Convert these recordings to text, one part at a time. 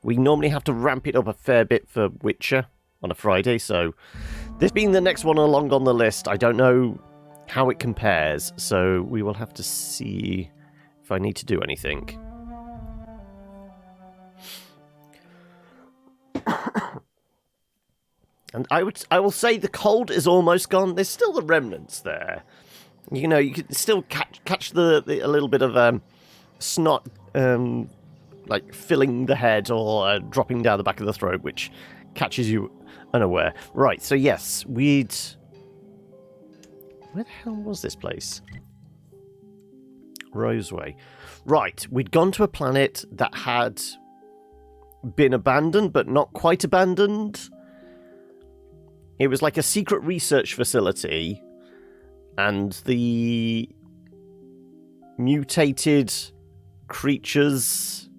We normally have to ramp it up a fair bit for Witcher on a Friday, so this being the next one along on the list, I don't know how it compares, so we will have to see if I need to do anything. And I will say the cold is almost gone. There's still the remnants there. You know, you can still catch a little bit of snot, like filling the head or dropping down the back of the throat, which catches you unaware. Right. So yes, where the hell was this place? Roseway. Right. We'd gone to a planet that had been abandoned, but not quite abandoned. It was like a secret research facility, and the mutated creatures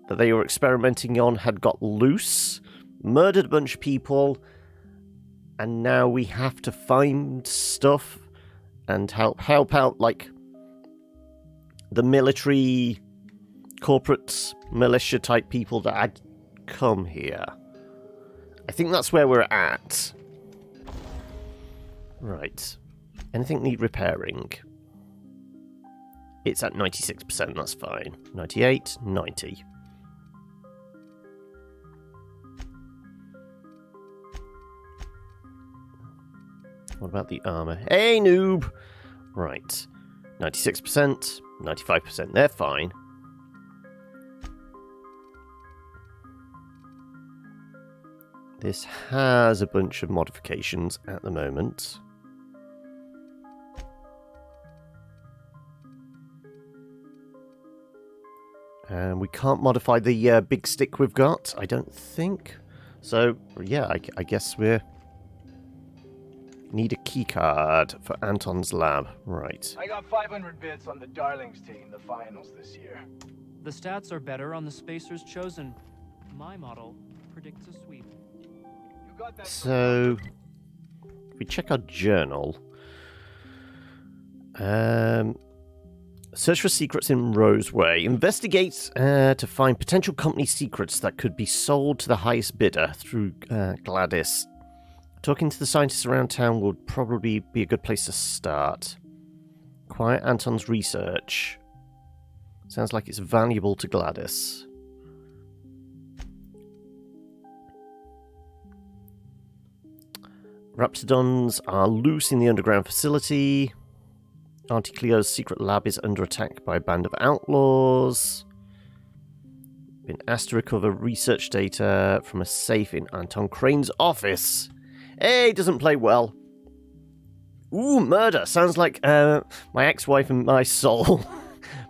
that they were experimenting on had got loose, murdered a bunch of people, and now we have to find stuff and help out, like, the military, corporate, militia-type people that had come here. I think that's where we're at. Right. Anything need repairing? It's at 96%, that's fine. 98, 90. What about the armor? Hey, noob! Right. 96%, 95%, they're fine. This has a bunch of modifications at the moment. And we can't modify the big stick we've got, I don't think. So, yeah, I guess we need a keycard for Anton's lab. Right. I got 500 bits on the Darlings team, the finals this year. The stats are better on the spacers chosen. My model predicts a sweep. So, if we check our journal, search for secrets in Roseway. Investigate to find potential company secrets that could be sold to the highest bidder through Gladys. Talking to the scientists around town would probably be a good place to start. Quiet Anton's research. Sounds like it's valuable to Gladys. Raptidons are loose in the underground facility. Auntie Cleo's secret lab is under attack by a band of outlaws. Been asked to recover research data from a safe in Anton Crane's office. Hey, doesn't play well. Ooh, murder. Sounds like my ex-wife and my soul.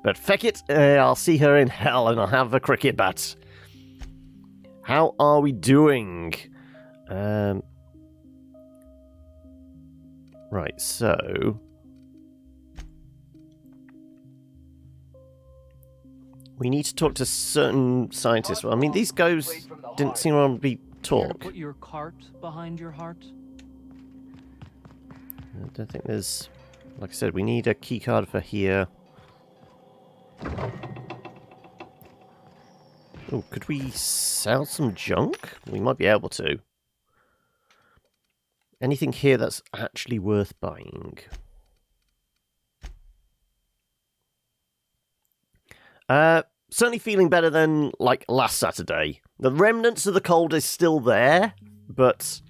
But feck it, I'll see her in hell and I'll have a cricket bat. How are we doing? Right, so... we need to talk to certain scientists. Well, I mean, these guys didn't seem to be talk. Put your cart behind your heart. I don't think there's... like I said, we need a keycard for here. Oh, could we sell some junk? We might be able to. Anything here that's actually worth buying? Certainly feeling better than, like, last Saturday. The remnants of the cold is still there, but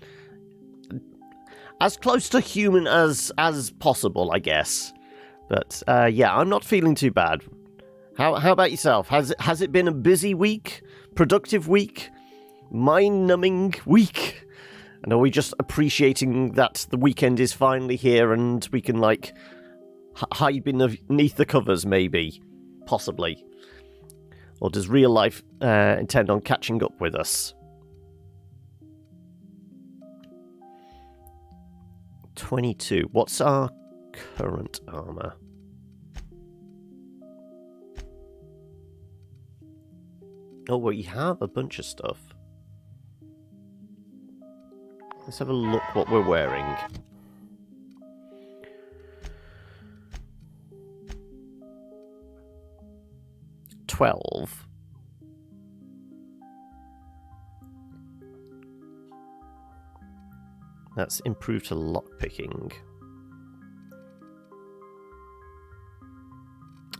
as close to human as possible, I guess. But, yeah, I'm not feeling too bad. How about yourself? Has it been a busy week? Productive week? Mind-numbing week? And are we just appreciating that the weekend is finally here and we can, like, hide beneath the covers, maybe? Possibly. Or does real life intend on catching up with us? 22. What's our current armor? Oh, we have a bunch of stuff. Let's have a look what we're wearing. $12. That's improved to lockpicking.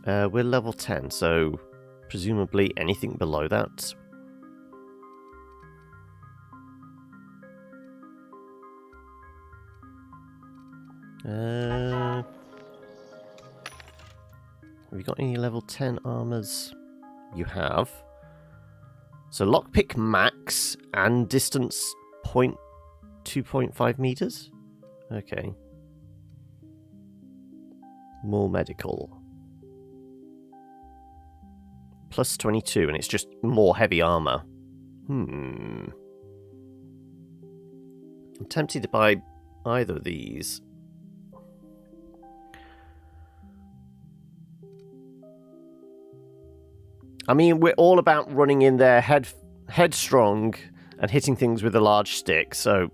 We're level 10, so presumably anything below that. Have you got any level 10 armors? You have. So lockpick max and distance 2.5 meters? Okay. More medical. Plus 22, and it's just more heavy armor. I'm tempted to buy either of these. I mean, we're all about running in there headstrong and hitting things with a large stick, so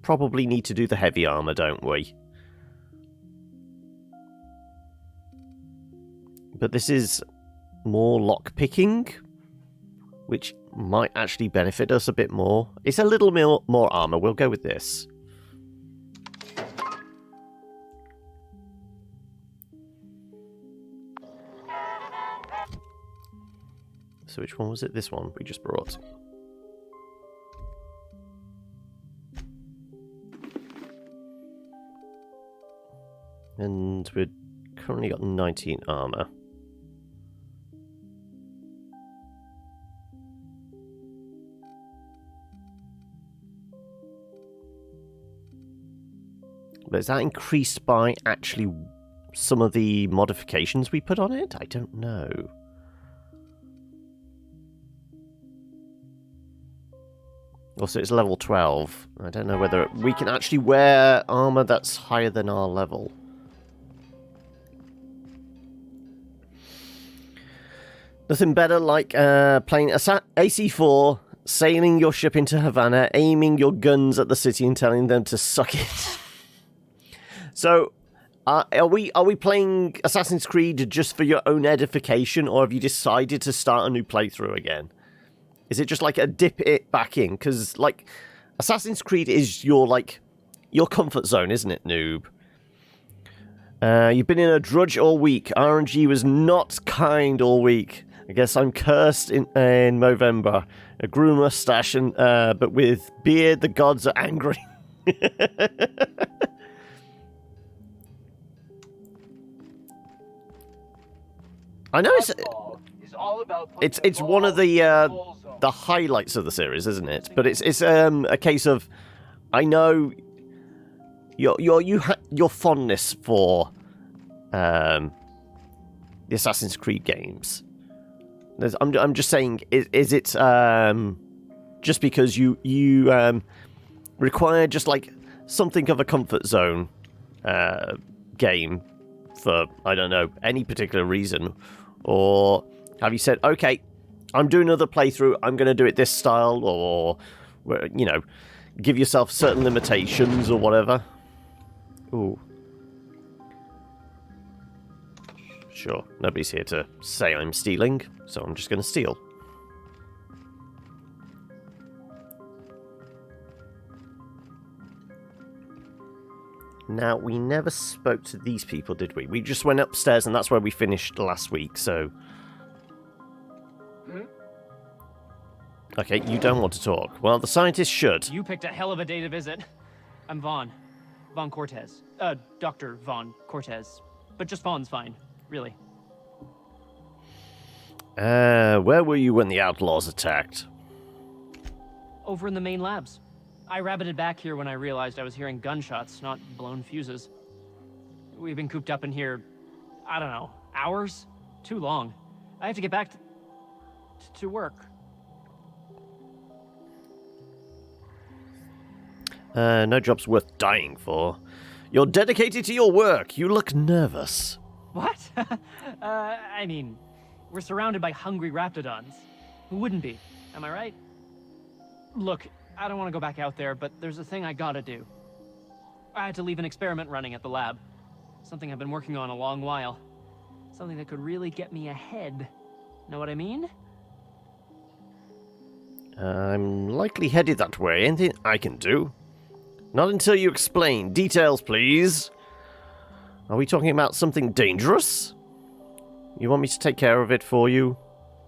probably need to do the heavy armor, don't we? But this is more lockpicking, which might actually benefit us a bit more. It's a little more armor. We'll go with this. So which one was it? This one we just brought. And we've currently got 19 armor. But is that increased by actually some of the modifications we put on it? I don't know. Also, it's level 12. I don't know whether we can actually wear armor that's higher than our level. Nothing better like playing AC4, sailing your ship into Havana, aiming your guns at the city and telling them to suck it. So, are we playing Assassin's Creed just for your own edification, or have you decided to start a new playthrough again? Is it just like a dip it back in? Because, like, Assassin's Creed is your comfort zone, isn't it, noob? You've been in a drudge all week. RNG was not kind all week. I guess I'm cursed in Movember. I grew a mustache, but with beard, the gods are angry. I know it's one of the highlights of the series, isn't it? But it's a case of, I know your fondness for the Assassin's Creed games. I'm just saying, is it just because you require just like something of a comfort zone game for, I don't know, any particular reason? Or have you said, okay, I'm doing another playthrough, I'm going to do it this style, or, you know, give yourself certain limitations or whatever? Ooh. Sure, nobody's here to say I'm stealing, so I'm just going to steal. Now, we never spoke to these people, did we? We just went upstairs, and that's where we finished last week, so... Okay, you don't want to talk. Well, the scientists should. You picked a hell of a day to visit. I'm Vaughn. Vaughn Cortez. Dr. Vaughn Cortez. But just Vaughn's fine, really. Where were you when the outlaws attacked? Over in the main labs. I rabbited back here when I realized I was hearing gunshots, not blown fuses. We've been cooped up in here, I don't know, hours? Too long. I have to get back to work. No job's worth dying for. You're dedicated to your work. You look nervous. What? I mean, we're surrounded by hungry raptidons. Who wouldn't be? Am I right? Look, I don't want to go back out there, but there's a thing I gotta do. I had to leave an experiment running at the lab. Something I've been working on a long while. Something that could really get me ahead. Know what I mean? I'm likely headed that way. Anything I can do? Not until you explain. Details, please. Are we talking about something dangerous? You want me to take care of it for you?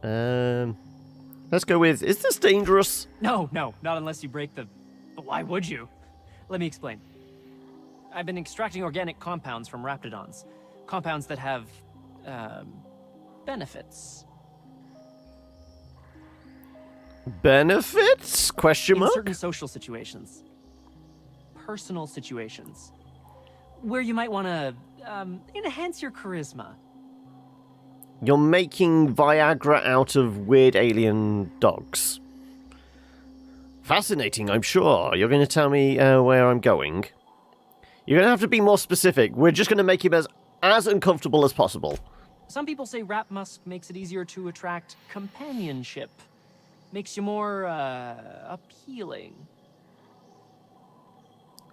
Let's go with, is this dangerous? No, not unless you break the... Why would you? Let me explain. I've been extracting organic compounds from raptidons. Compounds that have, benefits. Benefits? Question mark? In certain social situations. Personal situations. Where you might want to, enhance your charisma. You're making Viagra out of weird alien dogs. Fascinating, I'm sure. You're going to tell me where I'm going. You're going to have to be more specific. We're just going to make him as uncomfortable as possible. Some people say rap musk makes it easier to attract companionship. Makes you more, appealing.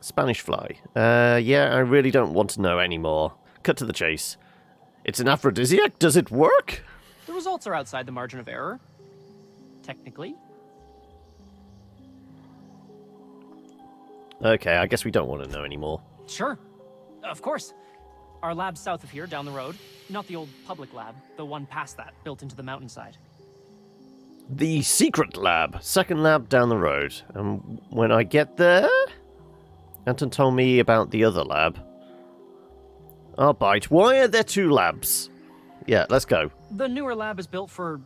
Spanish fly. Yeah, I really don't want to know anymore. Cut to the chase. It's an aphrodisiac? Does it work? The results are outside the margin of error. Technically. Okay, I guess we don't want to know anymore. Sure. Of course. Our lab's south of here, down the road. Not the old public lab, the one past that, built into the mountainside. The secret lab. Second lab down the road. And when I get there... Anton told me about the other lab. I'll bite. Why are there two labs? Yeah, let's go. The newer lab is built for,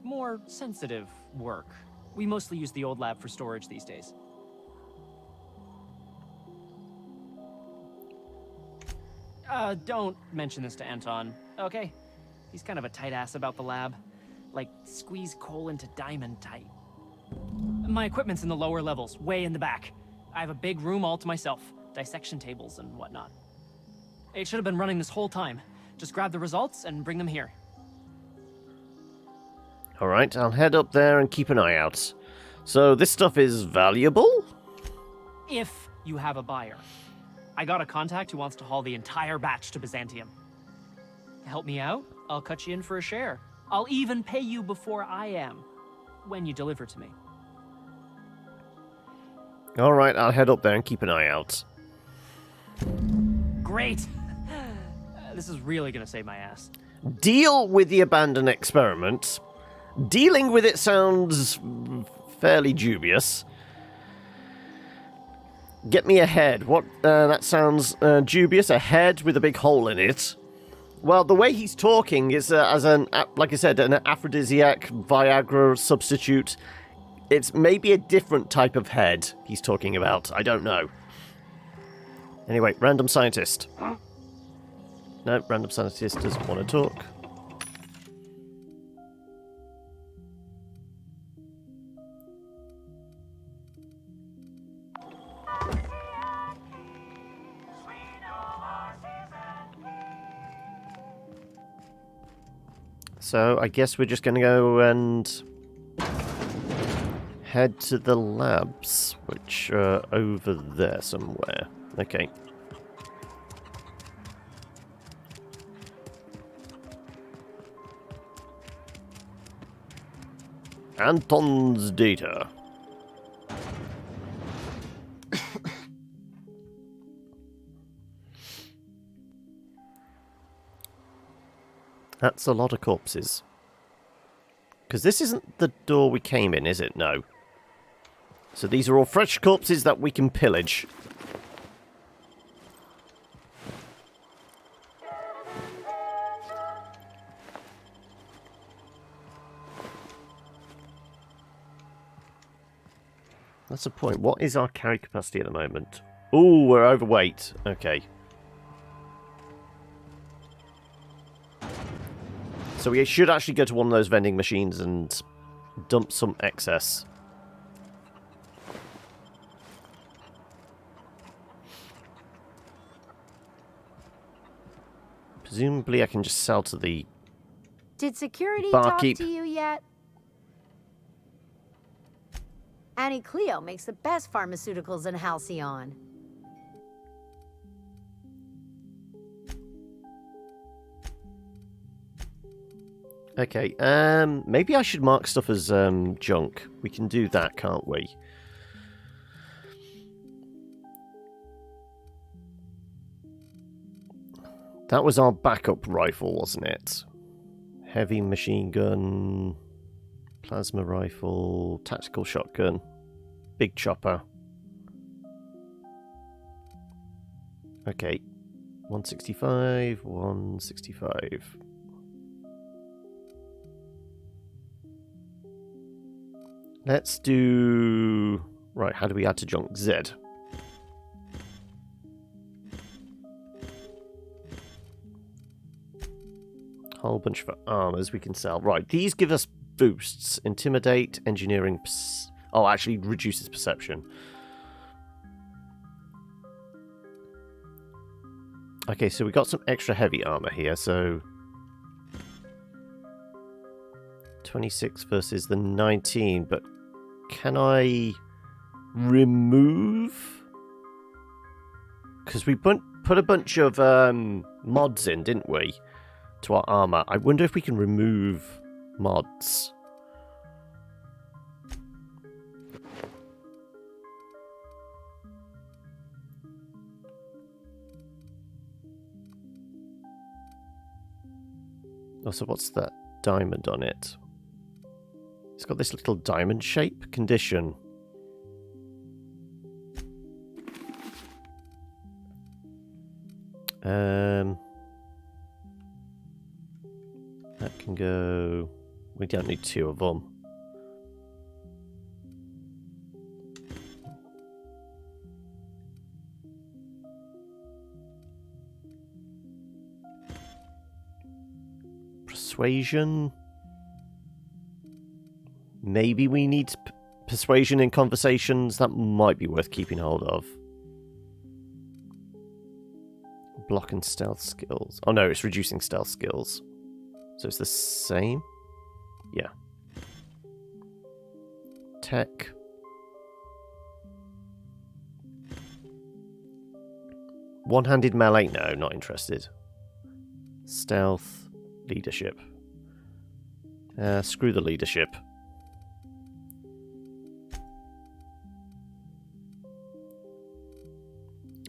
more sensitive work. We mostly use the old lab for storage these days. Don't mention this to Anton, okay? He's kind of a tight ass about the lab. Like, squeeze coal into diamond tight. My equipment's in the lower levels, way in the back. I have a big room all to myself, dissection tables and whatnot. It should have been running this whole time. Just grab the results and bring them here. Alright, I'll head up there and keep an eye out. So, this stuff is valuable? If you have a buyer. I got a contact who wants to haul the entire batch to Byzantium. Help me out, I'll cut you in for a share. I'll even pay you before I am, when you deliver to me. Alright, I'll head up there and keep an eye out. Great! This is really gonna save my ass. Deal with the abandoned experiment. Dealing with it sounds fairly dubious. Get me a head. What? That sounds dubious. A head with a big hole in it. Well, the way he's talking is as like I said, an aphrodisiac Viagra substitute. It's maybe a different type of head he's talking about. I don't know. Anyway, random scientist. No, random scientist doesn't want to talk. So, I guess we're just going to go and head to the labs, which are over there somewhere. Okay. Anton's data. That's a lot of corpses. Because this isn't the door we came in, is it? No. So these are all fresh corpses that we can pillage. That's the point. What is our carry capacity at the moment? Ooh, we're overweight. Okay. So we should actually go to one of those vending machines and dump some excess. Presumably I can just sell to the Did security barkeep. talk to you yet? Annie Cleo makes the best pharmaceuticals in Halcyon. Okay, maybe I should mark stuff as junk. We can do that, can't we? That was our backup rifle, wasn't it? Heavy machine gun, plasma rifle, tactical shotgun, big chopper. Okay, 165, 165. Let's do... Right, how do we add to junk? Z. Whole bunch of armors we can sell. Right, these give us boosts. Intimidate, engineering... Oh, actually reduces perception. Okay, so we got some extra heavy armor here, so... 26 versus the 19, but can I remove? Because we put a bunch of mods in, didn't we, to our armor. I wonder if we can remove mods. Also, what's that diamond on it? It's got this little diamond shape. Condition. That can go... We don't need two of them. Persuasion. Maybe we need persuasion in conversations. That might be worth keeping hold of. Block and stealth skills. Oh no, it's reducing stealth skills. So it's the same? Yeah. Tech. One-handed melee? No, not interested. Stealth. Leadership. Screw the leadership.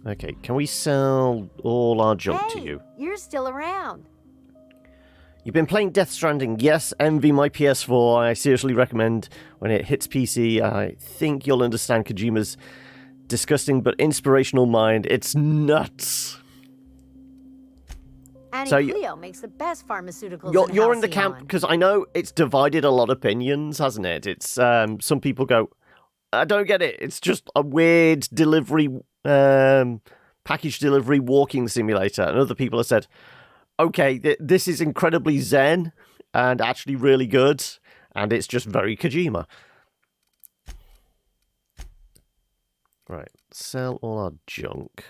Okay, can we sell all our junk to you? You're still around. You've been playing Death Stranding. Yes, envy my PS4. I seriously recommend when it hits PC. I think you'll understand Kojima's disgusting but inspirational mind. It's nuts. Cleo makes the best pharmaceuticals. You're in the camp because I know it's divided a lot of opinions, hasn't it? It's some people go, I don't get it. It's just a weird delivery, package delivery walking simulator. And other people have said, okay, this is incredibly zen and actually really good, and it's just very Kojima. Right, sell all our junk.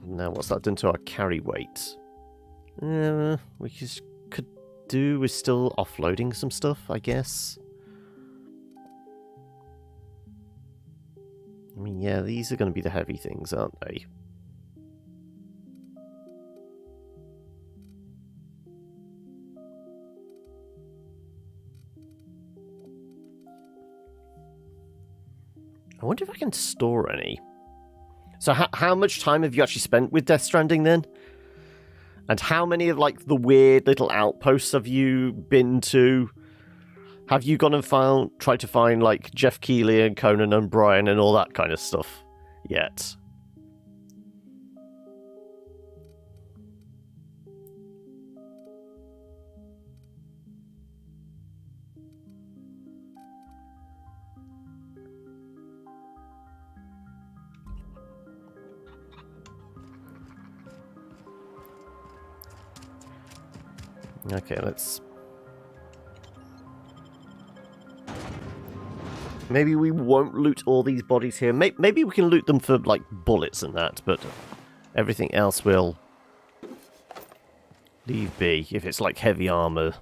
Now, what's that done to our carry weight? We just could do with still offloading some stuff, I guess. I mean, yeah, these are going to be the heavy things, aren't they? I wonder if I can store any. So how much time have you actually spent with Death Stranding then? And how many of like the weird little outposts have you been to? Have you gone and tried to find like Jeff Keighley and Conan O'Brien and all that kind of stuff yet? Okay, let's... Maybe we won't loot all these bodies here. Maybe we can loot them for, like, bullets and that, but everything else will leave be. If it's, like, heavy armor.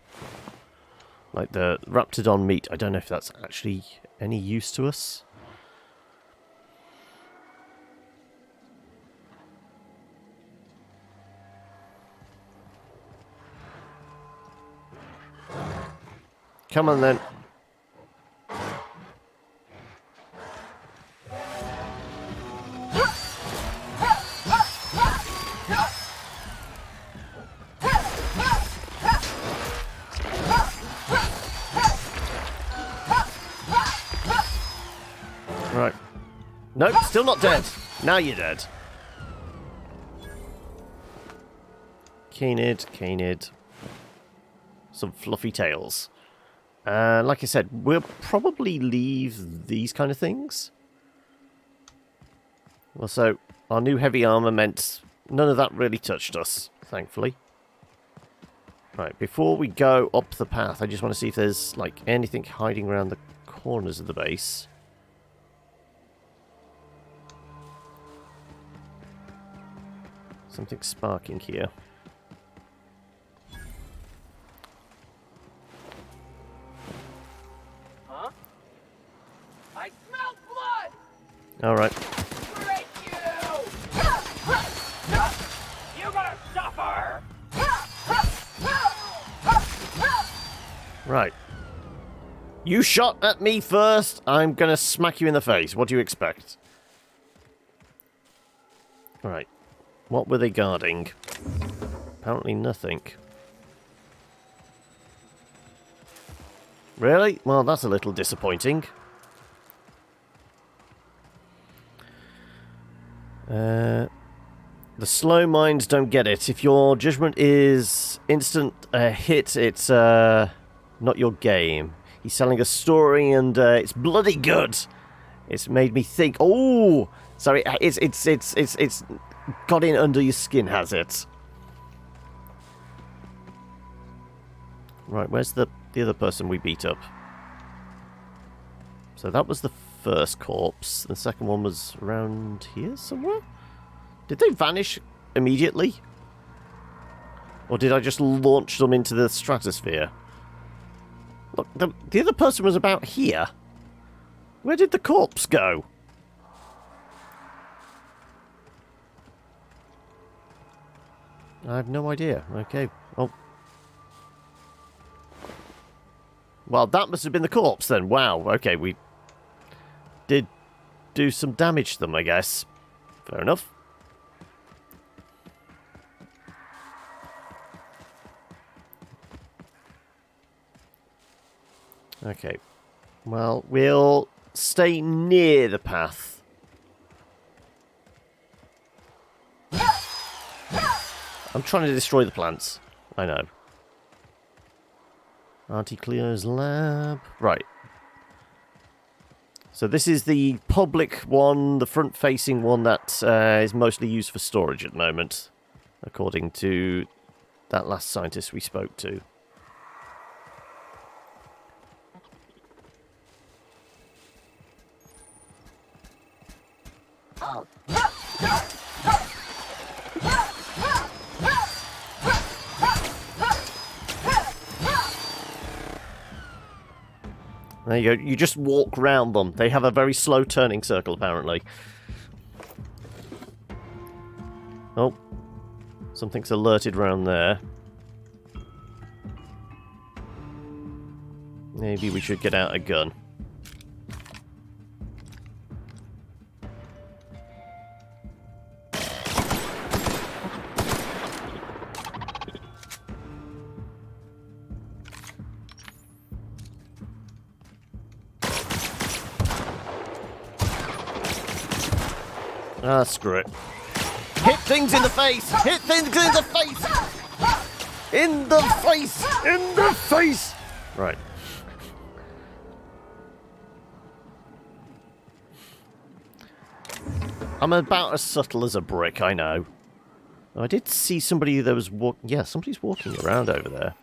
Like the Raptidon meat. I don't know if that's actually any use to us. Come on, then. Nope, still not dead. Now you're dead. Canid. Some fluffy tails. Like I said, we'll probably leave these kind of things. Also, our new heavy armor meant none of that really touched us, thankfully. Right, before we go up the path, I just want to see if there's, like, anything hiding around the corners of the base. Something sparking here. Huh? I smell blood! Alright. Break you! You're gonna suffer! Right. You shot at me first, I'm gonna smack you in the face. What do you expect? Right. What were they guarding? Apparently nothing. Really? Well, that's a little disappointing. The slow minds don't get it. If your judgment is instant hit, it's not your game. He's selling a story and it's bloody good. It's made me think. Oh, sorry. It's got in under your skin, has it? Right, where's the other person we beat up? So that was the first corpse. The second one was around here somewhere? Did they vanish immediately? Or did I just launch them into the stratosphere? Look, the other person was about here. Where did the corpse go? I have no idea. Okay. Oh. Well, that must have been the corpse then. Wow. Okay, we did do some damage to them, I guess. Fair enough. Okay. Well, we'll stay near the path. I'm trying to destroy the plants. I know. Auntie Cleo's lab. Right. So this is the public one, the front-facing one that is mostly used for storage at the moment, according to that last scientist we spoke to. There you go. You just walk round them. They have a very slow turning circle, apparently. Oh. Something's alerted round there. Maybe we should get out a gun. Ah, screw it. Hit things in the face! Hit things in the face! In the face! In the face! Right. I'm about as subtle as a brick, I know. Oh, I did see somebody that was yeah, somebody's walking around over there.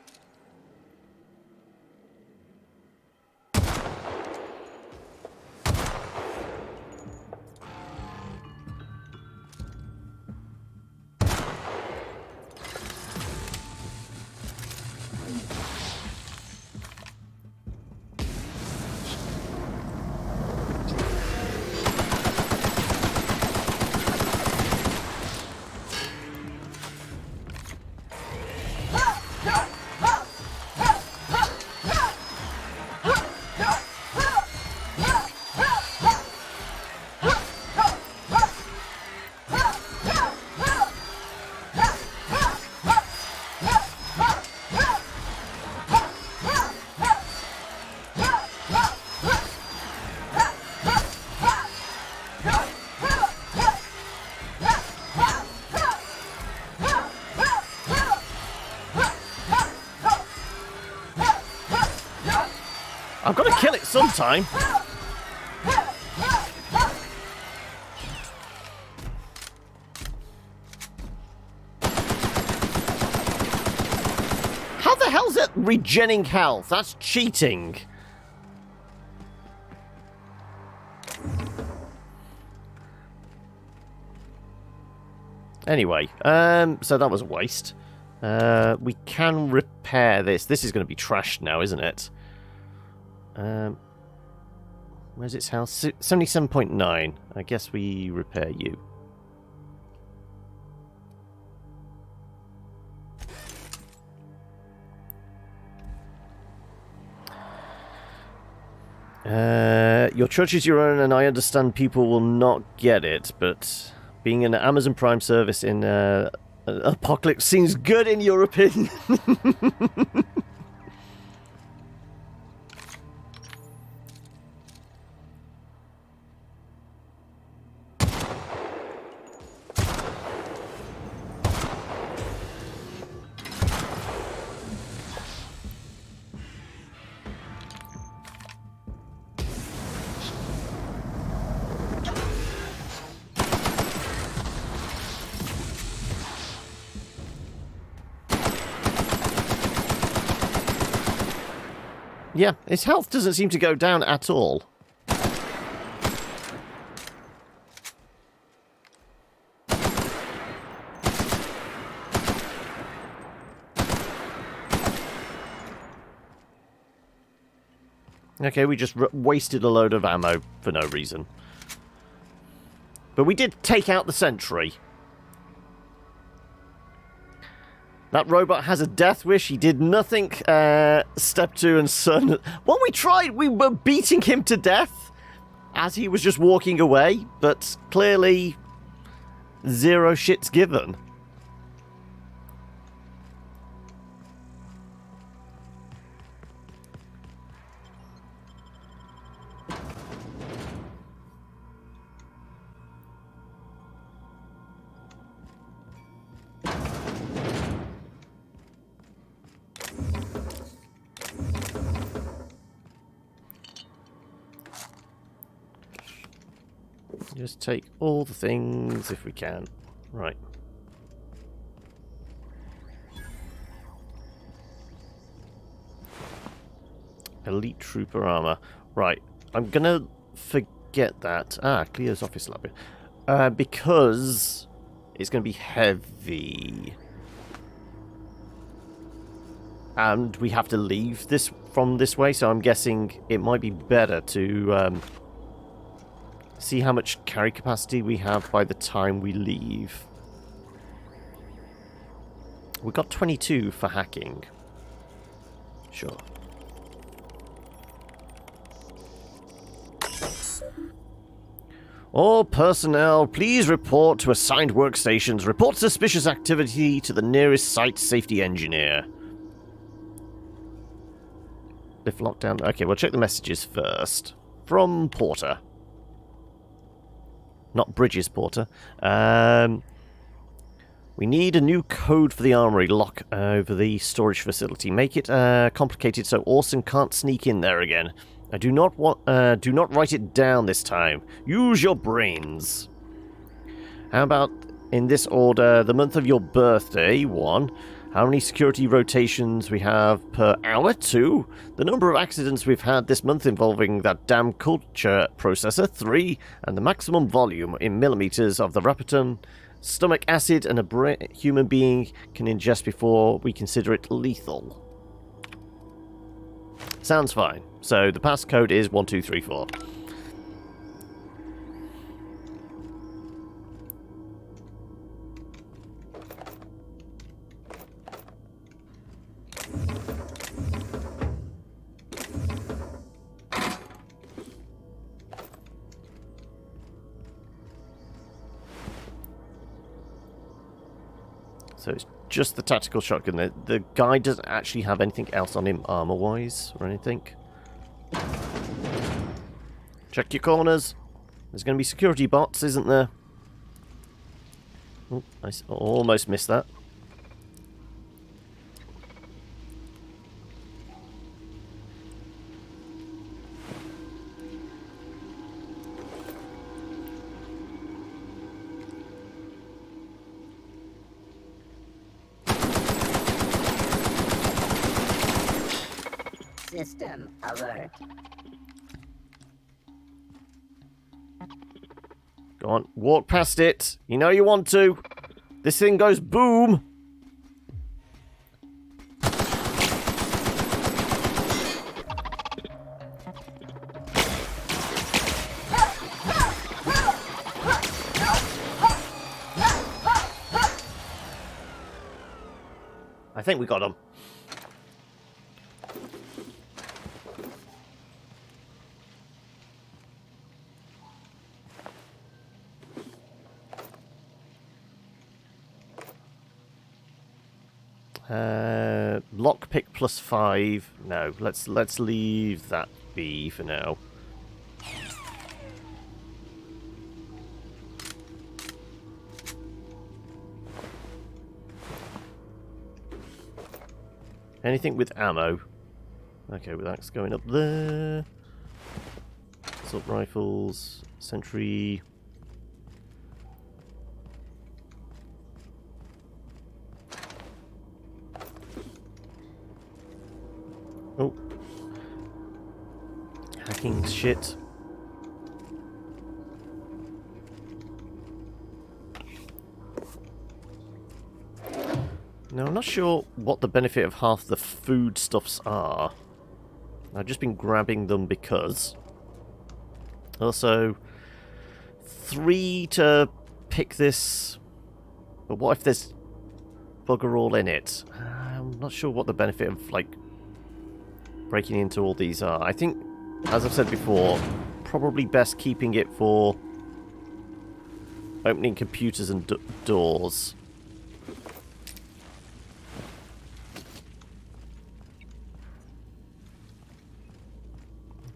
I've got to kill it sometime. How the hell's it regenning health? That's cheating. Anyway, so that was a waste. We can repair this. This is going to be trashed now, isn't it? Where's its health? 77.9. I guess we repair you. Your church is your own, and I understand people will not get it, but being an Amazon Prime service in Apocalypse seems good in your opinion. Yeah, his health doesn't seem to go down at all. Okay, we just wasted a load of ammo for no reason. But we did take out the sentry. That robot has a death wish. He did nothing. Step 2 and Son. Well, we tried. We were beating him to death as he was just walking away. But clearly, zero shits given. Just take all the things if we can. Right. Elite Trooper armor. Right. I'm gonna forget that. Ah, Cleo's office lab. Because it's gonna be heavy. And we have to leave this from this way, so I'm guessing it might be better to see how much carry capacity we have by the time we leave. We got 22 for hacking. Sure. All personnel, please report to assigned workstations. Report suspicious activity to the nearest site safety engineer. Lift lockdown. Okay, we'll check the messages first. From Porter. Not Bridges Porter. We need a new code for the armory lock over the storage facility. Make it complicated so Orson can't sneak in there again. I do not write it down this time. Use your brains. How about in this order? The month of your birthday, 1. How many security rotations we have per hour, 2. The number of accidents we've had this month involving that damn culture processor, 3. And the maximum volume in millimeters of the Rapiton stomach acid and a human being can ingest before we consider it lethal. Sounds fine. So the passcode is 1234. So it's just the tactical shotgun. The guy doesn't actually have anything else on him armor-wise or anything. Check your corners. There's going to be security bots, isn't there? Oh, I almost missed that. System alert. Go on, walk past it. You know you want to. This thing goes boom. I think we got him. Lockpick +5. No, let's leave that be for now. Anything with ammo? Okay, well that's going up there. Assault rifles, sentry. Oh. Hacking shit. No, I'm not sure what the benefit of half the foodstuffs are. I've just been grabbing them because. Also, 3 to pick this. But what if there's bugger all in it? I'm not sure what the benefit of, like, breaking into all these are. I think, as I've said before, probably best keeping it for opening computers and doors.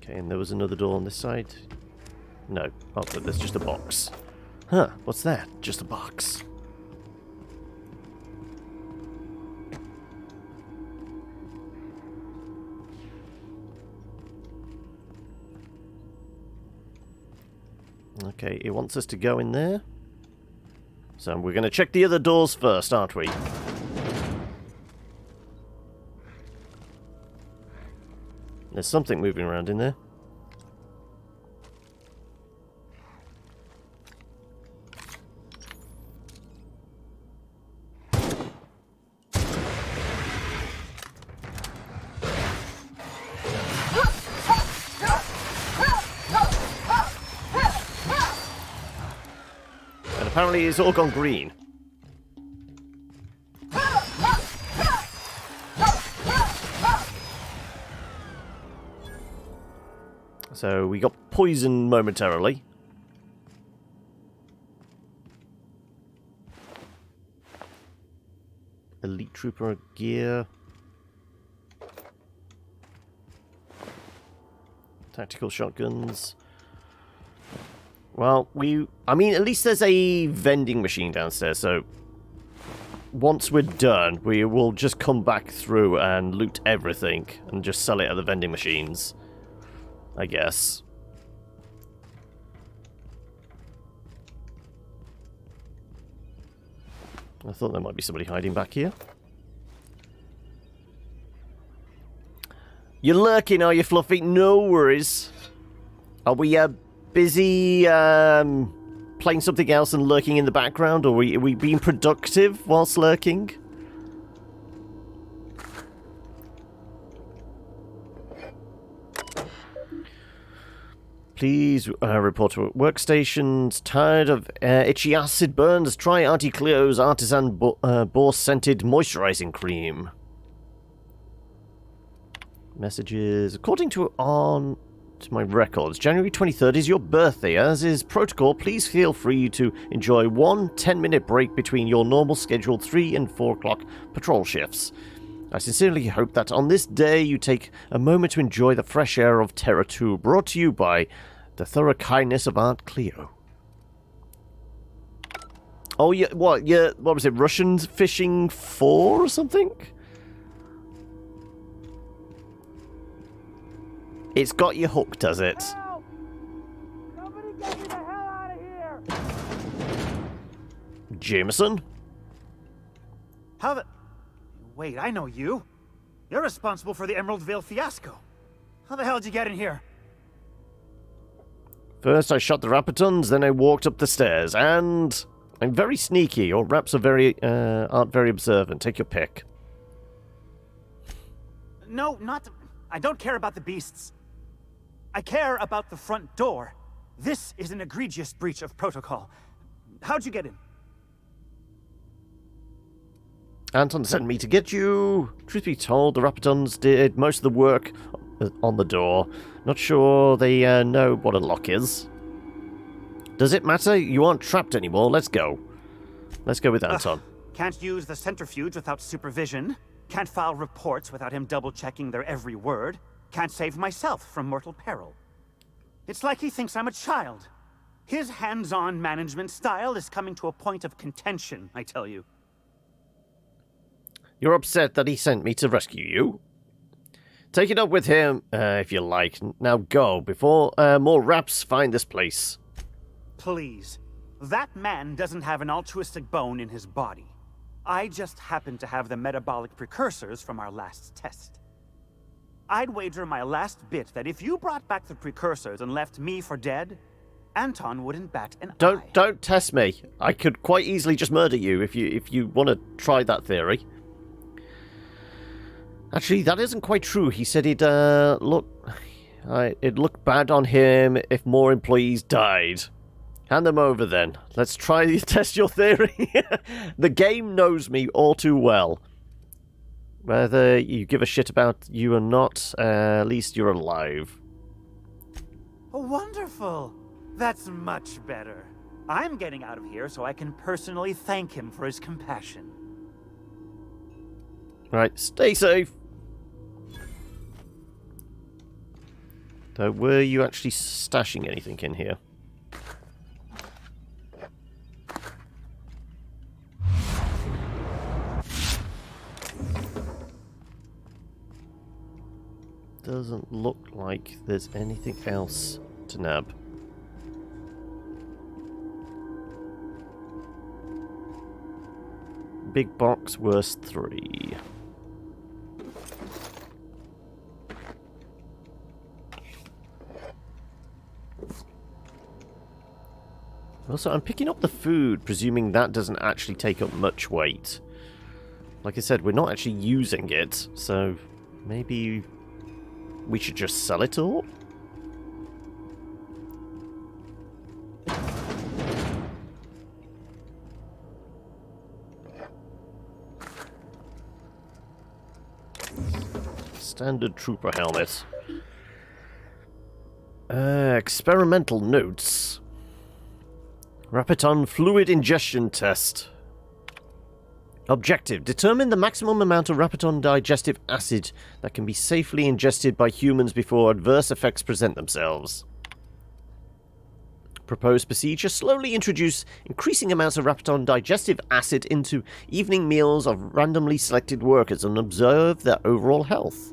Okay, and there was another door on this side. No. Oh, but there's just a box. Huh, what's that? Just a box. Okay, it wants us to go in there. So we're going to check the other doors first, aren't we? There's something moving around in there. And apparently it's all gone green. So we got poisoned momentarily. Elite Trooper gear. Tactical shotguns. Well, I mean, at least there's a vending machine downstairs, so once we're done, we will just come back through and loot everything and just sell it at the vending machines. I guess. I thought there might be somebody hiding back here. You're lurking, are you, Fluffy? No worries. Are we busy playing something else and lurking in the background, or are we being productive whilst lurking? Please report to workstations. Tired of itchy acid burns? Try Auntie Cleo's Artisan Boar-scented moisturizing cream. Messages. According to my records, January 23rd is your birthday. As is protocol, please feel free to enjoy one 10-minute break between your normal scheduled 3 and 4 o'clock patrol shifts. I sincerely hope that on this day you take a moment to enjoy the fresh air of Terra 2, brought to you by the thorough kindness of Aunt Cleo. Oh, yeah, what was it, Russian Fishing 4 or something? It's got you hooked, does it? Help! Somebody get me the hell out of here! Jameson? How the... Wait, I know you. You're responsible for the Emerald Vale fiasco. How the hell did you get in here? First I shot the Rapatons, then I walked up the stairs, and I'm very sneaky, or raps are aren't very observant. Take your pick. No, not... I don't care about the beasts. I care about the front door. This is an egregious breach of protocol. How'd you get in? Anton sent me to get you. Truth be told, the Rapatons did most of the work on the door. Not sure they know what a lock is. Does it matter? You aren't trapped anymore. Let's go. Let's go with Anton. Can't use the centrifuge without supervision. Can't file reports without him double-checking their every word. Can't save myself from mortal peril. It's like he thinks I'm a child. His hands-on management style is coming to a point of contention, I tell you. You're upset that he sent me to rescue you? Take it up with him, if you like. Now go, before more raps find this place. Please. That man doesn't have an altruistic bone in his body. I just happen to have the metabolic precursors from our last test. I'd wager my last bit that if you brought back the precursors and left me for dead, Anton wouldn't bat an eye. Don't test me. I could quite easily just murder you if you want to try that theory. Actually, that isn't quite true. He said it'd look bad on him if more employees died. Hand them over then. Let's try to test your theory. The game knows me all too well. Whether you give a shit about you or not, at least you're alive. Oh, wonderful. That's much better. I'm getting out of here so I can personally thank him for his compassion. Right, stay safe. So, were you actually stashing anything in here? Doesn't look like there's anything else to nab. Big box, worst 3. Also, I'm picking up the food, presuming that doesn't actually take up much weight. Like I said, we're not actually using it, so maybe we should just sell it all? Standard trooper helmet. Experimental notes. Rapiton fluid ingestion test. Objective. Determine the maximum amount of Rapiton digestive acid that can be safely ingested by humans before adverse effects present themselves. Proposed procedure. Slowly introduce increasing amounts of Rapiton digestive acid into evening meals of randomly selected workers and observe their overall health.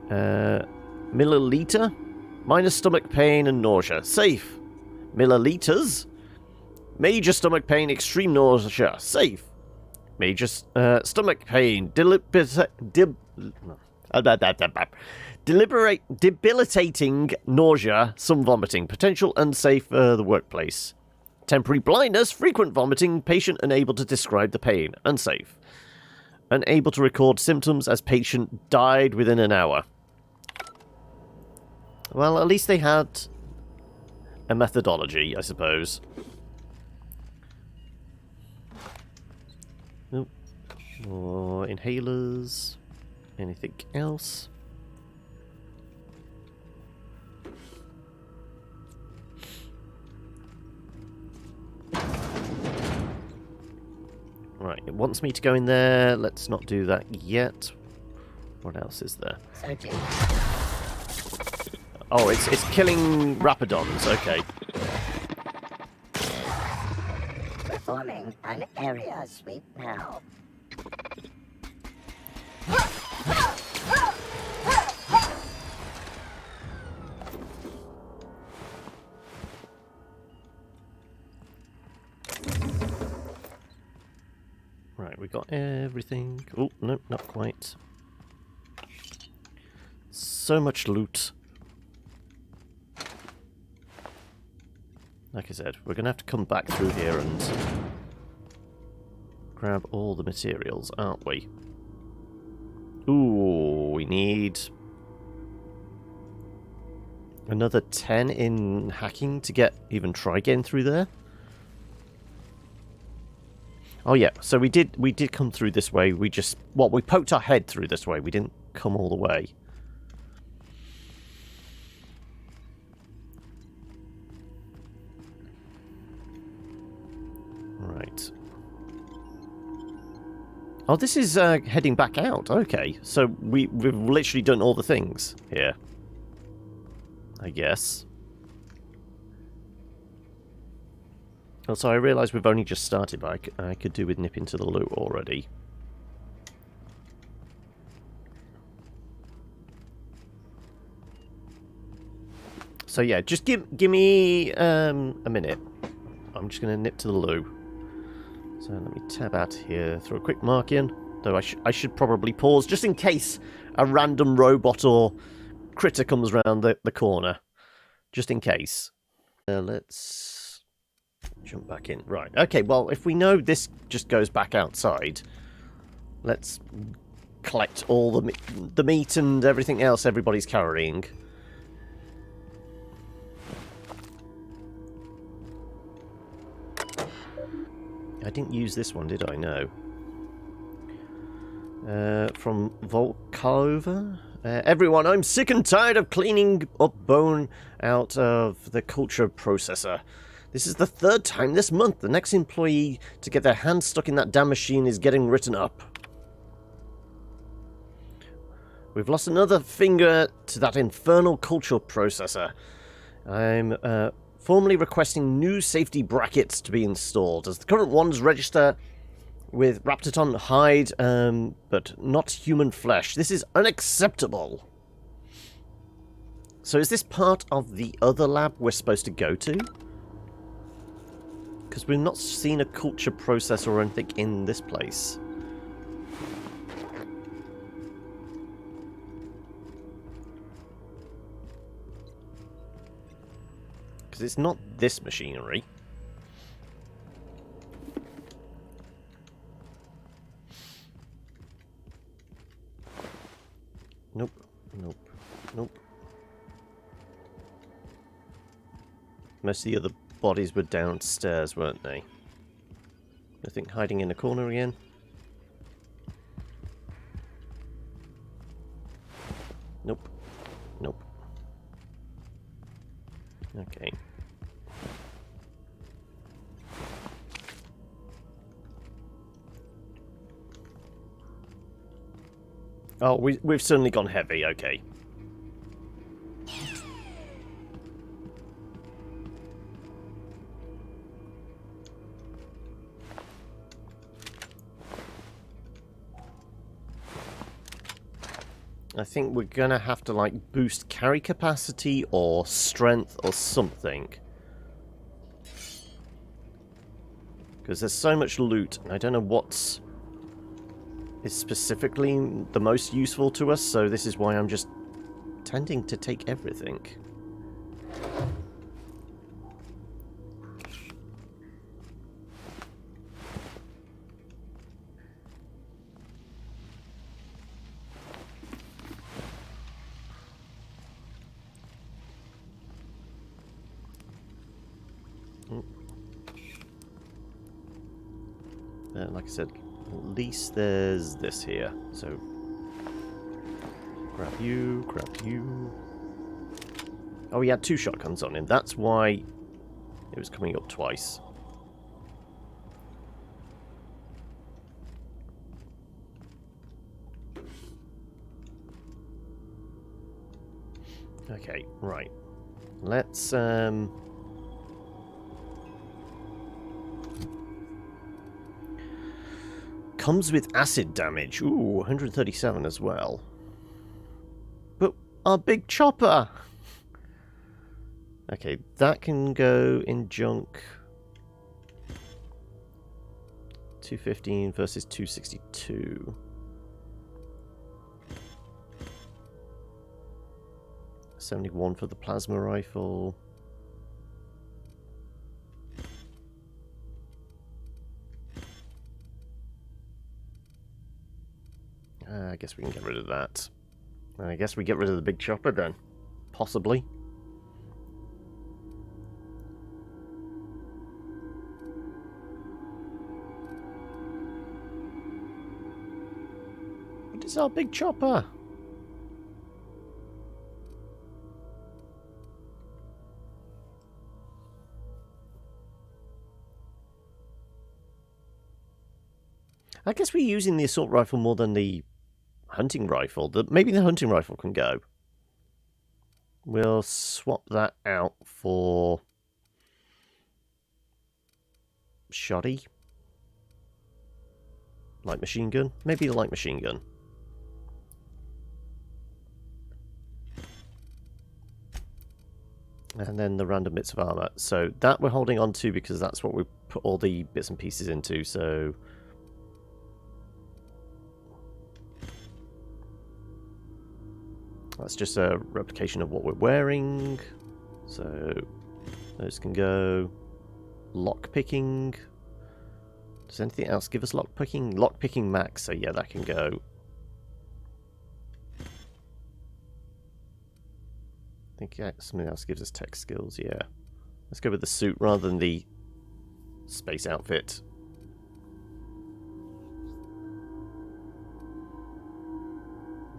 Milliliter. Minor stomach pain and nausea. Safe. Milliliters. Major stomach pain, extreme nausea. Safe. Major stomach pain. Debilitating nausea. Some vomiting. Potential unsafe for the workplace. Temporary blindness. Frequent vomiting. Patient unable to describe the pain. Unsafe. Unable to record symptoms as patient died within an hour. Well, at least they had a methodology, I suppose. Nope. More inhalers. Anything else? Right, it wants me to go in there. Let's not do that yet. What else is there? Oh, it's killing Rapidons, okay. Performing an area sweep now. Right, we got everything anything? Oh, no, not quite. So much loot. Like I said, we're going to have to come back through here and grab all the materials, aren't we? Ooh, we need another 10 in hacking to even try getting through there. Oh yeah, so we did come through this way. We poked our head through this way. We didn't come all the way. Right. Oh, this is heading back out. Okay, so we've literally done all the things here, I guess. Also, I realise we've only just started, but I could do with nipping to the loot already. So yeah, just give me a minute. I'm just going to nip to the loo. So let me tab out here, throw a quick mark in. Though I should probably pause, just in case a random robot or critter comes around the corner. Just in case. Let's jump back in. Right, okay, well, if we know this just goes back outside, let's collect all the meat and everything else everybody's carrying. I didn't use this one, did I? No. From Volkova. Everyone, I'm sick and tired of cleaning up bone out of the culture processor. This is the 3rd time this month the next employee to get their hand stuck in that damn machine is getting written up. We've lost another finger to that infernal culture processor. I'm formally requesting new safety brackets to be installed, as the current ones register with Raptorton hide, but not human flesh. This is unacceptable. So is this part of the other lab we're supposed to go to? Because we've not seen a culture processor or anything in this place. Because it's not this machinery. Nope, nope, nope. Most of the other bodies were downstairs, weren't they? Nothing hiding in a corner again. Nope, nope. Okay. Oh, we've certainly gone heavy, okay. I think we're gonna have to, like, boost carry capacity or strength or something. Because there's so much loot, and I don't know what's is specifically the most useful to us, so this is why I'm just tending to take everything. Like I said, at least there's this here, so grab you, grab you. Oh, he had 2 shotguns on him, that's why it was coming up twice. Okay, right. Let's comes with acid damage. Ooh, 137 as well. But our big chopper! Okay, that can go in junk. 215 versus 262. $71 for the plasma rifle. I guess we can get rid of that. I guess we get rid of the big chopper then. Possibly. What is our big chopper? I guess we're using the assault rifle more than the hunting rifle. Maybe the hunting rifle can go. We'll swap that out for shoddy. Light machine gun? Maybe the light machine gun. And then the random bits of armor. So that we're holding on to because that's what we put all the bits and pieces into. So that's just a replication of what we're wearing. So those can go. Lockpicking. Does anything else give us lockpicking? Lockpicking max, so yeah, that can go. I think something else gives us tech skills, yeah. Let's go with the suit rather than the space outfit.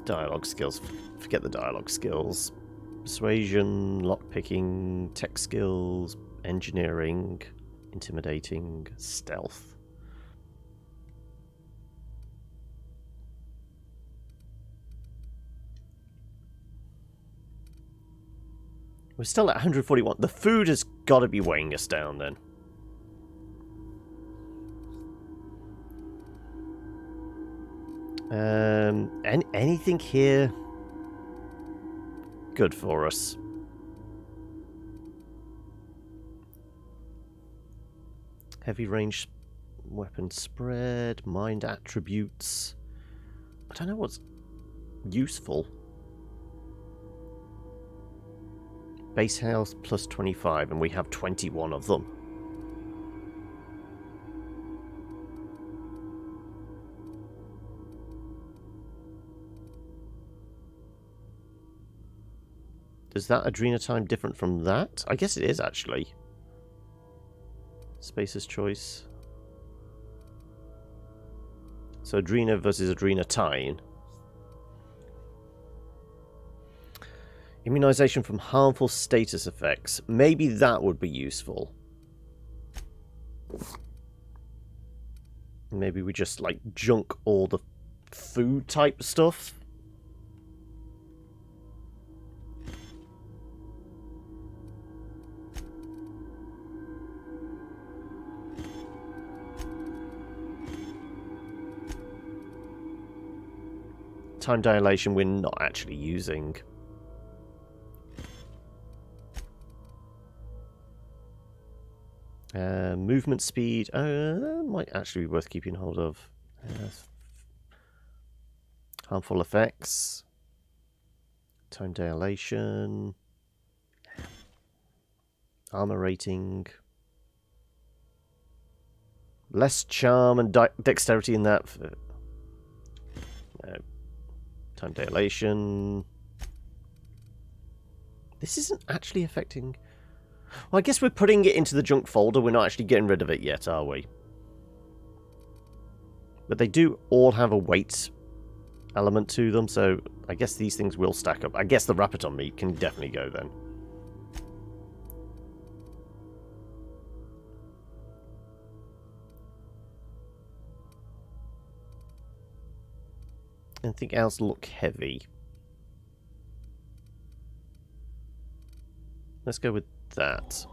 Dialogue skills. Forget the dialogue skills. Persuasion, lockpicking, tech skills, engineering, intimidating, stealth. We're still at 141. The food has got to be weighing us down then. Anything here good for us? Heavy range weapon spread, mind attributes. I don't know what's useful. Base health plus 25, and we have 21 of them. Is that Adrena time different from that? I guess it is, actually. Spacer's choice. So Adrena versus Adrena time. Immunization from harmful status effects. Maybe that would be useful. Maybe we just, like, junk all the food type stuff. Time dilation we're not actually using. Movement speed, that might actually be worth keeping hold of. Harmful effects. Time dilation. Armor rating. Less charm and dexterity in that. No. Time dilation. This isn't actually affecting... Well, I guess we're putting it into the junk folder. We're not actually getting rid of it yet, are we? But they do all have a weight element to them, so I guess these things will stack up. I guess the Rapiton meat can definitely go then. Anything else look heavy? Let's go with that.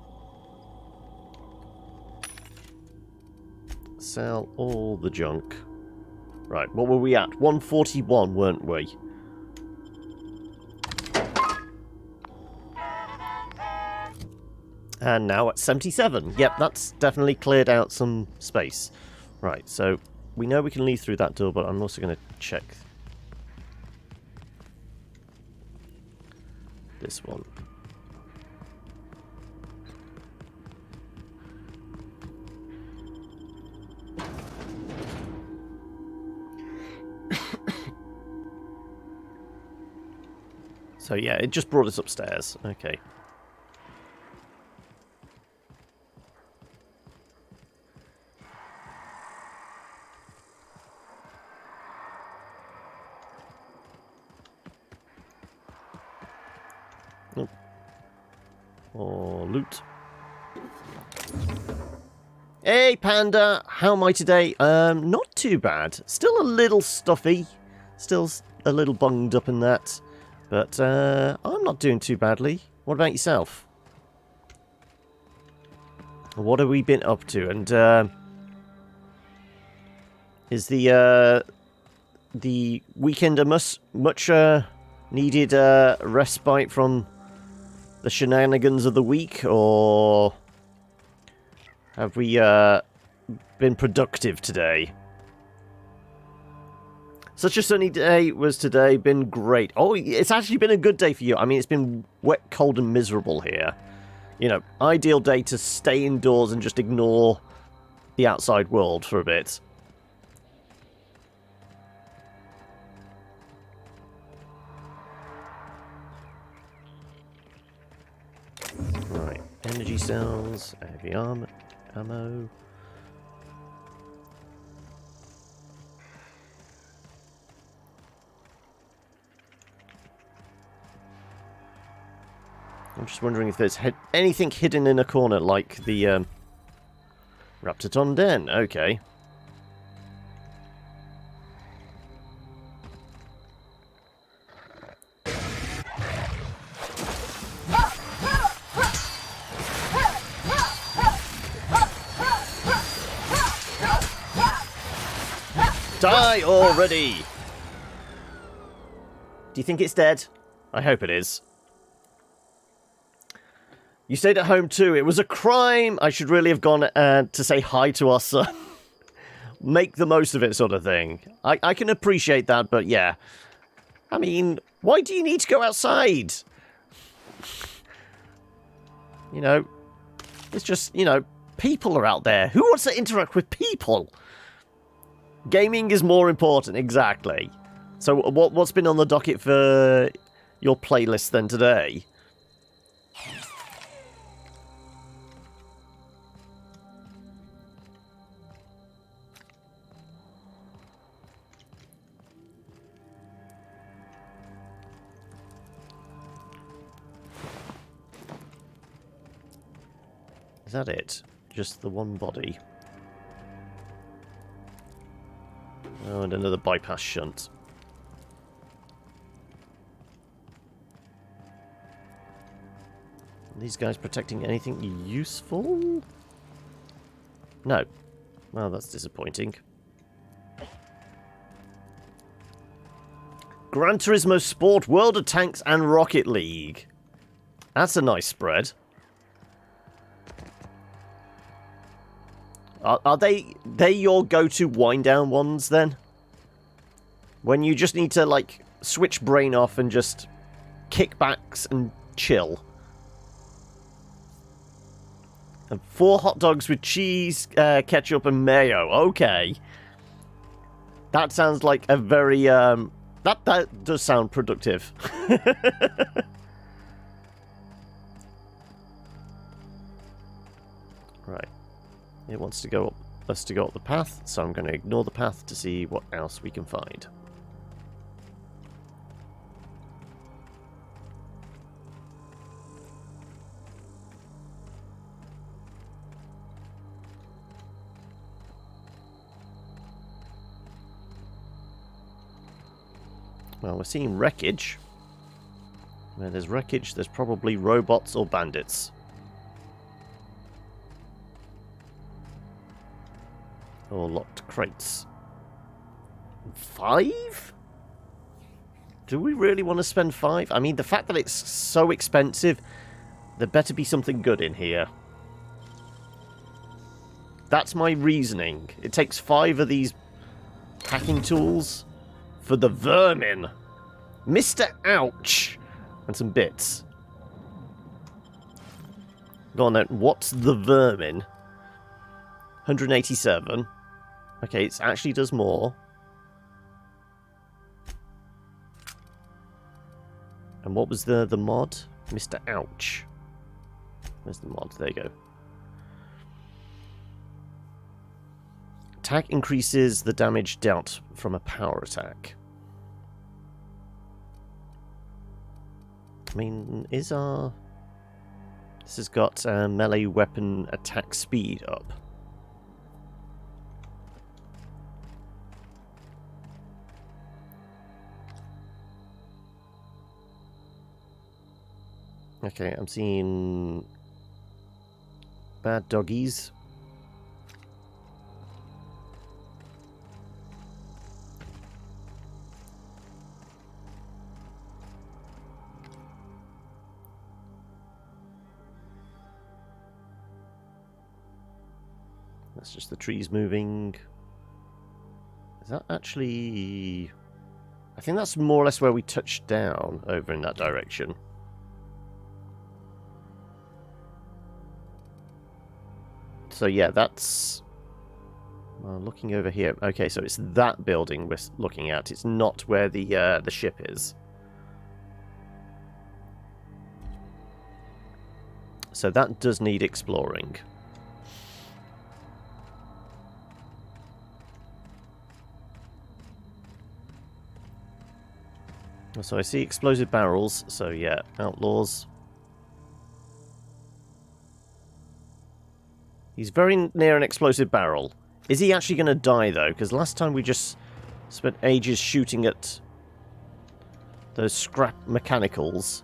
Sell all the junk. Right, what were we at? 141, weren't we? And now at 77. Yep, that's definitely cleared out some space. Right, so we know we can leave through that door, but I'm also going to check this one. So yeah, it just brought us upstairs. Okay. Oh. Or loot. Hey Panda, how am I today? Not too bad. Still a little stuffy. Still a little bunged up in that. But I'm not doing too badly. What about yourself? What have we been up to? And is the weekend a much needed respite from the shenanigans of the week, or have we been productive today? Such a sunny day was today, been great. Oh, it's actually been a good day for you. I mean, it's been wet, cold, and miserable here. You know, ideal day to stay indoors and just ignore the outside world for a bit. Right, energy cells, heavy ammo. I'm just wondering if there's anything hidden in a corner, like the Raptorton Den. Okay. Die already! Do you think it's dead? I hope it is. You stayed at home too. It was a crime. I should really have gone to say hi to our son. Make the most of it, sort of thing. I can appreciate that, but yeah. I mean, why do you need to go outside? You know, it's just, you know, people are out there. Who wants to interact with people? Gaming is more important, exactly. So what's been on the docket for your playlist then today? Is that it? Just the one body? Oh, and another bypass shunt. Are these guys protecting anything useful? No. Well, that's disappointing. Gran Turismo Sport, World of Tanks, and Rocket League. That's a nice spread. Are they your go-to wind-down ones, then? When you just need to, like, switch brain off and just kickbacks and chill. And 4 hot dogs with cheese, ketchup, and mayo. Okay. That sounds like a very, that does sound productive. Right. It wants to go up, us to go up the path, so I'm going to ignore the path to see what else we can find. Well, we're seeing wreckage. Where there's wreckage, there's probably robots or bandits. Or locked crates. 5? Do we really want to spend 5? I mean, the fact that it's so expensive, there better be something good in here. That's my reasoning. It takes 5 of these hacking tools for the vermin. Mr. Ouch! And some bits. Go on then, what's the vermin? 187. Okay, it actually does more. And what was the mod? Mr. Ouch. Where's the mod? There you go. Attack increases the damage dealt from a power attack. I mean, is our... This has got melee weapon attack speed up. Okay, I'm seeing bad doggies. That's just the trees moving. Is that actually... I think that's more or less where we touched down, over in that direction. So yeah, that's... looking over here. Okay, so it's that building we're looking at. It's not where the ship is. So that does need exploring. So I see explosive barrels. So yeah, outlaws. He's very near an explosive barrel. Is he actually going to die, though? Because last time we just spent ages shooting at those scrap mechanicals.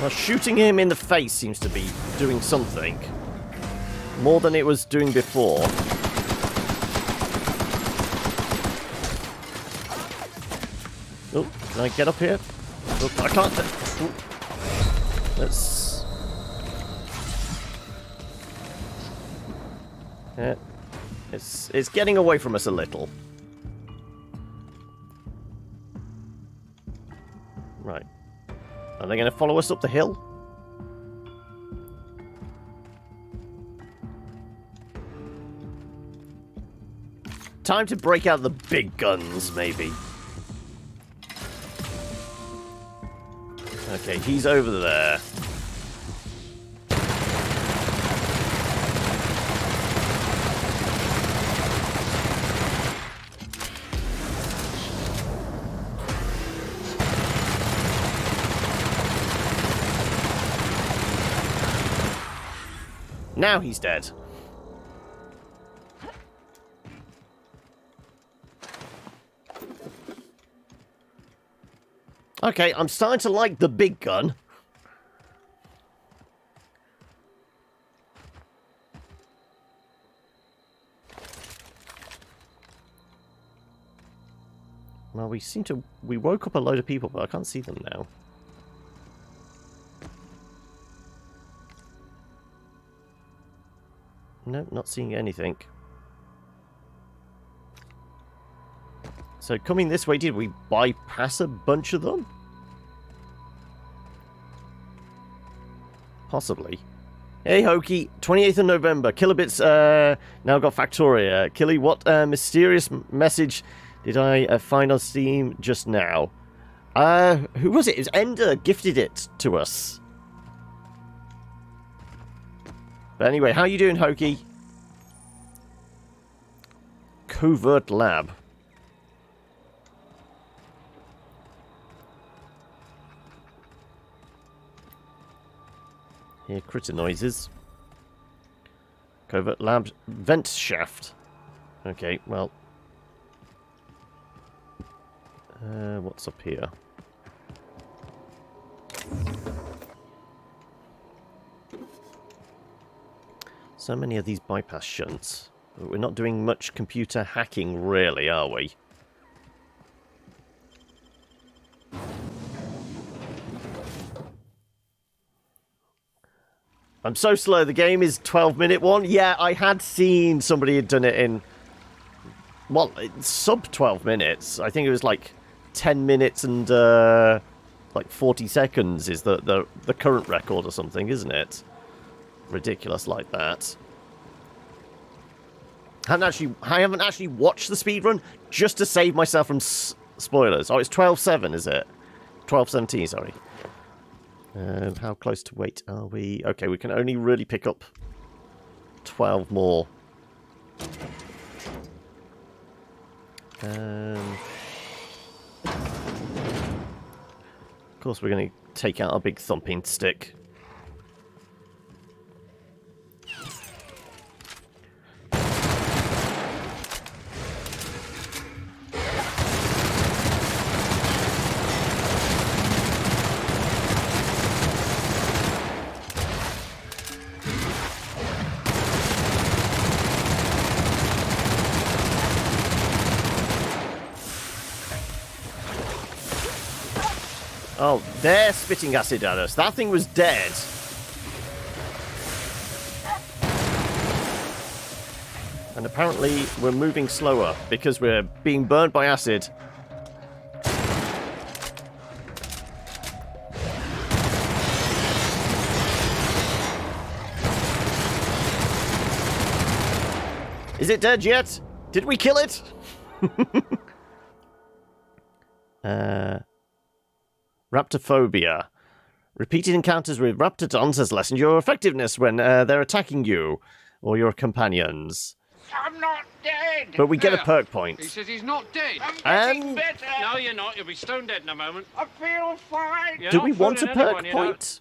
Well, shooting him in the face seems to be doing something. More than it was doing before. Oh, can I get up here? Oh, I can't. Oh. Let's... Yeah. It's getting away from us a little. Right. Are they going to follow us up the hill? Time to break out the big guns, maybe. Okay, he's over there. Now he's dead. Okay, I'm starting to like the big gun. Well, we woke up a load of people, but I can't see them now. Nope, not seeing anything. So coming this way, did we bypass a bunch of them? Possibly. Hey Hokey, 28th of November, Kilobits now got Factoria. Killy, what mysterious message did I find on Steam just now? Who was it? It was Ender gifted it to us. But anyway, how you doing, Hokey? Covert Lab. Hear critter noises. Covert lab vent shaft. Okay, well. What's up here? So many of these bypass shunts. We're not doing much computer hacking, really, are we? I'm so slow. The game is 12-minute one. Yeah, I had seen somebody had done it in... Well, sub 12 minutes. I think it was like 10 minutes and like 40 seconds is the current record or something, isn't it? Ridiculous like that. I haven't actually watched the speedrun just to save myself from spoilers. Oh, it's 12:07, is it? 12:17, sorry. How close to wait are we? Okay, we can only really pick up 12 more. Of course, we're going to take out our big thumping stick. Oh, they're spitting acid at us. That thing was dead. And apparently we're moving slower because we're being burned by acid. Is it dead yet? Did we kill it? Raptophobia. Repeated encounters with raptidons has lessened your effectiveness when they're attacking you or your companions. I'm not dead! But we get a perk point. He says he's not dead. I'm getting better. No, you're not. You'll be stone dead in a moment. I feel fine. You're Do not we want a fooling perk anyone, you know. point?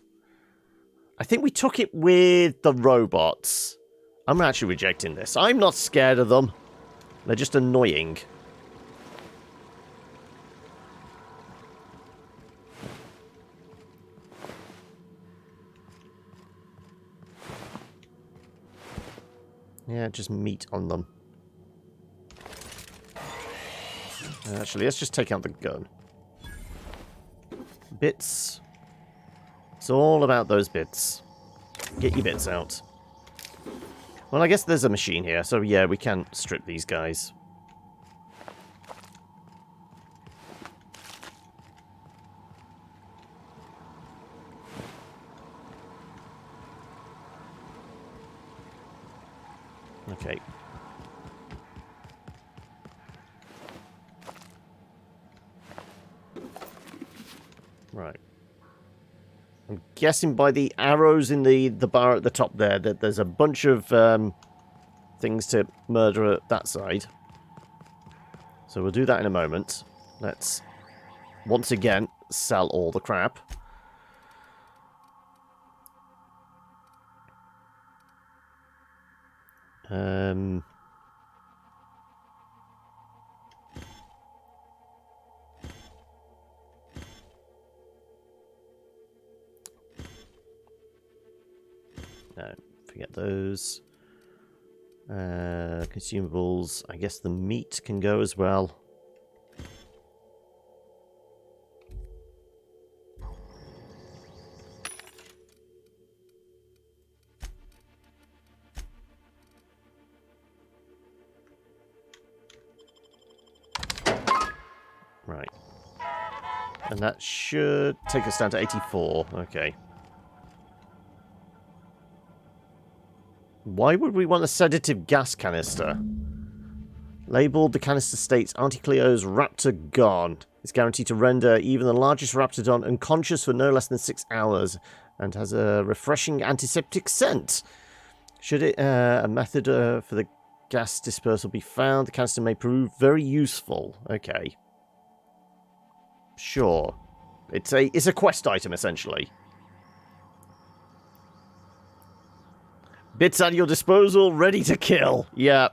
I think we took it with the robots. I'm actually rejecting this. I'm not scared of them. They're just annoying. Yeah, just meat on them. Actually, let's just take out the gun. Bits. It's all about those bits. Get your bits out. Well, I guess there's a machine here, so yeah, we can strip these guys. Okay. Right. I'm guessing by the arrows in the bar at the top there that there's a bunch of things to murder at that side. So we'll do that in a moment. Let's once again sell all the crap. No, forget those. Consumables. I guess the meat can go as well. Right. And that should take us down to 84. Okay. Why would we want a sedative gas canister? Labeled, the canister states Auntie Cleo's Raptor Gone. It's guaranteed to render even the largest Raptidon unconscious for no less than 6 hours and has a refreshing antiseptic scent. Should a method for the gas dispersal be found, the canister may prove very useful. Okay. Sure. It's a quest item, essentially. Bits at your disposal, ready to kill. Yeah.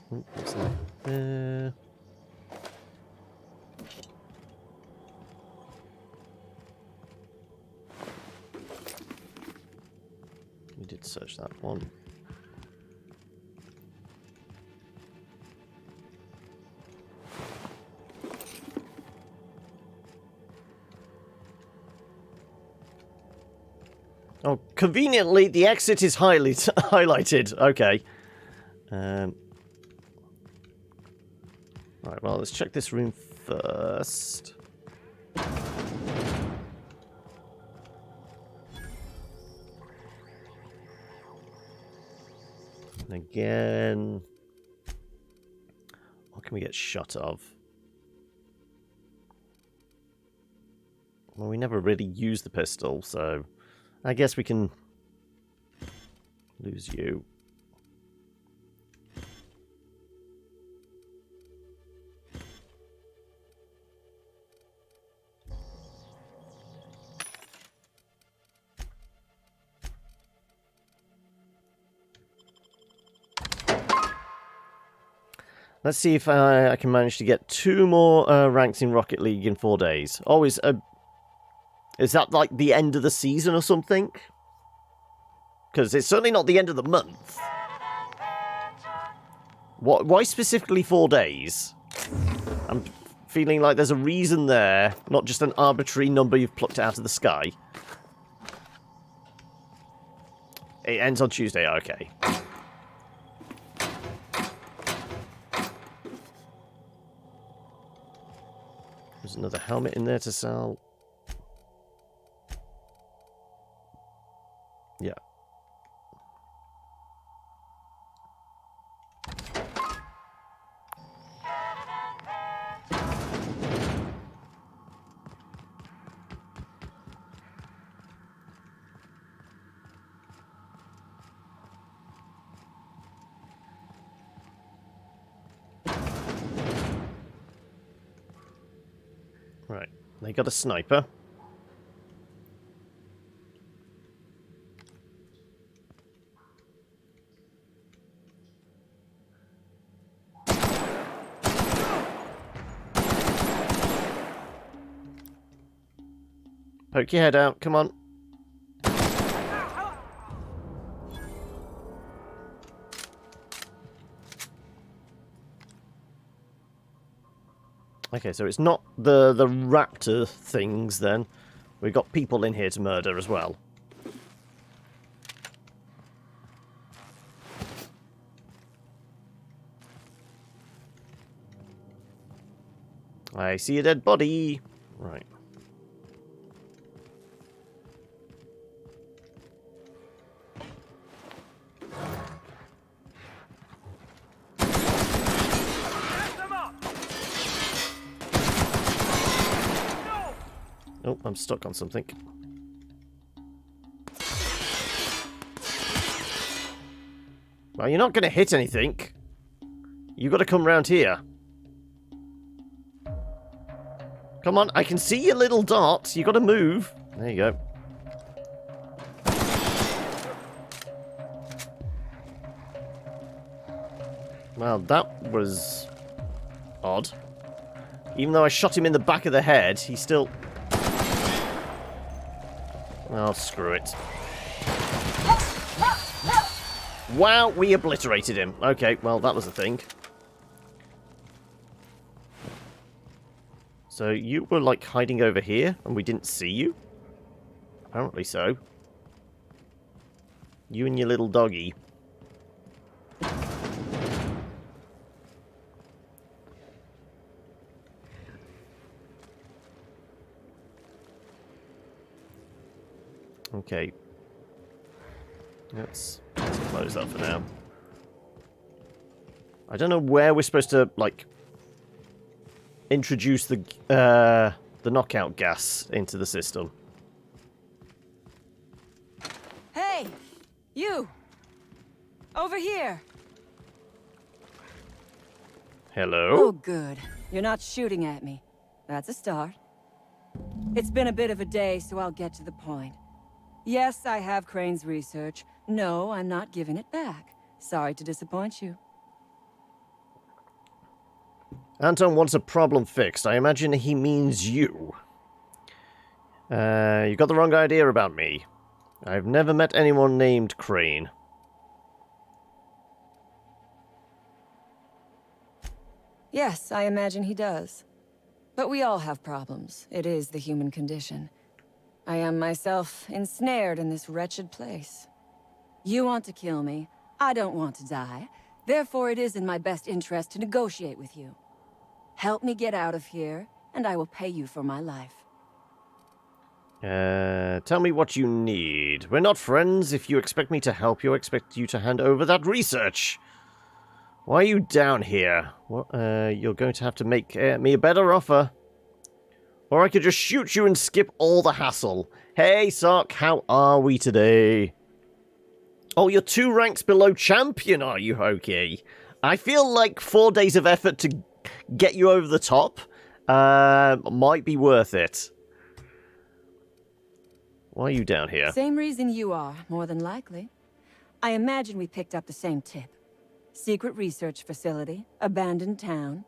What's that? We did search that one. Oh, conveniently, the exit is highlighted. Okay. Right, well, let's check this room first. And again... What can we get shot of? Well, we never really used the pistol, so... I guess we can... lose you. Let's see if I can manage to get 2 more ranks in Rocket League in 4 days. Always, is that like the end of the season or something? Because it's certainly not the end of the month. Why specifically 4 days? I'm feeling like there's a reason there, not just an arbitrary number you've plucked out of the sky. It ends on Tuesday, okay. There's another helmet in there to sell. Yeah. Right, they got a sniper. Poke your head out, come on. Okay, so it's not the raptor things then. We've got people in here to murder as well. I see a dead body. Right. Oh, I'm stuck on something. Well, you're not going to hit anything. You've got to come round here. Come on, I can see your little dot. You've got to move. There you go. Well, that was odd. Even though I shot him in the back of the head, he still... Oh, screw it. Wow, we obliterated him. Okay, well, that was a thing. So you were, like, hiding over here, and we didn't see you? Apparently so. You and your little doggy. Okay. Let's close that for now. I don't know where we're supposed to, like, introduce the knockout gas into the system. Hey! You! Over here! Hello? Oh, good. You're not shooting at me. That's a start. It's been a bit of a day, so I'll get to the point. Yes, I have Crane's research. No, I'm not giving it back. Sorry to disappoint you. Anton wants a problem fixed. I imagine he means you. You got the wrong idea about me. I've never met anyone named Crane. Yes, I imagine he does. But we all have problems. It is the human condition. I am myself ensnared in this wretched place. You want to kill me. I don't want to die. Therefore, it is in my best interest to negotiate with you. Help me get out of here, and I will pay you for my life. Tell me what you need. We're not friends. If you expect me to help you, I expect you to hand over that research. Why are you down here? What, you're going to have to make me a better offer. Or I could just shoot you and skip all the hassle. Hey, Sock, how are we today? Oh, you're 2 ranks below champion, are you, Hokey? I feel like 4 days of effort to get you over the top might be worth it. Why are you down here? Same reason you are, more than likely. I imagine we picked up the same tip. Secret research facility, abandoned town,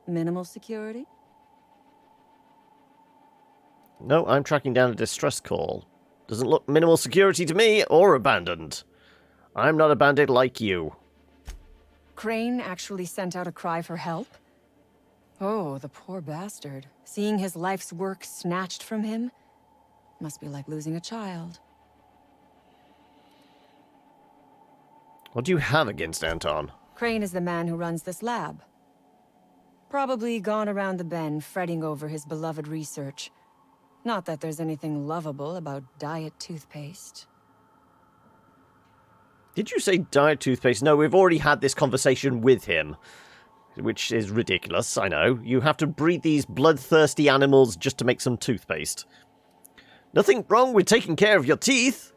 minimal security. No, I'm tracking down a distress call. Doesn't look minimal security to me, or abandoned. I'm not a bandit like you. Crane actually sent out a cry for help? Oh, the poor bastard. Seeing his life's work snatched from him? Must be like losing a child. What do you have against Anton? Crane is the man who runs this lab. Probably gone around the bend fretting over his beloved research. Not that there's anything lovable about diet toothpaste. Did you say diet toothpaste? No, we've already had this conversation with him. Which is ridiculous, I know. You have to breed these bloodthirsty animals just to make some toothpaste. Nothing wrong with taking care of your teeth.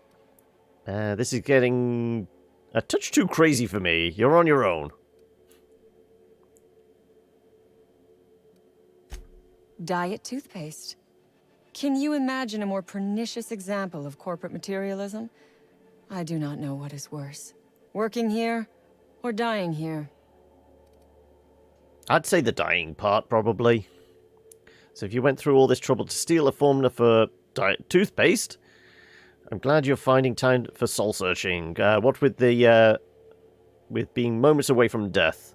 This is getting a touch too crazy for me. You're on your own. Diet toothpaste. Can you imagine a more pernicious example of corporate materialism? I do not know what is worse. Working here, or dying here. I'd say the dying part, probably. So if you went through all this trouble to steal a formula for diet toothpaste, I'm glad you're finding time for soul-searching. What with the, with being moments away from death?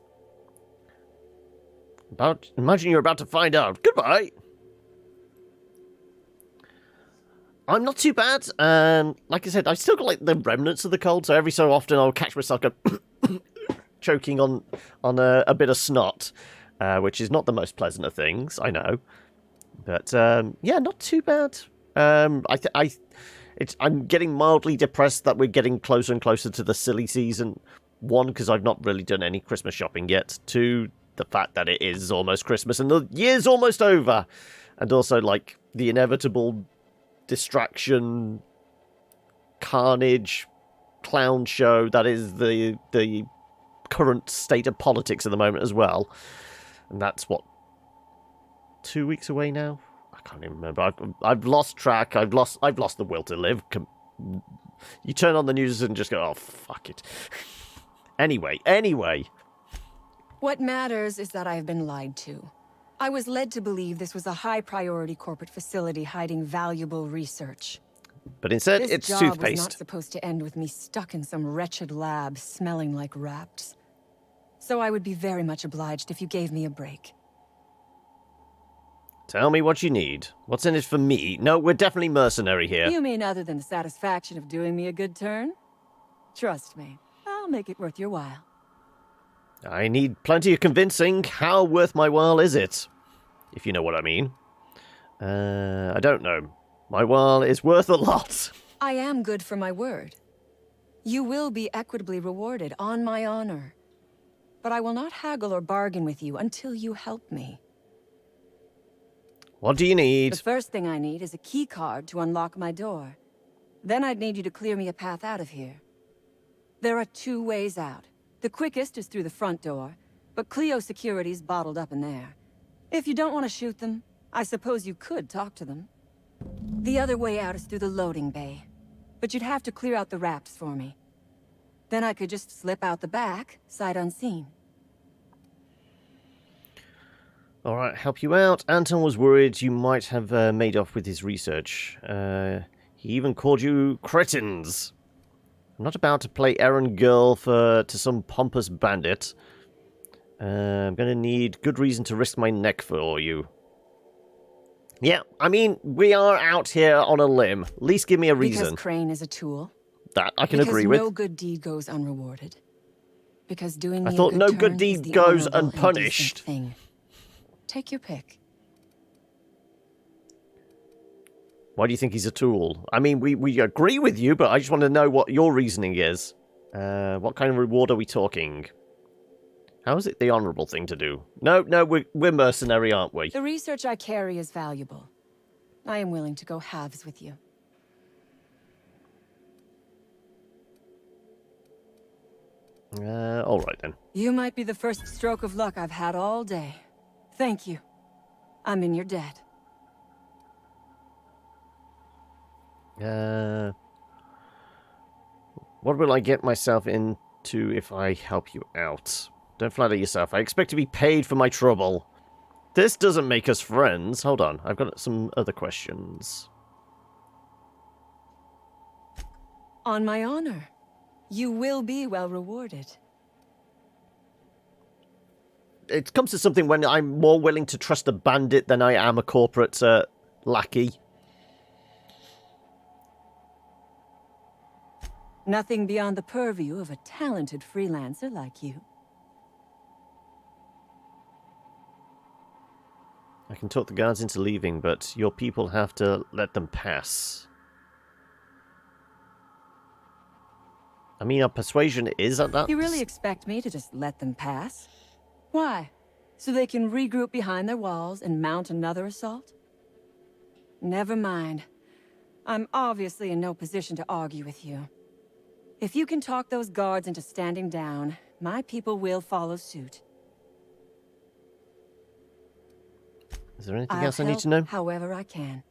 Imagine you're about to find out. Goodbye! I'm not too bad. Like I said, I've still got like the remnants of the cold, so every so often I'll catch myself choking on a bit of snot, which is not the most pleasant of things, I know. But yeah, not too bad. I'm getting mildly depressed that we're getting closer and closer to the silly season. 1, because I've not really done any Christmas shopping yet. 2, the fact that it is almost Christmas and the year's almost over. And also, like, the inevitable distraction, carnage, clown show that is the current state of politics at the moment as well. And that's, what, 2 weeks away now? I can't even remember. I've lost track. I've lost the will to live. You turn on the news and just go, oh, fuck it. Anyway. What matters is that I have been lied to. I was led to believe this was a high-priority corporate facility hiding valuable research. But instead, This it's job toothpaste. was not supposed to end with me stuck in some wretched lab smelling like rats. So I would be very much obliged if you gave me a break. Tell me what you need. What's in it for me? No, we're definitely mercenary here. You mean other than the satisfaction of doing me a good turn? Trust me, I'll make it worth your while. I need plenty of convincing. How worth my while is it? If you know what I mean. I don't know. My while is worth a lot. I am good for my word. You will be equitably rewarded, on my honor. But I will not haggle or bargain with you until you help me. What do you need? The first thing I need is a key card to unlock my door. Then I'd need you to clear me a path out of here. There are 2 ways out. The quickest is through the front door, but Cleo security's bottled up in there. If you don't want to shoot them, I suppose you could talk to them. The other way out is through the loading bay. But you'd have to clear out the rafts for me. Then I could just slip out the back, sight unseen. Alright, help you out. Anton was worried you might have made off with his research. He even called you cretins. I'm not about to play errand girl to some pompous bandit. I'm gonna need good reason to risk my neck for you. Yeah, I mean, we are out here on a limb. At least give me a reason. Because Crane is a tool. That I can agree with. Because no good deed goes unrewarded. Because doing I me thought a no good good turn deed is the goes honorable and unpunished. decent thing. Take your pick. Why do you think he's a tool? I mean, we agree with you, but I just want to know what your reasoning is. What kind of reward are we talking? How is it the honourable thing to do? No, we're mercenary, aren't we? The research I carry is valuable. I am willing to go halves with you. Alright then. You might be the first stroke of luck I've had all day. Thank you. I'm in your debt. What will I get myself into if I help you out? Don't flatter yourself. I expect to be paid for my trouble. This doesn't make us friends. Hold on. I've got some other questions. On my honor. You will be well rewarded. It comes to something when I'm more willing to trust a bandit than I am a corporate lackey. Nothing beyond the purview of a talented freelancer like you. I can talk the guards into leaving, but your people have to let them pass. I mean, our persuasion is at that. You really expect me to just let them pass? Why? So they can regroup behind their walls and mount another assault? Never mind. I'm obviously in no position to argue with you. If you can talk those guards into standing down, my people will follow suit. Is there anything I'll else I need help to know? however I can.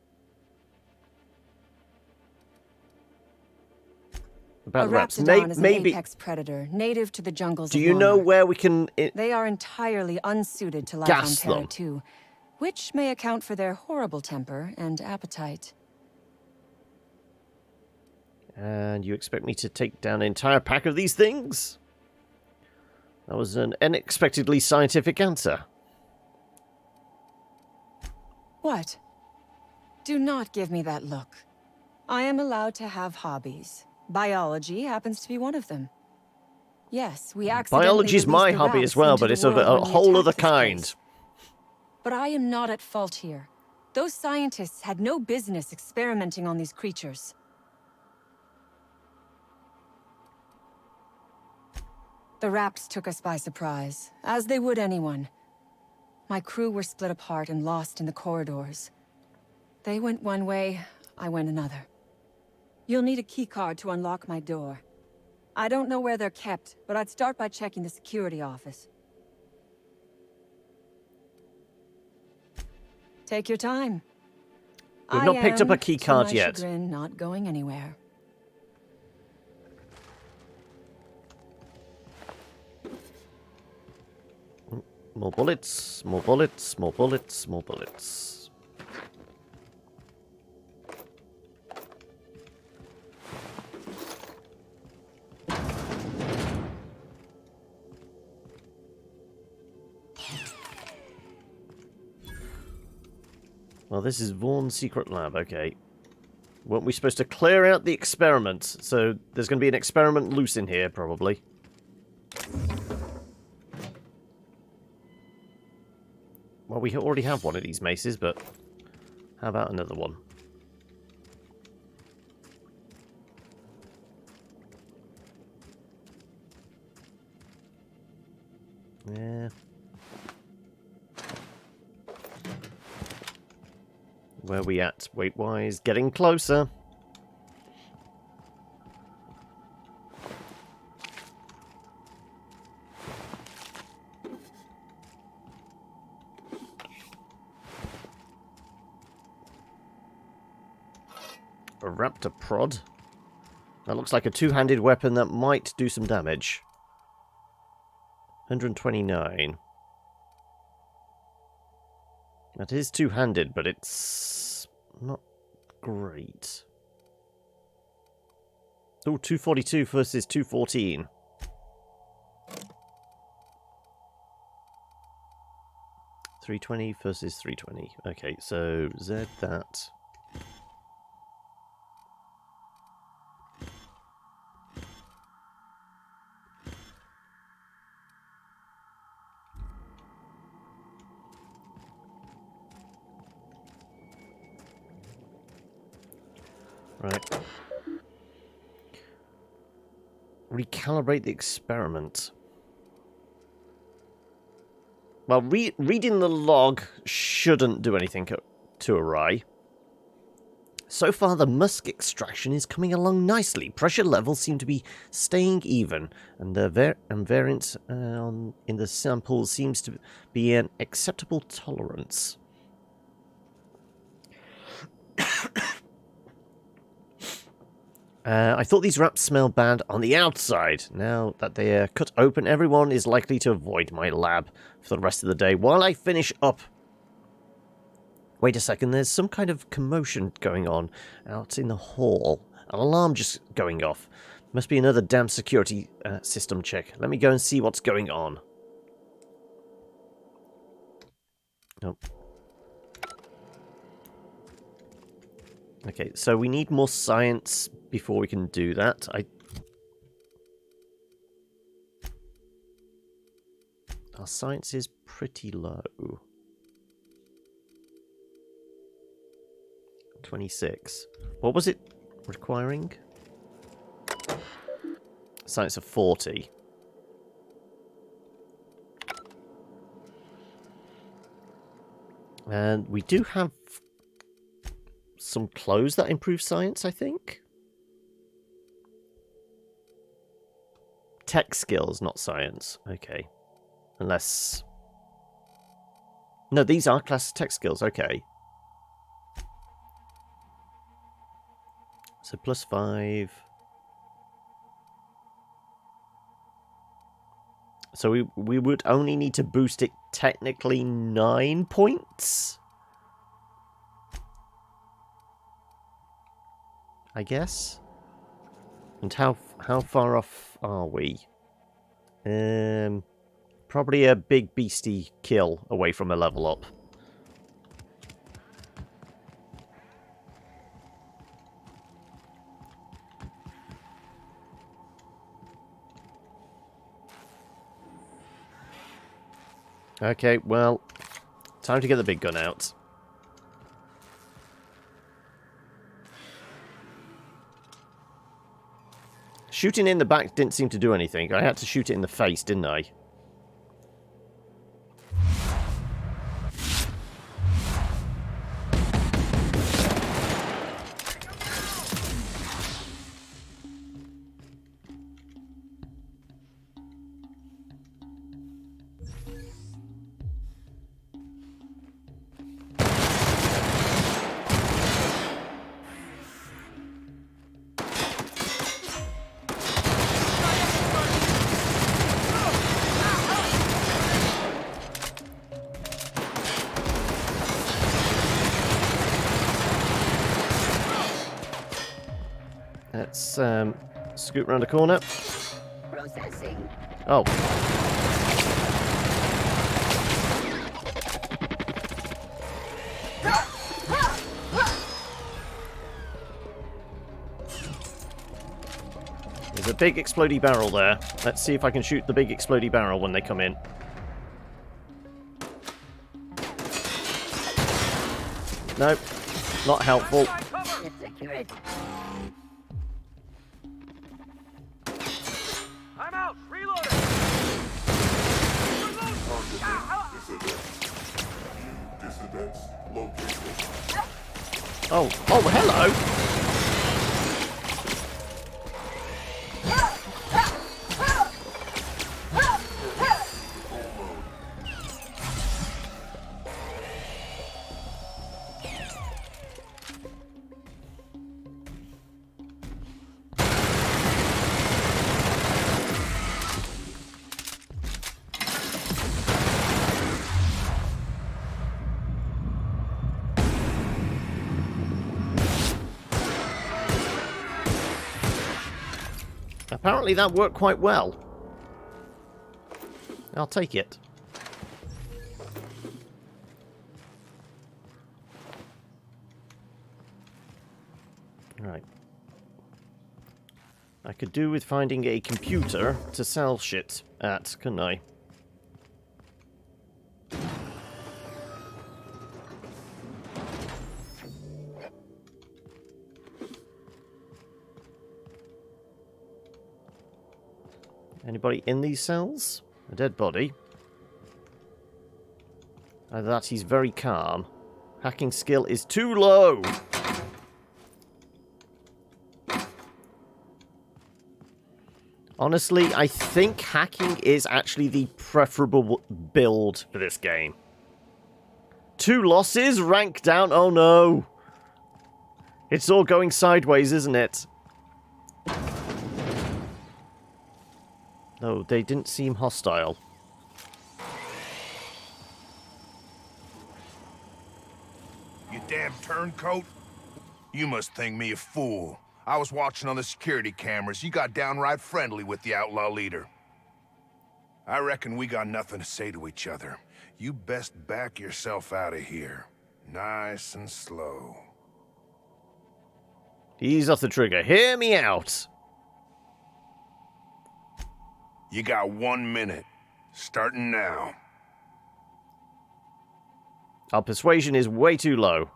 About A the rats. raptidon is an Maybe. apex predator, native to the jungles Do of you know Lorna. where we can? They are entirely unsuited to life Gas on Terra them. 2, which may account for their horrible temper and appetite. And you expect me to take down an entire pack of these things? That was an unexpectedly scientific answer. What? Do not give me that look. I am allowed to have hobbies. Biology happens to be one of them. Yes, we accidentally Biology's my released the hobby as rats well, into but the it's of world a when we whole other attacked this kind. place. But I am not at fault here. Those scientists had no business experimenting on these creatures. The raps took us by surprise, as they would anyone. My crew were split apart and lost in the corridors. They went one way, I went another. You'll need a keycard to unlock my door. I don't know where they're kept, but I'd start by checking the security office. Take your time. We've not picked up a key to card my yet. chagrin, not going anywhere. More bullets, more bullets, more bullets, more bullets. Well, this is Vaughn's secret lab, okay. Weren't we supposed to clear out the experiment? So there's going to be an experiment loose in here, probably. Well, we already have one of these maces, but how about another one? Yeah. Where are we at, weight-wise? Getting closer. A raptor prod. That looks like a two-handed weapon that might do some damage. 129. That is two-handed, but it's not great. Oh, 242 versus 214. $320 versus $320. Okay, so Z that. Right. Recalibrate the experiment. Well, reading the log shouldn't do anything to awry. So far, the musk extraction is coming along nicely. Pressure levels seem to be staying even, and the variance in the sample seems to be an acceptable tolerance. I thought these wraps smelled bad on the outside. Now that they are cut open, everyone is likely to avoid my lab for the rest of the day while I finish up. Wait a second, there's some kind of commotion going on out in the hall. An alarm just going off. Must be another damn security system check. Let me go and see what's going on. Nope. Okay, so we need more science before we can do that. Our science is pretty low. 26. What was it requiring? Science of 40. And we do have some clothes that improve science, I think. Tech skills, not science. Okay. Unless... No, these are class tech skills. Okay. So +5. So we would only need to boost it technically 9 points? I guess. And how far off are we? Probably a big beastie kill away from a level up. Okay, well, time to get the big gun out. Shooting in the back didn't seem to do anything. I had to shoot it in the face, didn't I? Let's scoot around the corner. Processing. Oh. There's a big explodey barrel there. Let's see if I can shoot the big explodey barrel when they come in. Nope. Not helpful. It's accurate. I'm out! Reloading! Dissidents located. Oh, hello! Apparently that worked quite well. I'll take it. Right. I could do with finding a computer to sell shit at, couldn't I? Anybody in these cells? A dead body. Either that he's very calm. Hacking skill is too low. Honestly, I think hacking is actually the preferable build for this game. 2 losses, rank down. Oh no. It's all going sideways, isn't it? No, they didn't seem hostile. You damn turncoat. You must think me a fool. I was watching on the security cameras. You got downright friendly with the outlaw leader. I reckon we got nothing to say to each other. You best back yourself out of here. Nice and slow. Ease off the trigger. Hear me out. You got 1 minute. Starting now. Our persuasion is way too low.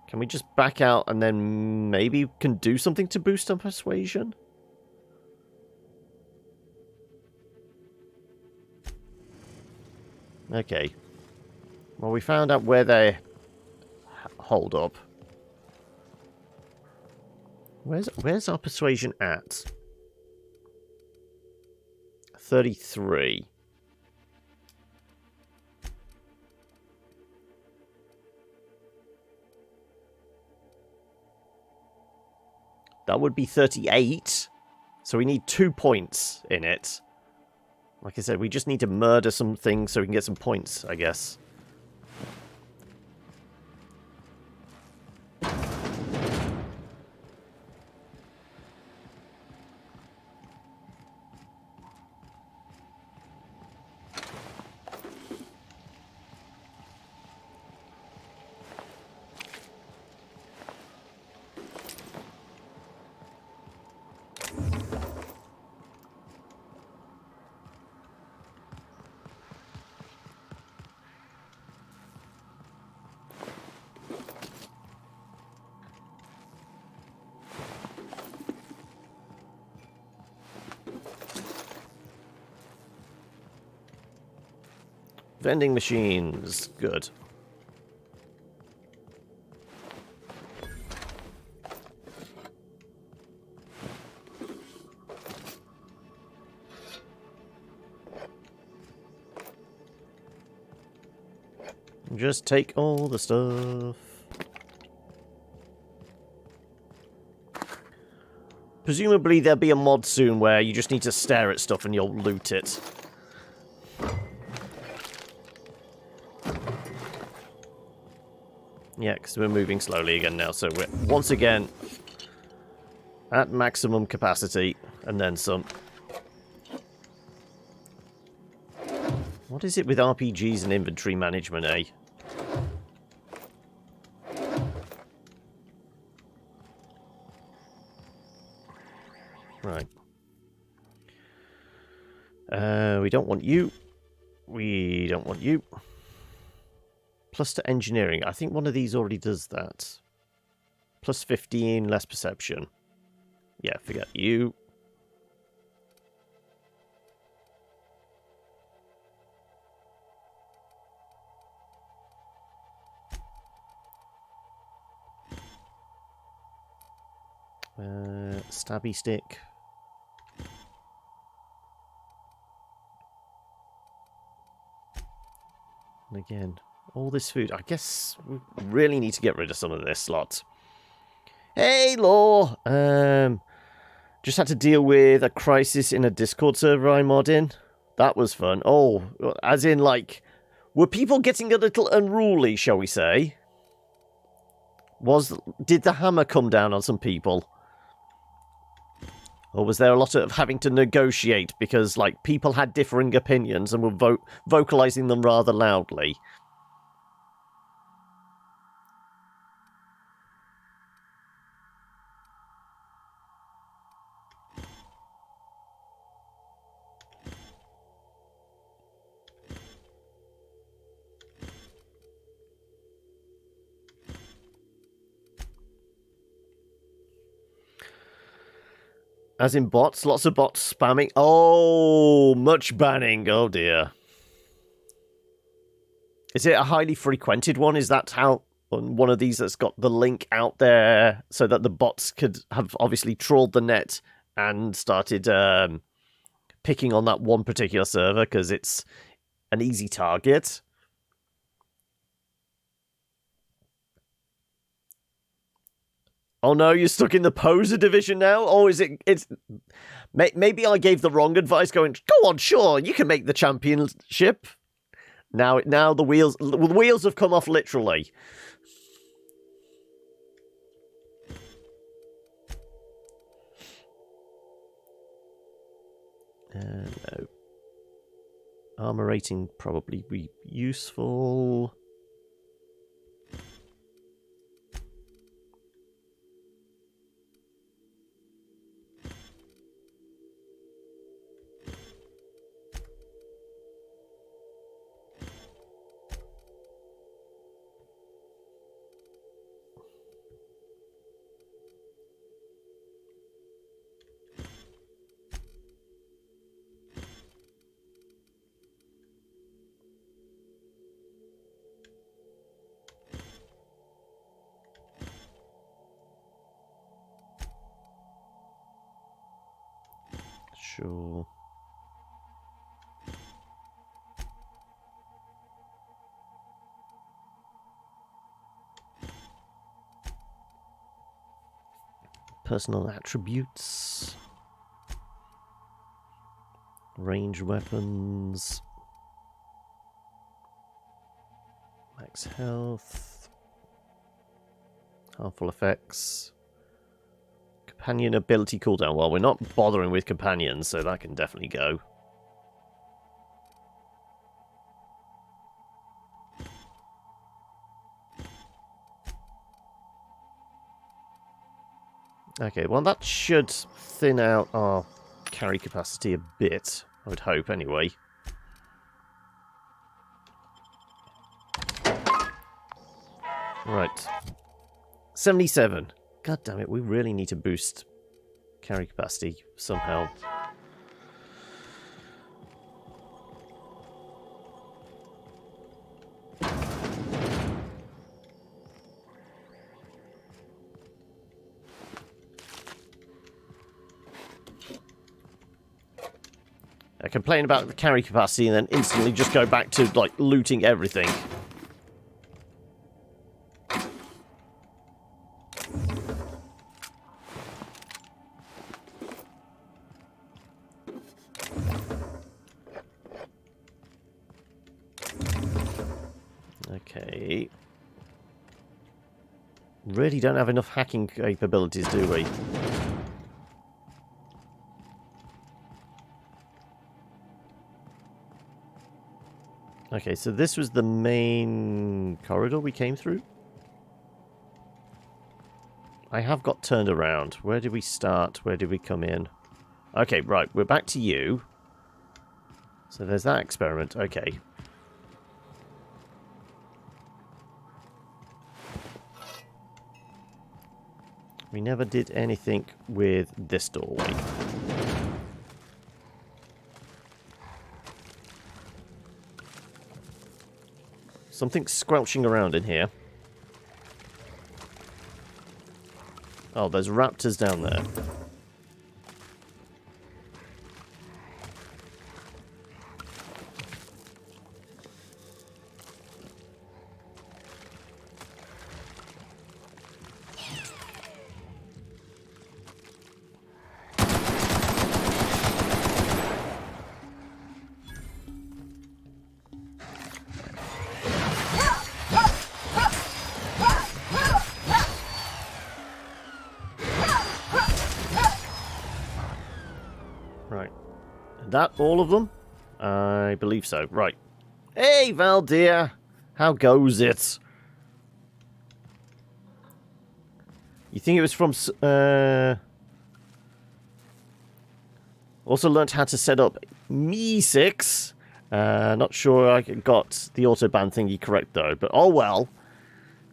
Can we just back out and then maybe can do something to boost our persuasion? Okay. Well, we found out where they hold up. Where's our persuasion at? 33. That would be 38. So we need 2 points in it. Like I said, we just need to murder some things so we can get some points, I guess. Vending machines. Good. Just take all the stuff. Presumably there'll be a mod soon where you just need to stare at stuff and you'll loot it. Yeah, because we're moving slowly again now, so we're once again at maximum capacity, and then some. What is it with RPGs and inventory management, eh? Right. We don't want you. We don't want you. Plus to engineering. I think one of these already does that. Plus 15, less perception. Yeah, forget you. Stabby stick. And again, all this food. I guess we really need to get rid of some of this lot. Hey, Law! Just had to deal with a crisis in a Discord server I mod in. That was fun. Oh, as in, like, Were people getting a little unruly, shall we say? Did the hammer come down on some people? Or was there a lot of having to negotiate because, like, people had differing opinions and were vocalizing them rather loudly? As in bots? Lots of bots spamming? Oh, much banning. Oh, dear. Is it a highly frequented one? Is that how one of these that's got the link out there so that the bots could have obviously trawled the net and started picking on that one particular server because it's an easy target? Oh no, you're stuck in the poser division now? Oh, it's... Maybe I gave the wrong advice going, go on, sure, you can make the championship. Now the wheels have come off literally. No. Armor rating probably be useful. Sure. Personal attributes. Range weapons. Max health. Harmful effects. Companion ability cooldown. Well, we're not bothering with companions, so that can definitely go. Okay, well that should thin out our carry capacity a bit, I would hope anyway. Right. 77. God damn it, we really need to boost carry capacity somehow. I complain about the carry capacity and then instantly just go back to, like, looting everything. Okay. Really don't have enough hacking capabilities, do we? Okay, so this was the main corridor we came through. I have got turned around. Where did we start? Where did we come in? Okay, right, we're back to you. So there's that experiment. Okay. We never did anything with this doorway. Something's squelching around in here. Oh, there's raptors down there. that all of them? I believe so. Right. Hey, Val, dear. How goes it? You think it was from... Also learnt how to set up Me 6. Not sure I got the autobahn thingy correct, though. But, oh well.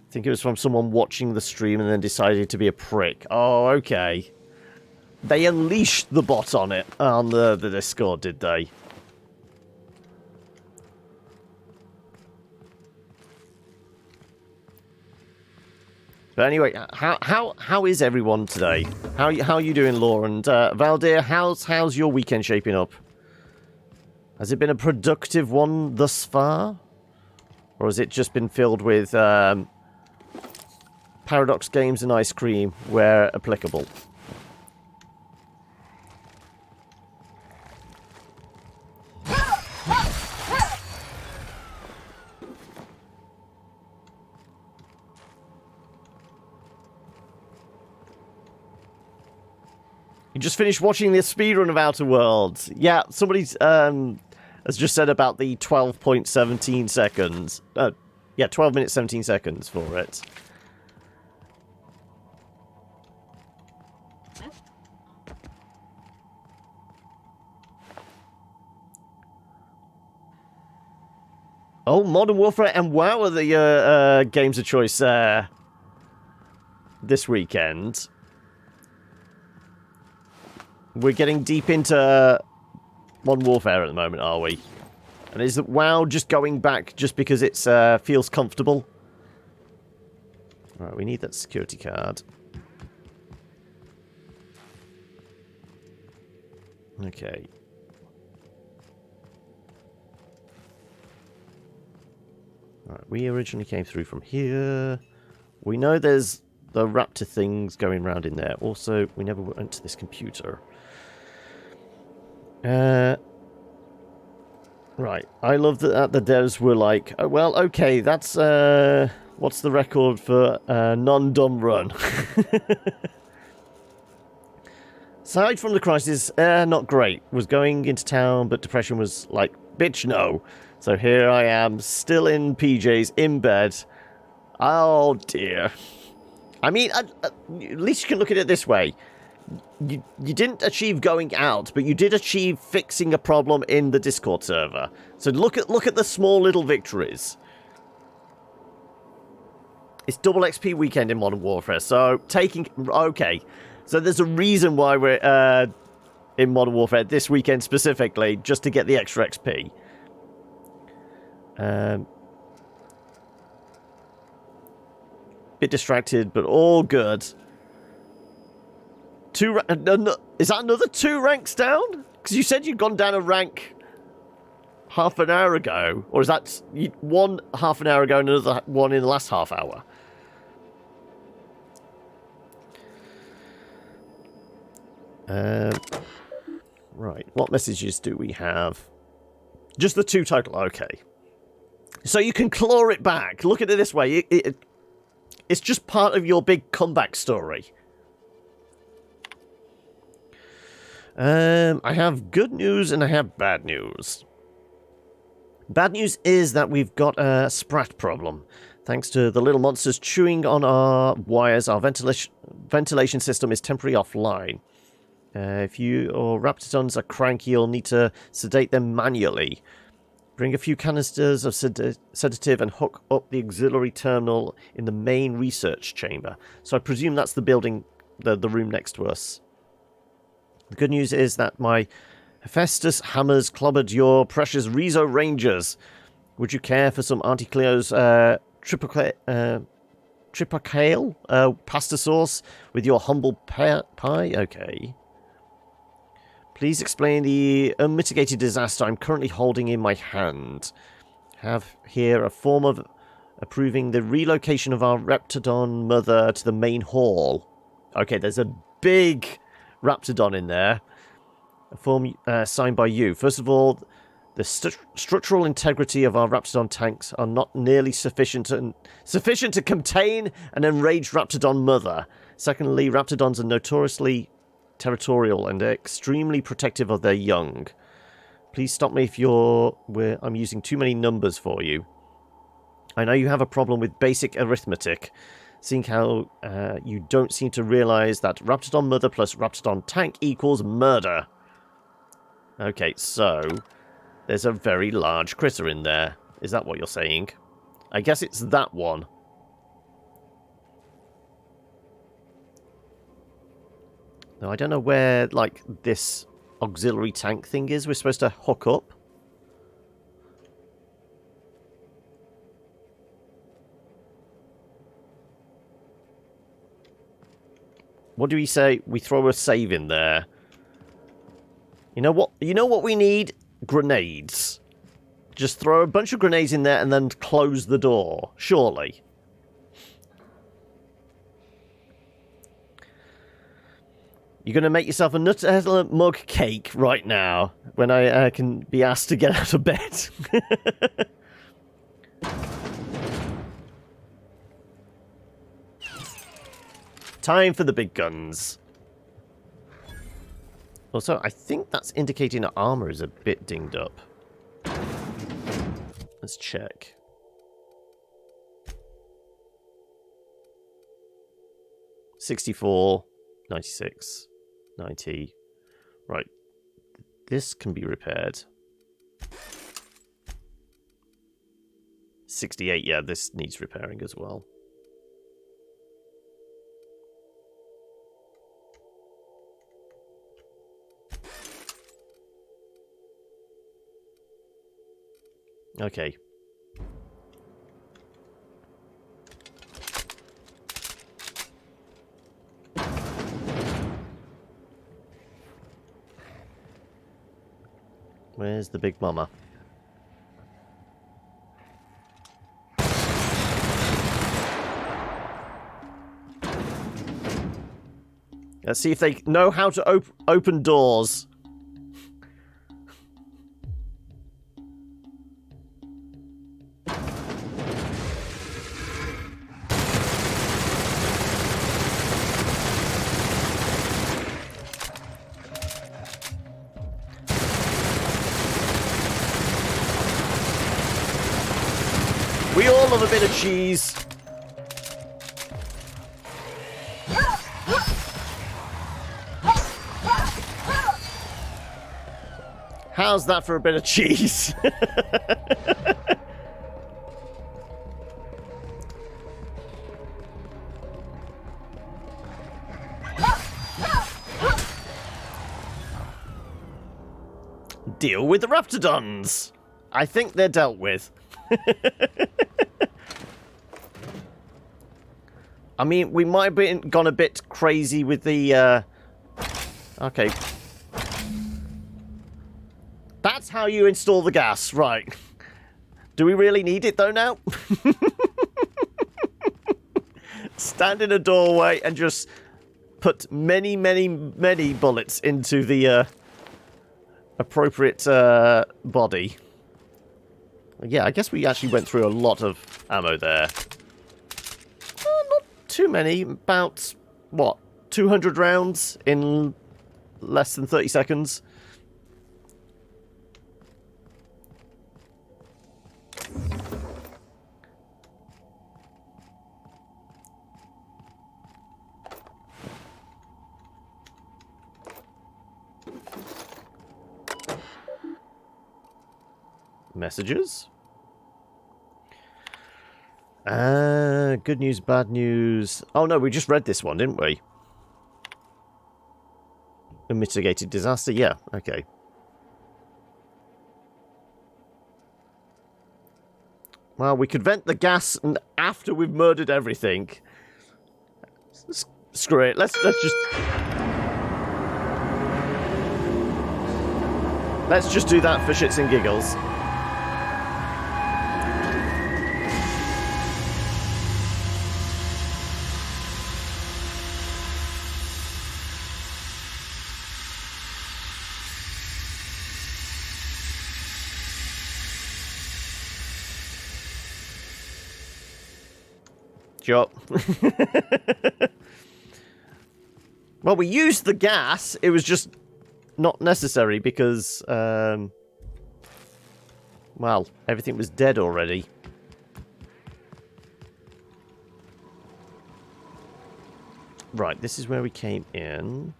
I think it was from someone watching the stream and then decided to be a prick. Oh, okay. They unleashed the bot on it, on the Discord, did they? But anyway, how is everyone today? How are you doing, Laura? And Valdir, how's your weekend shaping up? Has it been a productive one thus far? Or has it just been filled with Paradox games and ice cream where applicable? You just finished watching the speedrun of Outer Worlds. Yeah, somebody's has just said about the 12.17 seconds. Yeah, 12 minutes 17 seconds for it. Oh, Modern Warfare and WoW are the games of choice this weekend. We're getting deep into Modern Warfare at the moment, are we? And is WoW just going back just because it feels comfortable? Right, we need that security card. Okay. Right, we originally came through from here. We know there's the raptor things going around in there. Also, we never went to this computer. Right. I love that the devs were like, oh, well, okay, that's, what's the record for non-dumb run? Aside from the crisis, not great. Was going into town, but depression was like, bitch, no. So here I am, still in PJs, in bed. Oh, dear. I mean, at least you can look at it this way. You didn't achieve going out, but you did achieve fixing a problem in the Discord server. So look at the small little victories. It's double XP weekend in Modern Warfare, so okay. So there's a reason why we're in Modern Warfare this weekend specifically, just to get the extra XP. Bit distracted, but all good. Is that another 2 ranks down? Because you said you'd gone down a rank half an hour ago. Or is that one half an hour ago and another one in the last half hour? Right, what messages do we have? Just the 2 total, okay. So you can claw it back. Look at it this way. It's just part of your big comeback story. I have good news and I have bad news. Bad news is that we've got a sprat problem. Thanks to the little monsters chewing on our wires, our ventilation system is temporarily offline. If you or Raptidons are cranky, you'll need to sedate them manually. Bring a few canisters of sedative and hook up the auxiliary terminal in the main research chamber. So I presume that's the building, the room next to us. The good news is that my Hephaestus hammers clobbered your precious Rezo Rangers. Would you care for some Auntie Cleo's tripacale pasta sauce with your humble pie? Okay. Please explain the unmitigated disaster I'm currently holding in my hand. Have here a form of approving the relocation of our Raptidon mother to the main hall. Okay, there's a big Raptidon in there. A form signed by you. First of all, the structural integrity of our Raptidon tanks are not nearly sufficient to contain an enraged Raptidon mother. Secondly, Raptidons are notoriously territorial and extremely protective of their young. Please stop me if I'm using too many numbers for you. I know you have a problem with basic arithmetic, seeing how you don't seem to realise that Raptidon Mother plus Raptidon Tank equals murder. Okay, so there's a very large critter in there. Is that what you're saying? I guess it's that one. Now, I don't know where, like, this auxiliary tank thing is. We're supposed to hook up. What do we say? We throw a save in there. You know what? You know what we need? Grenades. Just throw a bunch of grenades in there and then close the door. Surely. You're going to make yourself a Nutella mug cake right now when I can be asked to get out of bed. Time for the big guns. Also, I think that's indicating our armor is a bit dinged up. Let's check. $64, 96, 90. Right. This can be repaired. 68, yeah, this needs repairing as well. Okay. Where's the big mama? Let's see if they know how to open doors. We all love a bit of cheese. How's that for a bit of cheese? Deal with the Raptidons. I think they're dealt with. I mean, we might have gone a bit crazy with the, Okay. That's how you install the gas, right. Do we really need it, though, now? Stand in a doorway and just put many, many, many bullets into the, appropriate, body. Yeah, I guess we actually went through a lot of ammo there. Not too many. About, what, 200 rounds in less than 30 seconds. Messages? Good news, bad news. Oh no, we just read this one, didn't we? A mitigated disaster, yeah, okay. Well, we could vent the gas after we've murdered everything. Screw it, let's just do that for shits and giggles. Sure. Well, we used the gas. It was just not necessary because, Well, everything was dead already. Right, this is where we came in.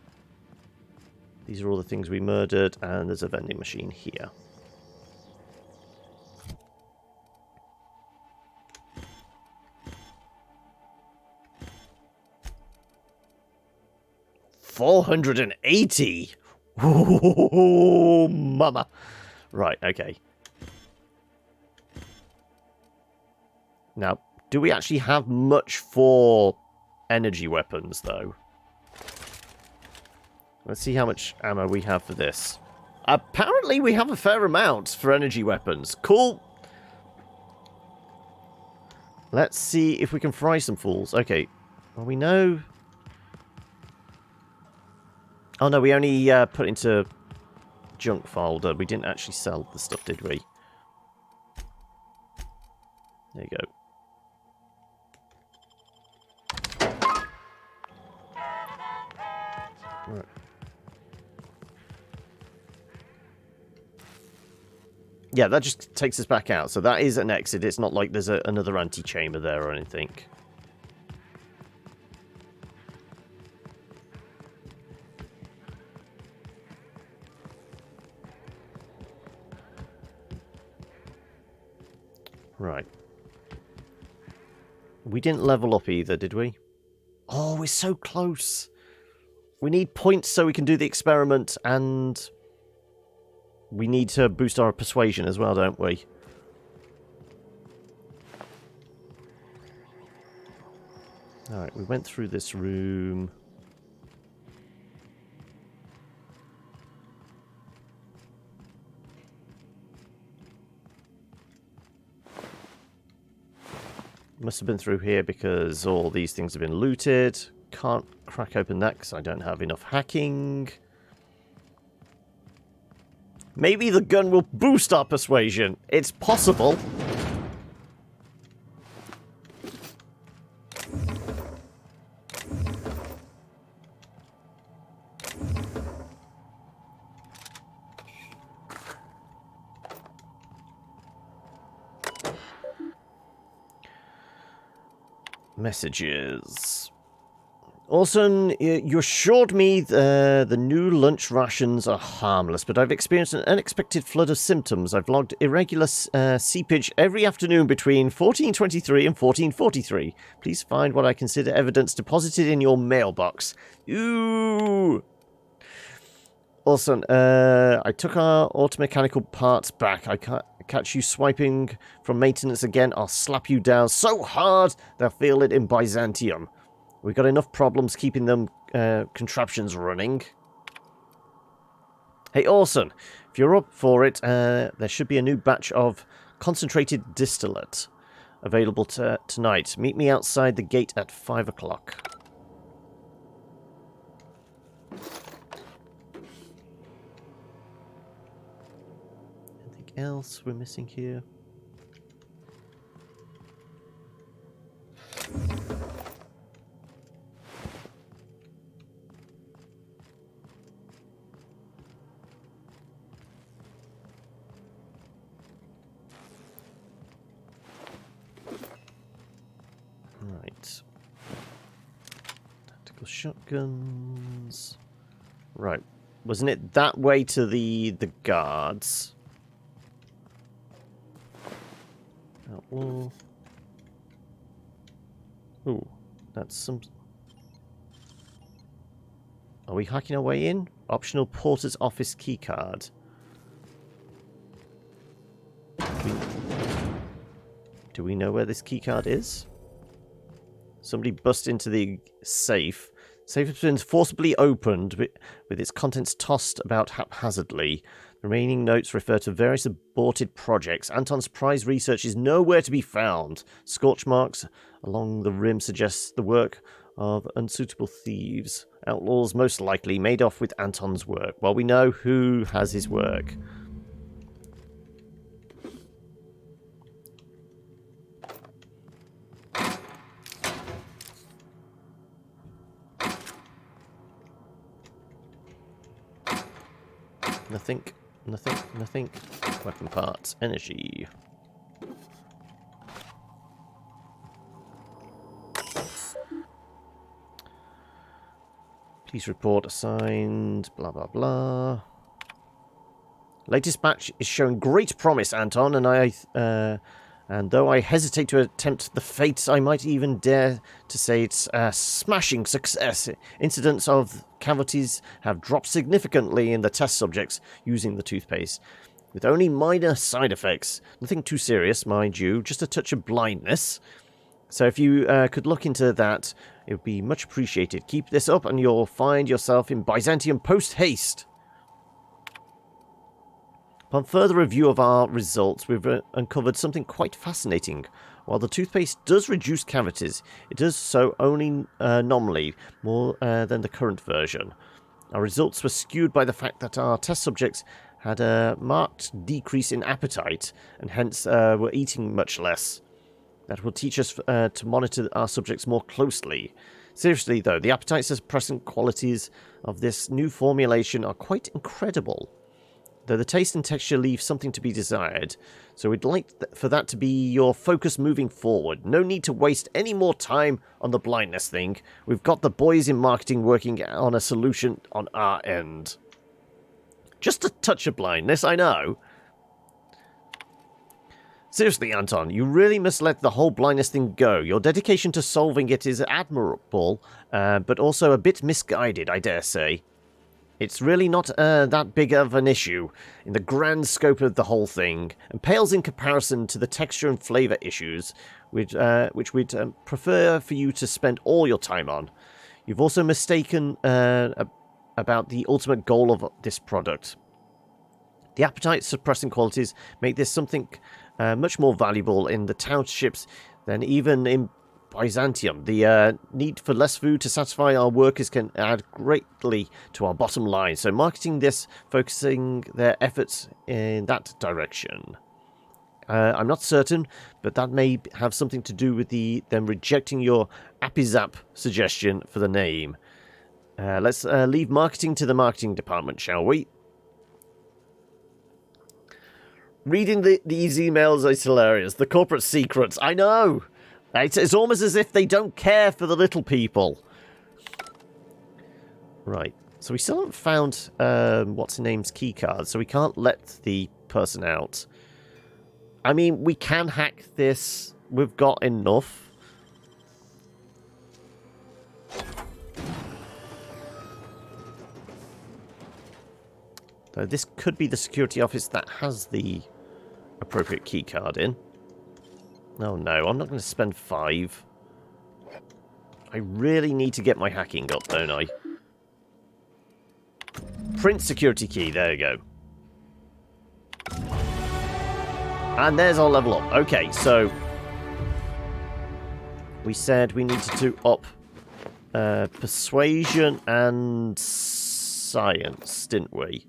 These are all the things we murdered, and there's a vending machine here. $480. Oh, mama. Right, okay. Now, do we actually have much for energy weapons, though? Let's see how much ammo we have for this. Apparently, we have a fair amount for energy weapons. Cool. Let's see if we can fry some fools. Okay. Well, we know... Oh, no, we only put into junk folder. We didn't actually sell the stuff, did we? There you go. Right. Yeah, that just takes us back out. So that is an exit. It's not like there's another antechamber there or anything. Right. We didn't level up either, did we? Oh, we're so close. We need points so we can do the experiment, and we need to boost our persuasion as well, don't we? Alright, we went through this room. Must have been through here because all these things have been looted. Can't crack open that because I don't have enough hacking. Maybe the gun will boost our persuasion. It's possible. Messages. Orson, you assured me the new lunch rations are harmless, but I've experienced an unexpected flood of symptoms. I've logged irregular seepage every afternoon between 1423 and 1443. Please find what I consider evidence deposited in your mailbox. Ooh. Orson, I took our automechanical parts back. I can't catch you swiping from maintenance again. I'll slap you down so hard they'll feel it in Byzantium. We've got enough problems keeping them contraptions running. Hey, Orson, if you're up for it, there should be a new batch of concentrated distillate available tonight. Meet me outside the gate at 5 o'clock. Anything else we're missing here? Right. Tactical shotguns. Right. Wasn't it that way to the guards? Outlaw. Ooh, that's some... Are we hacking our way in? Optional porter's office keycard. Do we know where this keycard is? Somebody bust into the safe. Safe has been forcibly opened with its contents tossed about haphazardly. The remaining notes refer to various aborted projects. Anton's prize research is nowhere to be found. Scorch marks along the rim suggest the work of unsuitable thieves. Outlaws most likely made off with Anton's work. Well, we know who has his work. Nothing. Nothing, nothing. Weapon parts, energy. Please report assigned, blah, blah, blah. Latest batch is showing great promise, Anton, and though I hesitate to attempt the fates, I might even dare to say it's a smashing success. Incidents of cavities have dropped significantly in the test subjects using the toothpaste, with only minor side effects. Nothing too serious, mind you, just a touch of blindness. So if you could look into that, it would be much appreciated. Keep this up and you'll find yourself in Byzantium post-haste. Upon further review of our results, we've uncovered something quite fascinating. While the toothpaste does reduce cavities, it does so only nominally, more than the current version. Our results were skewed by the fact that our test subjects had a marked decrease in appetite, and hence were eating much less. That will teach us to monitor our subjects more closely. Seriously, though, the appetite-suppressant qualities of this new formulation are quite incredible. Though the taste and texture leave something to be desired, so we'd like for that to be your focus moving forward. No need to waste any more time on the blindness thing. We've got the boys in marketing working on a solution on our end. Just a touch of blindness, I know. Seriously, Anton, you really must let the whole blindness thing go. Your dedication to solving it is admirable, but also a bit misguided, I dare say. It's really not that big of an issue in the grand scope of the whole thing, and pales in comparison to the texture and flavour issues, which we'd prefer for you to spend all your time on. You've also mistaken about the ultimate goal of this product. The appetite-suppressing qualities make this something much more valuable in the townships than even in Byzantium. The need for less food to satisfy our workers can add greatly to our bottom line, so marketing this, focusing their efforts in that direction. I'm not certain, but that may have something to do with them rejecting your Appizap suggestion for the name. Let's leave marketing to the marketing department, shall we? Reading these emails is hilarious. The corporate secrets, I know! It's almost as if they don't care for the little people. Right. So we still haven't found what's-her-name's keycard, so we can't let the person out. I mean, we can hack this. We've got enough. Though this could be the security office that has the appropriate keycard in. Oh no, I'm not going to spend 5. I really need to get my hacking up, don't I? Print security key, there you go. And there's our level up. Okay, so we said we needed to up persuasion and science, didn't we?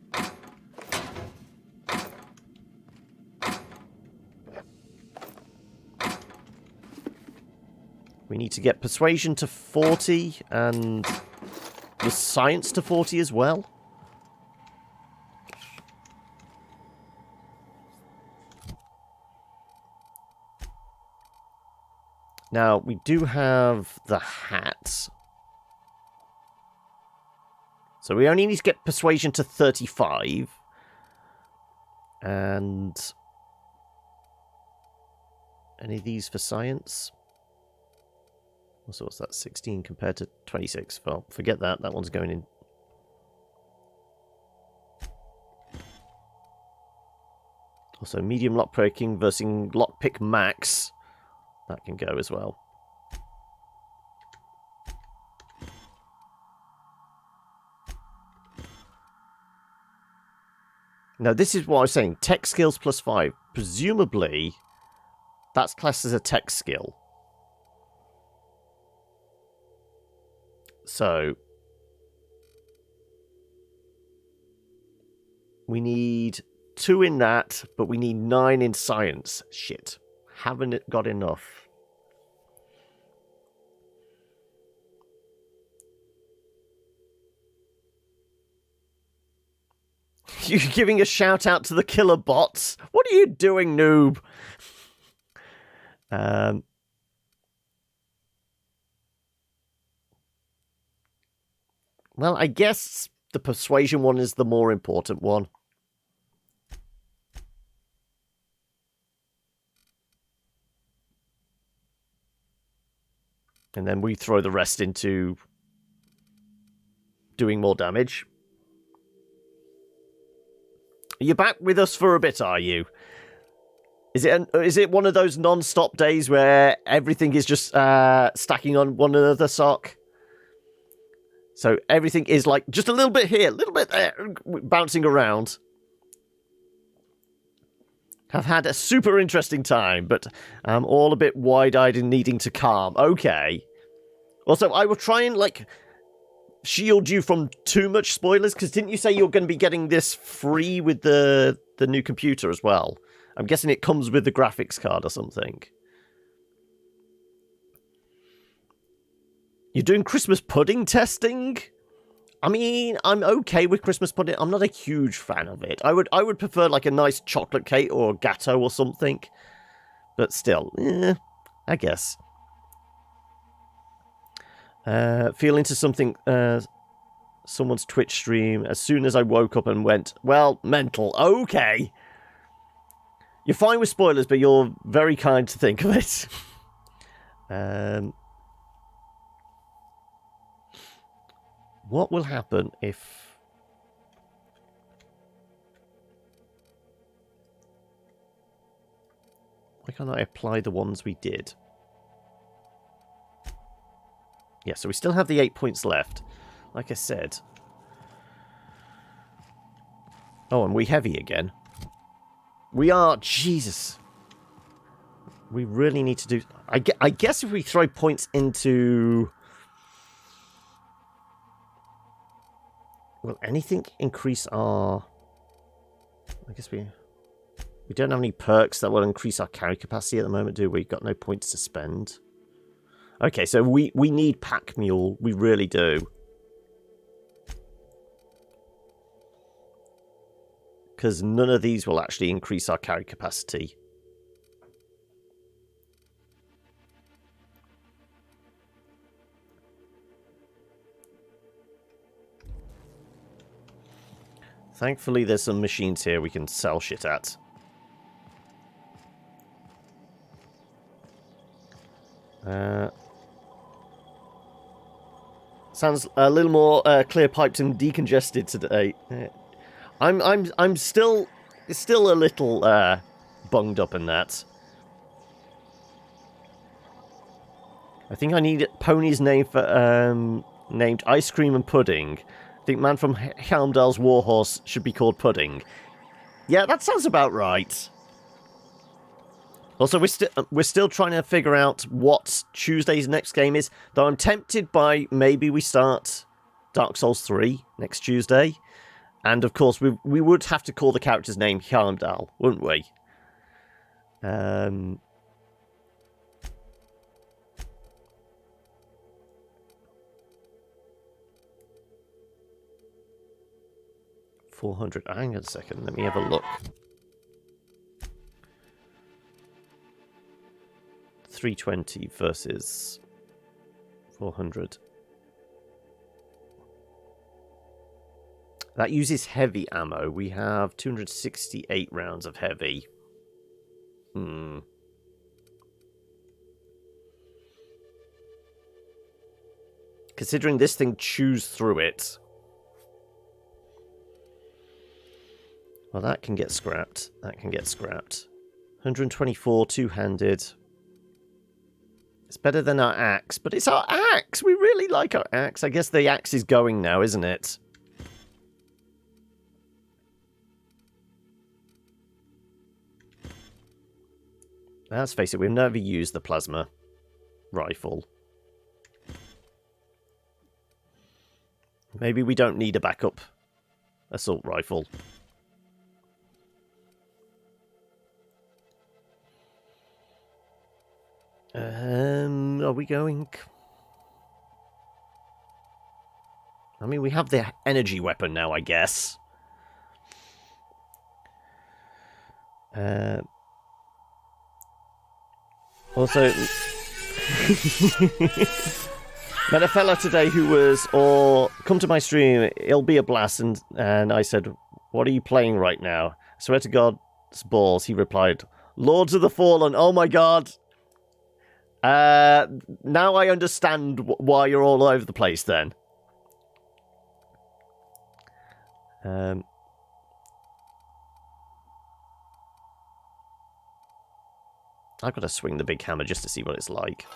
We need to get persuasion to 40 and the science to 40 as well. Now, we do have the hats. So we only need to get persuasion to 35. And any of these for science? So what's that, 16 compared to 26? Well, forget that. That one's going in. Also, medium lockpicking versus lockpick max. That can go as well. Now, this is what I was saying. Tech skills plus 5. Presumably, that's classed as a tech skill. So, we need 2 in that, but we need 9 in science. Shit. Haven't got enough. You're giving a shout out to the killer bots. What are you doing, noob? Well, I guess the persuasion one is the more important one. And then we throw the rest into doing more damage. Are you back with us for a bit, are you? Is it one of those non-stop days where everything is just stacking on one another, Sock? So everything is like just a little bit here, a little bit there, bouncing around. Have had a super interesting time, but I'm all a bit wide-eyed and needing to calm. Okay. Also, I will try and, like, shield you from too much spoilers, because didn't you say you're going to be getting this free with the new computer as well? I'm guessing it comes with the graphics card or something. You're doing Christmas pudding testing? I mean, I'm okay with Christmas pudding. I'm not a huge fan of it. I would prefer like a nice chocolate cake or a gatto or something. But still, I guess. Feel into something, someone's Twitch stream as soon as I woke up and went, well, mental. Okay. You're fine with spoilers, but you're very kind to think of it. What will happen if... Why can't I apply the ones we did? Yeah, so we still have the 8 points left. Like I said. Oh, and we heavy again. We are... Jesus. We really need to do... I guess if we throw points into... Will anything increase our... I guess we don't have any perks that will increase our carry capacity at the moment, do we? We've got no points to spend. Okay, so we need Pack Mule. We really do. Because none of these will actually increase our carry capacity. Thankfully, there's some machines here we can sell shit at. Sounds a little more clear piped and decongested today. I'm still a little bunged up in that. I think I need Pony's name for named Ice Cream and Pudding. I think Man from Helmdal's Warhorse should be called Pudding. Yeah, that sounds about right. Also, we're still trying to figure out what Tuesday's next game is. Though I'm tempted by maybe we start Dark Souls 3 next Tuesday. And of course, we would have to call the character's name Helmdal, wouldn't we? 400. Hang on a second. Let me have a look. 320 versus 400. That uses heavy ammo. We have 268 rounds of heavy. Considering this thing chews through it. Well, that can get scrapped. That can get scrapped. 124, two-handed. It's better than our axe, but it's our axe! We really like our axe. I guess the axe is going now, isn't it? Let's face it, we've never used the plasma rifle. Maybe we don't need a backup assault rifle. Are we going... I mean, we have the energy weapon now, I guess. Also, met a fella today who was, or come to my stream, it'll be a blast, and I said, what are you playing right now? I swear to God's balls, he replied, Lords of the Fallen, oh my god. Now I understand why you're all over the place then. I've got to swing the big hammer just to see what it's like.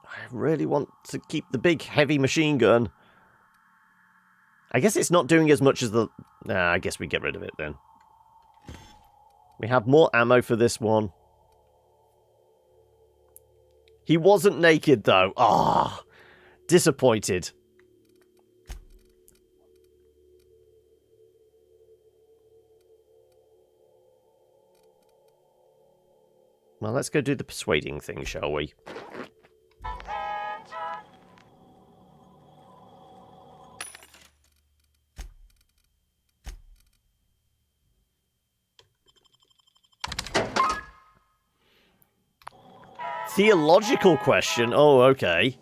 I really want to keep the big heavy machine gun. I guess it's not doing as much as the... Nah, I guess we get rid of it then. We have more ammo for this one. He wasn't naked though. Ah, disappointed. Well, let's go do the persuading thing, shall we? Theological question? Oh, okay.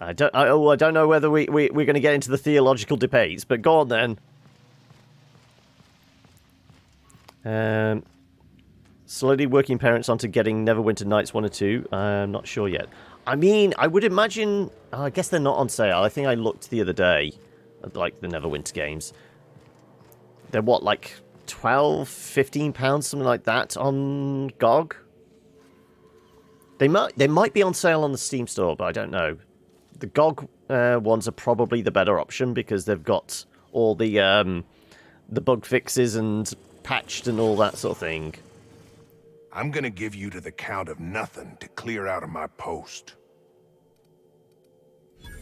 I don't know whether we're going to get into the theological debates, but go on then. Slowly working parents onto getting Neverwinter Nights 1 or 2. I'm not sure yet. I mean, I would imagine... Oh, I guess they're not on sale. I think I looked the other day at, like, the Neverwinter games. They're what, like, £12, £15, something like that on GOG? They might be on sale on the Steam store, but I don't know. The GOG ones are probably the better option because they've got all the bug fixes and patched and all that sort of thing. I'm gonna give you to the count of nothing to clear out of my post.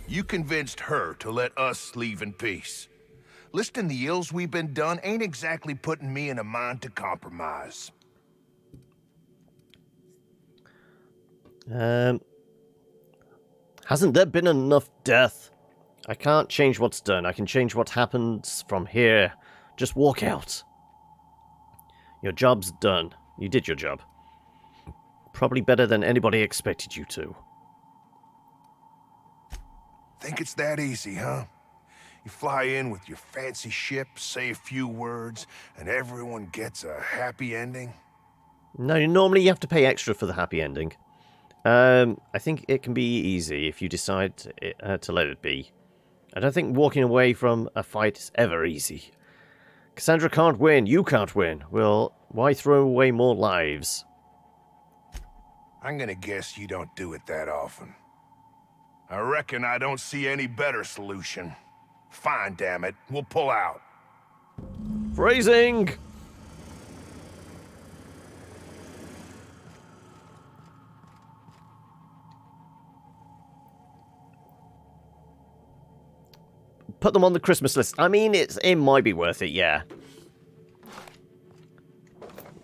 You convinced her to let us leave in peace. Listing the ills we've been done ain't exactly putting me in a mind to compromise. Hasn't there been enough death? I can't change what's done. I can change what happens from here. Just walk out. Your job's done. You did your job. Probably better than anybody expected you to. Think it's that easy, huh? You fly in with your fancy ship, say a few words, and everyone gets a happy ending? No, normally you have to pay extra for the happy ending. I think it can be easy if you decide to let it be. I don't think walking away from a fight is ever easy. Cassandra can't win. You can't win. Well, why throw away more lives? I'm gonna guess you don't do it that often. I reckon I don't see any better solution. Fine, damn it. We'll pull out. Phrasing! Put them on the Christmas list. I mean, it might be worth it, yeah.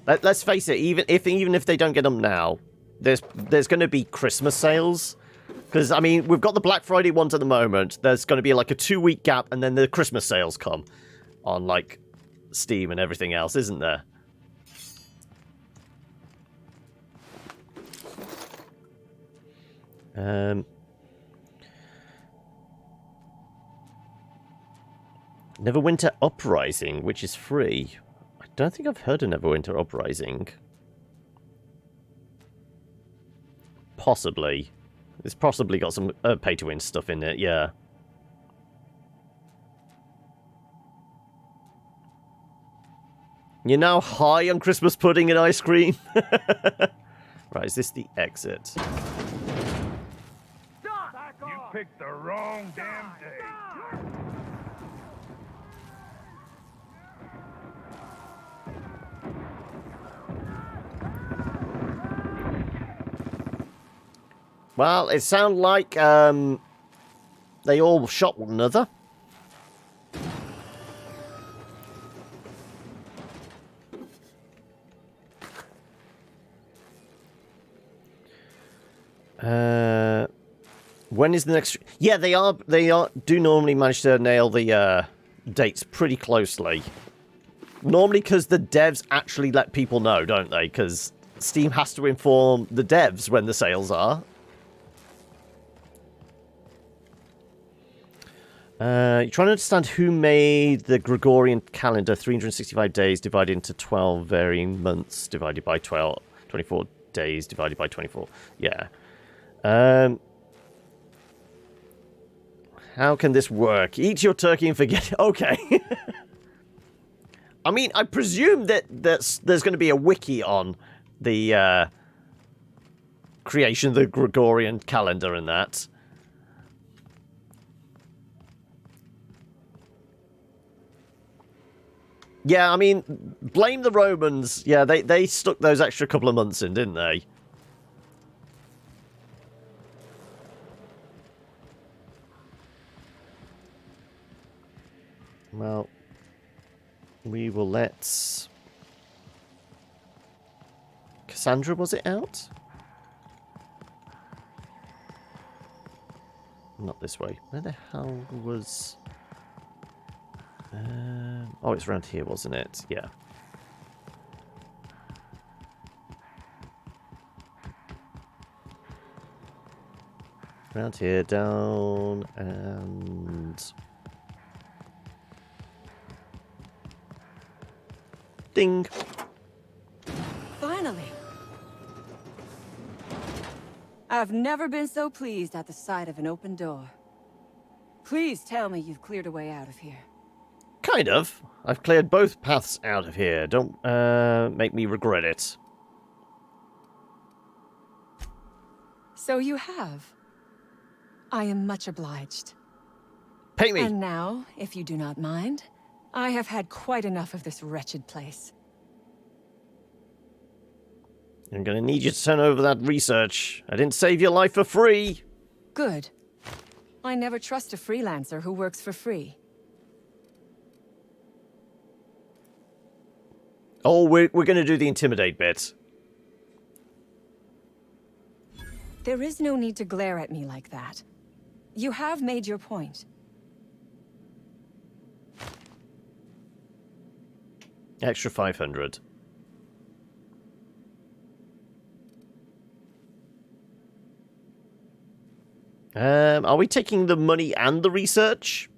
Let's face it, even if they don't get them now, there's going to be Christmas sales. Because, I mean, we've got the Black Friday ones at the moment. There's going to be like a 2-week gap, and then the Christmas sales come on, like, Steam and everything else, isn't there? Neverwinter Uprising, which is free. I don't think I've heard of Neverwinter Uprising. Possibly. It's possibly got some pay-to-win stuff in it, yeah. You're now high on Christmas pudding and ice cream? Right, is this the exit? You picked the wrong damn day. Well, it sounds like they all shot one another. When is the next? Yeah, they do normally manage to nail the dates pretty closely. Normally because the devs actually let people know, don't they? Because Steam has to inform the devs when the sales are. You're trying to understand who made the Gregorian calendar, 365 days divided into 12 varying months divided by 24 days divided by 24. Yeah. How can this work? Eat your turkey and forget it. Okay. I mean, I presume that there's going to be a wiki on the creation of the Gregorian calendar and that. Yeah, I mean, blame the Romans. Yeah, they stuck those extra couple of months in, didn't they? Well, we will let... Cassandra, was it out? Not this way. Where the hell was... oh, it's around here, wasn't it? Yeah. Around here, down, and... Ding! Finally! I've never been so pleased at the sight of an open door. Please tell me you've cleared a way out of here. Kind of. I've cleared both paths out of here. Don't make me regret it. So you have. I am much obliged. Pay me! And now, if you do not mind, I have had quite enough of this wretched place. I'm gonna need you to turn over that research. I didn't save your life for free! Good. I never trust a freelancer who works for free. Oh, we're gonna do the intimidate bit. There is no need to glare at me like that. You have made your point. Extra 500. Are we taking the money and the research?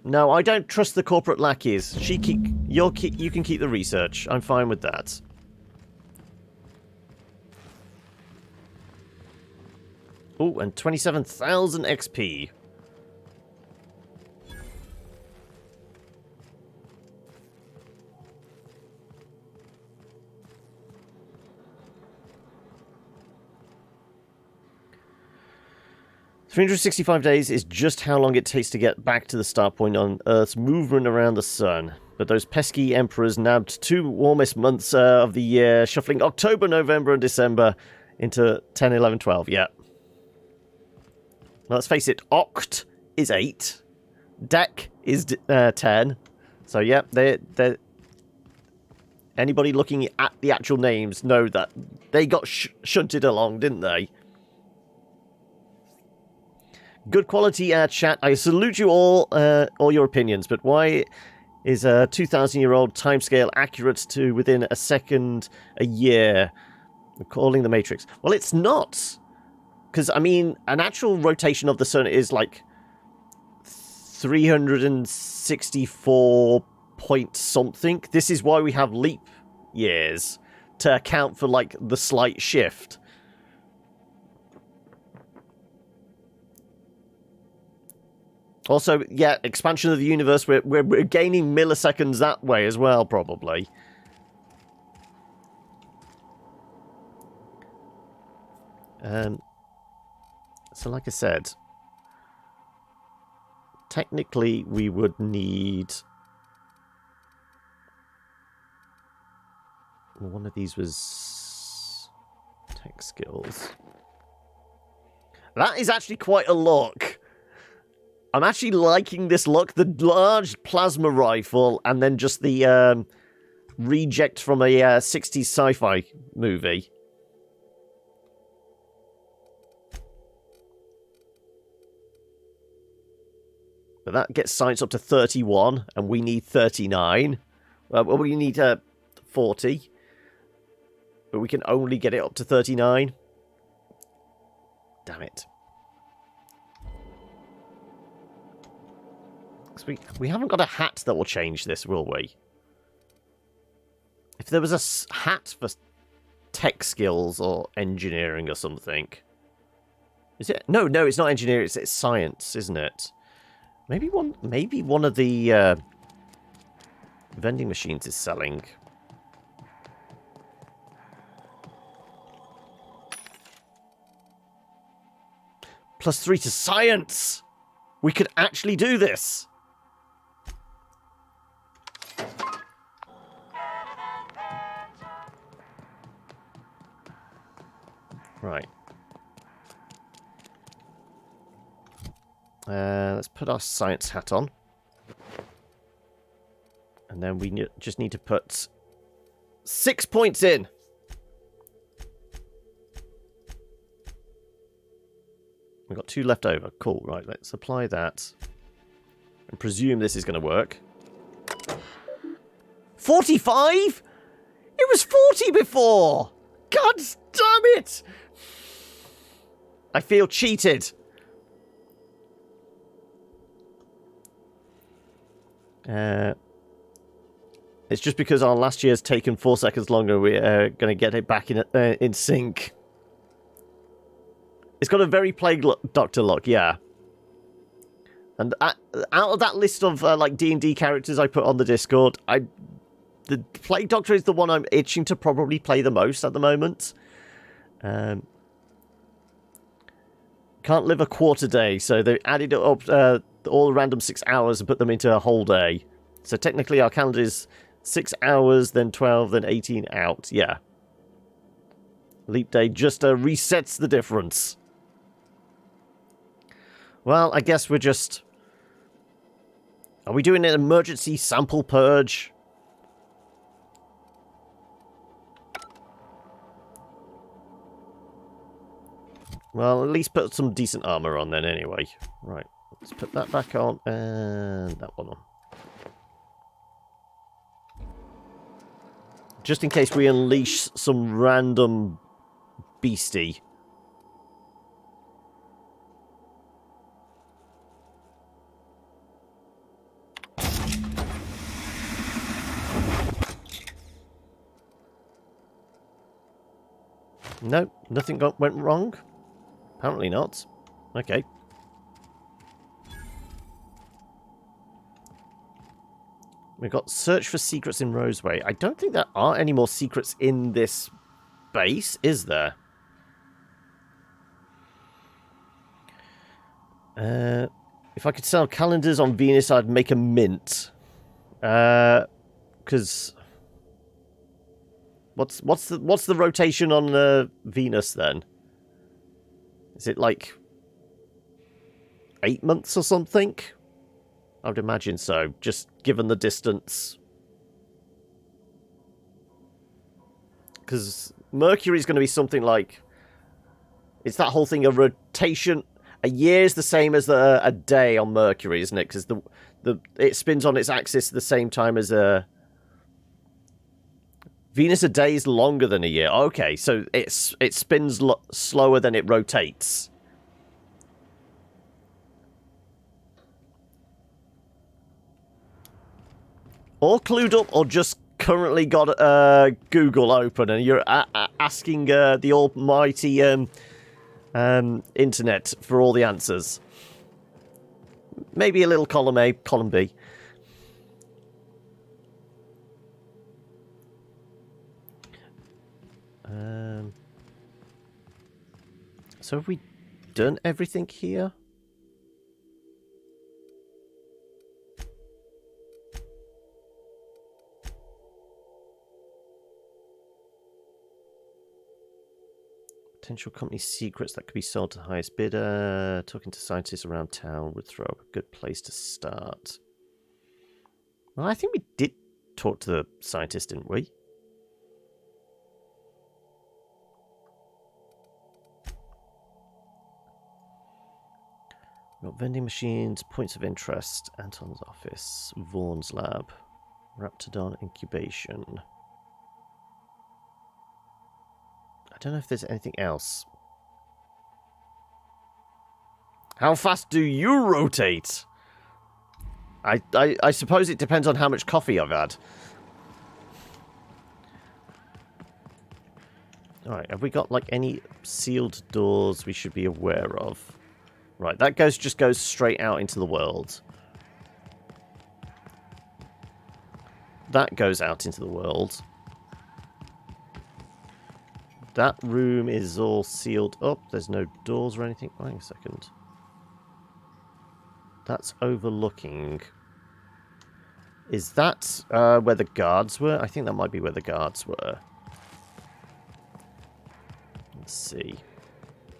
No, I don't trust the corporate lackeys. You can keep the research. I'm fine with that. Oh, and 27,000 XP. "365 days is just how long it takes to get back to the start point on Earth's movement around the sun. But those pesky emperors nabbed 2 warmest months of the year, shuffling October, November, and December into 10, 11, 12. Yeah. Now, let's face it, Oct is 8. Dec is 10. So, yeah, they're... Anybody looking at the actual names know that they got shunted along, didn't they? Good quality chat. I salute you all your opinions, but why is a 2,000-year-old timescale accurate to within a second a year? We're calling the Matrix. Well, it's not. Because, I mean, an actual rotation of the sun is like 364 point something. This is why we have leap years, to account for, like, the slight shift. Also, yeah, expansion of the universe, we're gaining milliseconds that way as well, probably. So like I said, technically we would need... One of these was tech skills. That is actually quite a look. I'm actually liking this look. The large plasma rifle and then just the reject from a 60s sci-fi movie. But that gets science up to 31, and we need 39. Well, we need 40. But we can only get it up to 39. Damn it. We haven't got a hat that will change this, will we? If there was a hat for tech skills or engineering or something. Is it? No, it's not engineering, it's science, isn't it? Maybe one of the vending machines is selling. +3 to science! We could actually do this! Right. Let's put our science hat on. And then we just need to put 6 points in. We've got 2 left over. Cool. Right, let's apply that. And presume this is going to work. 45? It was 40 before! God damn it! I feel cheated. It's just because our last year's taken 4 seconds longer, we're going to get it back in sync. It's got a very Plague Doctor look, yeah. And out of that list of like D&D characters I put on the Discord, the Plague Doctor is the one I'm itching to probably play the most at the moment. Can't live a quarter day, so they added up all the random 6 hours and put them into a whole day. So technically our calendar is 6 hours, then 12, then 18 out. Yeah. Leap day just resets the difference. Well, I guess we're just... Are we doing an emergency sample purge? Well, at least put some decent armor on then anyway. Right, let's put that back on and that one on. Just in case we unleash some random beastie. No, nothing went wrong. Apparently not. Okay. We've got search for secrets in Roseway. I don't think there are any more secrets in this base, is there? If I could sell calendars on Venus, I'd make a mint. Because what's the rotation on Venus then? Is it like 8 months or something? I would imagine so, just given the distance. Because Mercury is going to be something like... It's that whole thing of rotation. A year is the same as a day on Mercury, isn't it? Because it spins on its axis at the same time as a... Venus, a day is longer than a year. Okay, so it spins slower than it rotates. All clued up, or just currently got Google open and you're asking the almighty internet for all the answers. Maybe a little column A, column B. So have we done everything here? Potential company secrets that could be sold to the highest bidder. Talking to scientists around town would throw up a good place to start. Well, I think we did talk to the scientist, didn't we? We've got vending machines, points of interest, Anton's office, Vaughn's lab. Raptidon incubation. I don't know if there's anything else. How fast do you rotate? I suppose it depends on how much coffee I've had. Alright, have we got like any sealed doors we should be aware of? Right, that just goes straight out into the world. That goes out into the world. That room is all sealed up. There's no doors or anything. Wait a second. That's overlooking. Is that where the guards were? I think that might be where the guards were. Let's see.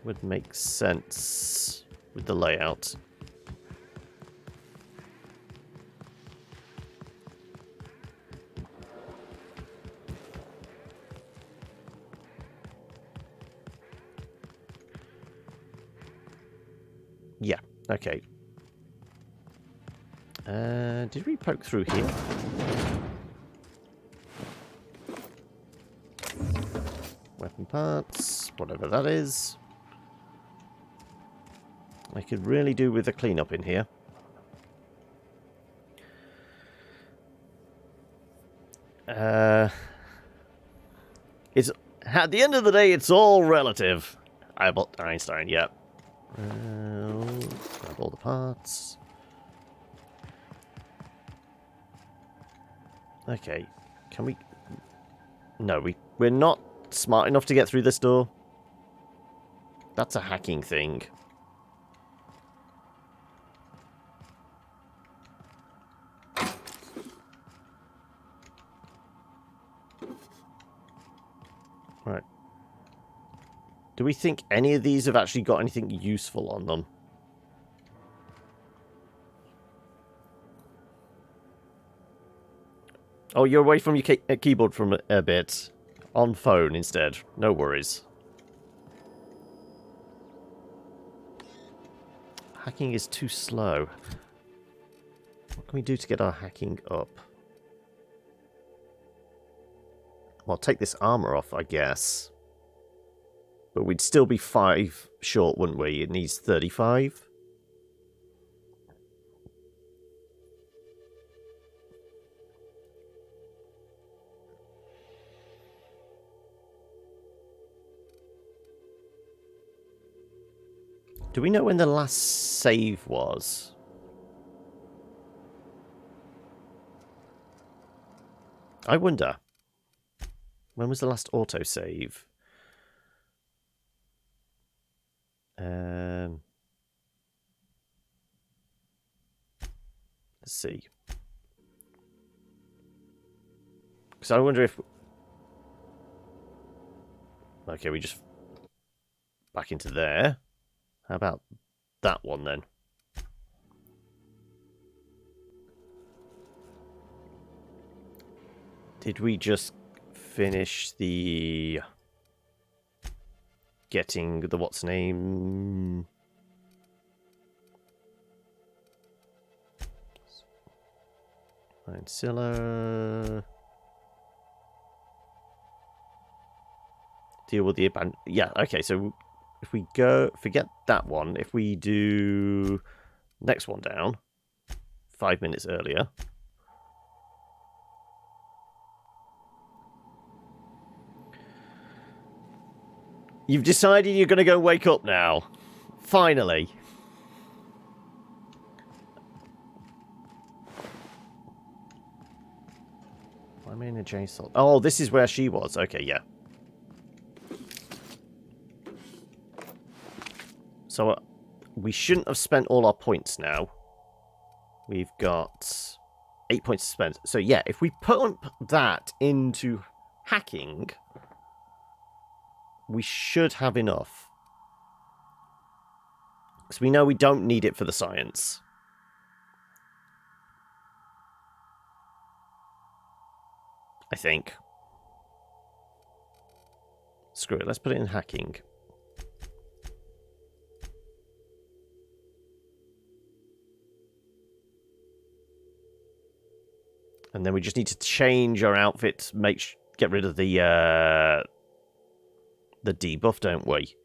Would make sense with the layout. Yeah, okay. Did we poke through here? Weapon parts, whatever that is. I could really do with a cleanup in here. It's at the end of the day, it's all relative. Einstein, yeah. Grab all the parts. Okay, can we... No, we're not smart enough to get through this door. That's a hacking thing. Right. Do we think any of these have actually got anything useful on them? Oh, you're away from your keyboard for a bit. On phone instead. No worries. Hacking is too slow. What can we do to get our hacking up? Well, take this armor off, I guess. But we'd still be 5 short, wouldn't we? It needs 35. Do we know when the last save was? I wonder. When was the last autosave? Let's see. Because I wonder if... Okay, we just... Back into there. How about that one then? Did we just finish the... Getting the what's name? Ancilla. Deal with the abandon. Yeah, okay, so if we go, forget that one. If we do next one down, 5 minutes earlier. You've decided you're going to go wake up now. Finally. I'm in a JSON. Oh, this is where she was. Okay, yeah. So we shouldn't have spent all our points now. We've got 8 points to spend. So yeah, if we put that into hacking, we should have enough. Because we know we don't need it for the science. I think. Screw it, let's put it in hacking. And then we just need to change our outfit, get rid of the debuff, don't we?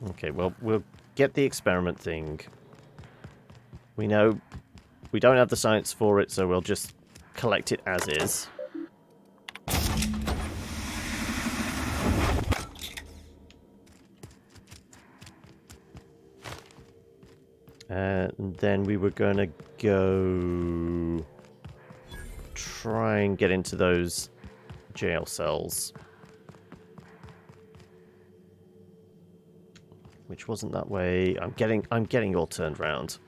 Okay, well, we'll get the experiment thing. We know we don't have the science for it, so we'll just collect it as is. And then we were going to go try and get into those jail cells. Which wasn't that way. I'm getting all turned round.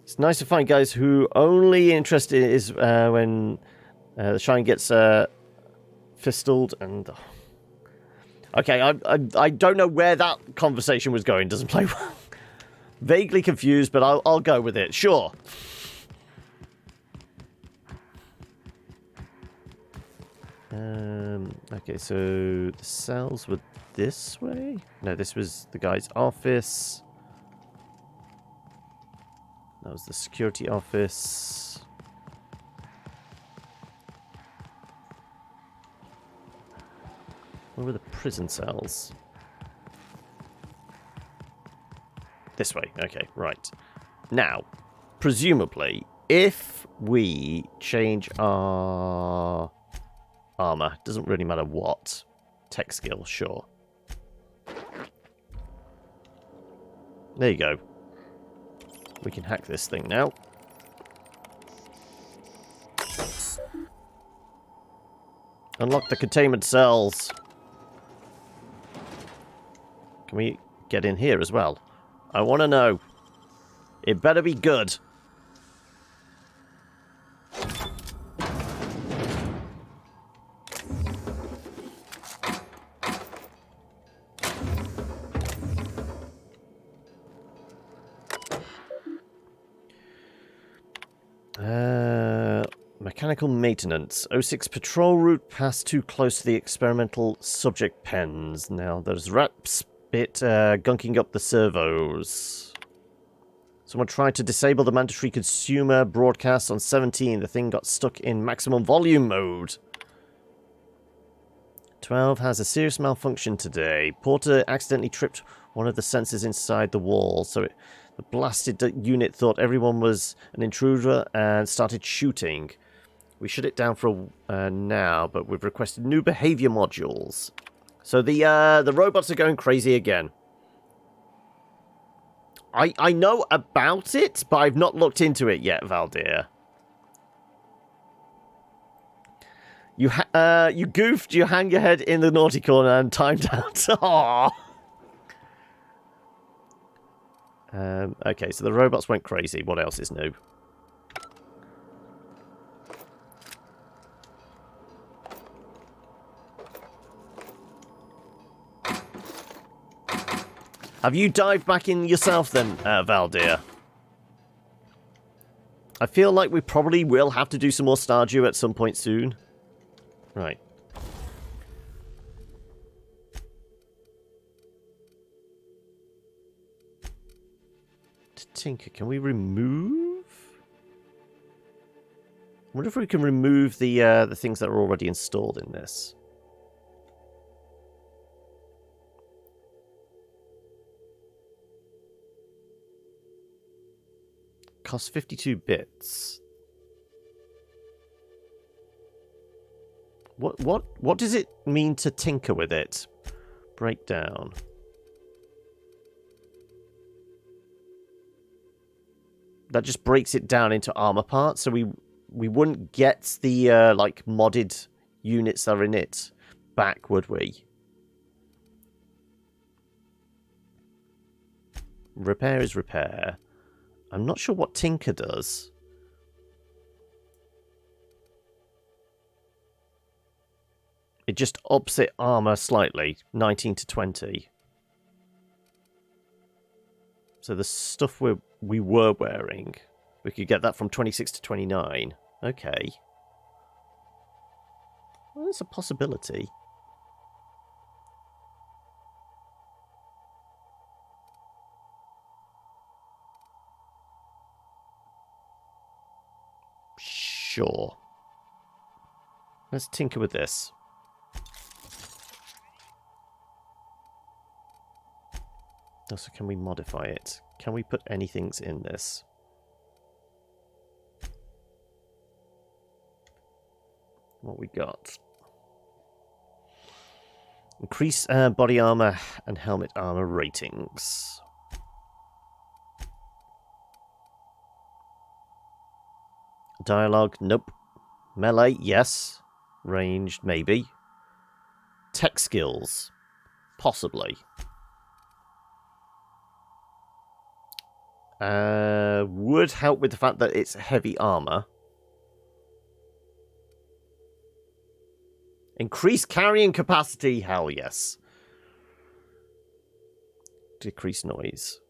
It's nice to find guys who only interested is when the Shine gets fistled and. Okay, I don't know where that conversation was going. Doesn't play well. Vaguely confused, but I'll go with it. Sure. Okay, so the cells were this way? No, this was the guy's office. That was the security office. Where were the prison cells? This way. Okay, right. Now, presumably, if we change our armor, doesn't really matter what. Tech skill, sure. There you go. We can hack this thing now. Unlock the containment cells. Can we get in here as well? I want to know. It better be good. Mechanical maintenance. 06 patrol route passed too close to the experimental subject pens. Now there's rats bit gunking up the servos. Someone tried to disable the mandatory consumer broadcast on 17. The thing got stuck in maximum volume mode. 12 has a serious malfunction today. Porter accidentally tripped one of the sensors inside the wall, so the blasted unit thought everyone was an intruder and started shooting. We shut it down for now, but we've requested new behavior modules. So the robots are going crazy again. I know about it, but I've not looked into it yet, Valdir. You goofed, you hang your head in the naughty corner and timed out. Aww. Okay, so the robots went crazy. What else is new? Have you dived back in yourself then, Valdir? I feel like we probably will have to do some more Stardew at some point soon. Right. To tinker, can we remove? I wonder if we can remove the things that are already installed in this. Costs 52 bits. What does it mean to tinker with it? Breakdown. That just breaks it down into armor parts, so we wouldn't get the like modded units that are in it back, would we? Repair is repair. I'm not sure what tinker does. It just ups it armor slightly, 19 to 20. So the stuff we were wearing, we could get that from 26 to 29. Okay. Well, that's a possibility. Sure. Let's tinker with this. Also, can we modify it? Can we put anything in this? What we got? Increase body armor and helmet armor ratings. Dialogue, nope. Melee, yes. Ranged, maybe. Tech skills, possibly. Would help with the fact that it's heavy armor. Increase carrying capacity, hell yes. Decrease noise.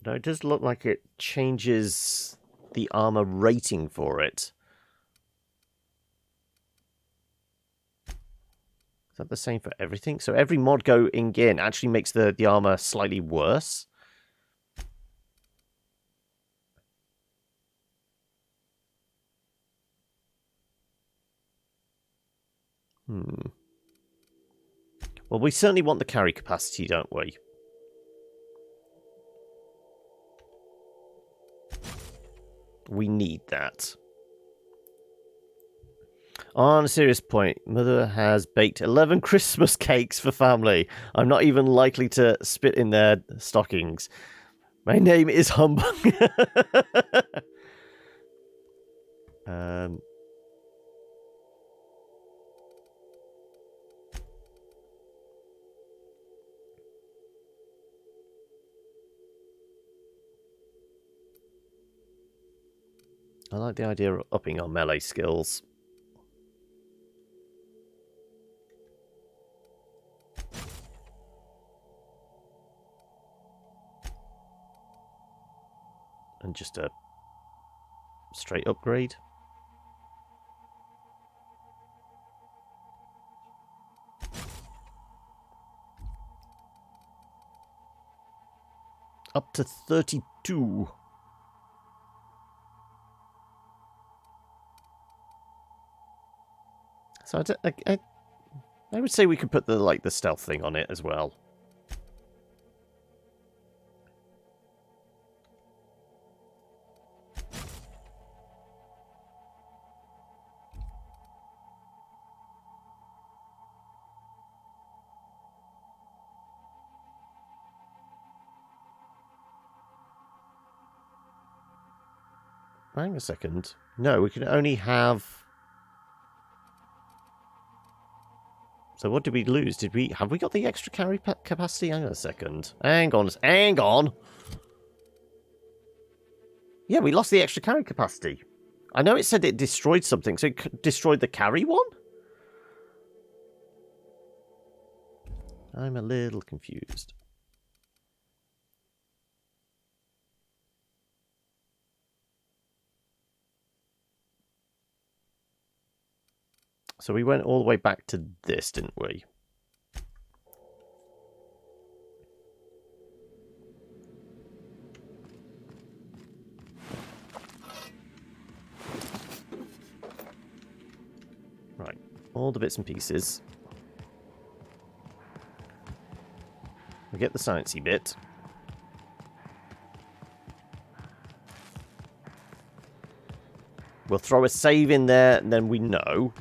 No, it does look like it changes the armor rating for it. Is that the same for everything? So every mod going in actually makes the armor slightly worse. Well, we certainly want the carry capacity, don't we? We need that. On a serious point, Mother has baked 11 Christmas cakes for family. I'm not even likely to spit in their stockings. My name is Humbug. I like the idea of upping our melee skills. And just a straight upgrade. Up to 32. So I would say we could put the stealth thing on it as well. Hang a second. No, we can only have... So what did we lose? Have we got the extra carry capacity? Hang on a second. Hang on. Yeah, we lost the extra carry capacity. I know it said it destroyed something, so it destroyed the carry one? I'm a little confused. So we went all the way back to this, didn't we? Right, all the bits and pieces. We get the sciencey bit. We'll throw a save in there, and then we know.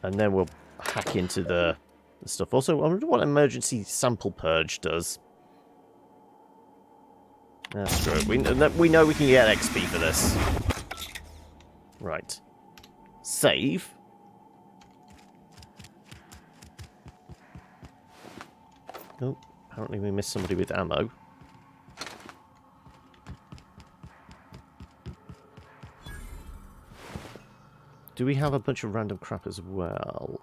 And then we'll hack into the stuff. Also, I wonder what emergency sample purge does. That's good. We know we can get XP for this. Right. Save. Oh, apparently we missed somebody with ammo. do we have a bunch of random crap as well?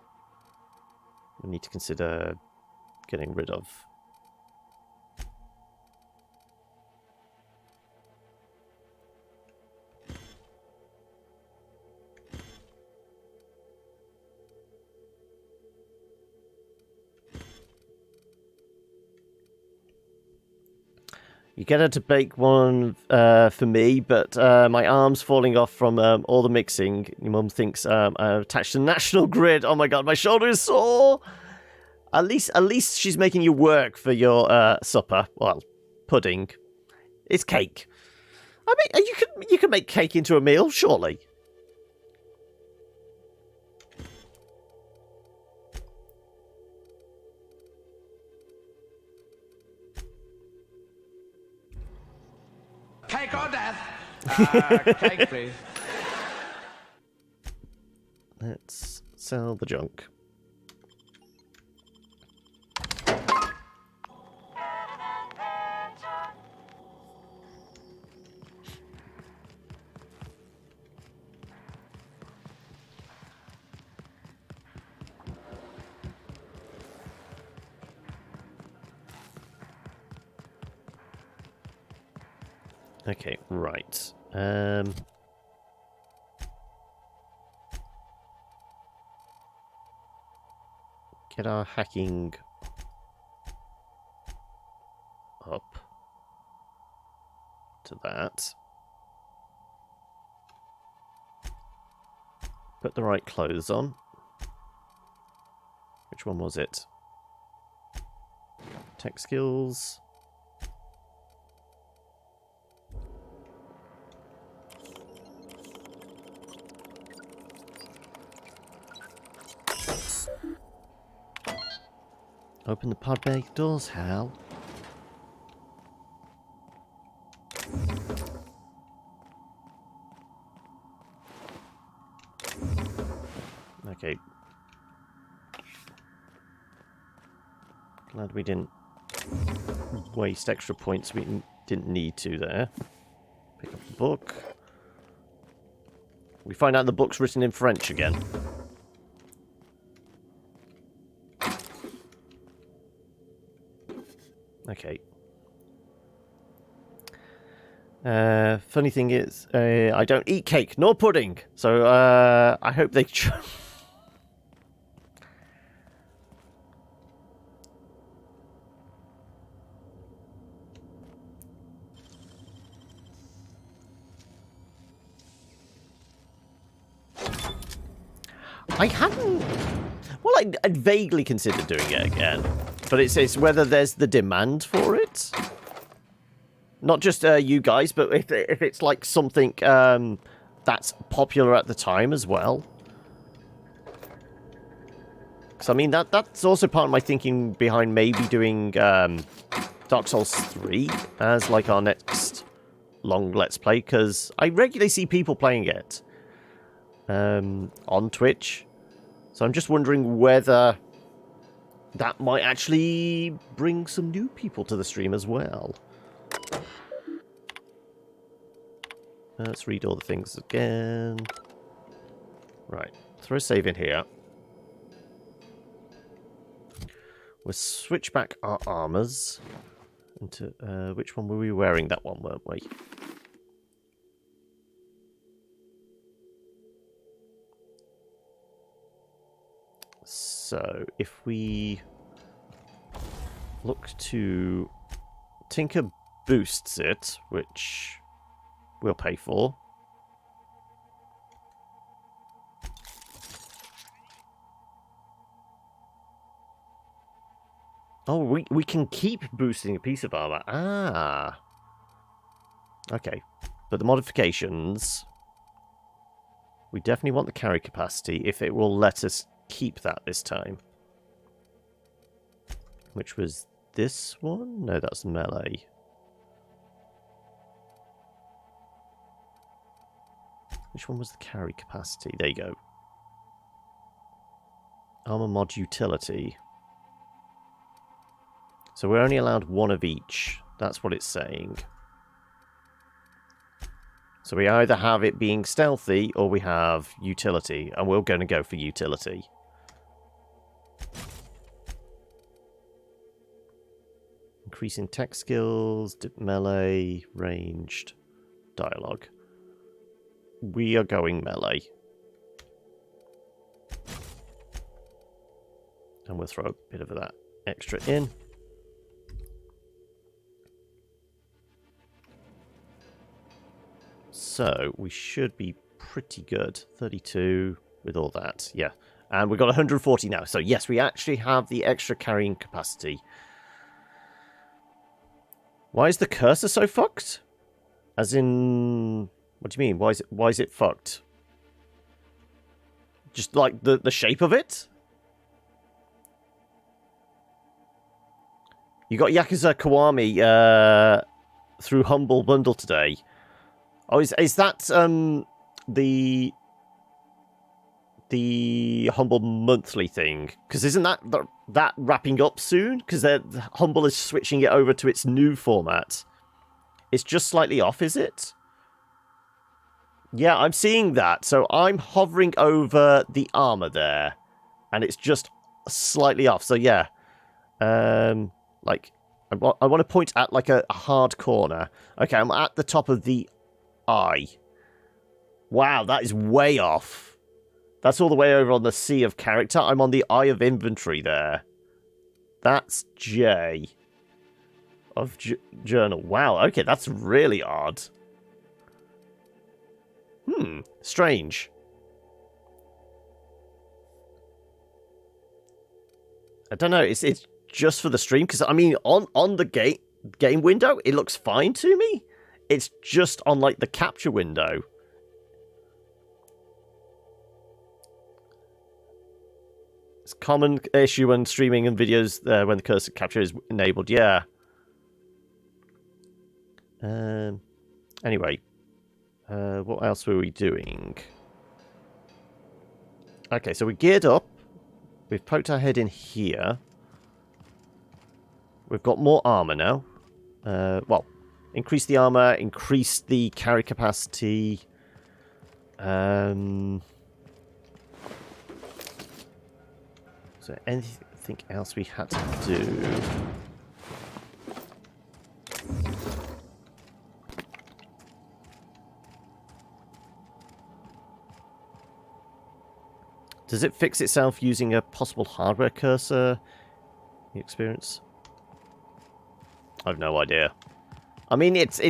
We need to consider getting rid of. You get her to bake one for me, but my arm's falling off from all the mixing. Your mum thinks I'm attached to National Grid. Oh my god, my shoulder is sore. At least she's making you work for your supper. Well, pudding. It's cake. I mean, you can make cake into a meal, surely. Cake or death? Cake, please. Let's sell the junk. Okay, right. Get our hacking up to that. Put the right clothes on. Which one was it? Tech skills. Open the pod bay doors, Hal. Okay. Glad we didn't waste extra points we didn't need to there. Pick up the book. We find out the book's written in French again. Okay. Funny thing is, I don't eat cake nor pudding, so I hope they. I hadn't. Well, I'd vaguely considered doing it again, but it's whether there's the demand for it. Not just you guys, but if it's like something that's popular at the time as well. Because I mean that's also part of my thinking behind maybe doing Dark Souls 3 as like our next long Let's Play, because I regularly see people playing it on Twitch. So I'm just wondering whether that might actually bring some new people to the stream as well. Let's read all the things again. Right, throw a save in here. We'll switch back our armors into which one were we wearing? That one, weren't we? So if we look to Tinker boosts it, which we'll pay for. Oh, we can keep boosting a piece of armor. Ah. Okay. But the modifications, we definitely want the carry capacity if it will let us keep that this time. Which was this one? No, that's melee. Which one was the carry capacity? There you go. Armor mod utility. So we're only allowed one of each. That's what it's saying. So we either have it being stealthy or we have utility, and we're going to go for utility. Increasing tech skills, melee, ranged, dialogue. We are going melee. And we'll throw a bit of that extra in. So we should be pretty good. 32 with all that, yeah. And we've got 140 now. So yes, we actually have the extra carrying capacity. Why is the cursor so fucked? As in, what do you mean? Why is it fucked? Just like the shape of it? You got Yakuza Kiwami through Humble Bundle today. Oh, is that the Humble Monthly thing? Because isn't that wrapping up soon? Because Humble is switching it over to its new format. It's just slightly off, is it? Yeah, I'm seeing that. So I'm hovering over the armor there, and it's just slightly off. So yeah, like I want to point at like a hard corner. Okay, I'm at the top of the eye. Wow, that is way off. That's all the way over on the C of character. I'm on the eye of inventory there. That's J of journal. Wow, okay, that's really odd. Strange. I don't know, it's just for the stream, because I mean, on the game window, it looks fine to me. It's just on, like, the capture window. It's a common issue when streaming and videos when the cursor capture is enabled, yeah. Anyway. What else were we doing? Okay, so we geared up. We've poked our head in here. We've got more armor now. Well, increase the armor, increase the carry capacity. Is there anything else we had to do? Does it fix itself using a possible hardware cursor? The experience? I have no idea. I mean, it's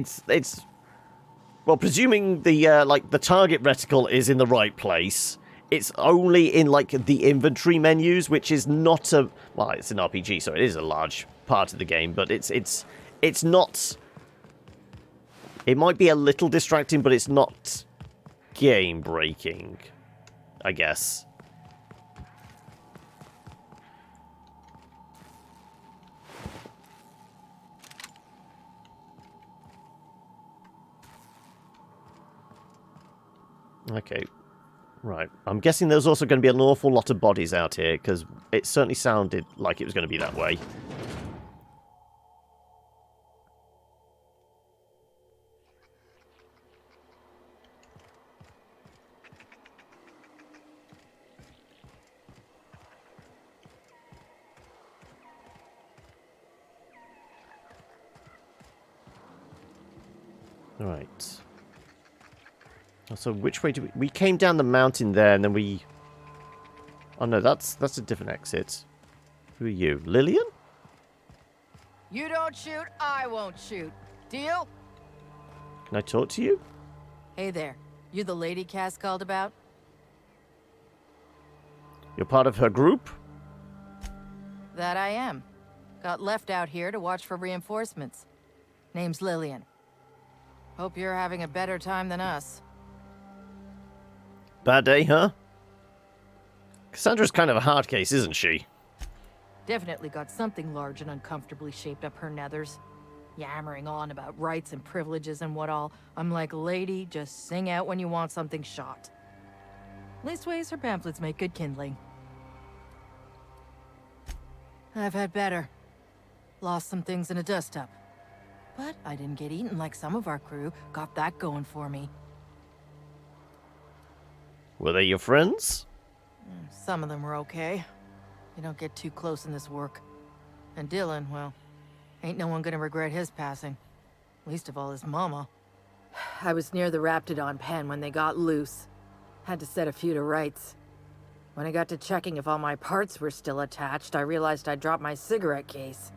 well, presuming the like the target reticle is in the right place. It's only in like the inventory menus, which is not a well, it's an RPG, so it is a large part of the game, but it's not. It might be a little distracting, but it's not game breaking, I guess. Okay, right. I'm guessing there's also going to be an awful lot of bodies out here, because it certainly sounded like it was going to be that way. All right. So which way do we came down the mountain there, and then we... Oh no, that's a different exit. Who are you? Lillian? You don't shoot, I won't shoot. Deal? Can I talk to you? Hey there. You the lady Cass called about? You're part of her group? That I am. Got left out here to watch for reinforcements. Name's Lillian. Hope you're having a better time than us. Bad day, huh? Cassandra's kind of a hard case, isn't she? Definitely got something large and uncomfortably shaped up her nethers. Yammering on about rights and privileges and what all. I'm like, lady, just sing out when you want something shot. Leastways, her pamphlets make good kindling. I've had better. Lost some things in a dust-up. But I didn't get eaten like some of our crew. Got that going for me. Were they your friends? Some of them were okay. You don't get too close in this work. And Dylan, well, ain't no one gonna regret his passing. Least of all his mama. I was near the Raptidon pen when they got loose. Had to set a few to rights. When I got to checking if all my parts were still attached, I realized I'd dropped my cigarette case.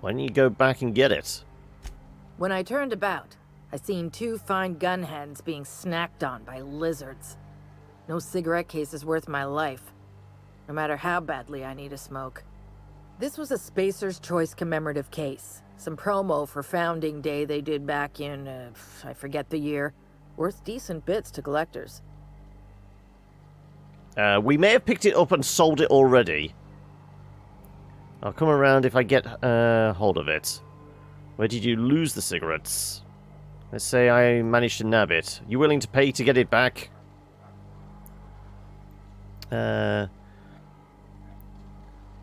Why didn't you go back and get it? When I turned about, I seen 2 fine gun hands being snacked on by lizards. No cigarette case is worth my life, no matter how badly I need a smoke. This was a Spacer's Choice commemorative case. Some promo for Founding Day they did back in, I forget the year. Worth decent bits to collectors. We may have picked it up and sold it already. I'll come around if I get hold of it. Where did you lose the cigarettes? Let's say I managed to nab it. You willing to pay to get it back?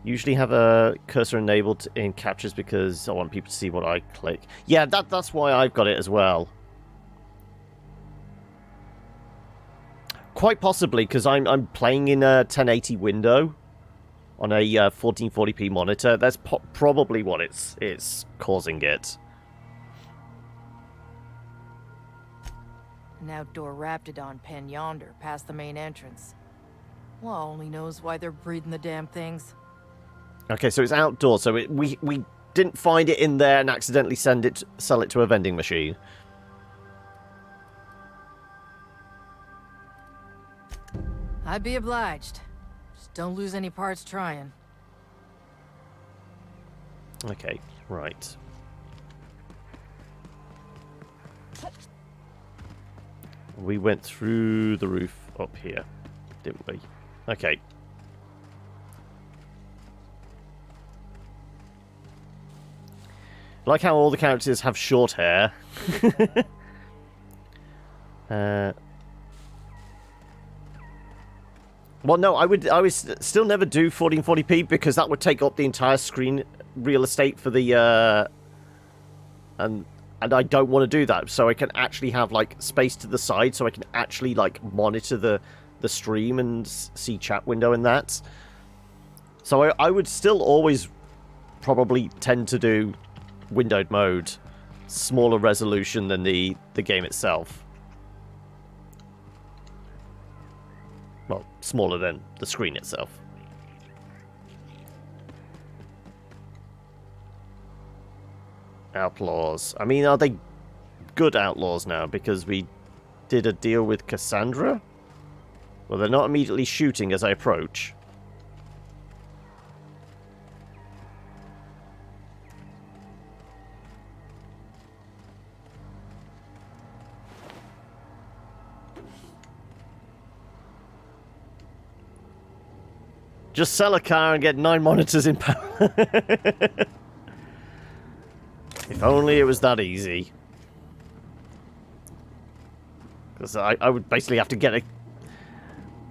Usually have a cursor enabled in captures because I want people to see what I click. Yeah, that's why I've got it as well. Quite possibly because I'm playing in a 1080 window on a 1440p monitor. That's probably what it's causing it. An outdoor Raptidon pen yonder, past the main entrance. Well, only knows why they're breeding the damn things. Okay, so it's outdoors. So we didn't find it in there and accidentally sell it to a vending machine. I'd be obliged. Just don't lose any parts trying. Okay, right. We went through the roof up here, didn't we? Okay. I like how all the characters have short hair. Well, no, I would still never do 1440p because that would take up the entire screen real estate for the and I don't want to do that. So I can actually have like space to the side, so I can actually like monitor the stream and see chat window and that. So I would still always probably tend to do windowed mode, smaller resolution than the game itself. Well, smaller than the screen itself. Outlaws. I mean, are they good outlaws now? Because we did a deal with Cassandra? Well, they're not immediately shooting as I approach. Just sell a car and get 9 monitors in power. If only it was that easy. Because I would basically have to get a...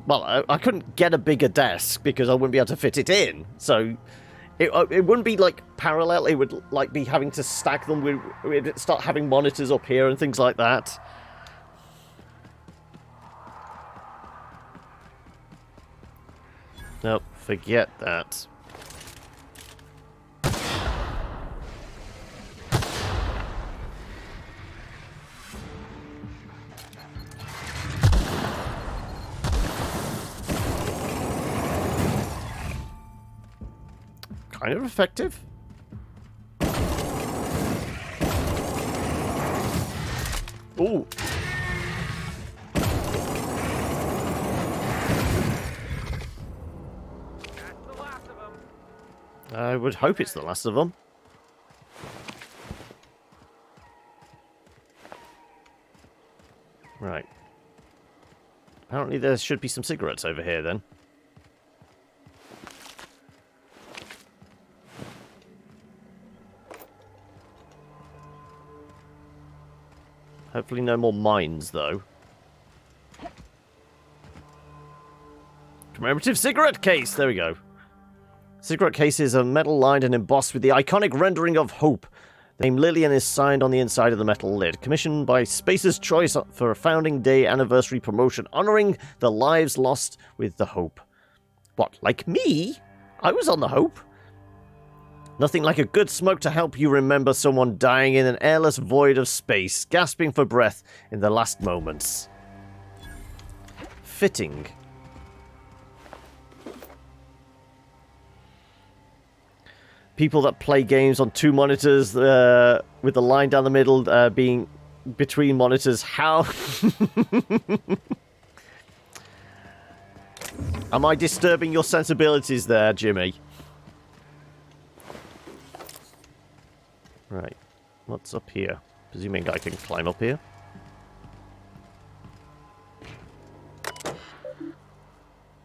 Well, I couldn't get a bigger desk because I wouldn't be able to fit it in. So it wouldn't be like parallel. It would like be having to stack them. We'd start having monitors up here and things like that. Nope, forget that. Kind of effective. Ooh. I would hope it's the last of them. Right. Apparently there should be some cigarettes over here then. Hopefully no more mines, though. Commemorative cigarette case! There we go. Cigarette case is a metal lined and embossed with the iconic rendering of hope. The name Lillian is signed on the inside of the metal lid. Commissioned by Spacer's Choice for a Founding Day anniversary promotion, honoring the lives lost with the Hope. What, like me? I was on the Hope. Nothing like a good smoke to help you remember someone dying in an airless void of space, gasping for breath in the last moments. Fitting. People that play games on 2 monitors with the line down the middle being between monitors. How? Am I disturbing your sensibilities there, Jimmy? Right. What's up here? Presuming I can climb up here.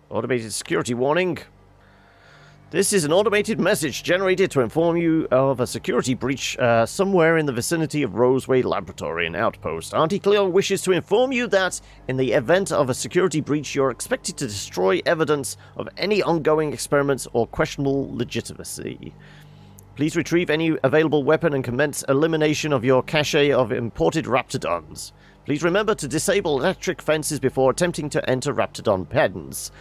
Automated security warning. This is an automated message generated to inform you of a security breach somewhere in the vicinity of Roseway Laboratory and Outpost. Auntie Cleo wishes to inform you that, in the event of a security breach, you're expected to destroy evidence of any ongoing experiments or questionable legitimacy. Please retrieve any available weapon and commence elimination of your cache of imported Raptidons. Please remember to disable electric fences before attempting to enter Raptidon pens.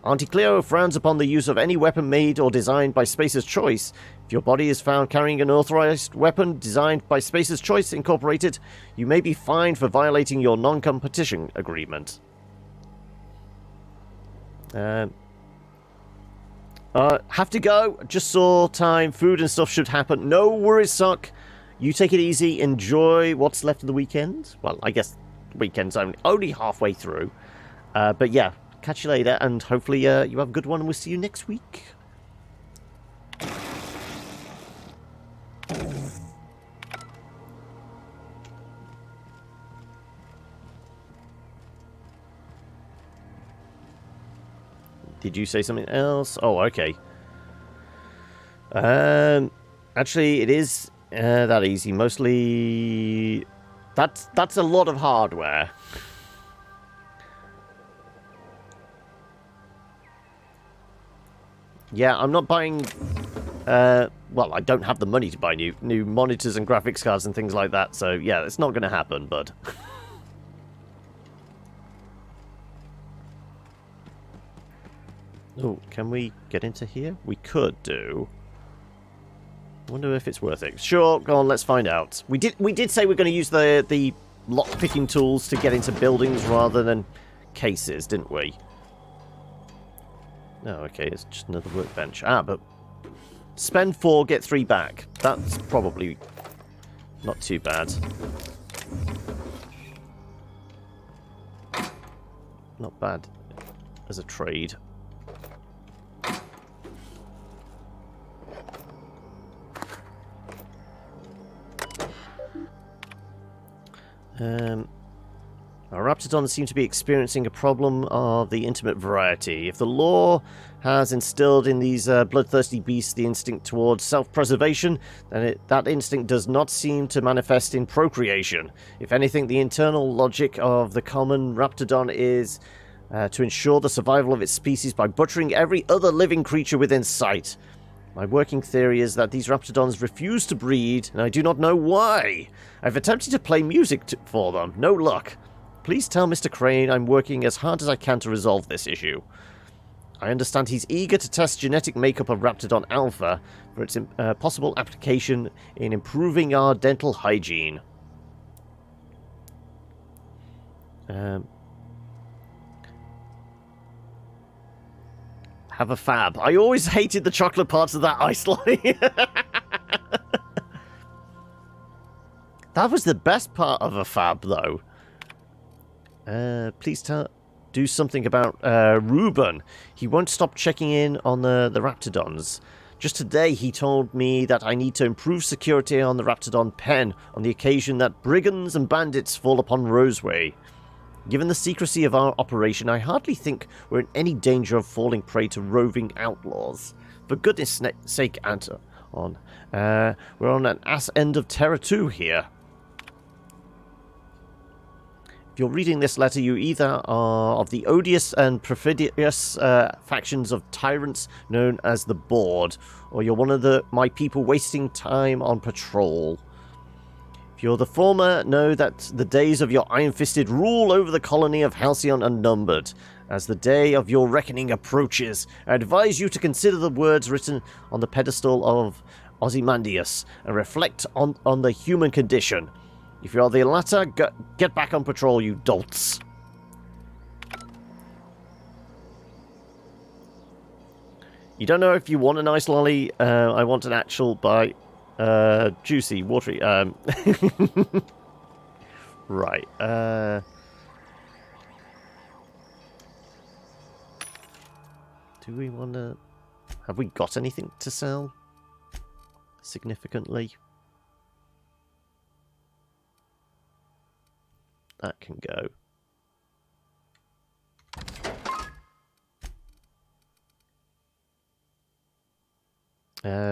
Auntie Cleo frowns upon the use of any weapon made or designed by Spacer's Choice. If your body is found carrying an authorized weapon designed by Spacer's Choice Incorporated, you may be fined for violating your non-competition agreement. Have to go. Just saw time. Food and stuff should happen. No worries, Sock. You take it easy. Enjoy what's left of the weekend. Well, I guess the weekend's only halfway through. But yeah. Catch you later, and hopefully you have a good one, and we'll see you next week. Did you say something else? Oh, okay. Actually, it is that easy. Mostly, that's a lot of hardware. Yeah, I'm not buying... well, I don't have the money to buy new monitors and graphics cards and things like that, so yeah, it's not going to happen, but... Oh, can we get into here? We could do. I wonder if it's worth it. Sure, go on, let's find out. We did say we're going to use the lock-picking tools to get into buildings rather than cases, didn't we? No, okay, it's just another workbench. Ah, but spend 4, get 3 back. That's probably not too bad. Not bad as a trade. Our Raptidons seem to be experiencing a problem of the intimate variety. If the law has instilled in these bloodthirsty beasts the instinct towards self-preservation, then that instinct does not seem to manifest in procreation. If anything, the internal logic of the common Raptidon is to ensure the survival of its species by butchering every other living creature within sight. My working theory is that these Raptidons refuse to breed, and I do not know why. I've attempted to play music for them. No luck. Please tell Mr. Crane I'm working as hard as I can to resolve this issue. I understand he's eager to test genetic makeup of Raptidon Alpha for its possible application in improving our dental hygiene. Have a fab. I always hated the chocolate parts of that ice line. That was the best part of a fab, though. Please do something about Ruben. He won't stop checking in on the Raptidons. Just today he told me that I need to improve security on the Raptidon pen on the occasion that brigands and bandits fall upon Roseway. Given the secrecy of our operation, I hardly think we're in any danger of falling prey to roving outlaws. For goodness sake, Anton, we're on an ass end of terror too here. If you're reading this letter, you either are of the odious and perfidious factions of tyrants known as the Board, or you're one of my people wasting time on patrol. If you're the former, know that the days of your iron-fisted rule over the colony of Halcyon are numbered. As the day of your reckoning approaches, I advise you to consider the words written on the pedestal of Ozymandias and reflect on the human condition. If you're the latter, get back on patrol, you dolts. You don't know if you want a nice lolly. I want an actual bite. Juicy, watery. Right. Do we want to... Have we got anything to sell? Significantly? That can go.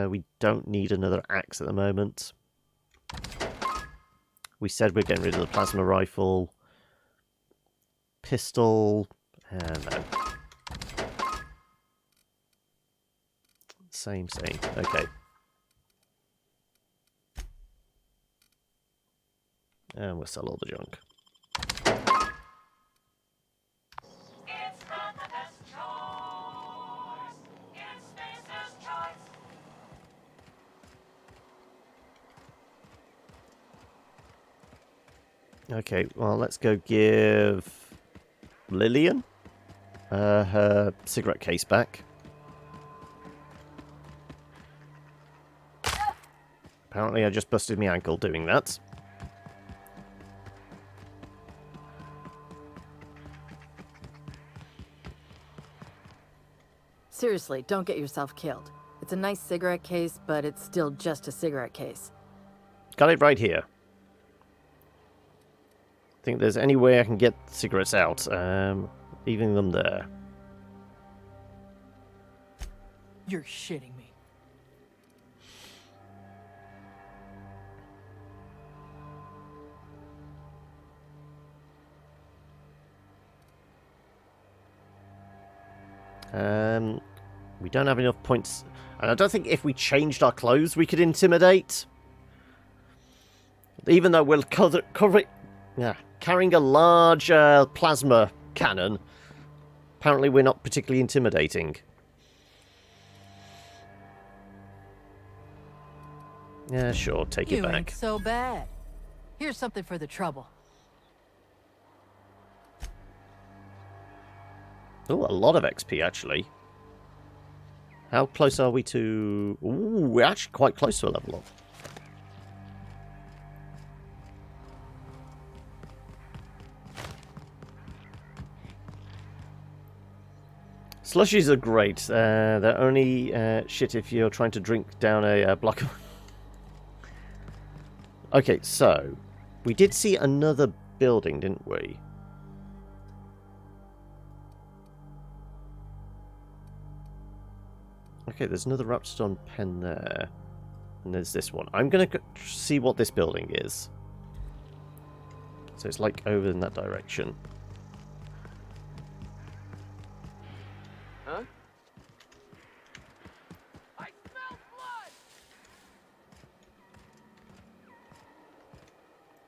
We don't need another axe at the moment. We said we're getting rid of the plasma rifle. Pistol. No. Same. Okay. And we'll sell all the junk. Okay, well, let's go give Lillian her cigarette case back. Apparently I just busted my ankle doing that. Seriously, don't get yourself killed. It's a nice cigarette case, but it's still just a cigarette case. Got it right here. Think there's any way I can get cigarettes out, leaving them there. You're shitting me. We don't have enough points, and I don't think if we changed our clothes we could intimidate. Even though we're carrying a large plasma cannon, apparently we're not particularly intimidating. Yeah, sure, take it You back. ain't so bad. Here's something for the trouble. Oh, a lot of XP, actually. How close are we to... Ooh, we're actually quite close to a level up. Slushies are great. They're only shit if you're trying to drink down a block of... Okay, so... We did see another building, didn't we? Okay, there's another Raptorstone pen there. And there's this one. I'm going to see what this building is. So it's like over in that direction. Huh?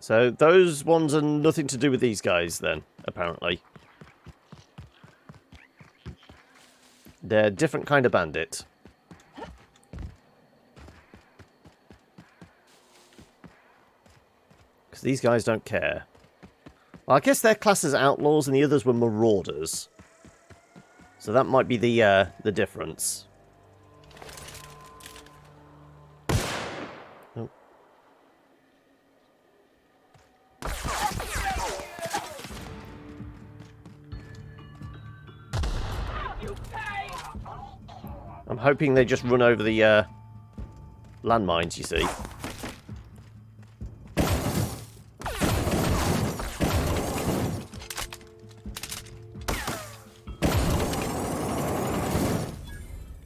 So those ones are nothing to do with these guys then, apparently. They're a different kind of bandit. Because these guys don't care. Well, I guess they're classed as outlaws and the others were marauders. So that might be the difference. Oh. I'm hoping they just run over the landmines, you see.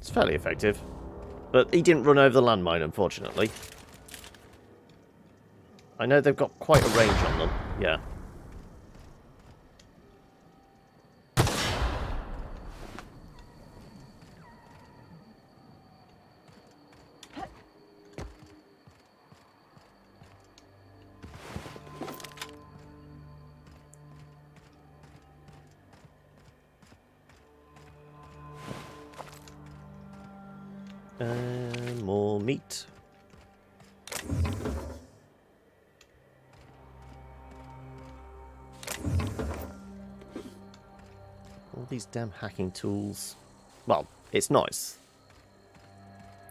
It's fairly effective. But he didn't run over the landmine, unfortunately. I know they've got quite a range on them. Yeah. More meat. All these damn hacking tools. Well, it's nice.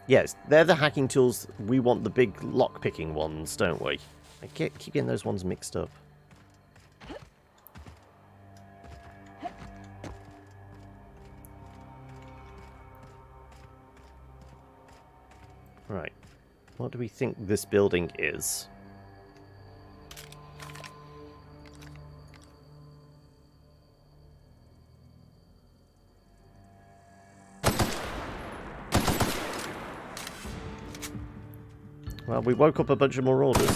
Yes, they're the hacking tools. We want the big lock-picking ones, don't we? I keep getting those ones mixed up. Right. What do we think this building is? Well, we woke up a bunch of more orders.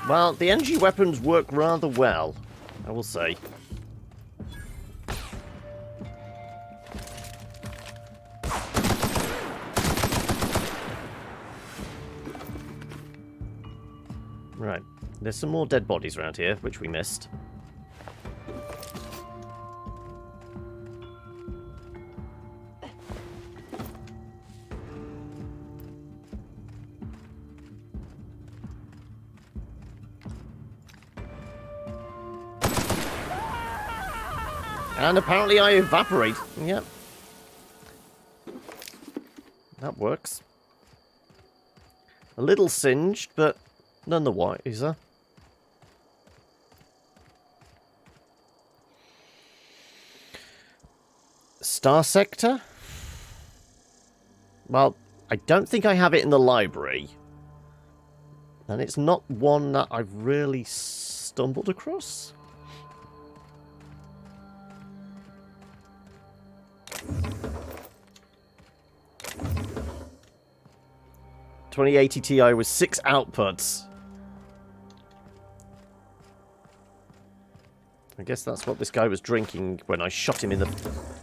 Well, the energy weapons work rather well, I will say. Right, there's some more dead bodies around here, which we missed. And apparently I evaporate. Yep. That works. A little singed, but none the wiser. Star Sector? Well, I don't think I have it in the library. And it's not one that I've really stumbled across. 2080 Ti with 6 outputs. I guess that's what this guy was drinking when I shot him in the...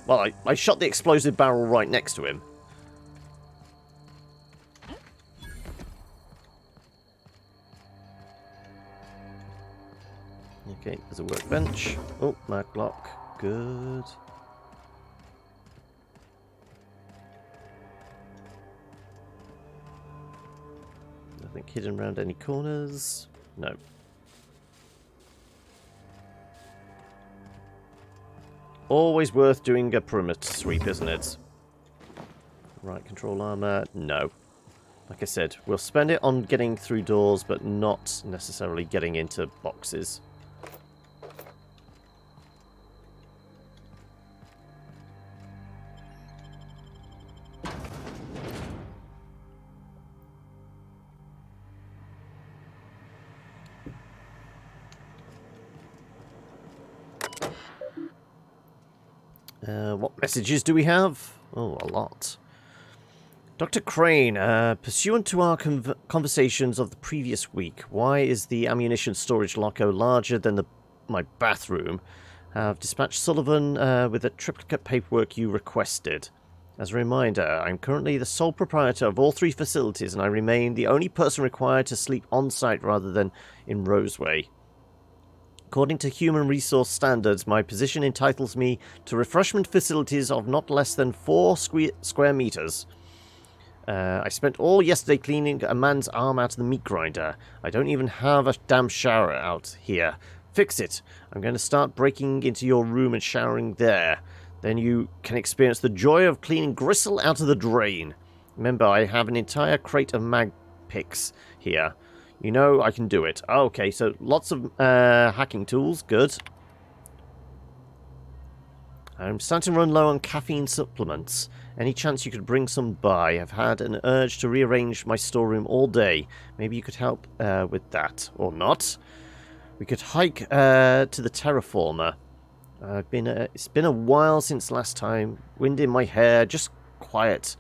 Well, I shot the explosive barrel right next to him. Okay, there's a workbench. Oh, mag block. Good. Nothing hidden around any corners. No. Always worth doing a perimeter sweep, isn't it? Right, control armor. No. Like I said, we'll spend it on getting through doors, but not necessarily getting into boxes. What messages do we have? Oh, a lot. Dr. Crane, pursuant to our conversations of the previous week, why is the ammunition storage locker larger than my bathroom? I've dispatched Sullivan with the triplicate paperwork you requested. As a reminder, I'm currently the sole proprietor of all 3 facilities, and I remain the only person required to sleep on-site rather than in Roseway. According to human resource standards, my position entitles me to refreshment facilities of not less than 4 square meters. I spent all yesterday cleaning a man's arm out of the meat grinder. I don't even have a damn shower out here. Fix it. I'm going to start breaking into your room and showering there. Then you can experience the joy of cleaning gristle out of the drain. Remember, I have an entire crate of mag picks here. You know I can do it. Oh, okay, so lots of hacking tools. Good. I'm starting to run low on caffeine supplements. Any chance you could bring some by? I've had an urge to rearrange my storeroom all day. Maybe you could help with that. Or not. We could hike to the terraformer. It's been a while since last time. Wind in my hair. Just quiet.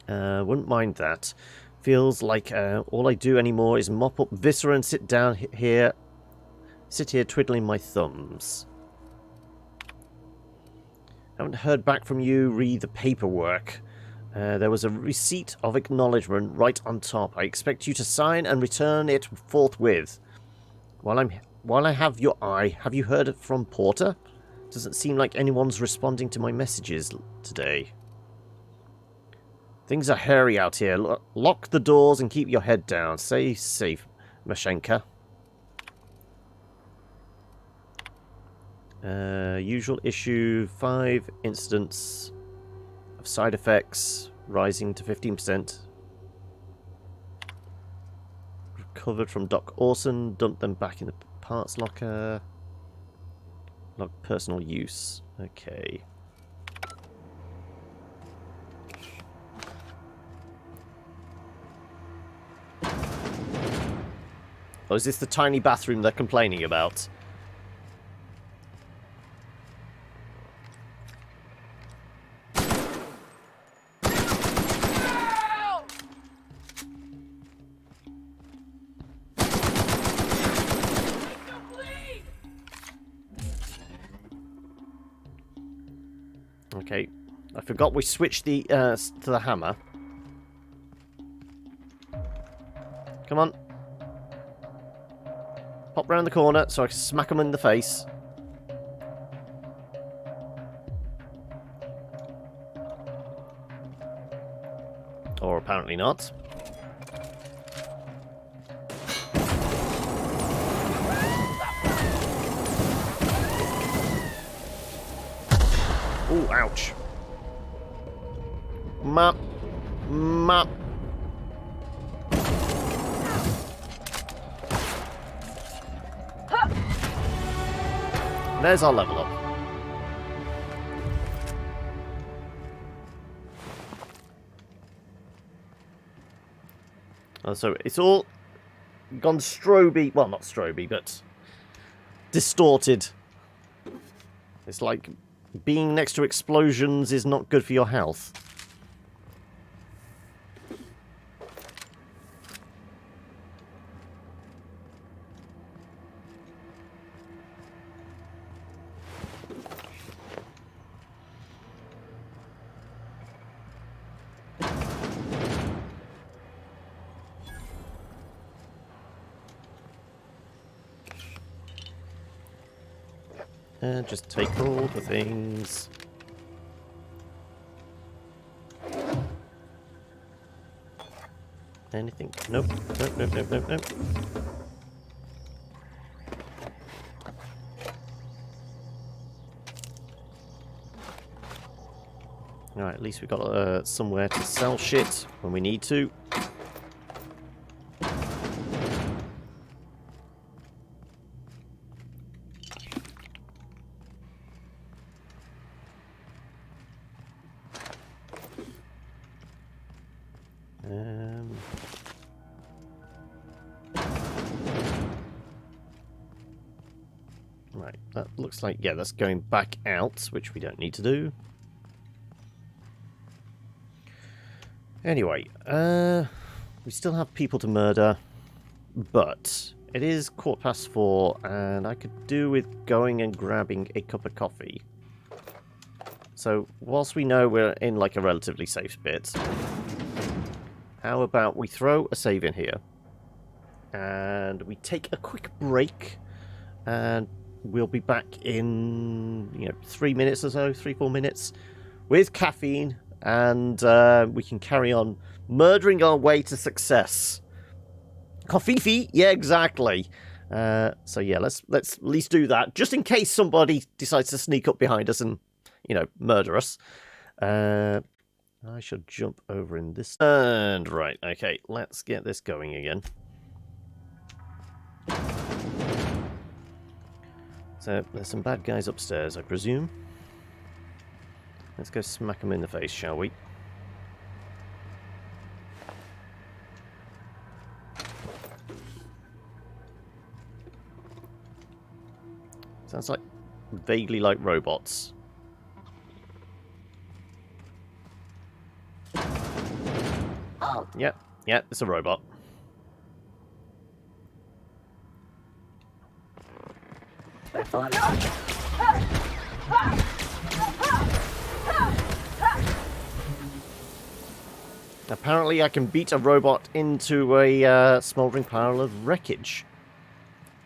Wouldn't mind that. Feels like all I do anymore is mop up viscera and sit here twiddling my thumbs. Haven't heard back from you. Read the paperwork. There was a receipt of acknowledgement right on top. I expect you to sign and return it forthwith. While I have your eye, have you heard from Porter? Doesn't seem like anyone's responding to my messages today. Things are hairy out here. Lock the doors and keep your head down. Stay safe, Mashenka. Usual issue 5 incidents of side effects rising to 15%. Recovered from Doc Orson. Dumped them back in the parts locker. Log personal use. Okay. Oh, is this the tiny bathroom they're complaining about? Okay, I forgot we switched the to the hammer. Come on. Pop round the corner so I can smack them in the face. Or apparently not. Ooh, ouch. Map. There's our level up. Oh, so it's all gone stroby. Well, not stroby, but distorted. It's like being next to explosions is not good for your health. Just take all the things. Anything? Nope. Nope. Alright, at least we've got somewhere to sell shit when we need to. Right, that looks like, yeah, that's going back out, which we don't need to do. Anyway, we still have people to murder, but it is 4:15, and I could do with going and grabbing a cup of coffee. So, whilst we know we're in, like, a relatively safe bit, how about we throw a save in here, and we take a quick break, and we'll be back in, 3 minutes or so, 3-4 minutes, with caffeine, and we can carry on murdering our way to success. Coffee? Yeah, exactly. So yeah, let's at least do that, just in case somebody decides to sneak up behind us and, murder us. I should jump over in this. And right, okay, let's get this going again. So, there's some bad guys upstairs, I presume. Let's go smack them in the face, shall we? Sounds like vaguely like robots. fault. Yep, yep, it's a robot. Perform. Apparently I can beat a robot into a smouldering pile of wreckage.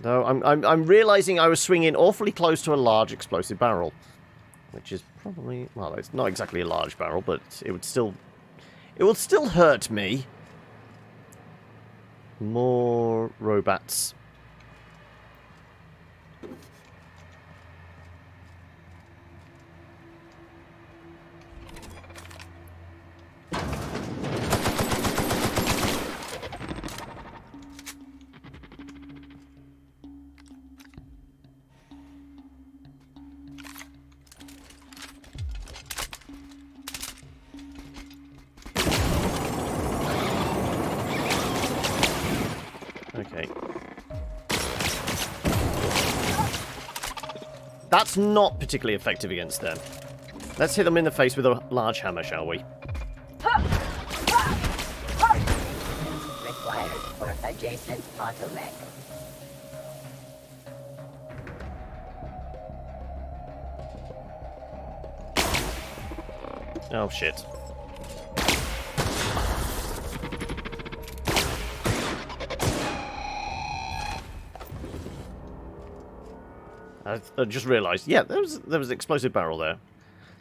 Though I'm realizing I was swinging awfully close to a large explosive barrel. Which is probably... well, it's not exactly a large barrel, but it would still... it will still hurt me. More robots. Okay. That's not particularly effective against them. Let's hit them in the face with a large hammer, shall we? Required for adjacent automech. Oh, shit. I just realised, yeah, there was an explosive barrel there.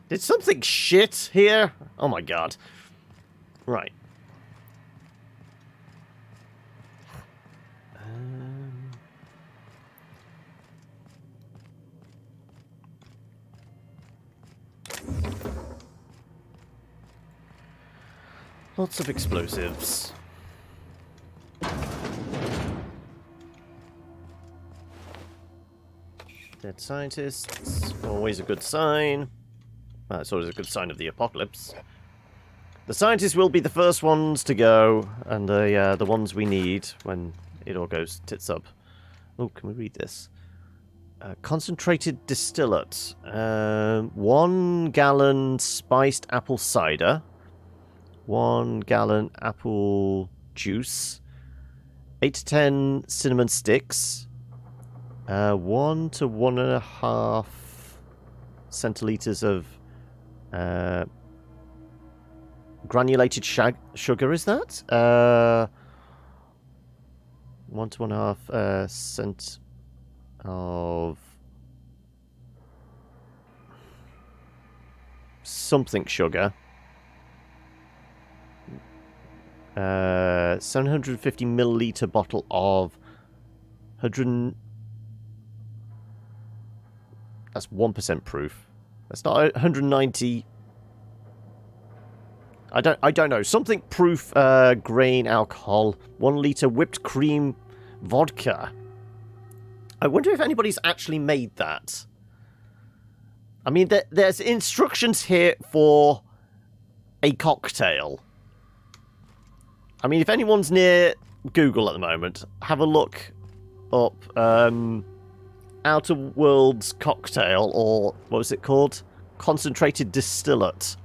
Did something shit here? Oh my god. Right. Lots of explosives. Dead scientists, always a good sign. Well, it's always a good sign of the apocalypse. The scientists will be the first ones to go, and the ones we need when it all goes tits up. Oh, can we read this? Concentrated distillate. 1 gallon spiced apple cider. 1 gallon apple juice. 8 to 10 cinnamon sticks. 1 to 1.5 centiliters of granulated sugar, is that? 1 to 1.5 cent of something sugar. 750 milliliter bottle of 100. That's 1% proof. That's not 190. I don't know. Something proof grain alcohol. 1 liter whipped cream vodka. I wonder if anybody's actually made that. I mean, there's instructions here for a cocktail. I mean, if anyone's near Google at the moment, have a look up Outer Worlds cocktail, or what was it called? Concentrated distillate.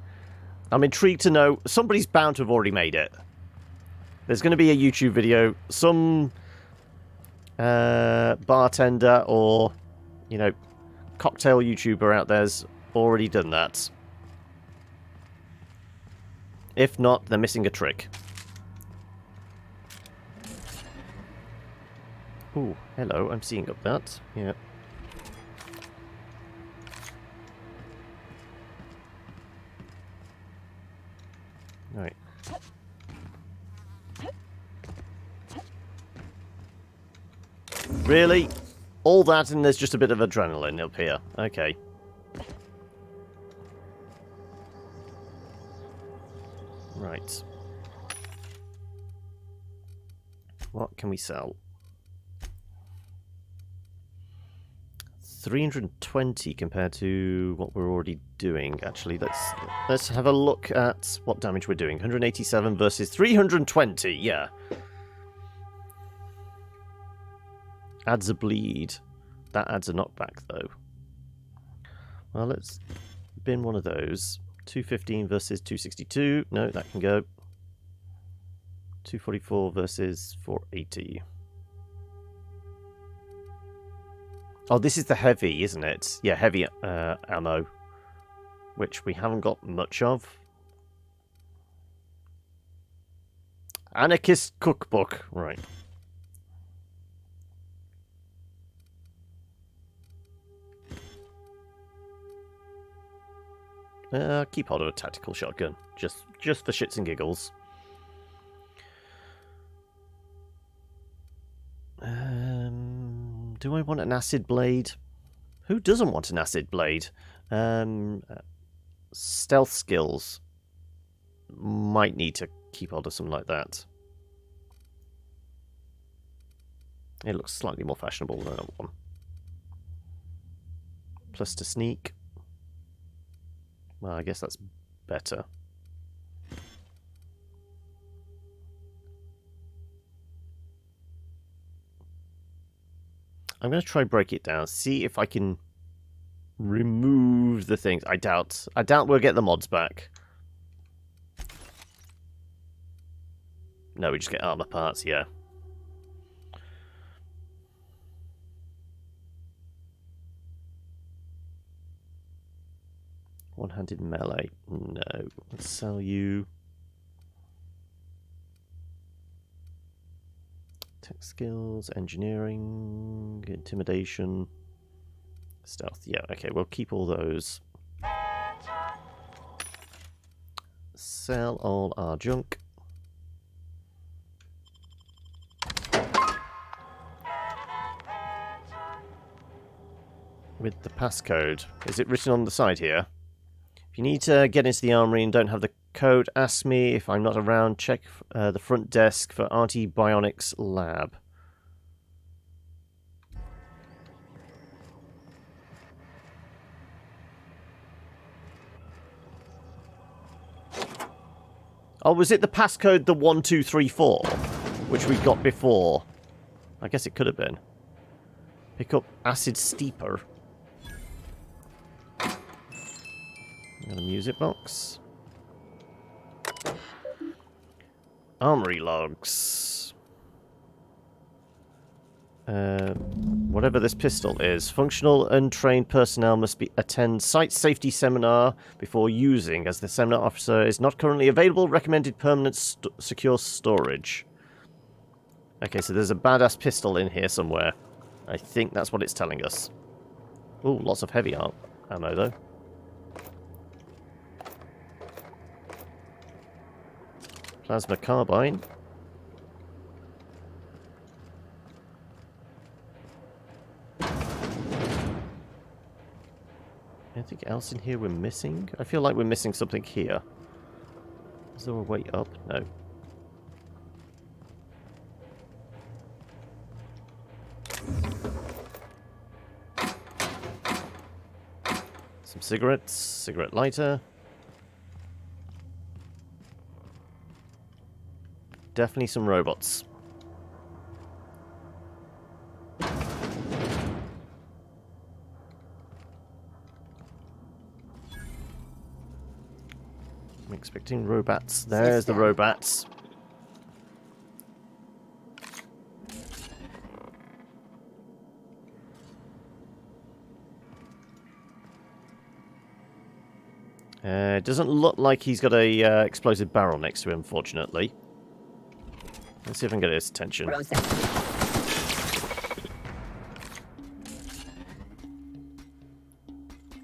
I'm intrigued to know. Somebody's bound to have already made it. There's going to be a YouTube video. Some bartender or, you know, cocktail YouTuber out there's already done that. If not, they're missing a trick. Ooh, hello, I'm seeing up that. Yeah. Right. Really? All that and there's just a bit of adrenaline up here. Okay. Right. What can we sell? 320 compared to what we're already doing. Actually, let's have a look at what damage we're doing. 187 versus 320. Yeah. Adds a bleed. That adds a knockback, though. Well, let's bin one of those. 215 versus 262. No, that can go. 244 versus 480. Oh, this is the heavy, isn't it? Yeah, heavy ammo, which we haven't got much of. Anarchist cookbook, right. Keep hold of a tactical shotgun, just for shits and giggles. Do I want an acid blade? Who doesn't want an acid blade? Stealth skills. Might need to keep hold of something like that. It looks slightly more fashionable than that one. Plus to sneak. Well, I guess that's better. I'm going to try break it down, see if I can remove the things. I doubt we'll get the mods back. No, we just get armor parts, yeah. One-handed melee. No. Let's sell you. Tech skills, engineering, intimidation, stealth. Yeah, okay, we'll keep all those. Sell all our junk. With the passcode. Is it written on the side here? If you need to get into the armory and don't have the code, ask me. If I'm not around, check the front desk for Artie Bionics Lab. Oh, was it the passcode, the 1234, which we got before? I guess it could have been. Pick up Acid Steeper. Got a music box. Armory logs. Whatever this pistol is. Functional untrained personnel must attend site safety seminar before using, as the seminar officer is not currently available. Recommended permanent secure storage. Okay, so there's a badass pistol in here somewhere. I think that's what it's telling us. Ooh, lots of heavy ammo though. Plasma carbine. Anything else in here we're missing? I feel like we're missing something here. Is there a way up? No. Some cigarettes, cigarette lighter. Definitely some robots. I'm expecting robots. There's the robots. It doesn't look like he's got a explosive barrel next to him, fortunately. Let's see if I can get his attention.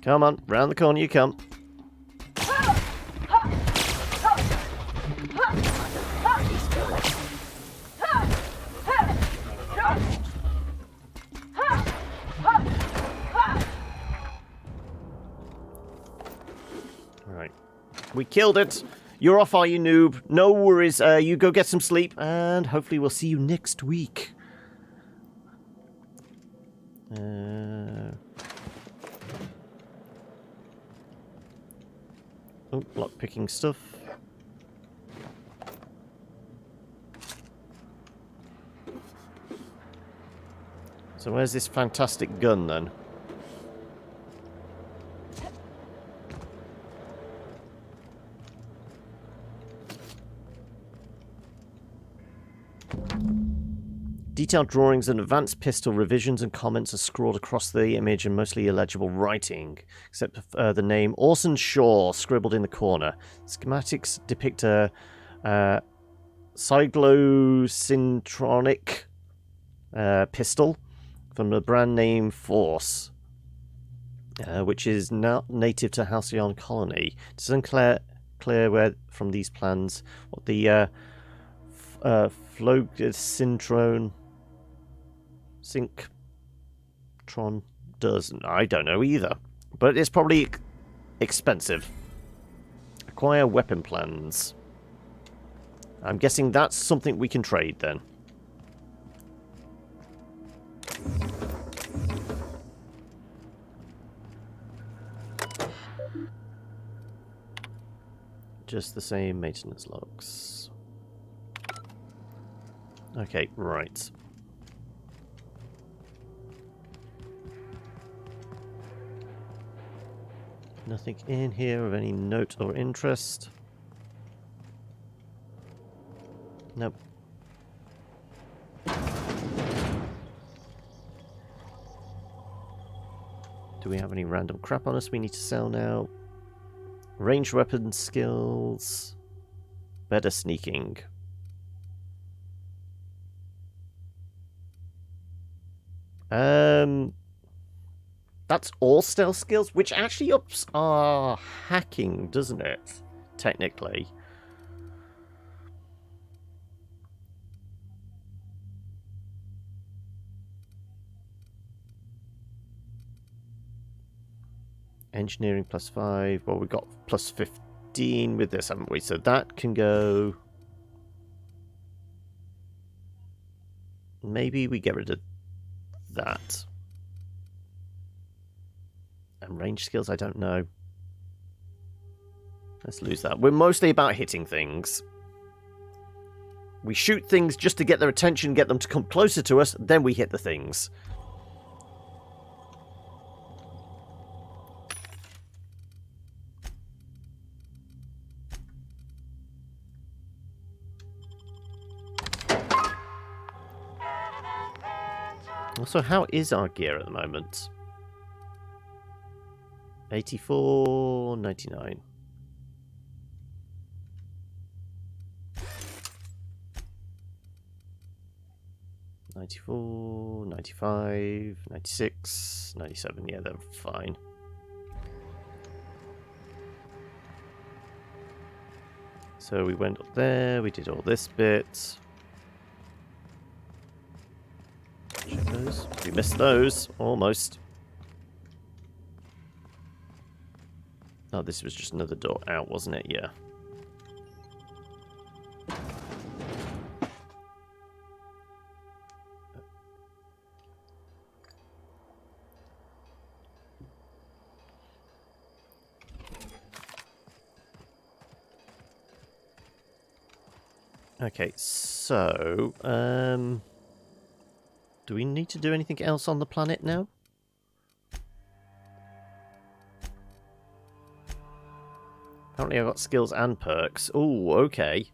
Come on, round the corner you come. Alright. We killed it! You're off, are you, noob? No worries. You go get some sleep, and hopefully we'll see you next week. Oh, lock-picking stuff. So where's this fantastic gun, then? Detailed drawings and advanced pistol revisions and comments are scrawled across the image in mostly illegible writing, except the name Orson Shaw scribbled in the corner. Schematics depict a cyclosynchronic pistol from the brand name Force, which is not native to Halcyon Colony. It's unclear where from these plans what the Flogysyntron Synctron does. I don't know either, but it's probably expensive. Acquire weapon plans. I'm guessing that's something we can trade then. Just the same maintenance logs. Okay, right. Nothing in here of any note or interest. Nope. Do we have any random crap on us we need to sell now? Ranged weapon skills. Better sneaking. That's all stealth skills, which actually ups our hacking, doesn't it? Technically. Engineering +5. Well, we've got +15 with this, haven't we? So that can go. Maybe we get rid of that. And range skills, I don't know. Let's lose that. We're mostly about hitting things. We shoot things just to get their attention, get them to come closer to us, then we hit the things. Also, how is our gear at the moment? 84.99. $94, $95, $96, $97. Yeah, they're fine. So we went up there, we did all this bit. Check those. We missed those, almost. Oh, this was just another door out, wasn't it? Yeah. Okay, so, do we need to do anything else on the planet now? Apparently I've got skills and perks. Oh, okay.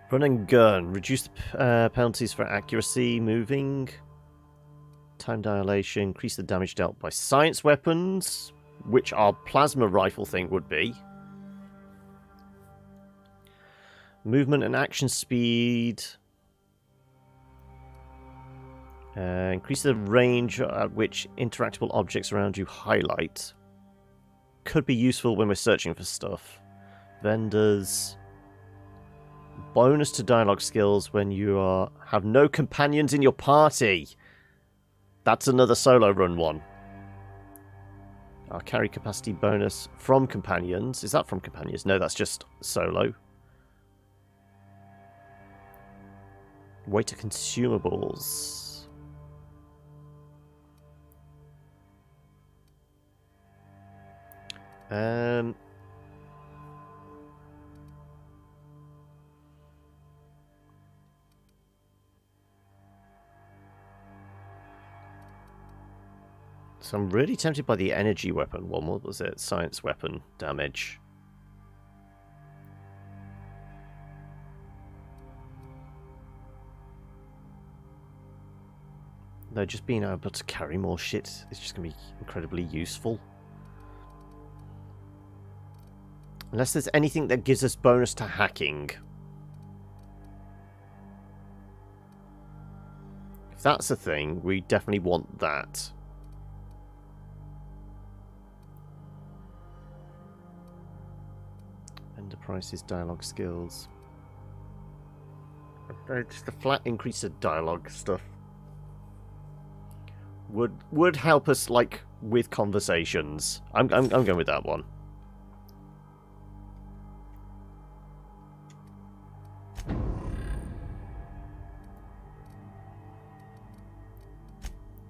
Run and gun. Reduce the penalties for accuracy, moving. Time dilation. Increase the damage dealt by science weapons, which our plasma rifle thing would be. Movement and action speed. Increase the range at which interactable objects around you highlight. Could be useful when we're searching for stuff. Vendors. Bonus to dialogue skills when you have no companions in your party. That's another solo run one. Our carry capacity bonus from companions. Is that from companions? No, that's just solo. Weight of consumables. So I'm really tempted by the energy weapon one. What was it? Science weapon damage. No, just being able to carry more shit is just going to be incredibly useful. Unless there's anything that gives us bonus to hacking. If that's a thing, we definitely want that. Enterprise's dialogue skills. Just the flat increase of dialogue stuff would help us, like, with conversations. I'm going with that one.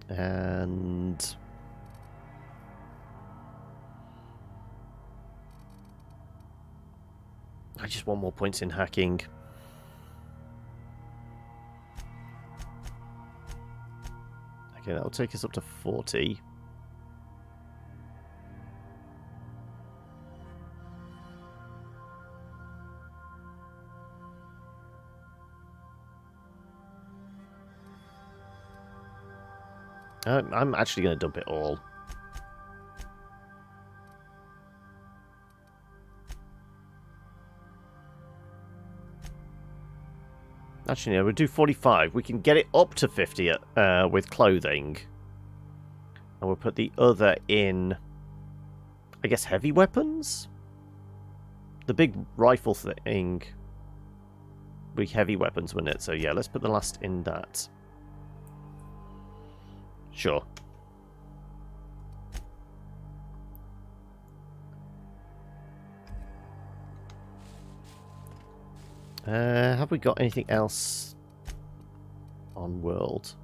And I just want more points in hacking. Okay, that'll take us up to 40. I'm actually going to dump it all. Actually, no, we'll do 45. We can get it up to 50 with clothing. And we'll put the other in, I guess, heavy weapons? The big rifle thing would be heavy weapons, wouldn't it? So yeah, let's put the last in that. Sure. Have we got anything else on world?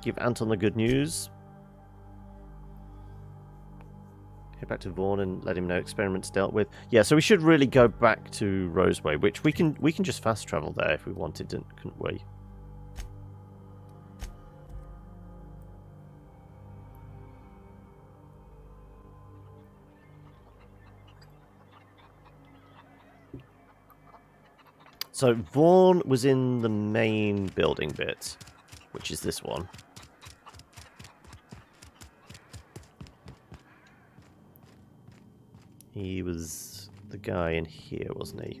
Give Anton the good news. Head back to Vaughn and let him know experiments dealt with. Yeah, so we should really go back to Roseway, which we can just fast travel there if we wanted, couldn't we? So Vaughn was in the main building bit, which is this one. He was the guy in here, wasn't he?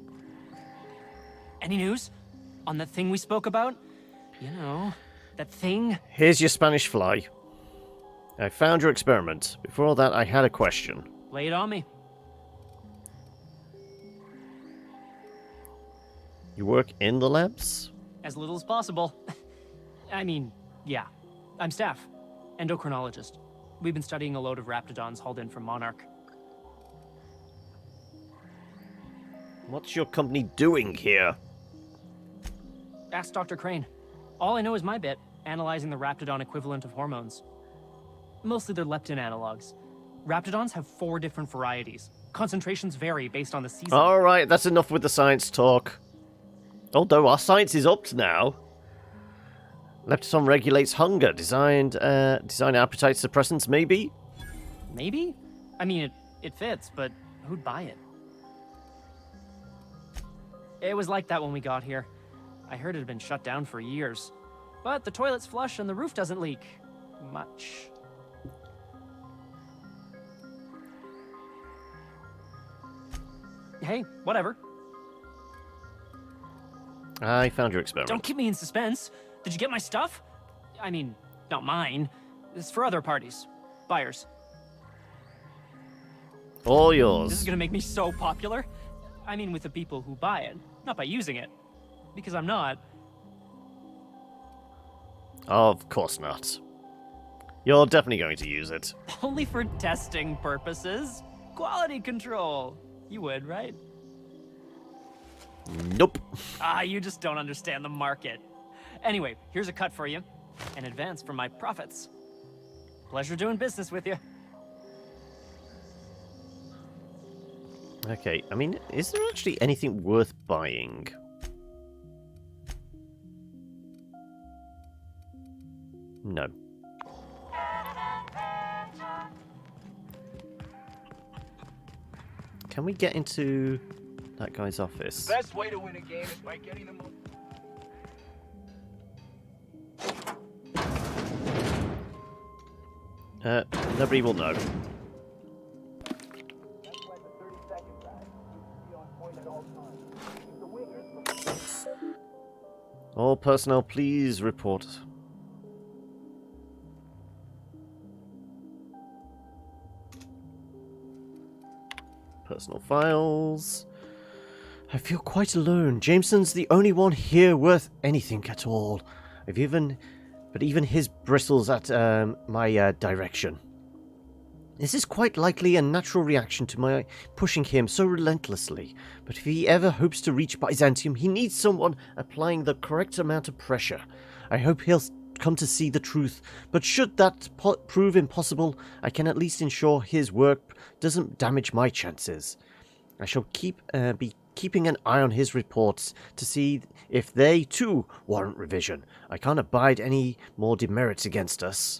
Any news on that thing we spoke about? You know, that thing? Here's your Spanish fly. I found your experiment. Before that, I had a question. Lay it on me. You work in the labs? As little as possible. I mean, yeah. I'm staff. Endocrinologist. We've been studying a load of raptidons hauled in from Monarch. What's your company doing here? Ask Dr. Crane. All I know is my bit, analyzing the raptidon equivalent of hormones. Mostly they're leptin analogs. Raptidons have 4 different varieties. Concentrations vary based on the season. Alright, that's enough with the science talk. Although our science is upped now. Leptin regulates hunger. Design appetite suppressants, maybe? Maybe? I mean, it fits, but who'd buy it? It was like that when we got here. I heard it had been shut down for years. But the toilet's flush and the roof doesn't leak. Much. Hey, whatever. I found your experiment. Don't keep me in suspense. Did you get my stuff? I mean, not mine. It's for other parties. Buyers. All yours. This is gonna make me so popular. I mean, with the people who buy it, not by using it. Because I'm not. Of course not. You're definitely going to use it. Only for testing purposes. Quality control. You would, right? Nope. You just don't understand the market. Anyway, here's a cut for you. An advance for my profits. Pleasure doing business with you. Okay, I mean, is there actually anything worth buying? No. Can we get into that guy's office? Best way to win a game is by getting them. Nobody will know. That's why the 30-second ride should be on point at all times. The winners. All personnel, please report. Personal files. I feel quite alone. Jameson's the only one here worth anything at all. But even his bristles at my direction. This is quite likely a natural reaction to my pushing him so relentlessly. But if he ever hopes to reach Byzantium, he needs someone applying the correct amount of pressure. I hope he'll come to see the truth, but should that prove impossible, I can at least ensure his work doesn't damage my chances. I shall be keeping an eye on his reports to see if they, too, warrant revision. I can't abide any more demerits against us.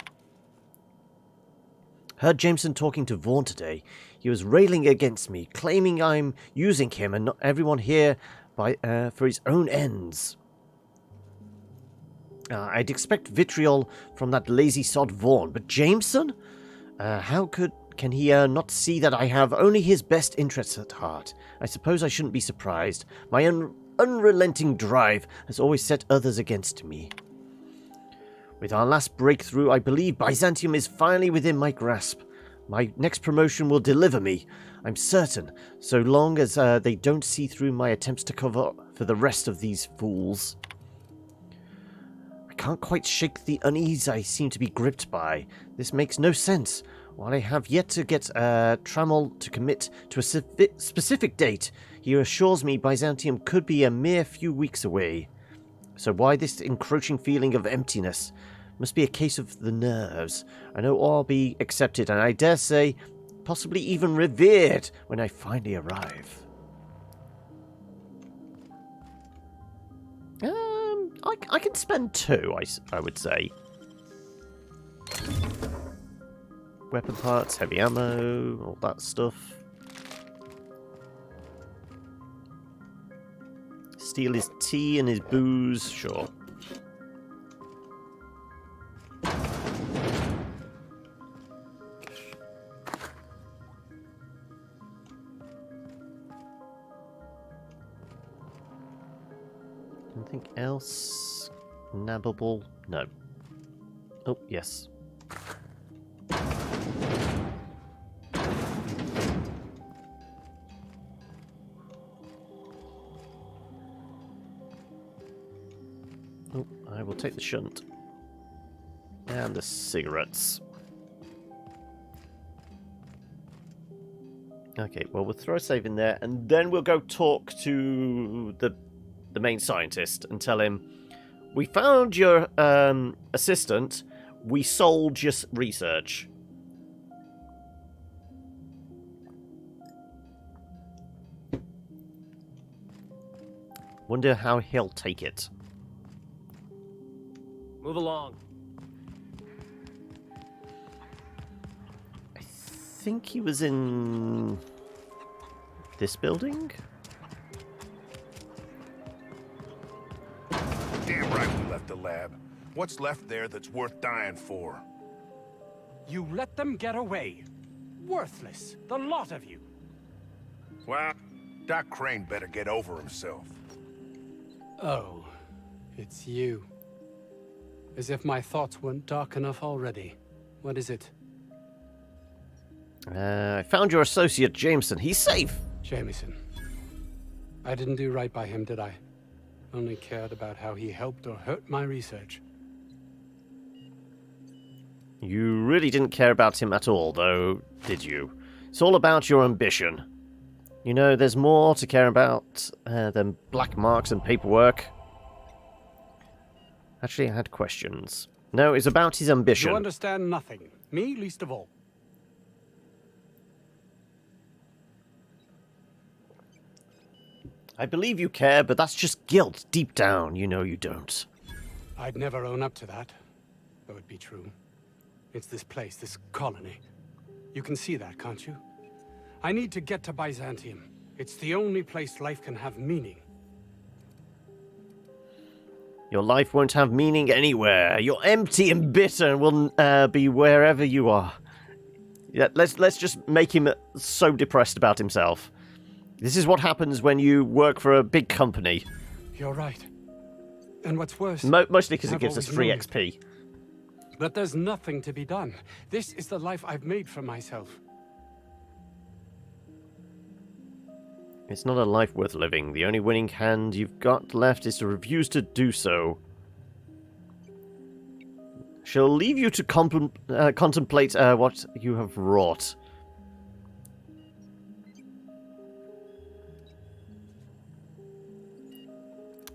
Heard Jameson talking to Vaughn today. He was railing against me, claiming I'm using him and not everyone here for his own ends. I'd expect vitriol from that lazy sod Vaughn, but Jameson? How can he not see that I have only his best interests at heart? I suppose I shouldn't be surprised. My unrelenting drive has always set others against me. With our last breakthrough, I believe Byzantium is finally within my grasp. My next promotion will deliver me, I'm certain, so long as they don't see through my attempts to cover for the rest of these fools. I can't quite shake the unease I seem to be gripped by. This makes no sense. While I have yet to get Trammell to commit to a specific date, he assures me Byzantium could be a mere few weeks away. So why this encroaching feeling of emptiness? Must be a case of the nerves. I know I'll be accepted, and I dare say, possibly even revered when I finally arrive. I can spend 2, I would say. Weapon parts, heavy ammo, all that stuff. Steal his tea and his booze, sure. Anything else nabbable? No. Oh, yes. Oh, I will take the shunt. And the cigarettes. Okay, well, we'll throw a save in there, and then we'll go talk to the main scientist and tell him, we found your assistant, we sold your research. Wonder how he'll take it. Move along. I think he was in this building? Damn right we left the lab. What's left there that's worth dying for? You let them get away. Worthless, the lot of you. Well, Doc Crane better get over himself. Oh, it's you. As if my thoughts weren't dark enough already. What is it? I found your associate, Jameson. He's safe. Jameson. I didn't do right by him, did I? Only cared about how he helped or hurt my research. You really didn't care about him at all, though, did you? It's all about your ambition. You know, there's more to care about than black marks and paperwork. Actually, I had questions. No, it's about his ambition. You understand nothing. Me, least of all. I believe you care, but that's just guilt deep down. You know you don't. I'd never own up to that, though it be true. It's this place, this colony. You can see that, can't you? I need to get to Byzantium. It's the only place life can have meaning. Your life won't have meaning anywhere. You're empty and bitter and will be wherever you are. Yeah, let's just make him so depressed about himself. This is what happens when you work for a big company. You're right. And what's worse... Mostly because it I've gives us always free known XP. But there's nothing to be done. This is the life I've made for myself. It's not a life worth living. The only winning hand you've got left is to refuse to do so. She'll leave you to contemplate what you have wrought.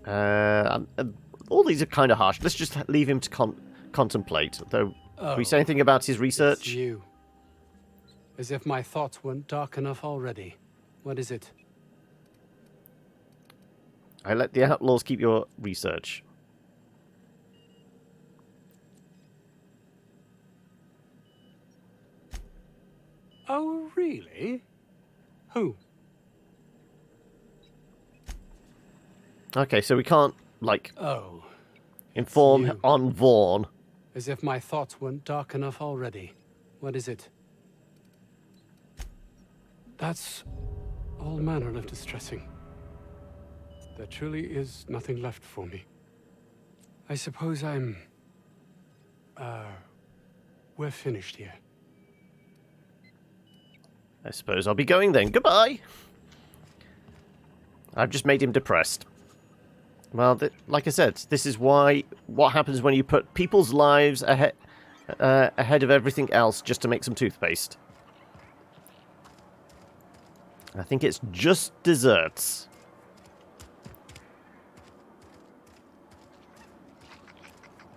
All these are kind of harsh. Let's just leave him to contemplate. Though, can we say anything about his research? It's you. As if my thoughts weren't dark enough already. What is it? I let the outlaws keep your research. Oh, really? Who? Okay, so we can't, like, Oh, inform on Vaughn. as if my thoughts weren't dark enough already. What is it? That's all manner of distressing. There truly is nothing left for me. I suppose we're finished here. I suppose I'll be going then. Goodbye! I've just made him depressed. Well, like I said, this is what happens when you put people's lives ahead of everything else just to make some toothpaste. I think it's just desserts.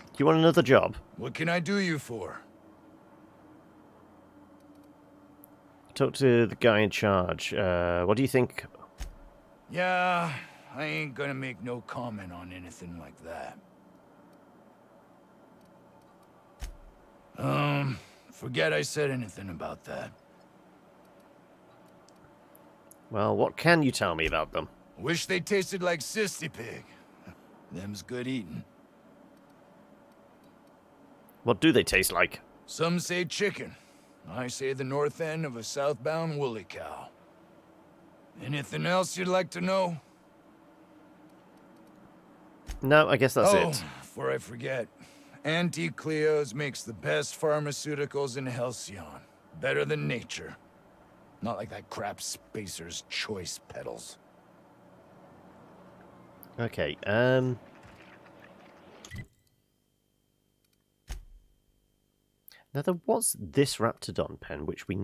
Do you want another job? What can I do you for? Talk to the guy in charge. What do you think? Yeah, I ain't gonna make no comment on anything like that. Forget I said anything about that. Well, what can you tell me about them? Wish they tasted like Sissy Pig. Them's good eating. What do they taste like? Some say chicken. I say the north end of a southbound woolly cow. Anything else you'd like to know? No, I guess that's it. Before I forget, Auntie Cleo's makes the best pharmaceuticals in Halcyon. Better than nature. Not like that crap Spacer's Choice pedals. Okay, now there was this Raptidon pen, which we...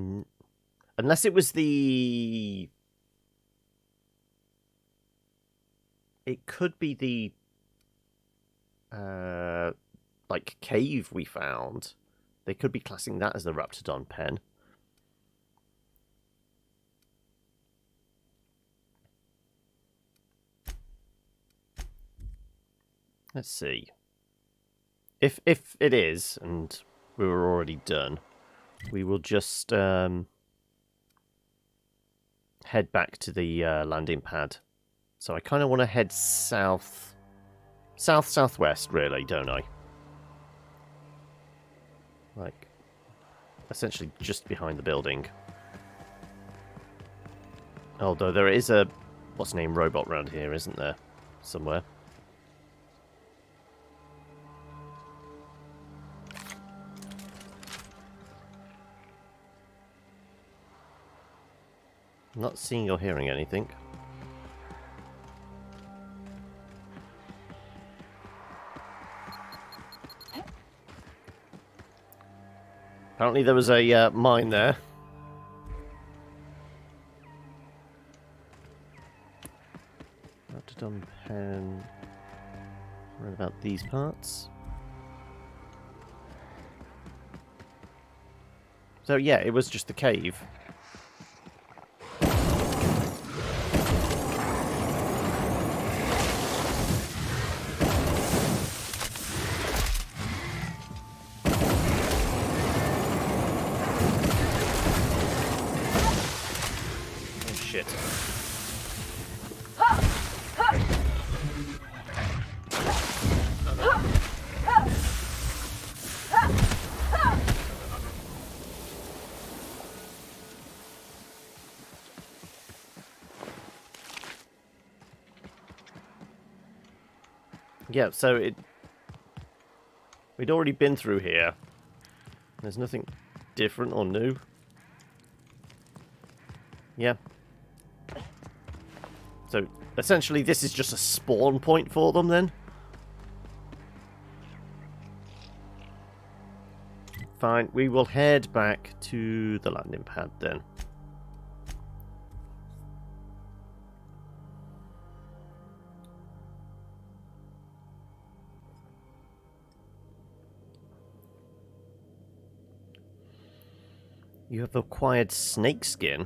Unless it was the... It could be the... like, cave we found. They could be classing that as the Raptidon pen. Let's see. If it is, and we were already done, we will just head back to the landing pad. So I kind of want to head southwest, really, don't I? Like, essentially just behind the building. Although there is a what's name robot around here, isn't there? Somewhere. Not seeing or hearing anything. Apparently there was a mine there. Raptidon pen. Right about these parts. So yeah, it was just the cave. Yeah, so we'd already been through here. There's nothing different or new. Yeah. So, essentially, this is just a spawn point for them, then? Fine, we will head back to the landing pad, then. You have acquired snakeskin.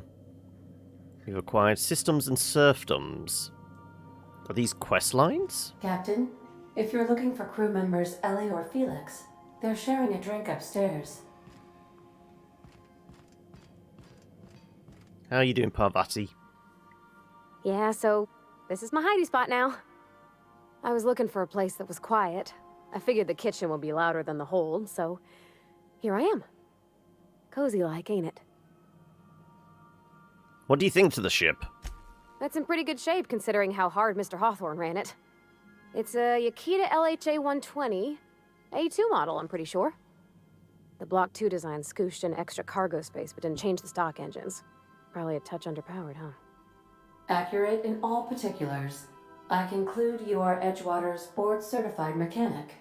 You've acquired systems and serfdoms. Are these quest lines? Captain, if you're looking for crew members Ellie or Felix, they're sharing a drink upstairs. How are you doing, Parvati? Yeah, so this is my hidey spot now. I was looking for a place that was quiet. I figured the kitchen would be louder than the hold, so here I am. Cozy-like, ain't it? What do you think to the ship? That's in pretty good shape, considering how hard Mr. Hawthorne ran it. It's a Yakita LHA 120, A2 model, I'm pretty sure. The Block 2 design scooshed in extra cargo space, but didn't change the stock engines. Probably a touch underpowered, huh? Accurate in all particulars. I conclude you are Edgewater's board-certified mechanic.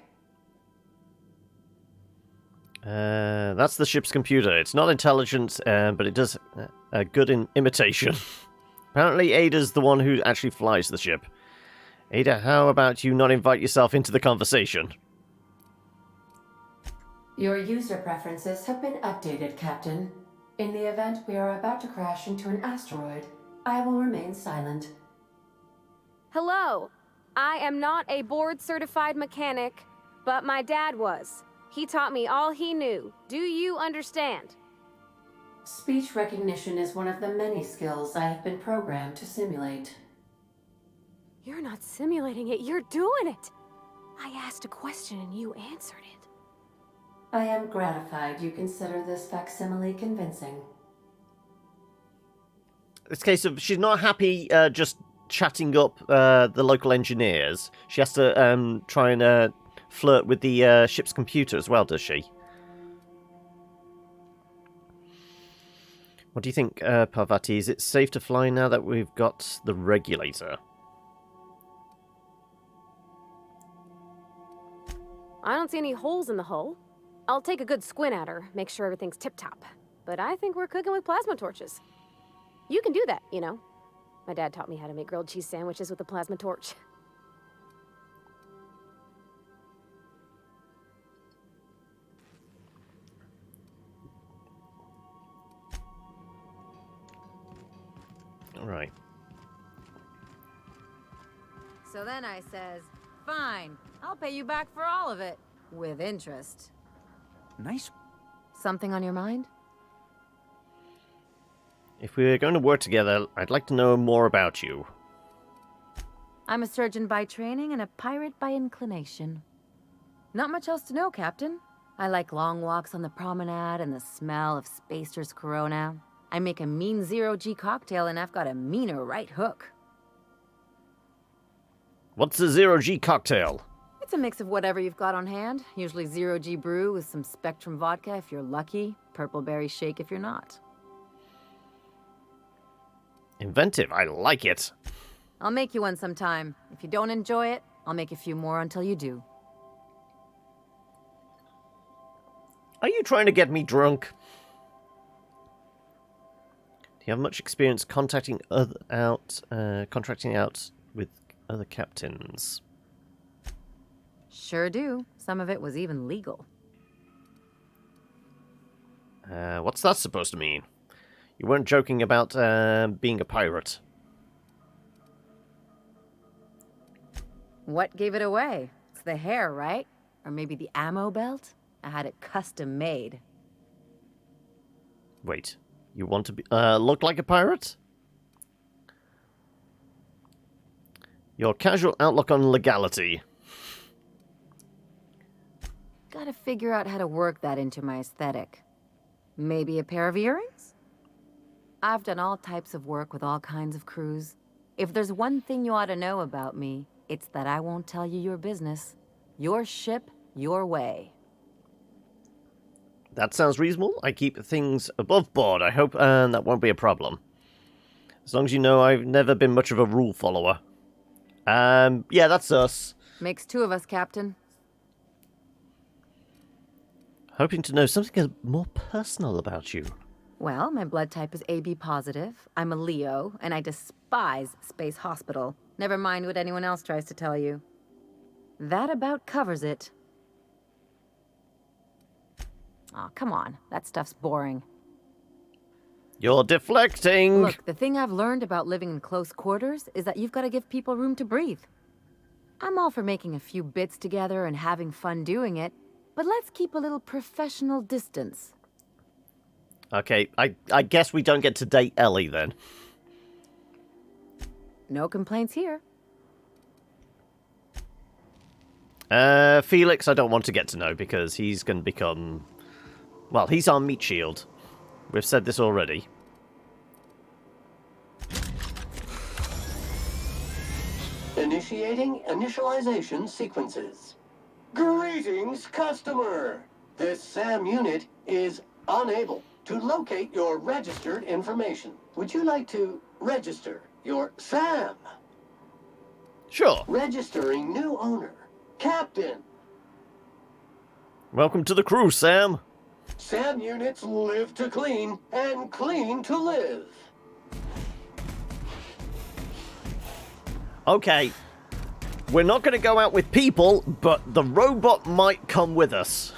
That's the ship's computer. It's not intelligent, but it does a good imitation. Apparently Ada's the one who actually flies the ship. Ada, how about you not invite yourself into the conversation? Your user preferences have been updated, Captain. In the event we are about to crash into an asteroid, I will remain silent. Hello! I am not a board-certified mechanic, but my dad was. He taught me all he knew. Do you understand? Speech recognition is one of the many skills I have been programmed to simulate. You're not simulating it, you're doing it! I asked a question and you answered it. I am gratified you consider this facsimile convincing. It's a case of she's not happy just chatting up the local engineers. She has to try and flirt with the ship's computer as well, does she? What do you think, Parvati? Is it safe to fly now that we've got the regulator? I don't see any holes in the hull. I'll take a good squint at her, make sure everything's tip-top. But I think we're cooking with plasma torches. You can do that, you know. My dad taught me how to make grilled cheese sandwiches with a plasma torch. Right. So then I says, fine, I'll pay you back for all of it. With interest. Nice. Something on your mind? If we're going to work together, I'd like to know more about you. I'm a surgeon by training and a pirate by inclination. Not much else to know, Captain. I like long walks on the promenade and the smell of Spacer's Corona. I make a mean zero-G cocktail and I've got a meaner right hook. What's a zero-G cocktail? It's a mix of whatever you've got on hand. Usually zero-G brew with some Spectrum vodka if you're lucky, purple berry shake if you're not. Inventive, I like it. I'll make you one sometime. If you don't enjoy it, I'll make a few more until you do. Are you trying to get me drunk? Do you have much experience contracting out with other captains? Sure do. Some of it was even legal. What's that supposed to mean? You weren't joking about being a pirate. What gave it away? It's the hair, right? Or maybe the ammo belt? I had it custom made. Wait, you want to be look like a pirate? Your casual outlook on legality. Gotta figure out how to work that into my aesthetic. Maybe a pair of earrings? I've done all types of work with all kinds of crews. If there's one thing you ought to know about me, It's that I won't tell you your business. Your ship, your way. That sounds reasonable. I keep things above board, I hope, and that won't be a problem. As long as you know I've never been much of a rule follower. Yeah, that's us. Makes two of us, Captain. Hoping to know something more personal about you. Well, my blood type is AB positive. I'm a Leo, and I despise Space Hospital. Never mind what anyone else tries to tell you. That about covers it. Aw, come on. That stuff's boring. You're deflecting! Look, the thing I've learned about living in close quarters is that you've got to give people room to breathe. I'm all for making a few bits together and having fun doing it, but let's keep a little professional distance. Okay, I guess we don't get to date Ellie then. No complaints here. Felix I don't want to get to know because he's going to become... Well, he's our meat shield. We've said this already. Initiating initialization sequences. Greetings, customer! This SAM unit is unable to locate your registered information. Would you like to register your SAM? Sure. Registering new owner. Captain. Welcome to the crew, Sam. SAM units live to clean and clean to live. Okay. We're not going to go out with people, but the robot might come with us.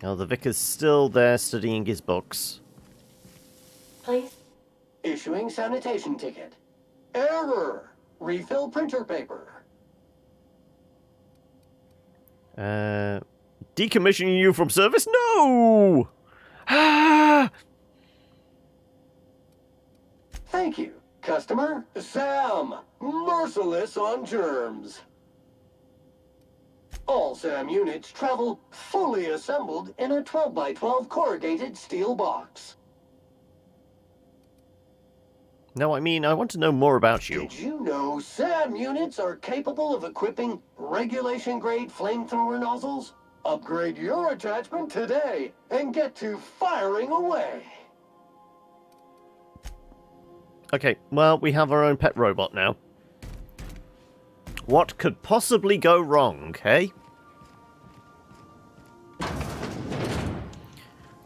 Oh, the vicar's still there studying his books. Please. Issuing sanitation ticket. Error. Refill printer paper. Decommissioning you from service? No! Thank you, customer. Sam, merciless on germs. All SAM units travel fully assembled in a 12x12 corrugated steel box. No, I mean, I want to know more about you. Did you know SAM units are capable of equipping regulation-grade flamethrower nozzles? Upgrade your attachment today and get to firing away. Okay, well, we have our own pet robot now. What could possibly go wrong, hey?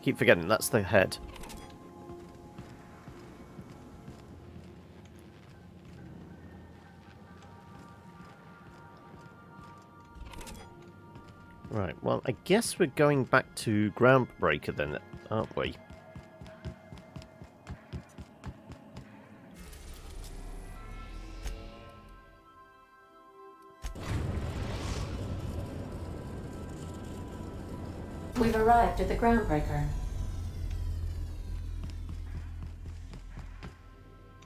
Keep forgetting, that's the head. Right, well, I guess we're going back to Groundbreaker then, aren't we? We've arrived at the Groundbreaker.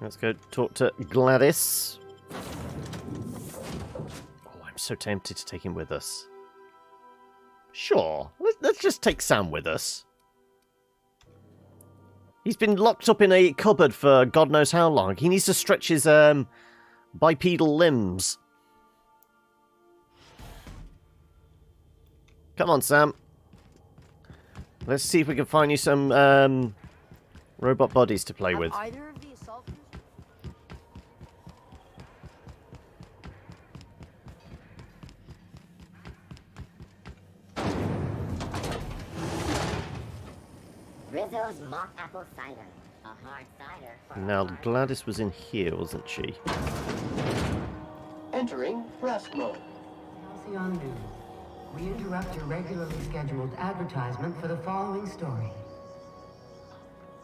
Let's go talk to Gladys. Oh, I'm so tempted to take him with us. Sure, let's just take Sam with us. He's been locked up in a cupboard for God knows how long. He needs to stretch his bipedal limbs. Come on, Sam. Let's see if we can find you some robot bodies to play with. Either of the assaulters? Rizzo's mock apple cider. A hard cider for Now, Gladys was in here, wasn't she? Entering rest mode. Halcyon News. We interrupt your regularly scheduled advertisement for the following story.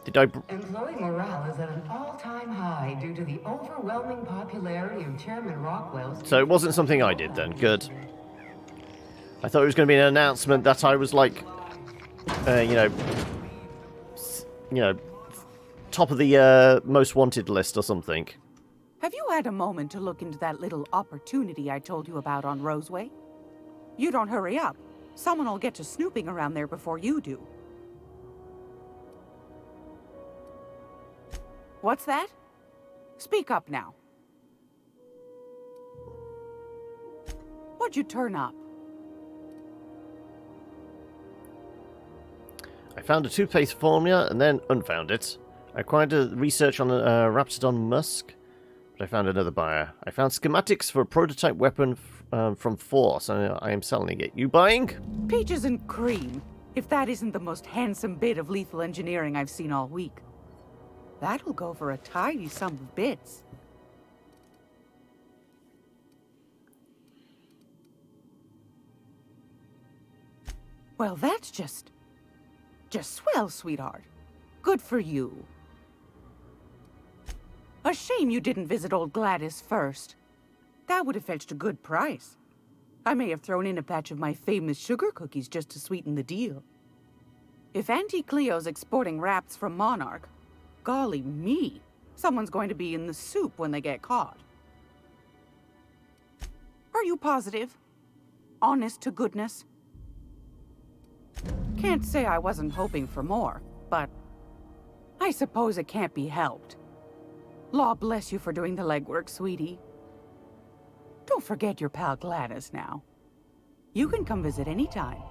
Did I... Employee morale is at an all-time high due to the overwhelming popularity of Chairman Rockwell's... So it wasn't something I did then. Good. I thought it was going to be an announcement that I was like, top of the most wanted list or something. Have you had a moment to look into that little opportunity I told you about on Roseway? You don't hurry up, Someone will get to snooping around there before you do. What's that? Speak up now. What'd you turn up? I found a toothpaste formula and then unfound it. I acquired research on Raptidon Musk, but I found another buyer. I found schematics for a prototype weapon from Force, and I am selling it. You buying? Peaches and cream, if that isn't the most handsome bit of lethal engineering I've seen all week. That'll go for a tidy sum of bits. Well, that's just swell, sweetheart. Good for you. A shame you didn't visit old Gladys first. That would have fetched a good price. I may have thrown in a batch of my famous sugar cookies just to sweeten the deal. If Auntie Cleo's exporting wraps from Monarch, golly me, someone's going to be in the soup when they get caught. Are you positive? Honest to goodness? Can't say I wasn't hoping for more, but I suppose it can't be helped. Law bless you for doing the legwork, sweetie. Don't forget your pal Gladys now. You can come visit anytime.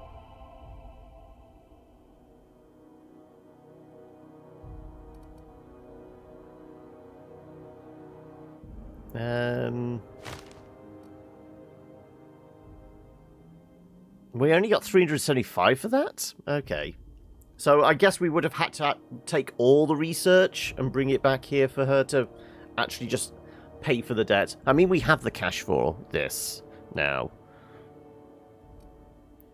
We only got 375 for that? Okay. So I guess we would have had to take all the research and bring it back here for her to actually just pay for the debt. I mean, we have the cash for this now.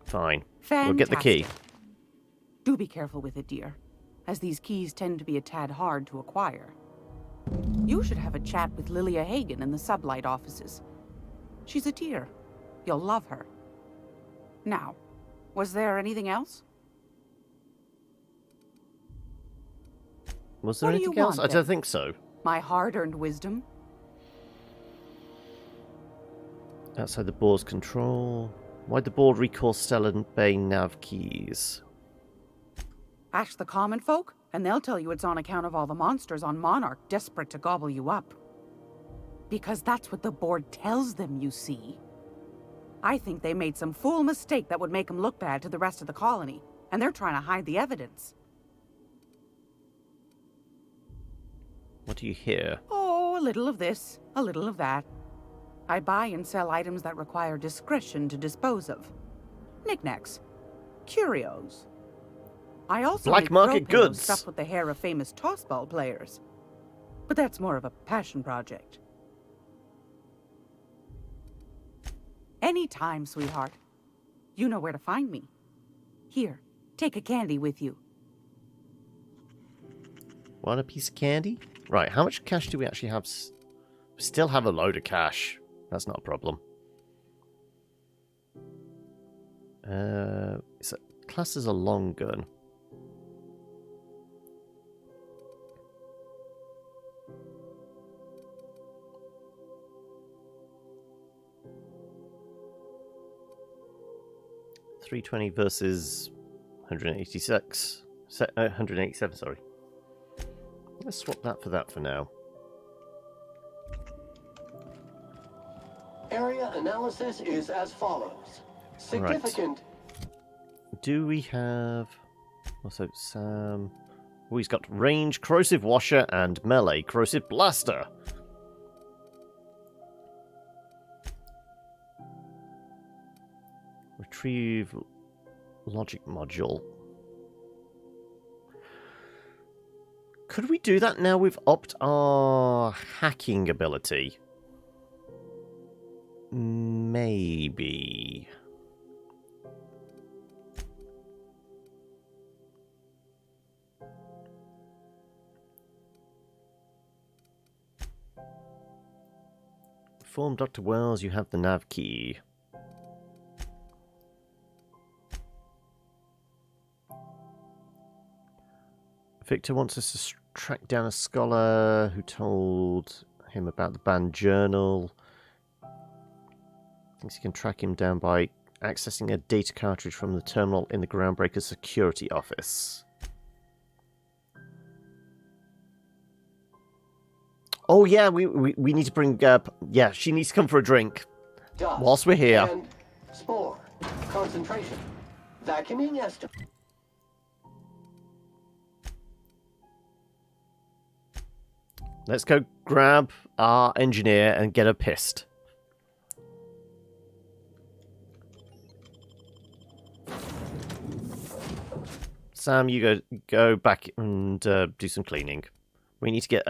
Fine. Fantastic. We'll get the key. Do be careful with it, dear, as these keys tend to be a tad hard to acquire. You should have a chat with Lilia Hagen in the Sublight offices. She's a dear. You'll love her. Now, was there anything else? Was there What do anything you else? want, I don't then? think so. My hard-earned wisdom? Outside the board's control. Why'd the board recall Stella and Bay nav keys? Ask the common folk, and they'll tell you it's on account of all the monsters on Monarch desperate to gobble you up. Because that's what the board tells them, you see. I think they made some fool mistake that would make them look bad to the rest of the colony, and they're trying to hide the evidence. What do you hear? Oh, a little of this, a little of that. I buy and sell items that require discretion to dispose of. Knickknacks. Curios. I also Black make market throw pillows goods. stuffed with the hair of famous tossball players. But that's more of a passion project. Anytime, sweetheart. You know where to find me. Here, take a candy with you. Want a piece of candy? Right, how much cash do we actually have? We still have a load of cash. That's not a problem. It's classed as a long gun. $320 versus 186. 187, sorry. Let's swap that for now. Area analysis is as follows. Significant. Do we have... Also, Sam... Oh, he's got range, corrosive washer, and melee, corrosive blaster. Retrieve logic module. Could we do that now we've upped our hacking ability? Maybe. Inform Dr. Wells you have the nav key. Victor wants us to track down a scholar who told him about the banned journal. Thinks he can track him down by Accessing a data cartridge from the terminal in the Groundbreaker security office. Oh yeah, we need to bring up. Yeah, she needs to come for a drink Dust whilst we're here. And spore. Concentration. Vacuuming estimate. Let's go grab our engineer and get her pissed. Sam, you go back and do some cleaning. We need to get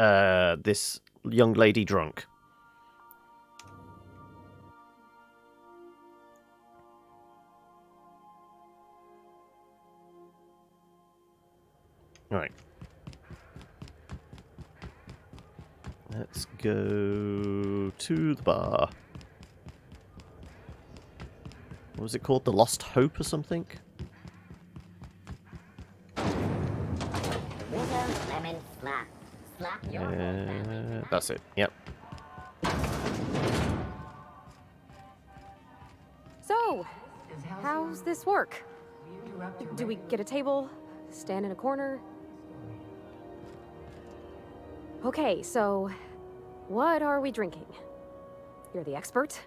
this young lady drunk. All right. Let's go to the bar. What was it called? The Lost Hope or something? Lemon slap. Slap your That's it. Yep. So, how's this work? Do we get a table? Stand in a corner? Okay, so what are we drinking? You're the expert.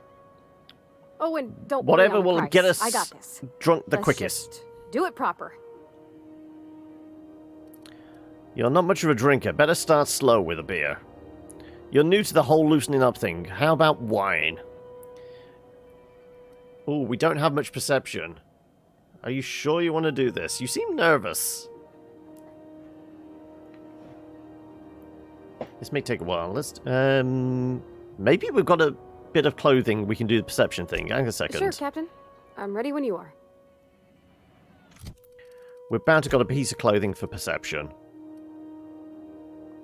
Oh, and don't worry Whatever on the will price. get us I got this. drunk the Let's quickest. just do it proper. You're not much of a drinker. Better start slow with a beer. You're new to the whole loosening up thing. How about wine? Oh, we don't have much perception. Are you sure you want to do this? You seem nervous. This may take a while. Let's maybe we've got a bit of clothing we can do the perception thing. Hang on a second. Sure, Captain. I'm ready when you are. We're bound to got a piece of clothing for perception.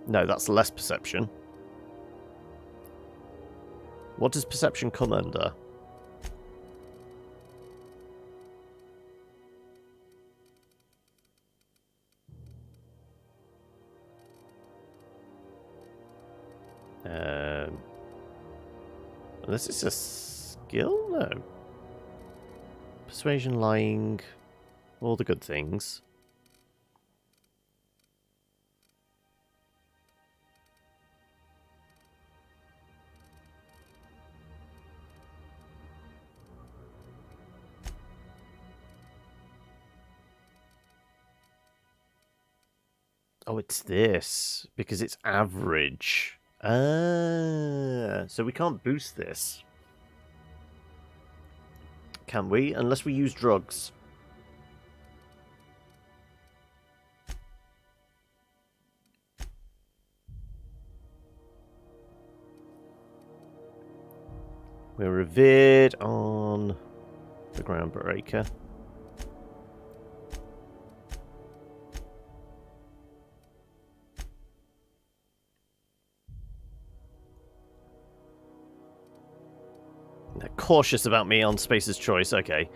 No, that's less perception. What does perception come under? Unless it's a skill? No. Persuasion, lying, all the good things. Oh, it's this, because it's average. Ah, so we can't boost this. Can we? Unless we use drugs. We're revered on the Groundbreaker. They're cautious about me on Space's Choice, okay.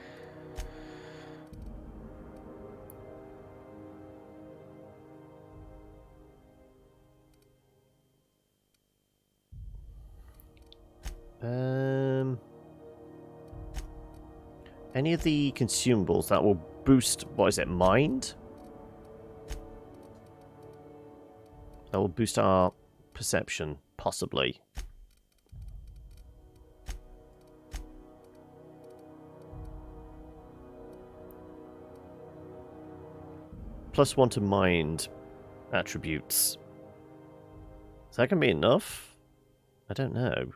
Any of the consumables that will boost, what is it, mind? That will boost our perception, possibly. +1 to mind attributes. Is that going to be enough? I don't know.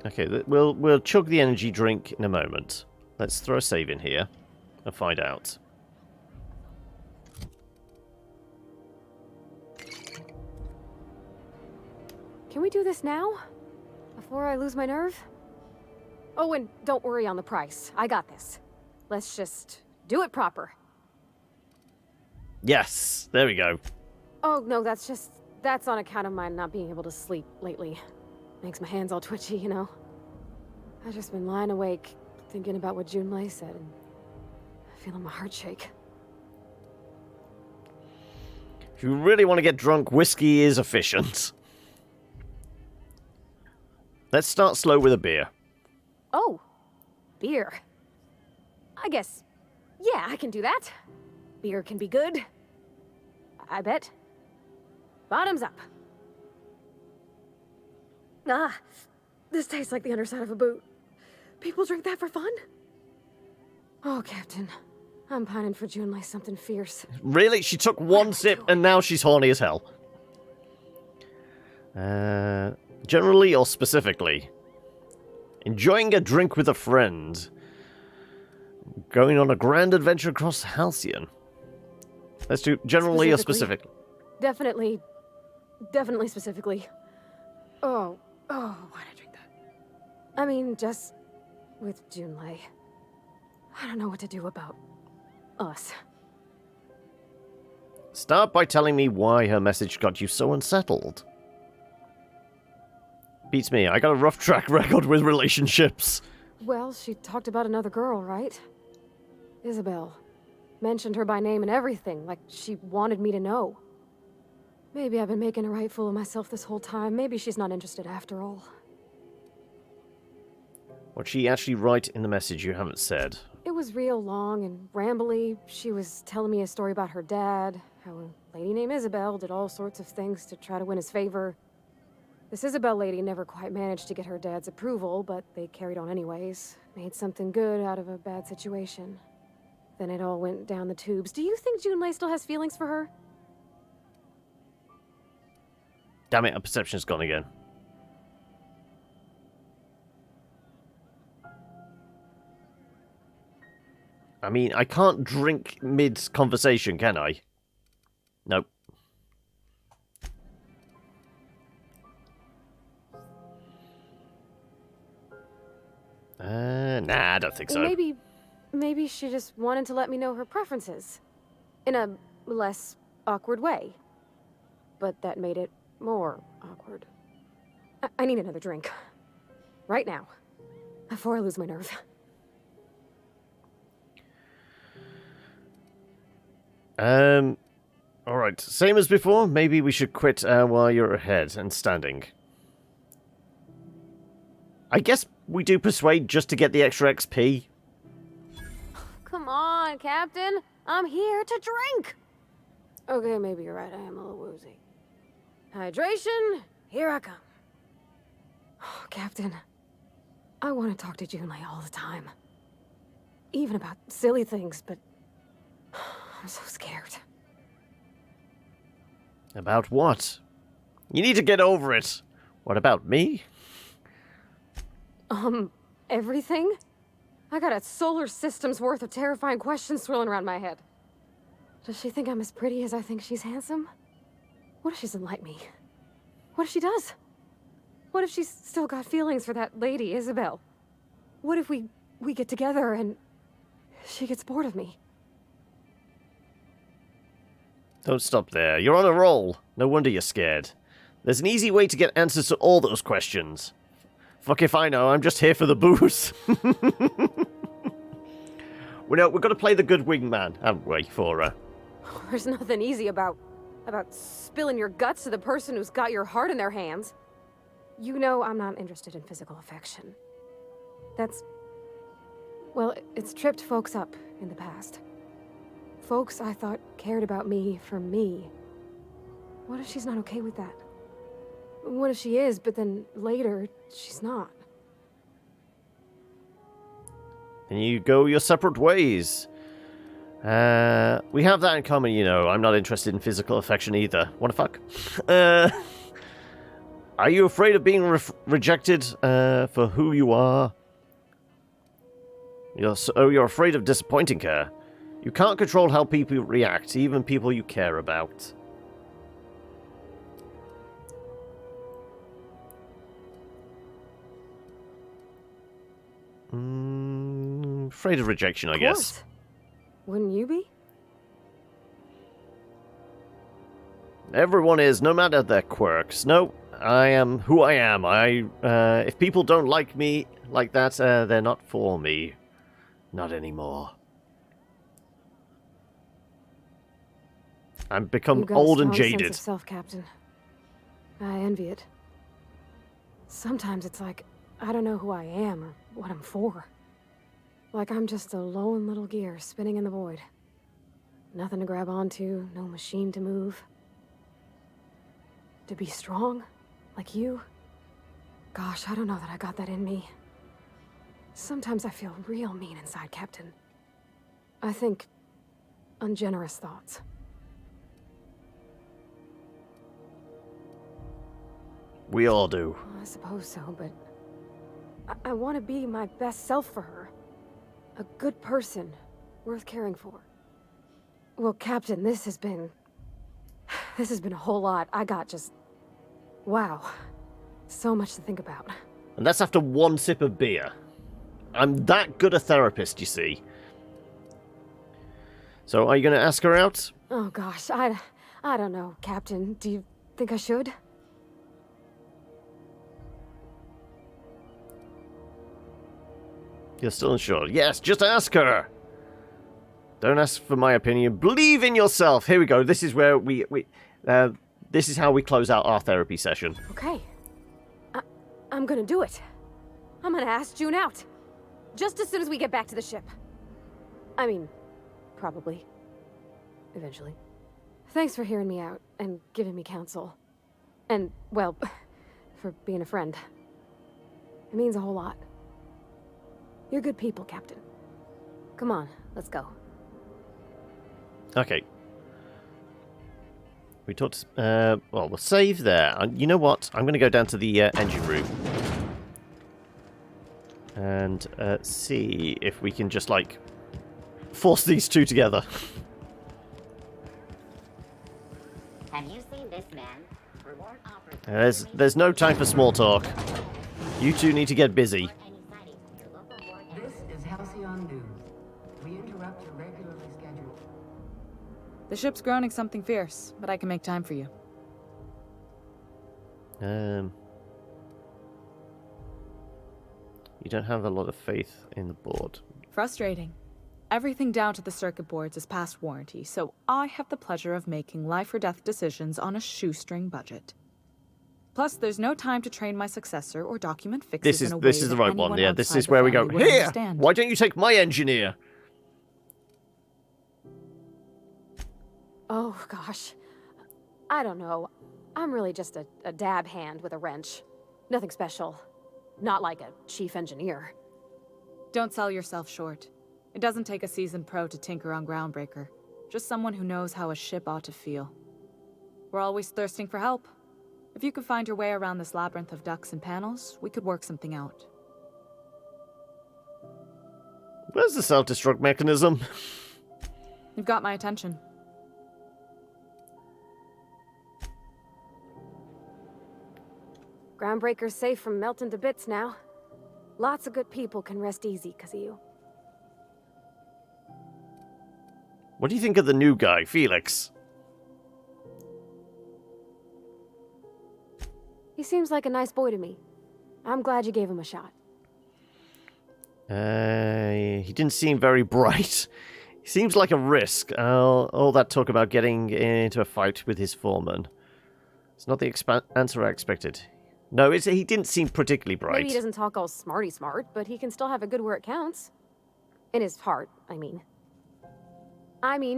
Okay, we'll chug the energy drink in a moment. Let's throw a save in here and find out. Can we do this now? Before I lose my nerve? Oh, and don't worry on the price. I got this. Let's just do it proper. Yes, there we go. Oh, no, that's on account of my not being able to sleep lately. Makes my hands all twitchy, you know? I've just been lying awake, thinking about what Junlei said, and feeling my heart shake. If you really want to get drunk, whiskey is efficient. Let's start slow with a beer. Oh, beer. I guess, yeah, I can do that. Beer can be good. I bet. Bottoms up. Ah, this tastes like the underside of a boot. People drink that for fun? Oh, Captain. I'm pining for Junlei something fierce. Really? She took one sip and now she's horny as hell. Generally or specifically? Enjoying a drink with a friend. Going on a grand adventure across Halcyon. Let's do generally or specifically. Definitely specifically. Oh, why'd I drink that? I mean, just with Junlei. I don't know what to do about us. Start by telling me why her message got you so unsettled. Beats me, I got a rough track record with relationships. Well, she talked about another girl, right? Isabel. Mentioned her by name and everything, like she wanted me to know. Maybe I've been making a right fool of myself this whole time. Maybe she's not interested after all. What'd she actually write in the message you haven't said? It was real long and rambly. She was telling me a story about her dad, how a lady named Isabel did all sorts of things to try to win his favor. This Isabel lady never quite managed to get her dad's approval, but they carried on anyways. Made something good out of a bad situation. Then it all went down the tubes. Do you think Junlei still has feelings for her? Damn it, our perception's gone again. I mean, I can't drink mid-conversation, can I? Nope. Nah, I don't think so. Maybe she just wanted to let me know her preferences. In a less awkward way. But that made it more awkward. I need another drink. Right now. Before I lose my nerve. Alright. Same as before, maybe we should quit while you're ahead and standing. I guess we do persuade just to get the extra XP. Come on, Captain. I'm here to drink. Okay, maybe you're right. I am a little woozy. Hydration, here I come. Oh, Captain, I want to talk to Junlei all the time. Even about silly things, but I'm so scared. About what? You need to get over it. What about me? Everything? I got a solar system's worth of terrifying questions swirling around my head. Does she think I'm as pretty as I think she's handsome? What if she doesn't like me? What if she does? What if she's still got feelings for that lady, Isabel? What if we get together and she gets bored of me? Don't stop there. You're on a roll. No wonder you're scared. There's an easy way to get answers to all those questions. Fuck if I know, I'm just here for the booze. We've got to play the good wingman, haven't we, for her? There's nothing easy about spilling your guts to the person who's got your heart in their hands. You know I'm not interested in physical affection. Well, it's tripped folks up in the past. Folks I thought cared about me for me. What if she's not okay with that? What if she is, but then later, she's not? And you go your separate ways. We have that in common, you know. I'm not interested in physical affection either. Wanna fuck? Are you afraid of being rejected for who you are? You're afraid of disappointing her. You can't control how people react, even people you care about. Afraid of rejection, I guess. Wouldn't you be? Everyone is, no matter their quirks. No, I am who I am. If people don't like me like that, they're not for me. Not anymore. and become You've got old a and strong jaded. sense of self, Captain. I envy it. Sometimes it's like I don't know who I am or what I'm for. Like I'm just a lone little gear spinning in the void. Nothing to grab onto, no machine to move. To be strong, like you? Gosh, I don't know that I got that in me. Sometimes I feel real mean inside, Captain. I think ungenerous thoughts. We all do. I suppose so, but I want to be my best self for her. A good person, worth caring for. Well, Captain, this has been a whole lot. I got just... wow. So much to think about. And that's after one sip of beer. I'm that good a therapist, you see. So, are you going to ask her out? Oh gosh, I don't know, Captain. Do you think I should? You're still unsure. Yes, just ask her. Don't ask for my opinion. Believe in yourself. Here we go. This is where this is how we close out our therapy session. Okay. I'm gonna do it. I'm gonna ask June out. Just as soon as we get back to the ship. I mean, probably. Eventually. Thanks for hearing me out and giving me counsel. And, well, for being a friend. It means a whole lot. You're good people, Captain. Come on, let's go. Okay. We talked... well, we'll save there. You know what? I'm going to go down to the engine room. And see if we can just, like, force these two together. Have you seen this man? Reward offers. There's no time for small talk. You two need to get busy. This is Halcyon News. We interrupt your regularly scheduled. The ship's groaning something fierce, but I can make time for you. You don't have a lot of faith in the board. Frustrating. Everything down to the circuit boards is past warranty, so I have the pleasure of making life or death decisions on a shoestring budget. Plus, there's no time to train my successor or document fixes in a way This is the right one. Yeah, this is where we go. Here. Why don't you take my engineer? Oh, gosh. I don't know. I'm really just a dab hand with a wrench. Nothing special. Not like a chief engineer. Don't sell yourself short. It doesn't take a seasoned pro to tinker on Groundbreaker. Just someone who knows how a ship ought to feel. We're always thirsting for help. If you could find your way around this labyrinth of ducts and panels, we could work something out. Where's the self-destruct mechanism? You've got my attention. Groundbreaker's safe from melting to bits now. Lots of good people can rest easy because of you. What do you think of the new guy, Felix? He seems like a nice boy to me. I'm glad you gave him a shot. He didn't seem very bright. He seems like a risk. All that talk about getting into a fight with his foreman. It's not the answer I expected. No, he didn't seem particularly bright. Maybe he doesn't talk all smarty smart, but he can still have a good where it counts. In his heart, I mean.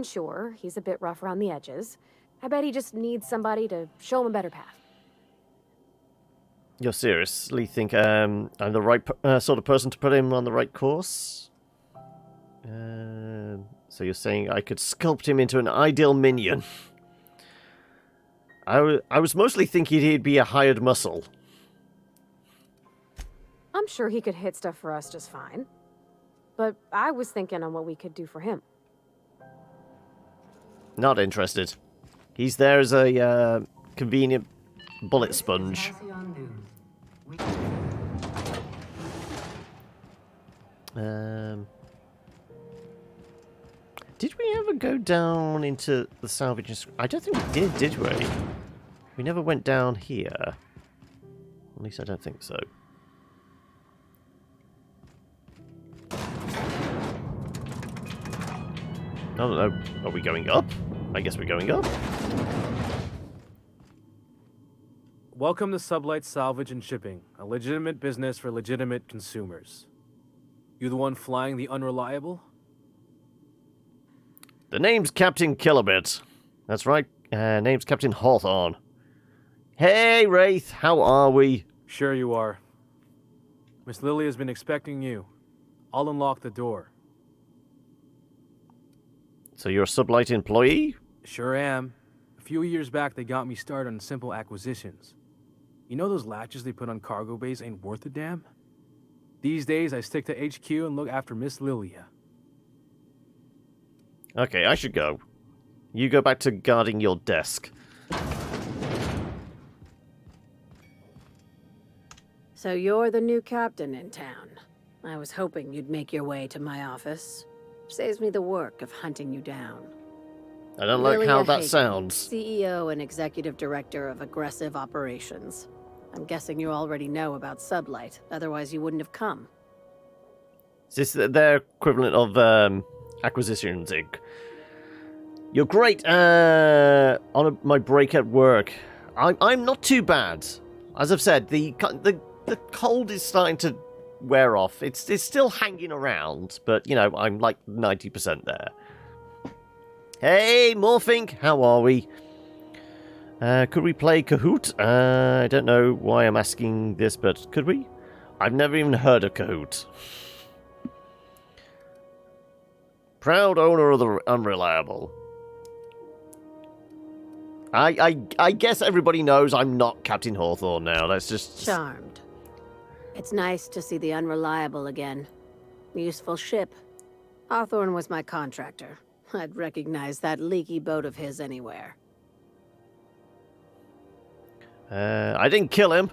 Sure, he's a bit rough around the edges. I bet he just needs somebody to show him a better path. You seriously think I'm the right sort of person to put him on the right course? So you're saying I could sculpt him into an ideal minion? I was mostly thinking he'd be a hired muscle. I'm sure he could hit stuff for us just fine. But I was thinking on what we could do for him. Not interested. He's there as a convenient bullet sponge. Did we ever go down into the salvage? I don't think we did we? We never went down here. At least I don't think so. I don't know. Are we going up? I guess we're going up. Welcome to Sublight Salvage and Shipping, a legitimate business for legitimate consumers. You the one flying the Unreliable? The name's Captain Kilobit. That's right, name's Captain Hawthorne. Hey, Wraith, how are we? Sure you are. Miss Lily has been expecting you. I'll unlock the door. So you're a Sublight employee? Sure am. A few years back, they got me started on simple acquisitions. You know those latches they put on cargo bays ain't worth a damn? These days, I stick to HQ and look after Miss Lilia. Okay, I should go. You go back to guarding your desk. So you're the new captain in town. I was hoping you'd make your way to my office. Saves me the work of hunting you down. I don't like how that Hagen, sounds. CEO and Executive Director of Aggressive Operations. I'm guessing you already know about Sublight, otherwise you wouldn't have come. Is this their equivalent of Acquisitions Inc.? You're great on my break at work. I'm not too bad. As I've said, the cold is starting to wear off. It's still hanging around, but, you know, I'm like 90% there. Hey, Morphing, how are we? Could we play Kahoot? I don't know why I'm asking this, but could we? I've never even heard of Kahoot. Proud owner of the Unreliable. I guess everybody knows I'm not Captain Hawthorne now. That's just... Charmed. It's nice to see the Unreliable again. Useful ship. Hawthorne was my contractor. I'd recognize that leaky boat of his anywhere. I didn't kill him.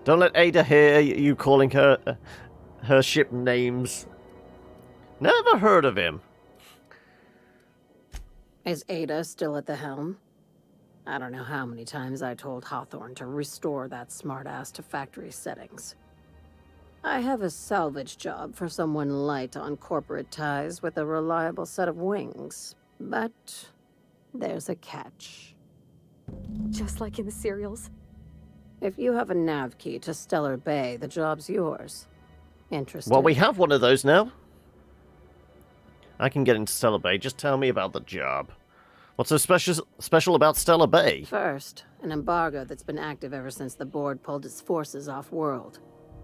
Don't let Ada hear you calling her ship names. Never heard of him. Is Ada still at the helm? I don't know how many times I told Hawthorne to restore that smartass to factory settings. I have a salvage job for someone light on corporate ties with a reliable set of wings, but there's a catch. Just like in the serials. If you have a nav key to Stellar Bay, the job's yours. Interested? Well, we have one of those now. I can get into Stellar Bay. Just tell me about the job. What's so special about Stellar Bay? First, an embargo that's been active ever since the board pulled its forces off-world.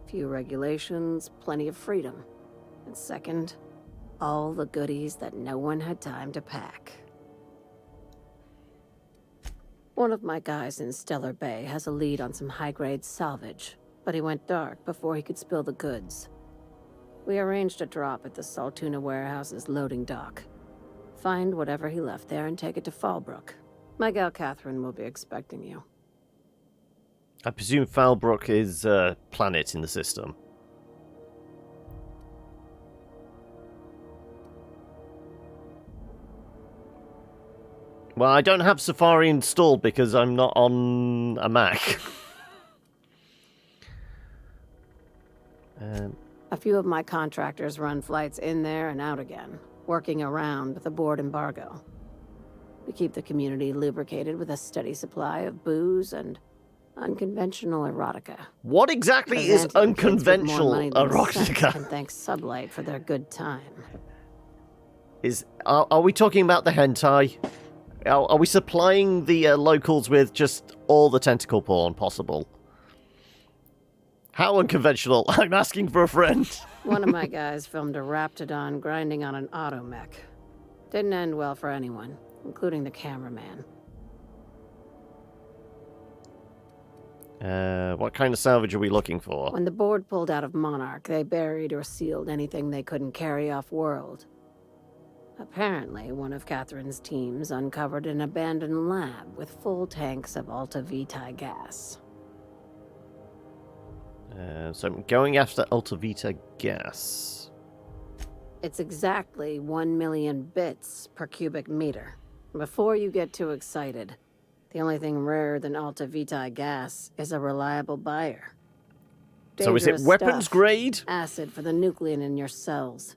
Few regulations, plenty of freedom. And second, all the goodies that no one had time to pack. One of my guys in Stellar Bay has a lead on some high-grade salvage, but he went dark before he could spill the goods. We arranged a drop at the Saltuna warehouse's loading dock. Find whatever he left there and take it to Fallbrook. My gal Catherine will be expecting you. I presume Fallbrook is a planet in the system. Well, I don't have Safari installed because I'm not on a Mac. A few of my contractors run flights in there and out again, working around the board embargo. We keep the community lubricated with a steady supply of booze and unconventional erotica. What exactly is unconventional erotica? And thanks Sublight for their good time. Are we talking about the hentai? Are we supplying the locals with just all the tentacle porn possible? How unconventional? I'm asking for a friend. One of my guys filmed a Raptidon grinding on an automech. Didn't end well for anyone, including the cameraman. What kind of salvage are we looking for? When the board pulled out of Monarch, they buried or sealed anything they couldn't carry off-world. Apparently, one of Catherine's teams uncovered an abandoned lab with full tanks of Alta Vitae gas. So I'm going after Alta Vitae gas. It's exactly 1 million bits per cubic meter. Before you get too excited, the only thing rarer than Alta Vitae gas is a reliable buyer. So is it Dangerous weapons stuff. grade? Acid for the nucleon in your cells.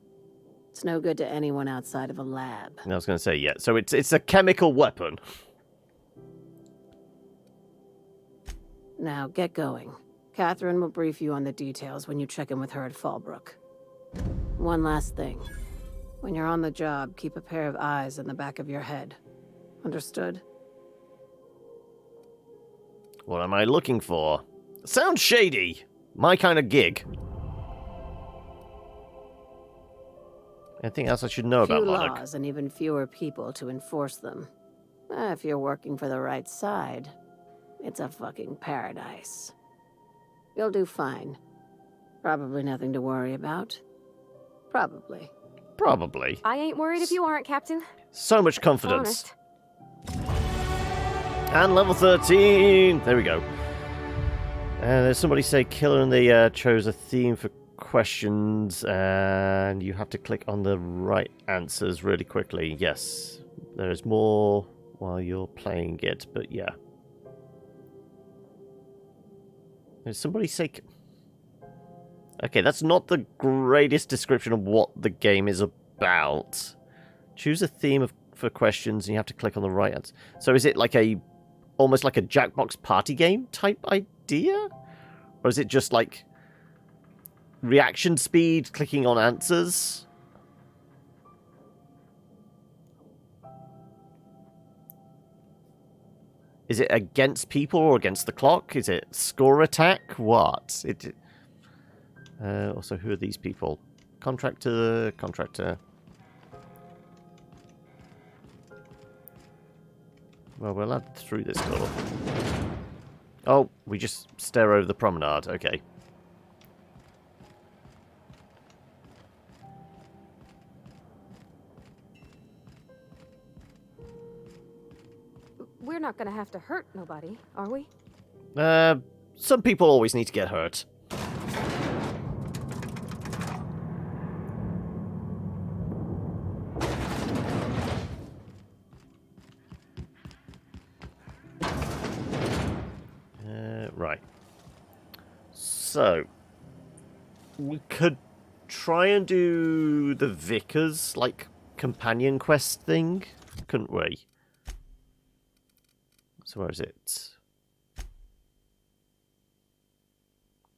It's no good to anyone outside of a lab. I was going to say, yeah. So it's a chemical weapon. Now, get going. Catherine will brief you on the details when you check in with her at Fallbrook. One last thing. When you're on the job, keep a pair of eyes in the back of your head. Understood? What am I looking for? Sounds shady. My kind of gig. Anything else I should know about Few Monarch? laws and even fewer people to enforce them. If you're working for the right side, it's a fucking paradise. You'll do fine. Probably nothing to worry about. Probably. Probably. I ain't worried if you aren't, Captain. So much confidence. Honest. And level 13! There we go. There's somebody say killer and they chose a theme for questions and you have to click on the right answers really quickly. Yes, there's more while you're playing it, but yeah. There's somebody say... Okay, that's not the greatest description of what the game is about. Choose a theme for questions and you have to click on the right answer. So is it like almost like a Jackbox party game type idea? Or is it just like reaction speed, clicking on answers? Is it against people or against the clock? Is it score attack? What? Also, who are these people? Contractor. Well, we're allowed through this door. Oh, we just stare over the promenade. Okay. We're not gonna have to hurt nobody, are we? Some people always need to get hurt. Right. So, we could try and do the Vicar's, like, companion quest thing, couldn't we? So where is it?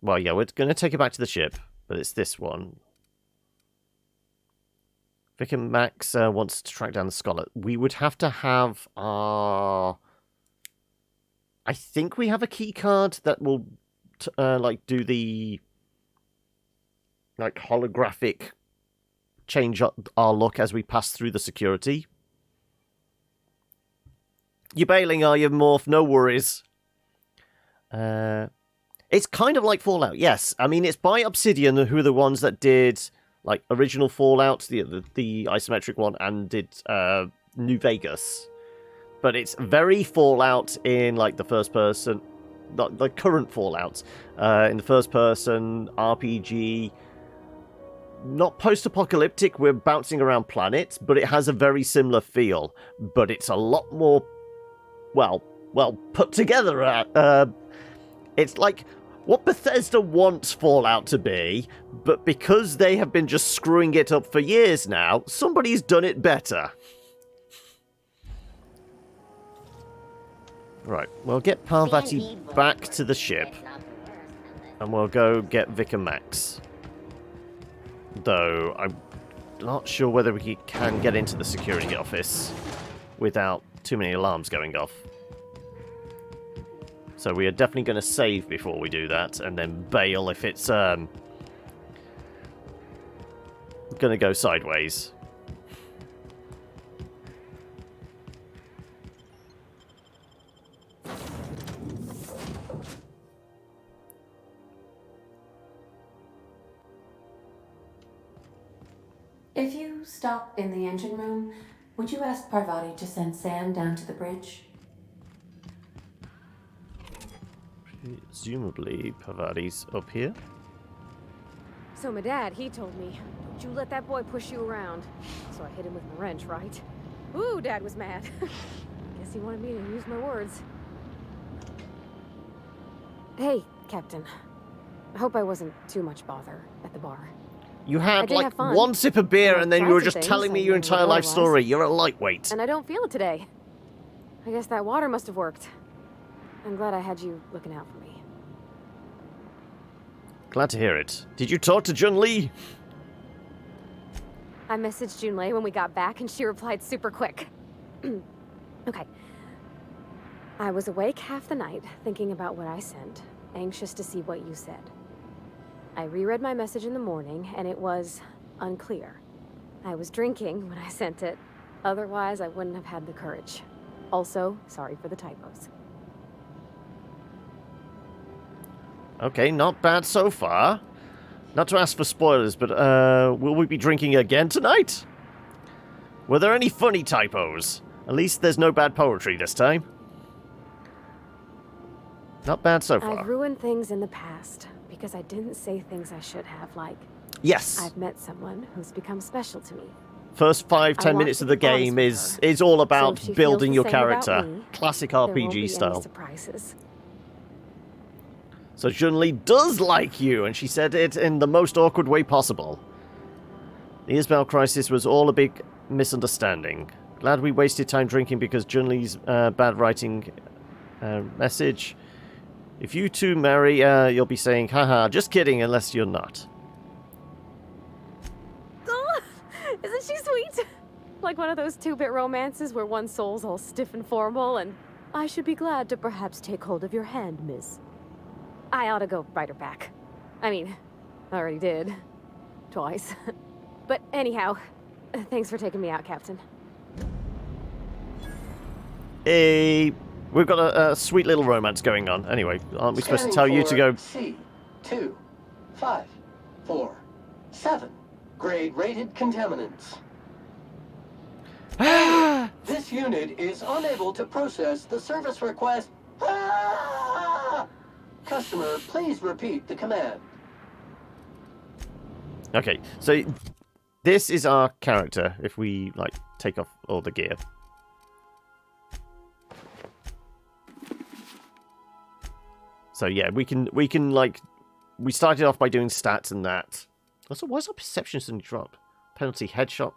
Well, yeah, we're going to take it back to the ship, but it's this one. Vic and Max wants to track down the scholar. We would have to have our... I think we have a key card that will, like, do the, like, holographic change our look as we pass through the security. You're bailing, are you, Morph? No worries. It's kind of like Fallout, yes. I mean, it's by Obsidian, who are the ones that did, like, original Fallout, the isometric one, and did New Vegas. But it's very Fallout in, like, the first person, the current Fallouts. In the first person, RPG, not post-apocalyptic, we're bouncing around planets, but it has a very similar feel. But it's a lot more, well put together. It's like what Bethesda wants Fallout to be, but because they have been just screwing it up for years now, somebody's done it better. Right, we'll get Parvati back to the ship, and we'll go get Vic and Max. Though, I'm not sure whether we can get into the security office without too many alarms going off. So we are definitely going to save before we do that, and then bail if it's going to go sideways. If you stop in the engine room, would you ask Parvati to send Sam down to the bridge? Presumably, Parvati's up here. So my dad, he told me, don't you let that boy push you around. So I hit him with my wrench, right? Ooh, Dad was mad. Guess he wanted me to use my words. Hey, Captain. I hope I wasn't too much bother at the bar. You I had did like have fun. one sip of beer I and then you tried were some just things telling me I your never entire would life otherwise. story. You're a lightweight. And I don't feel it today. I guess that water must have worked. I'm glad I had you looking out for me. Glad to hear it. Did you talk to Jun-Li? I messaged Junlei when we got back and she replied super quick. Okay. I was awake half the night, thinking about what I sent, anxious to see what you said. I reread my message in the morning, and it was unclear. I was drinking when I sent it. Otherwise, I wouldn't have had the courage. Also, sorry for the typos. Okay, not bad so far. Not to ask for spoilers, but will we be drinking again tonight? Were there any funny typos? At least there's no bad poetry this time. Not bad so far. I've ruined things in the past because I didn't say things I should have, like... Yes. I've met someone who's become special to me. First 5-10 want minutes to of the be honest game with is all So about if she building feels your the same about character. me, Classic there won't be RPG any style. surprises. So Jun-Li does like you, and she said it in the most awkward way possible. The Isabel crisis was all a big misunderstanding. Glad we wasted time drinking because Jun-Li's bad writing message. If you two marry, you'll be saying, haha, just kidding, unless you're not. Oh, isn't she sweet? Like one of those 2-bit romances where one soul's all stiff and formal and... I should be glad to perhaps take hold of your hand, miss. I ought to go write her back. I mean, I already did. Twice. But anyhow, thanks for taking me out, Captain. Hey, we've got a sweet little romance going on. Anyway, aren't we supposed to tell you to go... C2, 5, 4, 7. Grade rated contaminants. This unit is unable to process the service request. Customer, please repeat the command. Okay, so this is our character if we, like, take off all the gear. So yeah, we can like, we started off by doing stats and that. Also, why is our perception suddenly drop? Penalty headshot.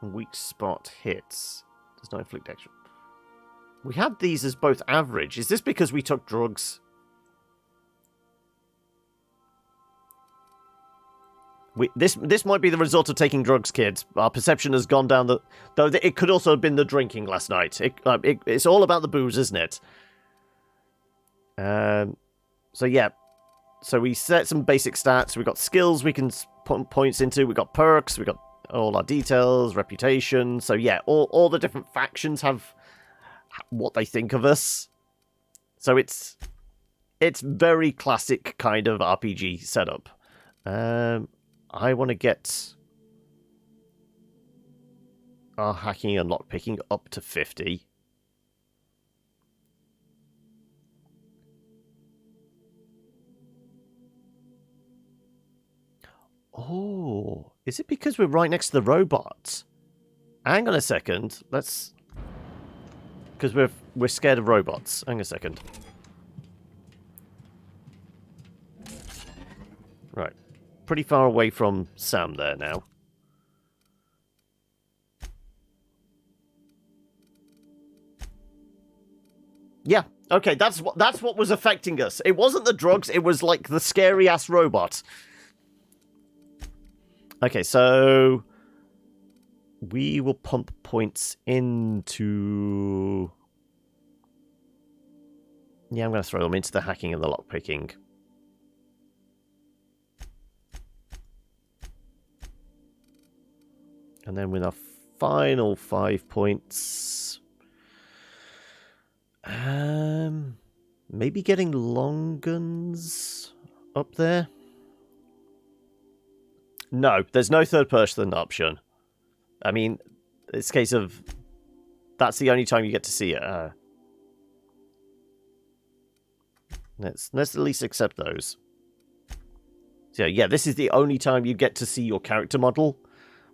Weak spot hits. Does not inflict extra. We had these as both average. Is this because we took drugs? This might be the result of taking drugs, kids. Our perception has gone down the... Though it could also have been the drinking last night. It's all about the booze, isn't it? So yeah. So we set some basic stats. We've got skills we can put points into. We've got perks. We've got all our details, reputation. So yeah, all the different factions have what they think of us. So it's very classic kind of RPG setup. I want to get our hacking and lockpicking up to 50. Oh, is it because we're right next to the robots? Hang on a second. Let's... Because we're scared of robots. Hang on a second. Right. Pretty far away from Sam there now. Yeah. Okay, that's what was affecting us. It wasn't the drugs, it was like the scary ass robot. Okay, so we will pump points into... Yeah, I'm going to throw them into the hacking and the lockpicking. And then with our final 5 points... maybe getting long guns up there? No, there's no third person option. I mean, it's a case of... That's the only time you get to see it. Let's at least accept those. So yeah, this is the only time you get to see your character model.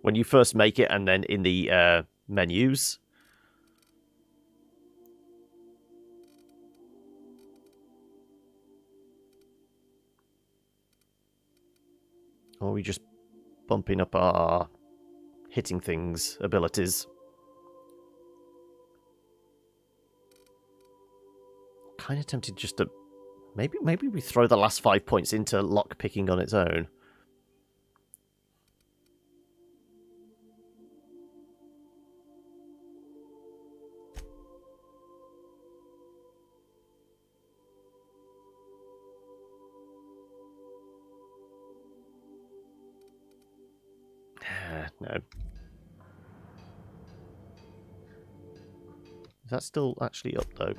When you first make it, and then in the menus. Or are we just bumping up our hitting things abilities? Kind of tempted just to... Maybe we throw the last 5 points into lock-picking on its own. No. Is that still actually up, though?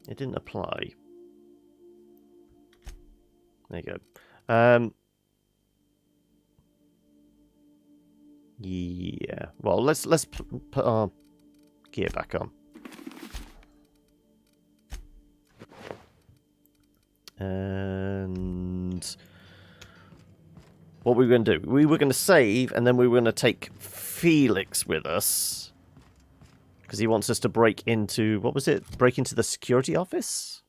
It didn't apply. There you go. Yeah. Well, let's put our gear back on. And what were we going to do? We were going to save, and then we were going to take Felix with us. Because he wants us to break into... What was it? Break into the security office?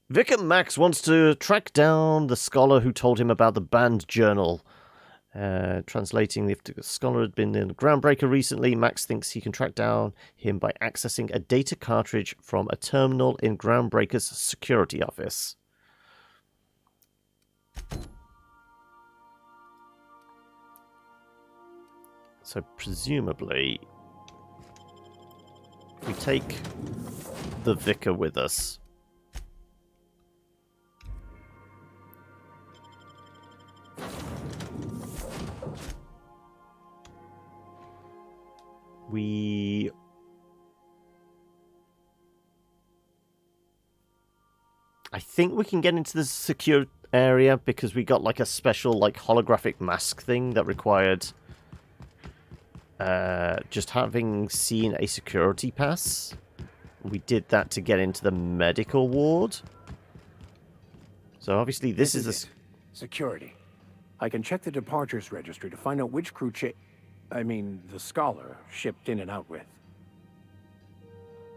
Vicar Max wants to track down the scholar who told him about the banned journal. Translating, if the scholar had been in a Groundbreaker recently, Max thinks he can track down him by accessing a data cartridge from a terminal in Groundbreaker's security office. So presumably, if we take the Vicar with us, I think we can get into the secure area because we got like a special like holographic mask thing that required just having seen a security pass. We did that to get into the medical ward. So obviously this is a security. I can check the departures registry to find out which crew the scholar shipped in and out with.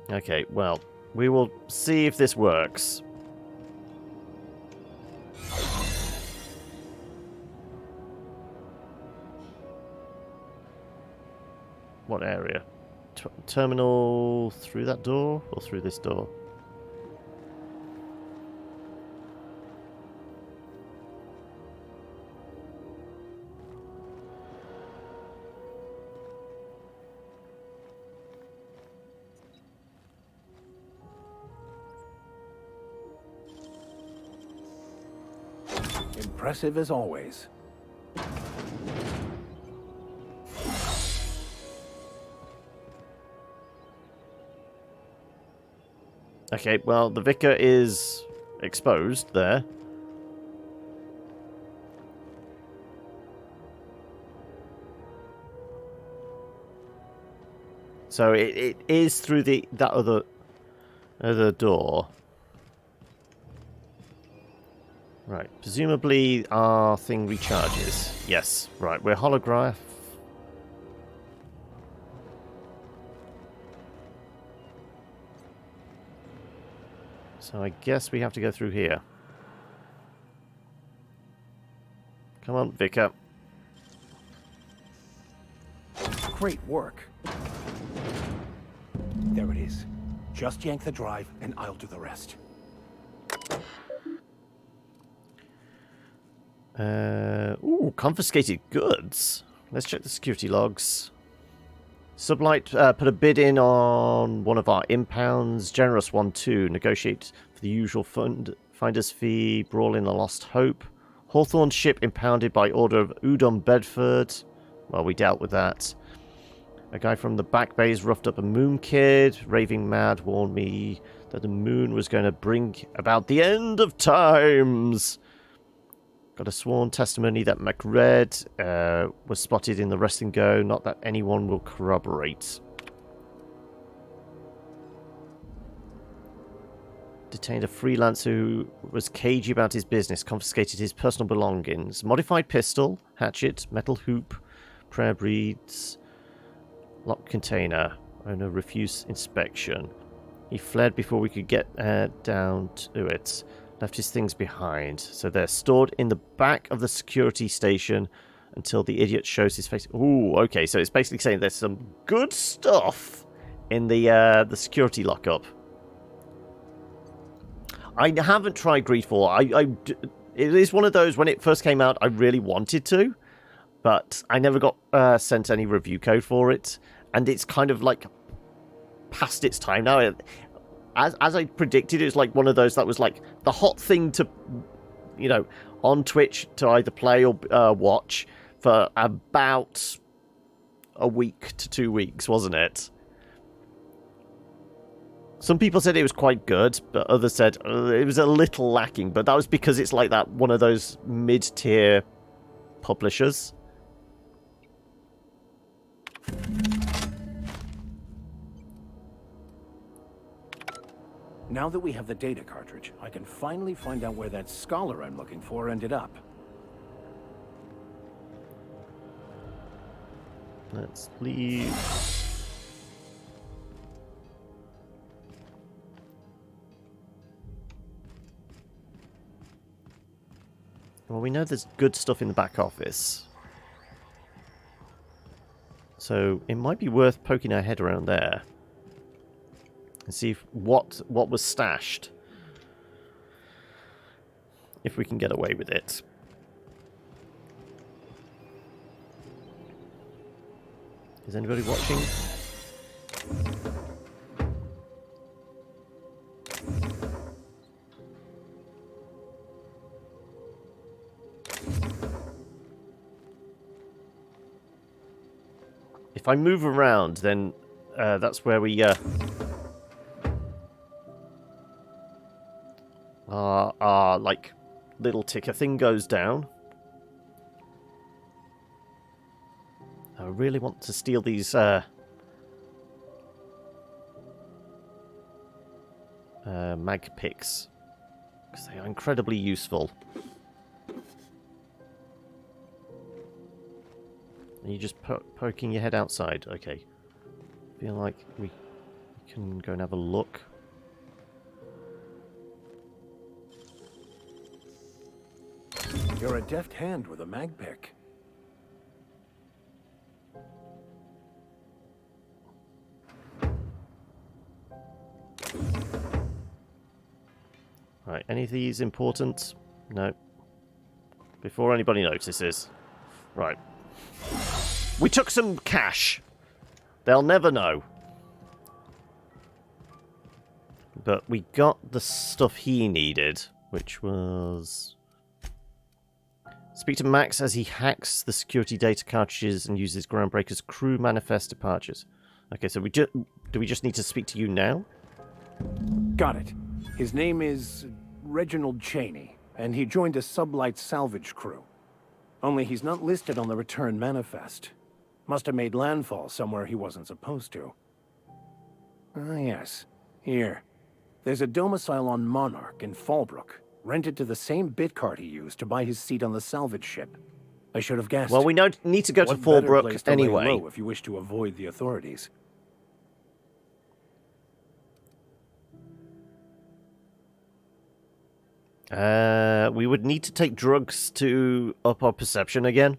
Okay, well, we will see if this works. What area? Terminal through that door or through this door? Impressive as always. Okay, well, the Vicar is exposed there. So it is through that other door. Right, presumably our thing recharges. Yes, right, we're holograph. So I guess we have to go through here. Come on, Vicar. Great work. There it is. Just yank the drive and I'll do the rest. Ooh, confiscated goods. Let's check the security logs. Sublight put a bid in on one of our impounds. Generous one too. Negotiate for the usual finder's fee. Brawl in the Lost Hope. Hawthorne ship impounded by order of Udom Bedford. Well, we dealt with that. A guy from the back bays roughed up a moon kid. Raving Mad warned me that the moon was going to bring about the end of times. Got a sworn testimony that MacRed was spotted in the Rest and Go, not that anyone will corroborate. Detained a freelancer who was cagey about his business, confiscated his personal belongings. Modified pistol, hatchet, metal hoop, prayer reads, locked container. Owner refused inspection. He fled before we could get down to it. Left his things behind. So they're stored in the back of the security station until the idiot shows his face. Ooh, okay. So it's basically saying there's some good stuff in the security lockup. I haven't tried Greedfall. It is one of those, when it first came out, I really wanted to, but I never got sent any review code for it, and it's kind of like past its time now. As I predicted, it was like one of those that was like the hot thing to, you know, on Twitch to either play or watch for about a week to 2 weeks, wasn't it? Some people said it was quite good, but others said it was a little lacking. But that was because it's like that one of those mid-tier publishers. Now that we have the data cartridge, I can finally find out where that scholar I'm looking for ended up. Let's leave. Well, we know there's good stuff in the back office. So it might be worth poking our head around there. And see if what was stashed. If we can get away with it. Is anybody watching? If I move around, then that's where we our like little ticker thing goes down. I really want to steal these mag picks because they are incredibly useful. Are you just poking your head outside? Okay. Feel like we can go and have a look. You're a deft hand with a mag pick. Right, any of these important? No. Before anybody notices. Right. We took some cash. They'll never know. But we got the stuff he needed, which was... Speak to Max as he hacks the security data cartridges and uses Groundbreaker's crew manifest departures. Okay, so do we just need to speak to you now? Got it. His name is Reginald Cheney, and he joined a sublight salvage crew. Only he's not listed on the return manifest. Must have made landfall somewhere he wasn't supposed to. Ah, yes. Here. There's a domicile on Monarch in Fallbrook, rented to the same bit card he used to buy his seat on the salvage ship. I should have guessed. Well, we need to go to What better Fallbrook place to lay anyway. low if you wish to avoid the authorities. We would need to take drugs to up our perception again.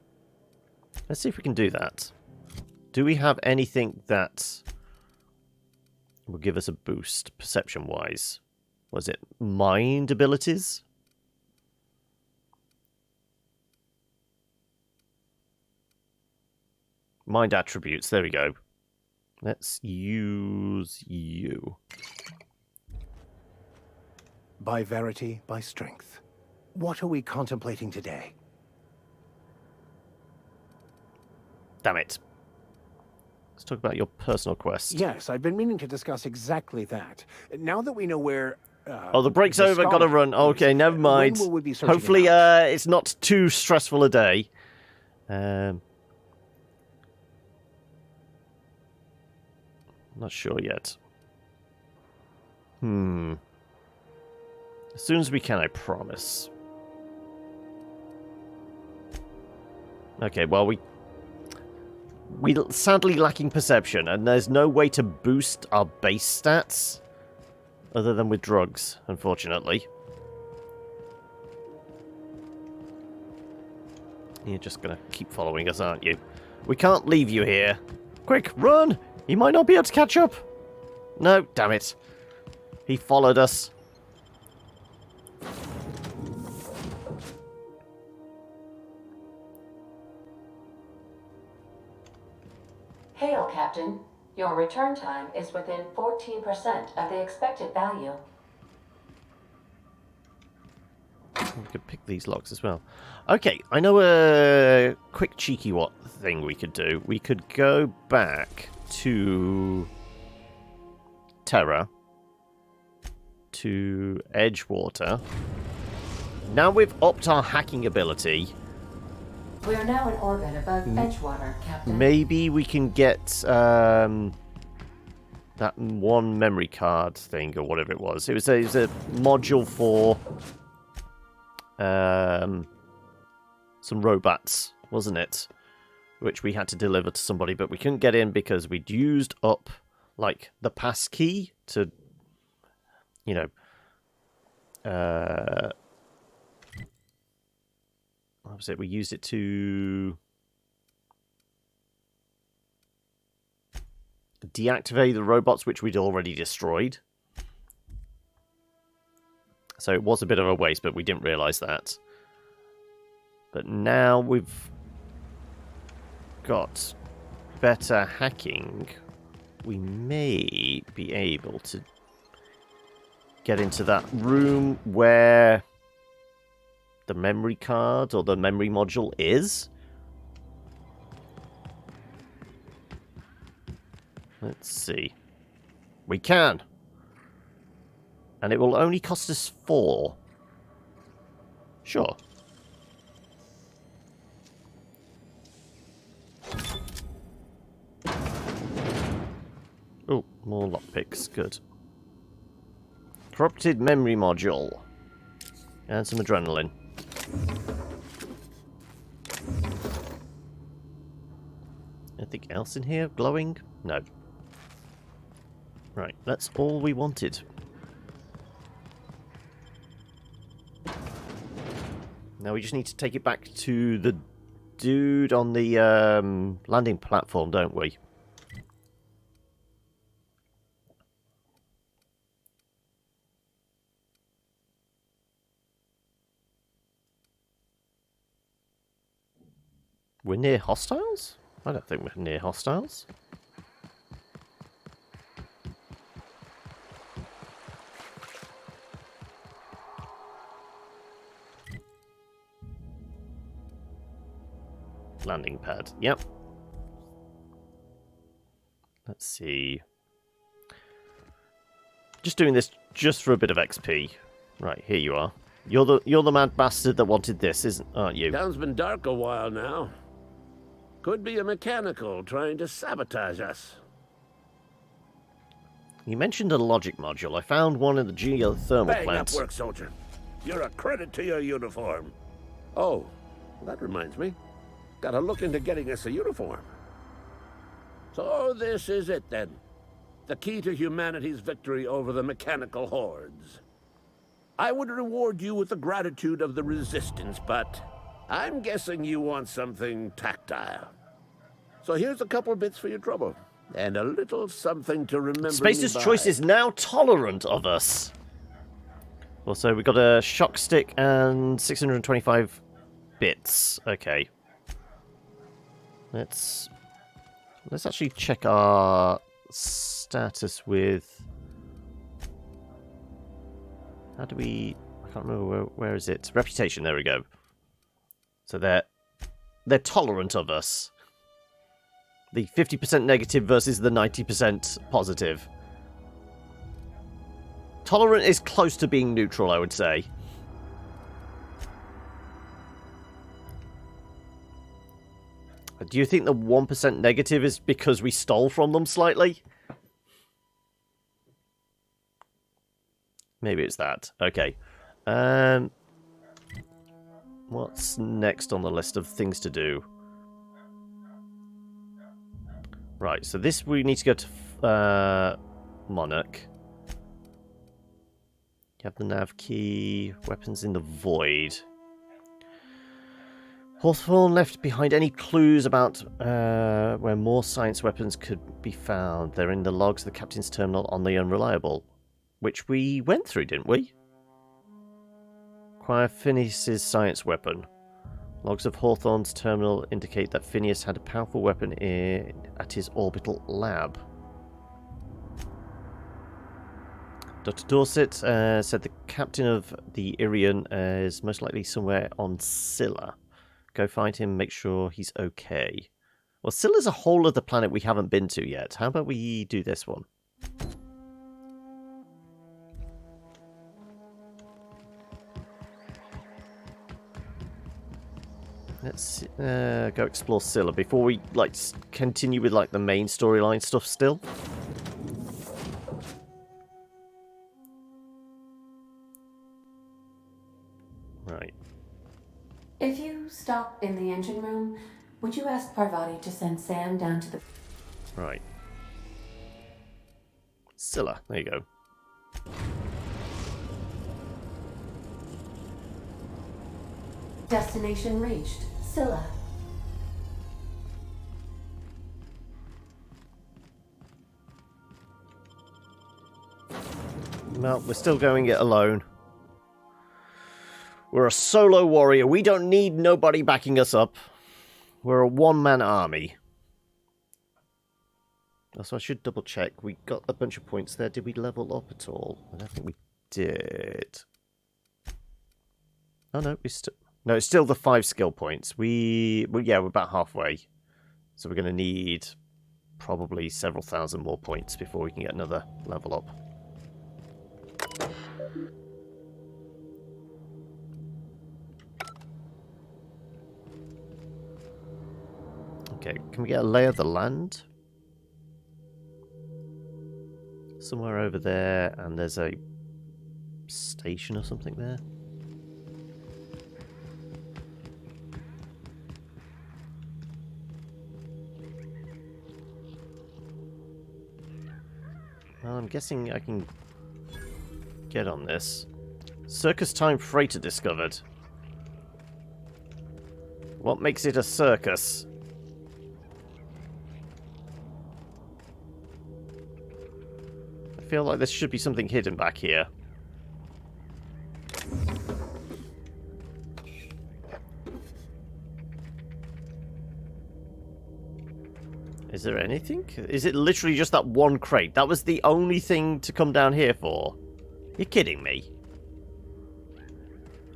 Let's see if we can do that. Do we have anything that will give us a boost perception-wise? Was it mind abilities? Mind attributes, there we go. Let's use you. By verity, by strength. What are we contemplating today? Damn it. Let's talk about your personal quest. Yes, I've been meaning to discuss exactly that. Now that we know where... oh, the break's over, gotta run. Okay, never mind. When will we be searching Hopefully him it's not too stressful a day. Not sure yet. As soon as we can, I promise. Okay, well, We're sadly lacking perception, and there's no way to boost our base stats other than with drugs, unfortunately. You're just gonna keep following us, aren't you? We can't leave you here. Quick, run! You might not be able to catch up. No, damn it. He followed us. Hail, Captain. Your return time is within 14% of the expected value. We could pick these locks as well. Okay, I know a quick cheeky thing we could do. We could go back to Terra, to Edgewater. Now we've upped our hacking ability. We are now in orbit above Edgewater, Captain. Maybe we can get that one memory card thing or whatever it was. It was a module for some robots, wasn't it? Which we had to deliver to somebody, but we couldn't get in because we'd used up like the pass key to, you know, what was it? We used it to deactivate the robots which we'd already destroyed. So it was a bit of a waste, but we didn't realise that. But now we've got better hacking, we may be able to get into that room where the memory card or the memory module is. Let's see. We can. And it will only cost us 4. Sure. Oh, more lockpicks. Good. Corrupted memory module. And some adrenaline. Anything else in here? Glowing? No. Right, that's all we wanted. Now we just need to take it back to the dude on the landing platform, don't we? We're near hostiles? I don't think we're near hostiles. Landing pad, yep. Let's see. Just doing this just for a bit of XP. Right, here you are. You're the mad bastard that wanted this, aren't you? Town's been dark a while now. Could be a mechanical trying to sabotage us. You mentioned a logic module. I found one in the geothermal Bang plant. up work, soldier. You're a credit to your uniform. Oh, that reminds me. Gotta look into getting us a uniform. So this is it then. The key to humanity's victory over the mechanical hordes. I would reward you with the gratitude of the Resistance, but I'm guessing you want something tactile. So here's a couple bits for your trouble. And a little something to remember. Spacer's me by. Choice is now tolerant of us. Also, we got a shock stick and 625 bits. Okay. Let's actually check our status with. How do we? I can't remember where is it. Reputation. There we go. So they're tolerant of us. The 50% negative versus the 90% positive. Tolerant is close to being neutral, I would say. Do you think the 1% negative is because we stole from them slightly? Maybe it's that. Okay. What's next on the list of things to do? Right, so this we need to go to Monarch. You have the nav key, weapons in the void. Hawthorne left behind any clues about where more science weapons could be found. They're in the logs of the captain's terminal on the Unreliable, which we went through, didn't we? Acquire Phineas's science weapon. Logs of Hawthorne's terminal indicate that Phineas had a powerful weapon at his orbital lab. Dr. Dorset said the captain of the Irian is most likely somewhere on Scylla. Go find him, make sure he's okay. Well, Scylla's a whole other planet we haven't been to yet. How about we do this one? Let's go explore Scylla before we continue with the main storyline stuff still. Right. If you stop in the engine room, would you ask Parvati to send Sam down to the... Right. Scylla, there you go. Destination reached. Scylla. Well, we're still going it alone. We're a solo warrior. We don't need nobody backing us up. We're a one-man army. So I should double check. We got a bunch of points there. Did we level up at all? I don't think we did. Oh no, we still... No, it's still the 5 skill points. We're about halfway. So we're going to need probably several thousand more points before we can get another level up. Okay, can we get a lay of the land? Somewhere over there, and there's a station or something there. Well, I'm guessing I can get on this. Circus time freighter discovered. What makes it a circus? I feel like there should be something hidden back here. Is there anything? Is it literally just that one crate? That was the only thing to come down here for? You're kidding me.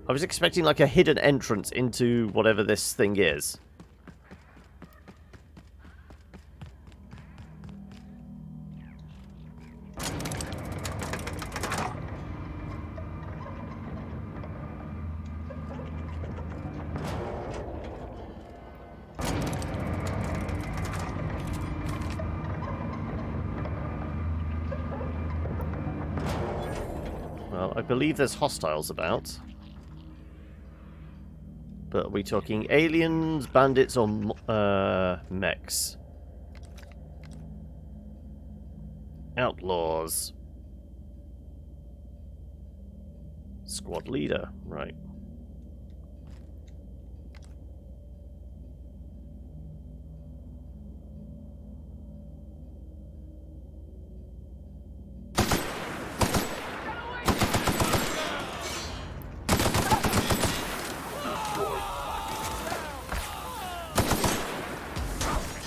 I was expecting a hidden entrance into whatever this thing is. I believe there's hostiles about. But are we talking aliens, bandits, or mechs? Outlaws. Squad leader, right.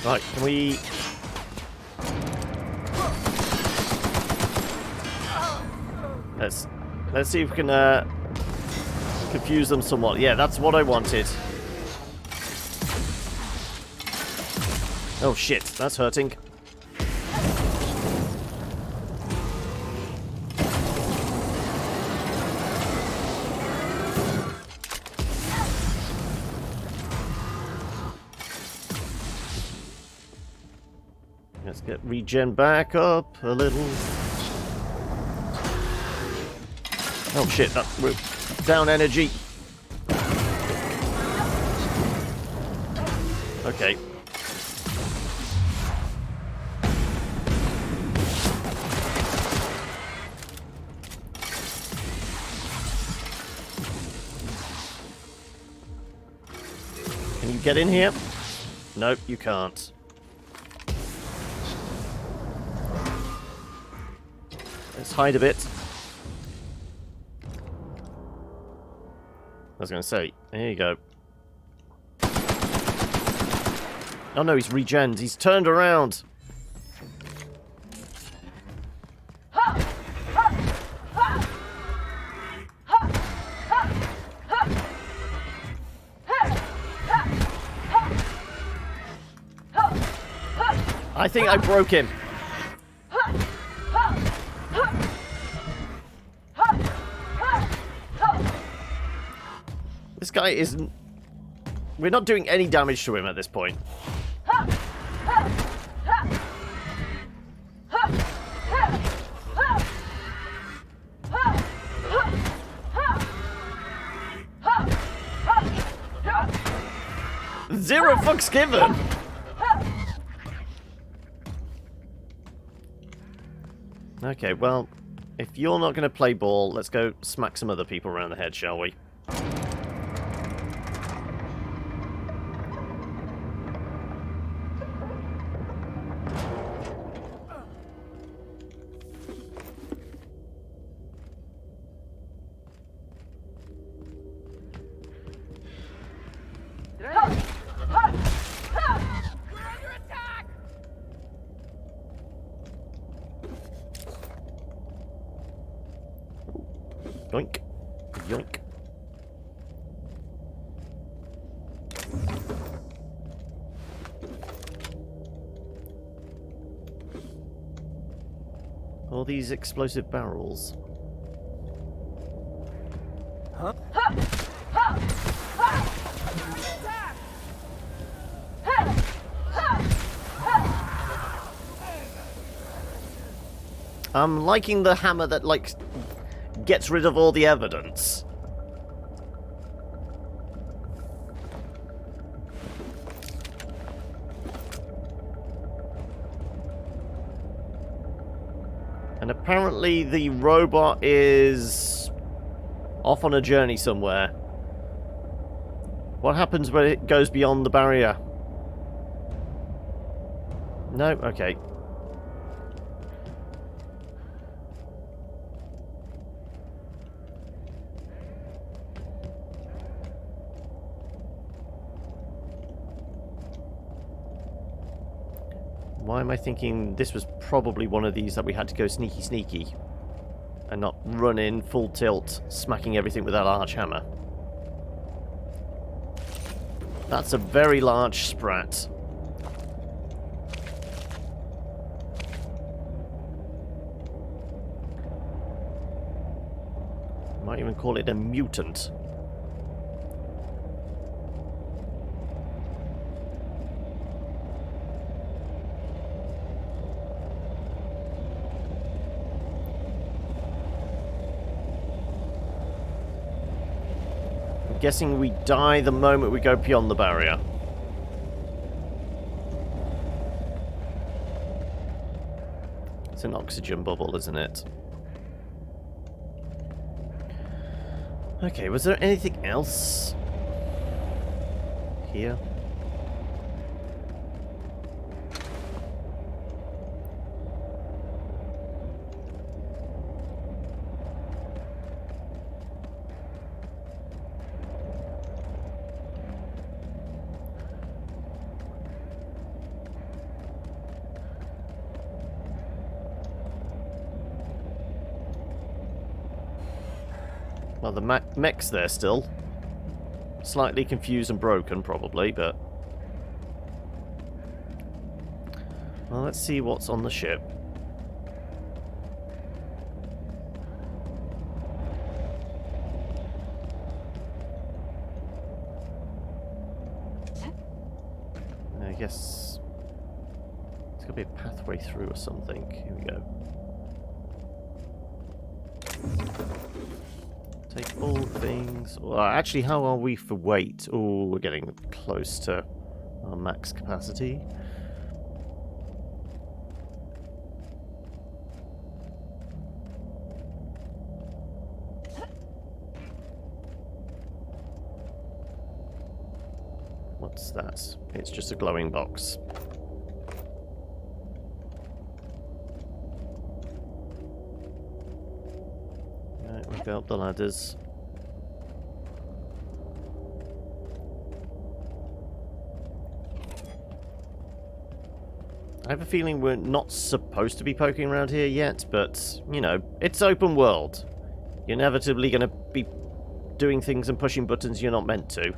Right, can we... Let's see if we can confuse them somewhat. Yeah, that's what I wanted. Oh shit, that's hurting. Let's get regen back up a little. Oh shit, we're down energy. Okay. get in here? Nope, you can't. Let's hide a bit. I was going to say, there you go. Oh no, he's regened. He's turned around. I think I broke him. This guy isn't... We're not doing any damage to him at this point. Zero fucks given! Okay, well, if you're not going to play ball, let's go smack some other people around the head, shall we? Yoink. Yoink. All these explosive barrels. Huh? I'm liking the hammer that, like, gets rid of all the evidence. And apparently the robot is off on a journey somewhere. What happens when it goes beyond the barrier? No? Okay. Why am I thinking this was probably one of these that we had to go sneaky sneaky and not run in full tilt, smacking everything with that large hammer? That's a very large sprat. Might even call it a mutant. Guessing we die the moment we go beyond the barrier. It's an oxygen bubble, isn't it? Okay, was there anything else here? Well, the mech's there still. Slightly confused and broken, probably, but... Well, let's see what's on the ship. I guess... There's got to be a pathway through or something. Here we go. Take all things. Well, actually, how are we for weight? Oh, we're getting close to our max capacity. What's that? It's just a glowing box. Right, we'll go up the ladders. I have a feeling we're not supposed to be poking around here yet, but, you know, it's open world. You're inevitably going to be doing things and pushing buttons you're not meant to.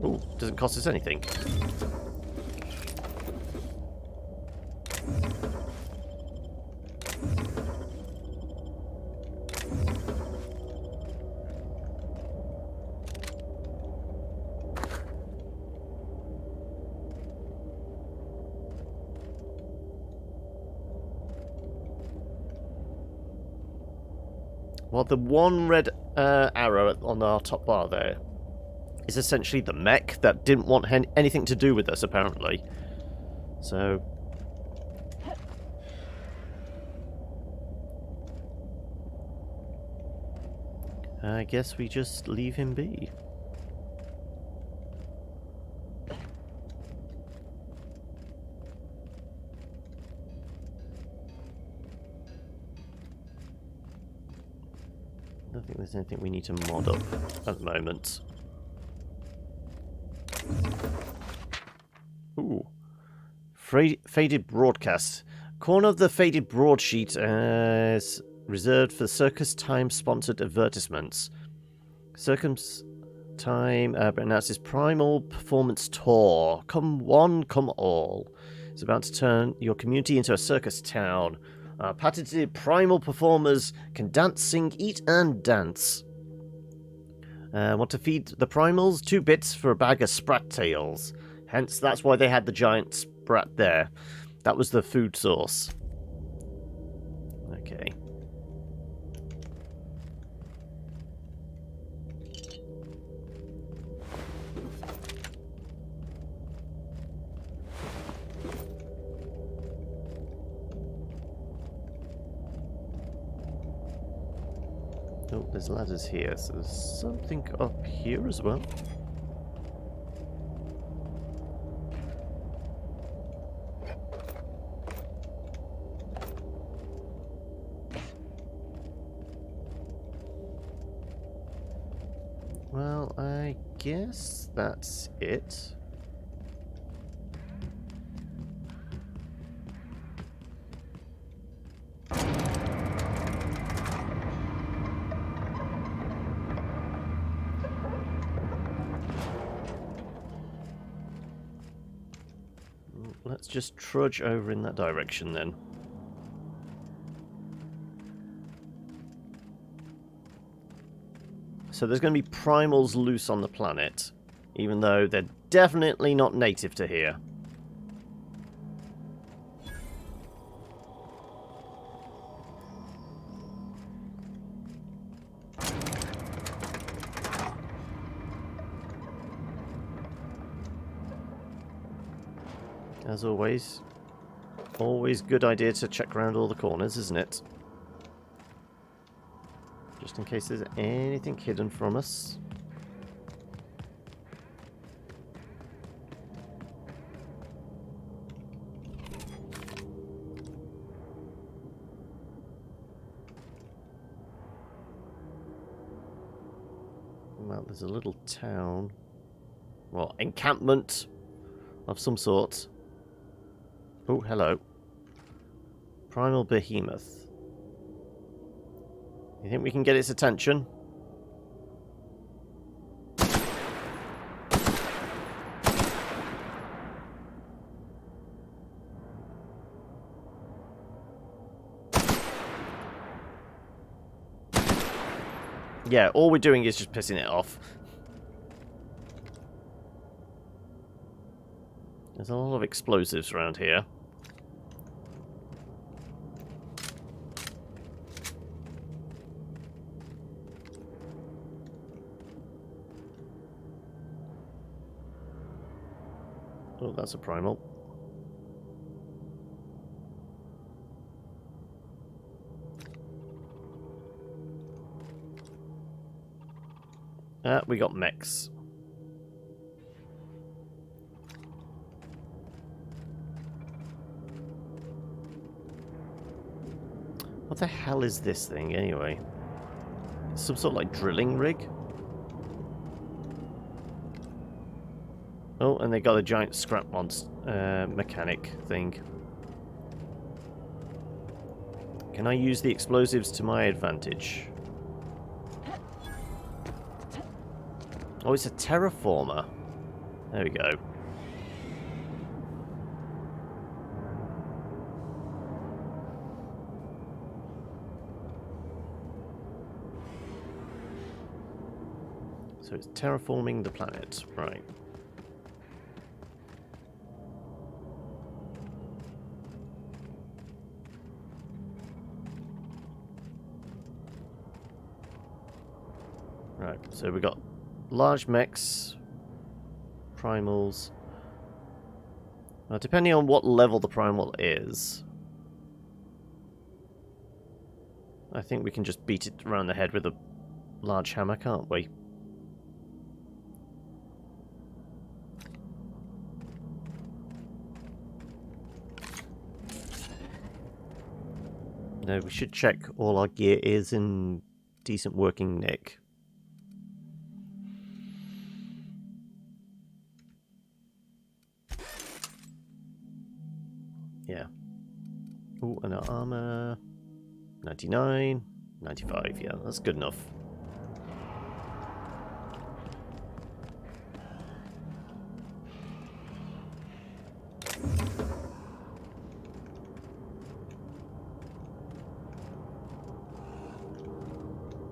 Ooh, doesn't cost us anything. Well, the one red arrow on our top bar there is essentially the mech that didn't want anything to do with us, apparently. So... I guess we just leave him be. I don't think there's anything we need to mod up at the moment. Ooh. Faded broadcast. Corner of the faded broadsheet is reserved for Circus Time sponsored advertisements. Circus Time announces Primal Performance Tour. Come one, come all. It's about to turn your community into a circus town. Patented primal performers can dance, sing, eat, and dance. Want to feed the primals? 2 bits for a bag of sprat tails. Hence, that's why they had the giant sprat there. That was the food source. Okay. Oh, there's ladders here, so there's something up here as well. Well, I guess that's it. Let's just trudge over in that direction then. So there's going to be primals loose on the planet, even though they're definitely not native to here. As always good idea to check around all the corners, isn't it? Just in case there's anything hidden from us. Well, there's a little town. Well, encampment of some sort. Oh, hello. Primal Behemoth. You think we can get its attention? Yeah, all we're doing is just pissing it off. There's a lot of explosives around here. Oh, that's a primal. We got mechs. What the hell is this thing, anyway? Some sort of, like, drilling rig? Oh, and they got a giant scrap monster mechanic thing. Can I use the explosives to my advantage? Oh, it's a terraformer. There we go. So it's terraforming the planet, right. Right, so we got large mechs, primals. Now, depending on what level the primal is, I think we can just beat it around the head with a large hammer, can't we? No, we should check all our gear is in decent working nick. Yeah. Oh, and our armor 99, 95, yeah, that's good enough.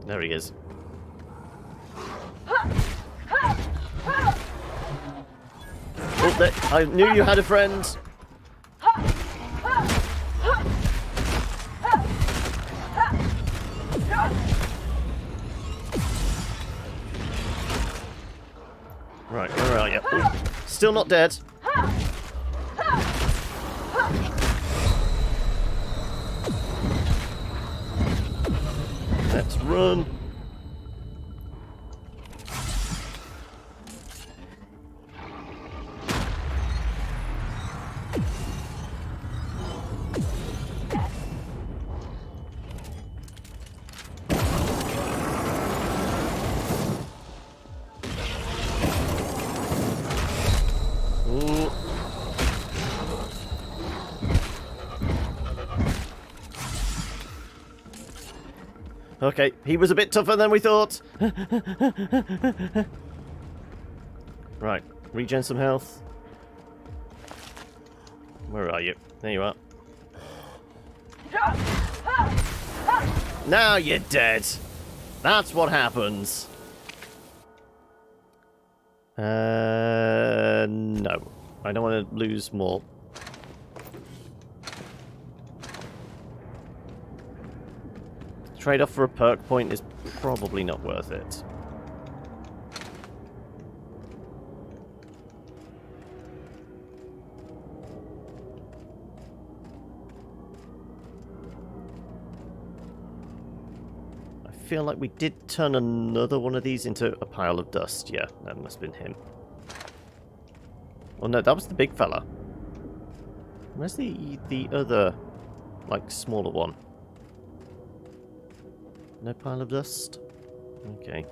There he is. Oh, there, I knew you had a friend. Right, where are you? Ooh, still not dead. Let's run. Ooh. Okay, he was a bit tougher than we thought. Right, regen some health. Where are you? There you are. Now you're dead. That's what happens. No. I don't want to lose more. Trade-off for a perk point is probably not worth it. I feel like we did turn another one of these into a pile of dust. Yeah, that must have been him. Oh no, that was the big fella. Where's the other, like, smaller one? No pile of dust? Okay.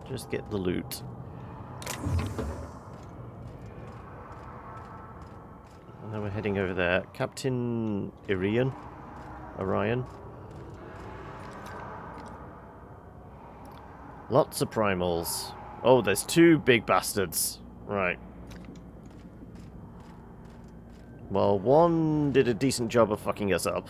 Just get the loot. And then we're heading over there. Captain Orion. Lots of primals. Oh, there's two big bastards. Right. Well, one did a decent job of fucking us up.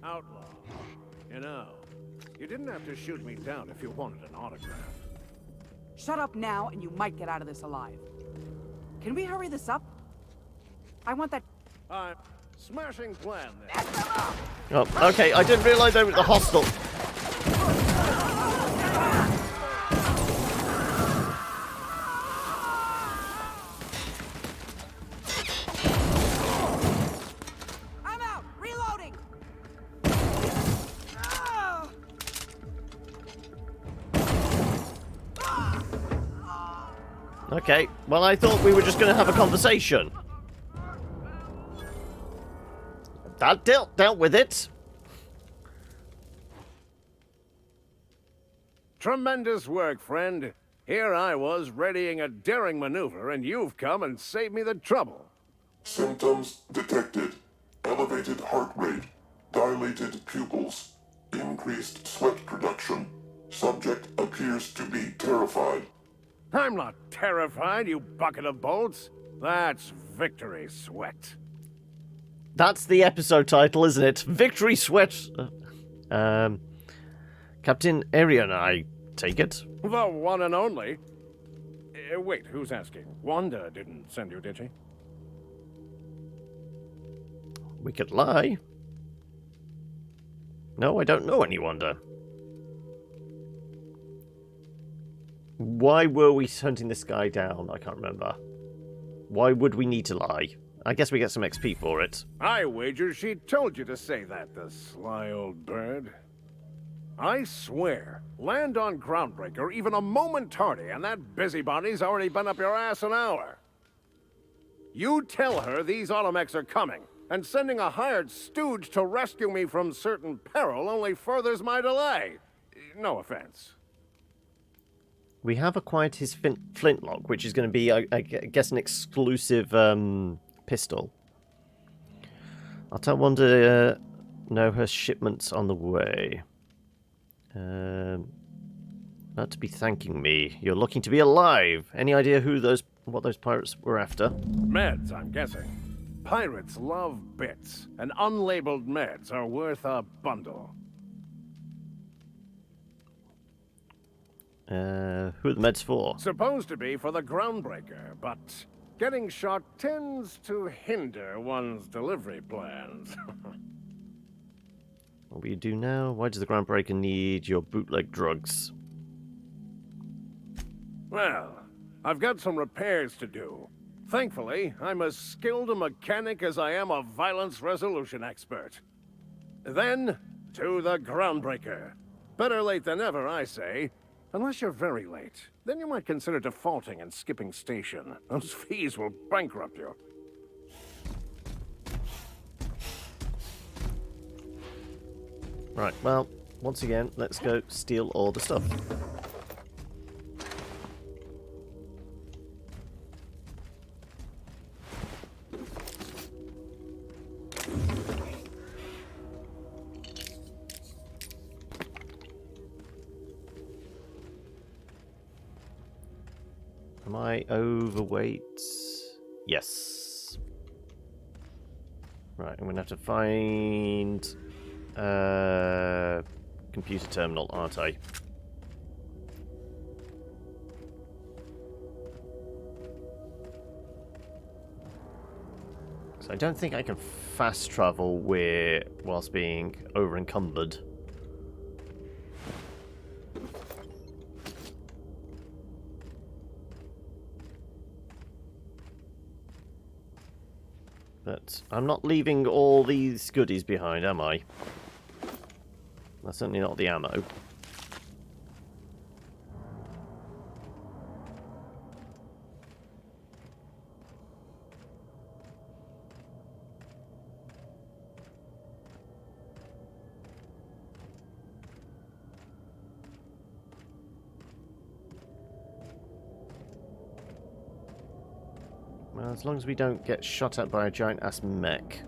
Outlaw. You know, you didn't have to shoot me down if you wanted an autograph. Shut up now, and you might get out of this alive. Can we hurry this up? I want that... Smashing plan, then. Oh, okay, I didn't realise they were at the hostel. I'm out! Reloading! Okay, well, I thought we were just going to have a conversation. That dealt with it. Tremendous work, friend. Here I was readying a daring maneuver, and you've come and saved me the trouble. Symptoms detected. Elevated heart rate, dilated pupils, increased sweat production. Subject appears to be terrified. I'm not terrified, you bucket of bolts. That's victory sweat. That's the episode title, isn't it? Victory Sweat. Captain Arian, I take it. The one and only. Wait, who's asking? Wanda didn't send you, did she? We could lie. No, I don't know any Wanda. Why were we hunting this guy down? I can't remember. Why would we need to lie? I guess we get some XP for it. I wager she told you to say that, the sly old bird. I swear, land on Groundbreaker even a moment tardy, and that busybody's already been up your ass an hour. You tell her these automechs are coming, and sending a hired stooge to rescue me from certain peril only furthers my delay. No offense. We have acquired his flintlock, which is going to be, I guess, an exclusive pistol. I'll tell Wanda know her shipment's on the way. Not to be thanking me. You're looking to be alive. Any idea what those pirates were after? Meds, I'm guessing. Pirates love bits, and unlabeled meds are worth a bundle. Who are the meds for? Supposed to be for the Groundbreaker, but getting shot tends to hinder one's delivery plans. What will you do now? Why does the Groundbreaker need your bootleg drugs? Well, I've got some repairs to do. Thankfully, I'm as skilled a mechanic as I am a violence resolution expert. Then, to the Groundbreaker. Better late than never, I say. Unless you're very late. Then you might consider defaulting and skipping station. Those fees will bankrupt you. Right, well, once again, let's go steal all the stuff. Am I overweight? Yes. Right, I'm gonna have to find computer terminal, aren't I? So I don't think I can fast travel whilst being over encumbered. But I'm not leaving all these goodies behind, am I? That's certainly not the ammo. Well, as long as we don't get shot at by a giant-ass mech,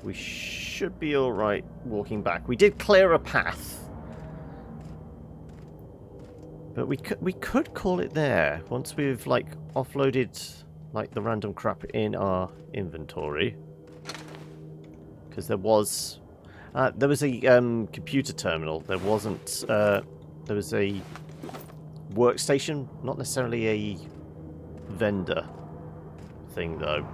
we should be alright walking back. We did clear a path. But we could call it there once we've, like, offloaded, like, the random crap in our inventory. Because there was... There was a computer terminal. There wasn't. There was a workstation, not necessarily a vendor thing, though.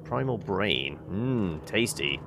Primal brain. Mmm, tasty.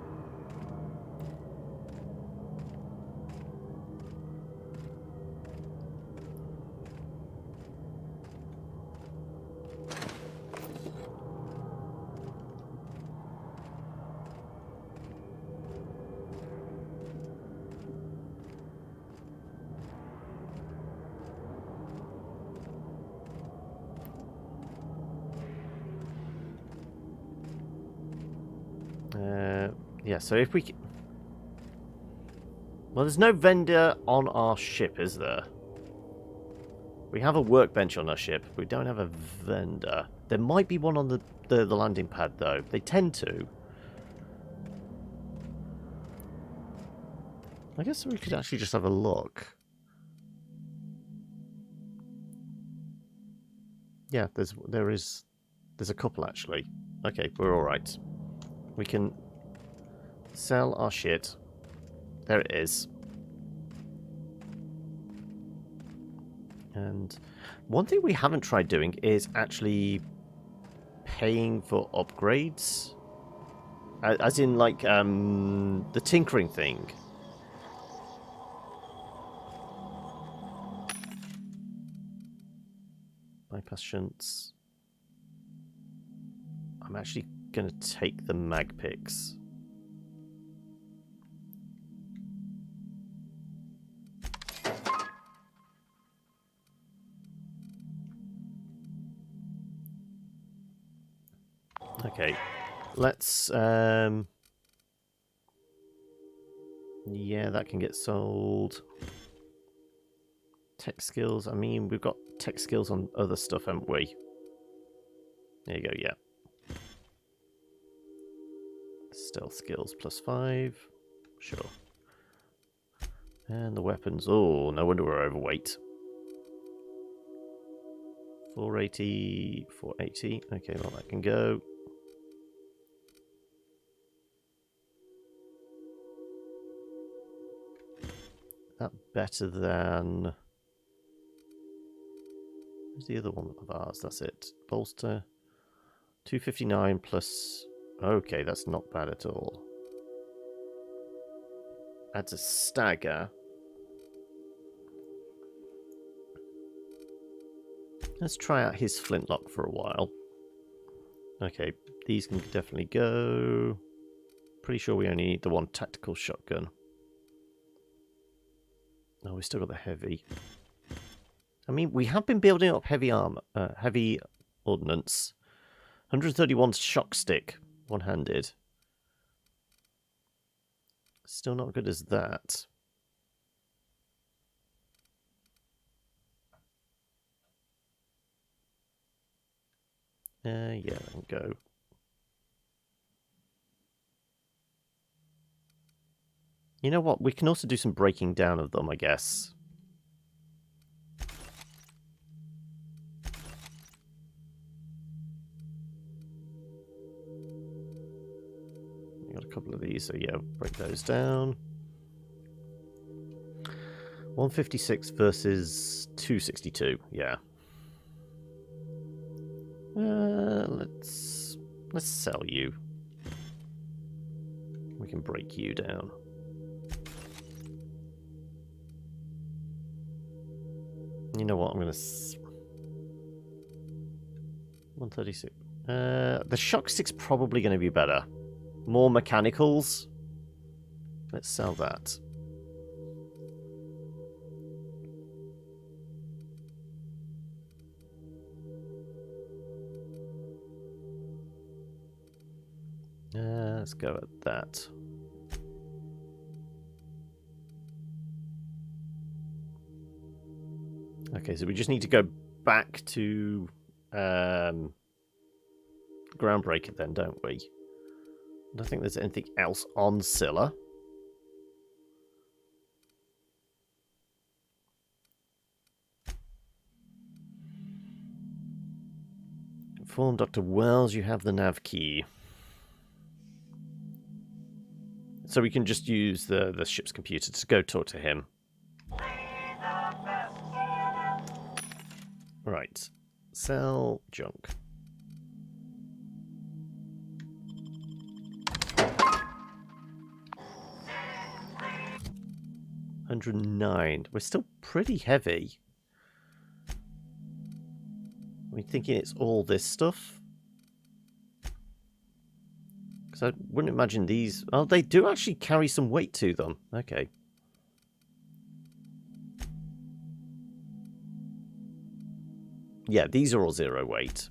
Yeah, so if we... Well, there's no vendor on our ship, is there? We have a workbench on our ship. We don't have a vendor. There might be one on the landing pad, though. They tend to. I guess we could actually just have a look. Yeah, there's a couple, actually. Okay, we're alright. We can sell our shit. There it is. And one thing we haven't tried doing is actually paying for upgrades. As in, like, the tinkering thing. Bypass shunts. I'm actually going to take the mag picks. Okay, let's, yeah, that can get sold. Tech skills, I mean, we've got tech skills on other stuff, haven't we? There you go, yeah. Stealth skills +5, sure. And the weapons, oh, no wonder we're overweight. 480, 480, okay, well that can go. That better than... Where's the other one of ours? That's it. Bolster. 259 plus... Okay, that's not bad at all. Adds a stagger. Let's try out his flintlock for a while. Okay, these can definitely go. Pretty sure we only need the one tactical shotgun. Oh, we still got the heavy. I mean, we have been building up heavy armor, heavy ordnance. 131 shock stick, one-handed. Still not good as that. Yeah, let them go. You know what? We can also do some breaking down of them, I guess. We got a couple of these, so yeah, break those down. 156 versus 262, yeah. Let's sell you. We can break you down. You know what? I'm gonna 136. The shock stick's probably going to be better. More mechanicals. Let's sell that. Let's go at that. Okay, so we just need to go back to Groundbreaker then, don't we? I don't think there's anything else on Scylla. Inform Dr. Wells you have the nav key. So we can just use the ship's computer to go talk to him. Right. Sell junk. $109. We're still pretty heavy. Are we thinking it's all this stuff? Because I wouldn't imagine these... Oh, they do actually carry some weight to them. Okay. Yeah, these are all 0 weight.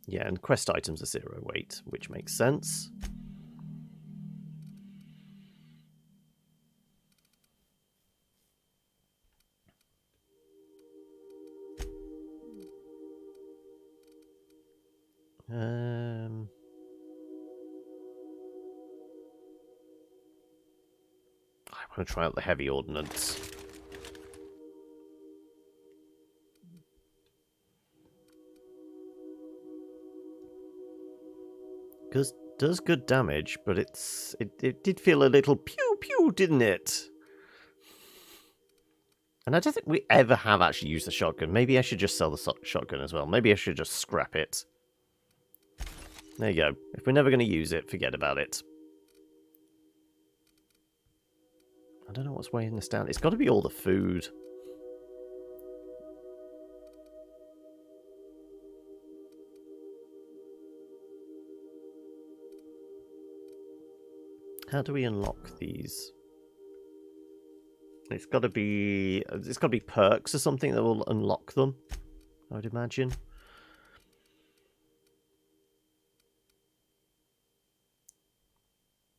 Yeah, and quest items are 0 weight, which makes sense. I want to try out the heavy ordnance. Does good damage, but it did feel a little pew pew, didn't it? And I don't think we ever have actually used the shotgun. Maybe I should just sell the shotgun as well. Maybe I should just scrap it. There you go. If we're never going to use it, forget about it. I don't know what's weighing this down. It's got to be all the food. How do we unlock these? It's got to be perks or something that will unlock them, I would imagine.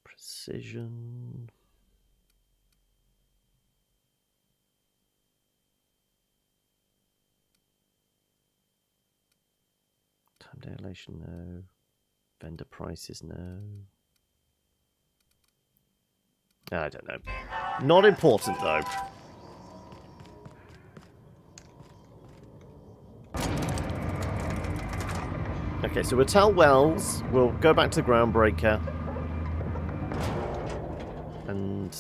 Precision. Time dilation, no. Vendor prices, no. I don't know. Not important, though. Okay, so we'll tell Wells. We'll go back to the Groundbreaker. And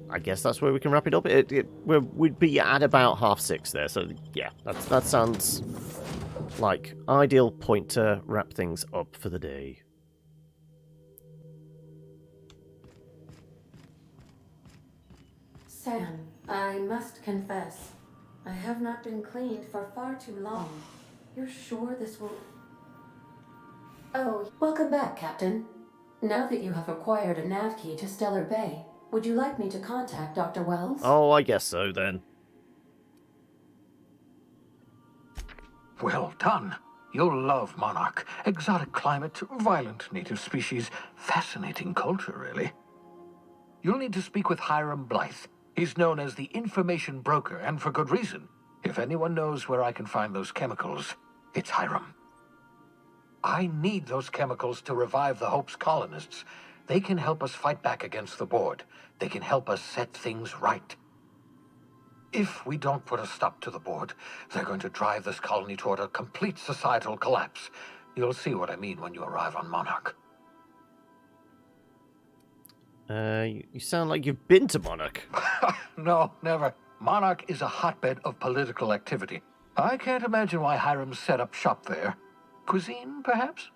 I guess that's where we can wrap it up. We'd be at about 6:30 there. So, yeah, that sounds like ideal point to wrap things up for the day. Sam, I must confess, I have not been cleaned for far too long. You're sure this will... Oh, welcome back, Captain. Now that you have acquired a nav key to Stellar Bay, would you like me to contact Dr. Wells? Oh, I guess so, then. Well done. You'll love Monarch. Exotic climate, violent native species, fascinating culture, really. You'll need to speak with Hiram Blythe. He's known as the information broker, and for good reason. If anyone knows where I can find those chemicals, it's Hiram. I need those chemicals to revive the Hope's colonists. They can help us fight back against the board. They can help us set things right. If we don't put a stop to the board, they're going to drive this colony toward a complete societal collapse. You'll see what I mean when you arrive on Monarch. You sound like you've been to Monarch. No, never. Monarch is a hotbed of political activity. I can't imagine why Hiram set up shop there. Cuisine, perhaps?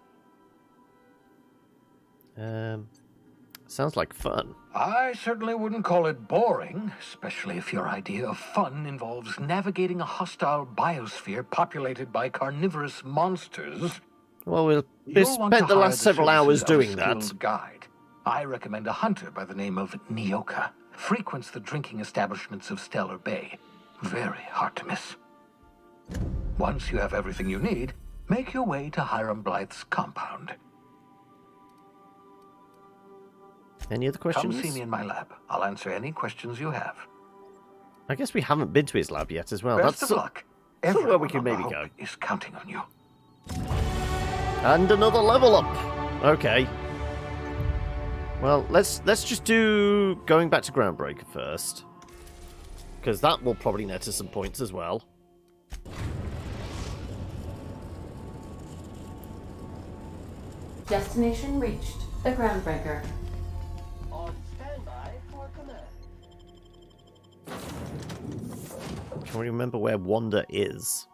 Sounds like fun. I certainly wouldn't call it boring, especially if your idea of fun involves navigating a hostile biosphere populated by carnivorous monsters. Well, we've spent the last several hours doing that. Guide. I recommend a hunter by the name of Nyoka. Frequents the drinking establishments of Stellar Bay. Very hard to miss. Once you have everything you need, make your way to Hiram Blythe's compound. Any other questions? Come see me in my lab. I'll answer any questions you have. I guess we haven't been to his lab yet as well. Best of luck. That's where we can maybe Hope go. Is counting on you. And another level up. Okay. Well, let's just do going back to Groundbreaker first, because that will probably net us some points as well. Destination reached. The Groundbreaker. On standby for command. Can we remember where Wanda is?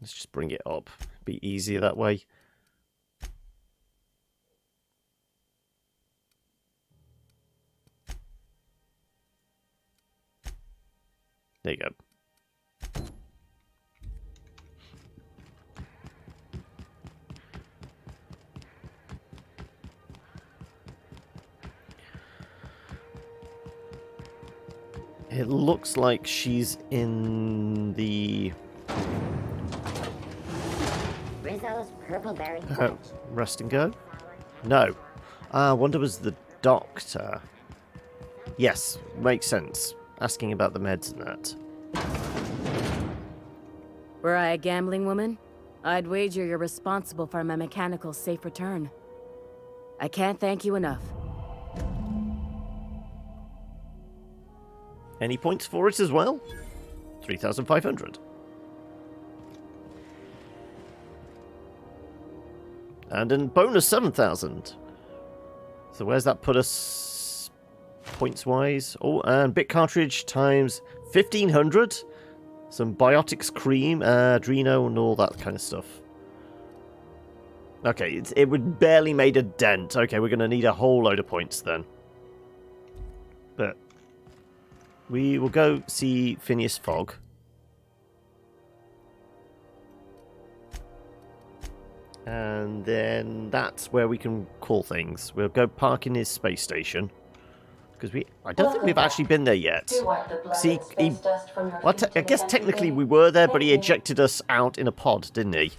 Let's just bring it up. Be easier that way. There you go. It looks like she's in the Rizzo's Purpleberry. rest and go? No. Wanda was the doctor. Yes, makes sense. Asking about the meds and that. Were I a gambling woman, I'd wager you're responsible for my mechanical safe return. I can't thank you enough. Any points for it as well? 3,500. And in bonus 7,000. So where's that put us points-wise? Oh, and bit cartridge times 1,500. Some biotics cream, Adreno, and all that kind of stuff. Okay, it would barely made a dent. Okay, we're going to need a whole load of points then. But we will go see Phineas Fogg. And then that's where we can call things. We'll go park in his space station. Because I don't think we've actually been there yet. See, I guess technically we were there, but he ejected us out in a pod, didn't he?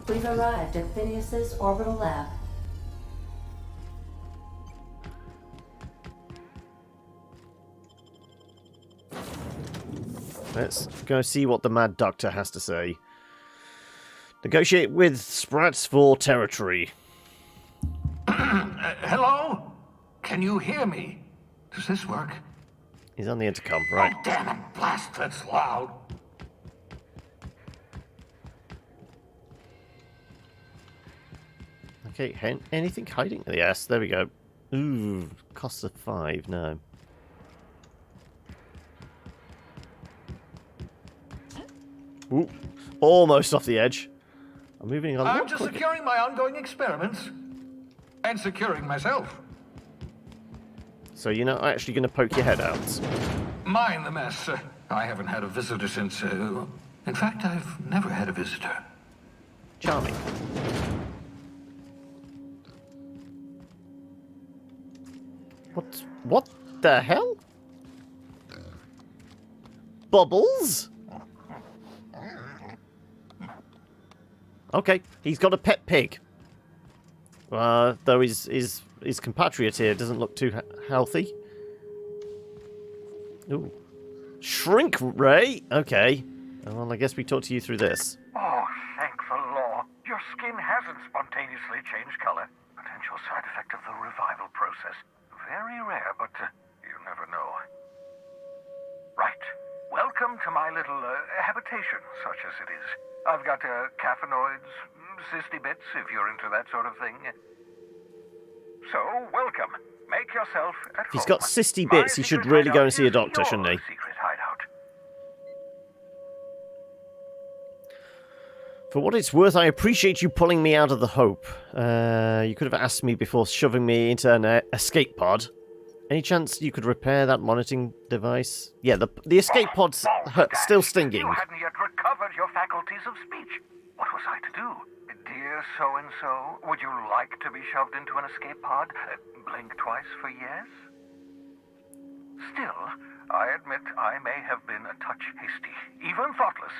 We've arrived at Phineas's orbital lab. Let's go see what the Mad Doctor has to say. Negotiate with Sprats for territory. Hello? Can you hear me? Does this work? He's on the intercom, right? Oh, damn it, blast, that's loud. Okay, anything hiding? Yes, there we go. Ooh, cost of 5, no. Ooh, almost off the edge. I'm moving on. I'm just securing my ongoing experiments. And securing myself. So you're not actually going to poke your head out? Mind the mess. I haven't had a visitor since... in fact, I've never had a visitor. Charming. What the hell? Bubbles? Okay, he's got a pet pig. Though his compatriot here doesn't look too healthy. Ooh. Shrink ray? Okay. Well, I guess we talk to you through this. Oh, thank the law. Your skin hasn't spontaneously changed color. Potential side effect of the revival process. Very rare, but you never know. Right. Welcome to my little habitation, such as it is. I've got caffeinoids, cysty bits, if you're into that sort of thing. So, welcome. Make yourself at home. He's got cysty bits. He should really go and see a doctor, shouldn't he? Secret hideout. For what it's worth, I appreciate you pulling me out of the Hope. You could have asked me before shoving me into an escape pod. Any chance you could repair that monitoring device? Yeah, the escape pod's still stinging. You hadn't yet recovered your faculties of speech. What was I to do? Dear so-and-so, would you like to be shoved into an escape pod? Blink twice for yes? Still, I admit I may have been a touch hasty, even thoughtless.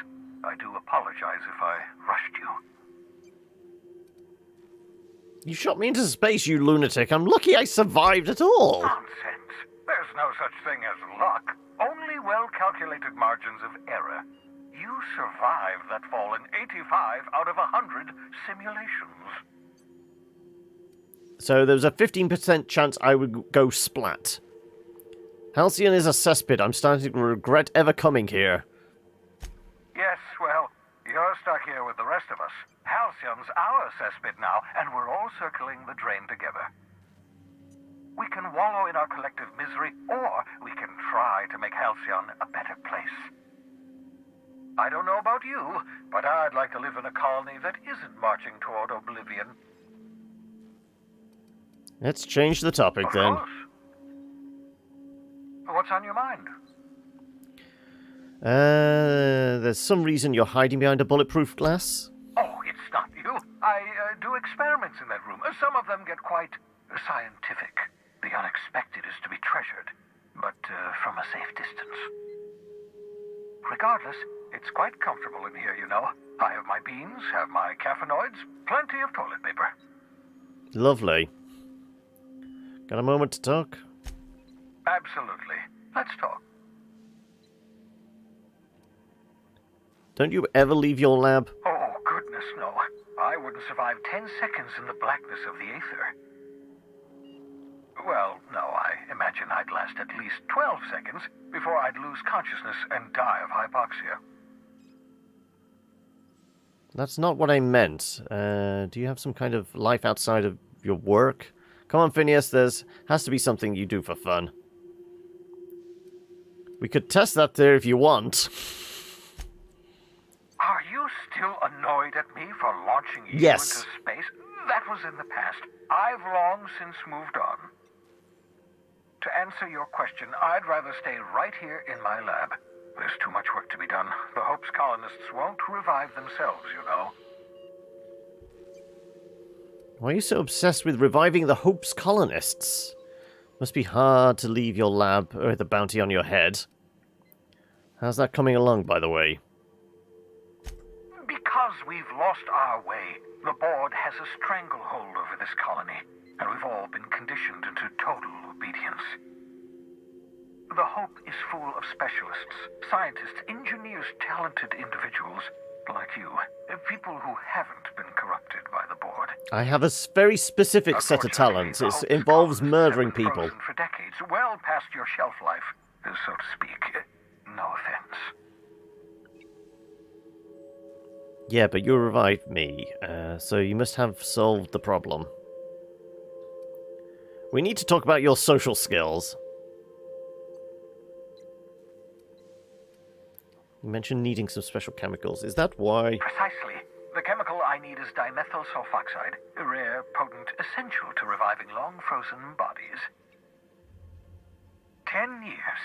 I do apologize if I rushed you. You shot me into space, you lunatic. I'm lucky I survived at all. Nonsense. There's no such thing as luck. Only well-calculated margins of error. You survived that fall in 85 out of 100 simulations. So there's a 15% chance I would go splat. Halcyon is a cesspit. I'm starting to regret ever coming here. Yes, well, you're stuck here with the rest of us. Halcyon's our cesspit now, and we're all circling the drain together. We can wallow in our collective misery, or we can try to make Halcyon a better place. I don't know about you, but I'd like to live in a colony that isn't marching toward oblivion. Let's change the topic then. Of course. What's on your mind? There's some reason you're hiding behind a bulletproof glass? Oh, it's not you. I do experiments in that room. Some of them get quite scientific. The unexpected is to be treasured, but from a safe distance. Regardless, it's quite comfortable in here, you know. I have my beans, have my caffeinoids, plenty of toilet paper. Lovely. Got a moment to talk? Absolutely. Let's talk. Don't you ever leave your lab? Oh, goodness, no. I wouldn't survive 10 seconds in the blackness of the aether. Well, no, I imagine I'd last at least 12 seconds before I'd lose consciousness and die of hypoxia. That's not what I meant. Do you have some kind of life outside of your work? Come on, Phineas, has to be something you do for fun. We could test that there if you want. Are you still annoyed at me for launching you Yes. into space? That was in the past. I've long since moved on. To answer your question, I'd rather stay right here in my lab. There's too much work to be done. The Hope's colonists won't revive themselves, you know. Why are you so obsessed with reviving the Hope's colonists? Must be hard to leave your lab with a bounty on your head. How's that coming along, by the way? Because we've lost our way, the board has a stranglehold over this colony, and we've all been conditioned into total obedience. The Hope is full of specialists, scientists, engineers, talented individuals like you, people who haven't been corrupted by the board. I have a very specific set of talents. It involves murdering people. For decades, well past your shelf life, so to speak. No offense. Yeah, but you revived me, so you must have solved the problem. We need to talk about your social skills. You mentioned needing some special chemicals. Is that why? Precisely. The chemical I need is dimethyl sulfoxide, rare, potent, essential to reviving long-frozen bodies. 10 years.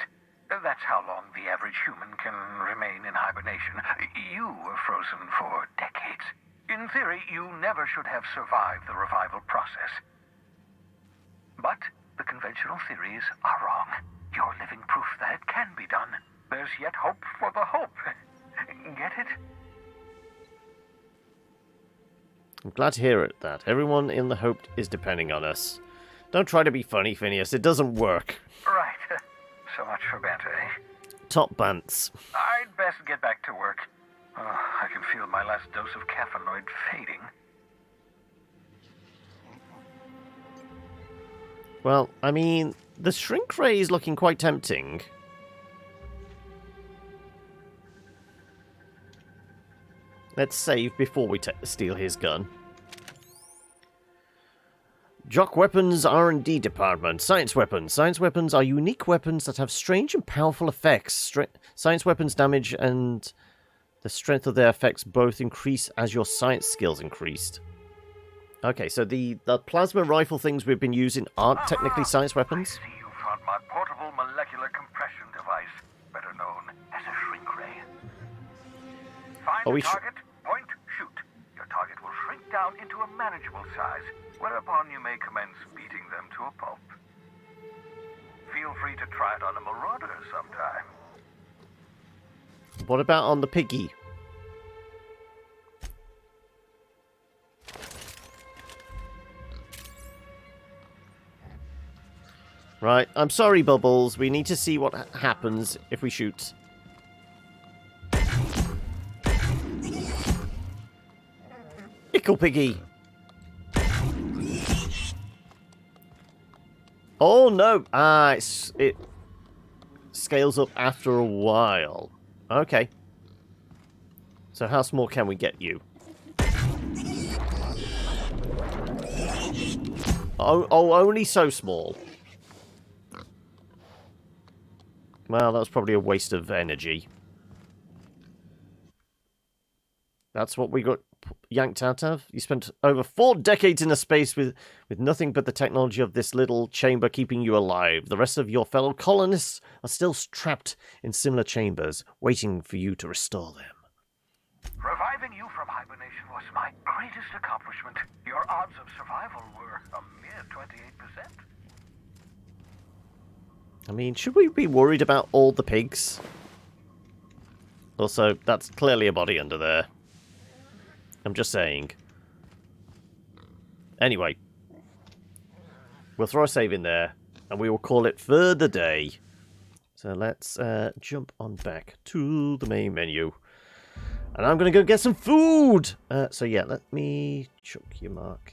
That's how long the average human can remain in hibernation. You were frozen for decades. In theory, you never should have survived the revival process. But the conventional theories are wrong. You're living proof that it can be done. There's yet hope for the Hope. Get it? I'm glad to hear it, that everyone in the Hope is depending on us. Don't try to be funny, Phineas. It doesn't work. Right. So much for banter, eh? Top bants. I'd best get back to work. I can feel my last dose of caffeinoid fading. Well, I mean, the shrink ray is looking quite tempting. Let's save before we steal his gun. Jock Weapons R&D Department. Science weapons. Science weapons are unique weapons that have strange and powerful effects. Science weapons damage and the strength of their effects both increase as your science skills increased. Okay, so the plasma rifle things we've been using aren't technically science weapons. I see you found my portable molecular compression device, better known as a shrink ray. Find the target, point, shoot. Your target will shrink down into a manageable size, whereupon you may commence beating them to a pulp. Feel free to try it on a marauder sometime. What about on the piggy? Right, I'm sorry, Bubbles. We need to see what happens if we shoot. Ickle piggy! Oh no! It scales up after a while. Okay. So how small can we get you? Oh, only so small. Well, that was probably a waste of energy. That's what we got yanked out of? You spent over 4 decades in a space with nothing but the technology of this little chamber keeping you alive. The rest of your fellow colonists are still trapped in similar chambers, waiting for you to restore them. Reviving you from hibernation was my greatest accomplishment. Your odds of survival were a mere 28%. I mean, should we be worried about all the pigs? Also, that's clearly a body under there. I'm just saying. Anyway. We'll throw a save in there, and we will call it for the day. So let's jump on back to the main menu. And I'm going to go get some food! So yeah, let me chuck your mark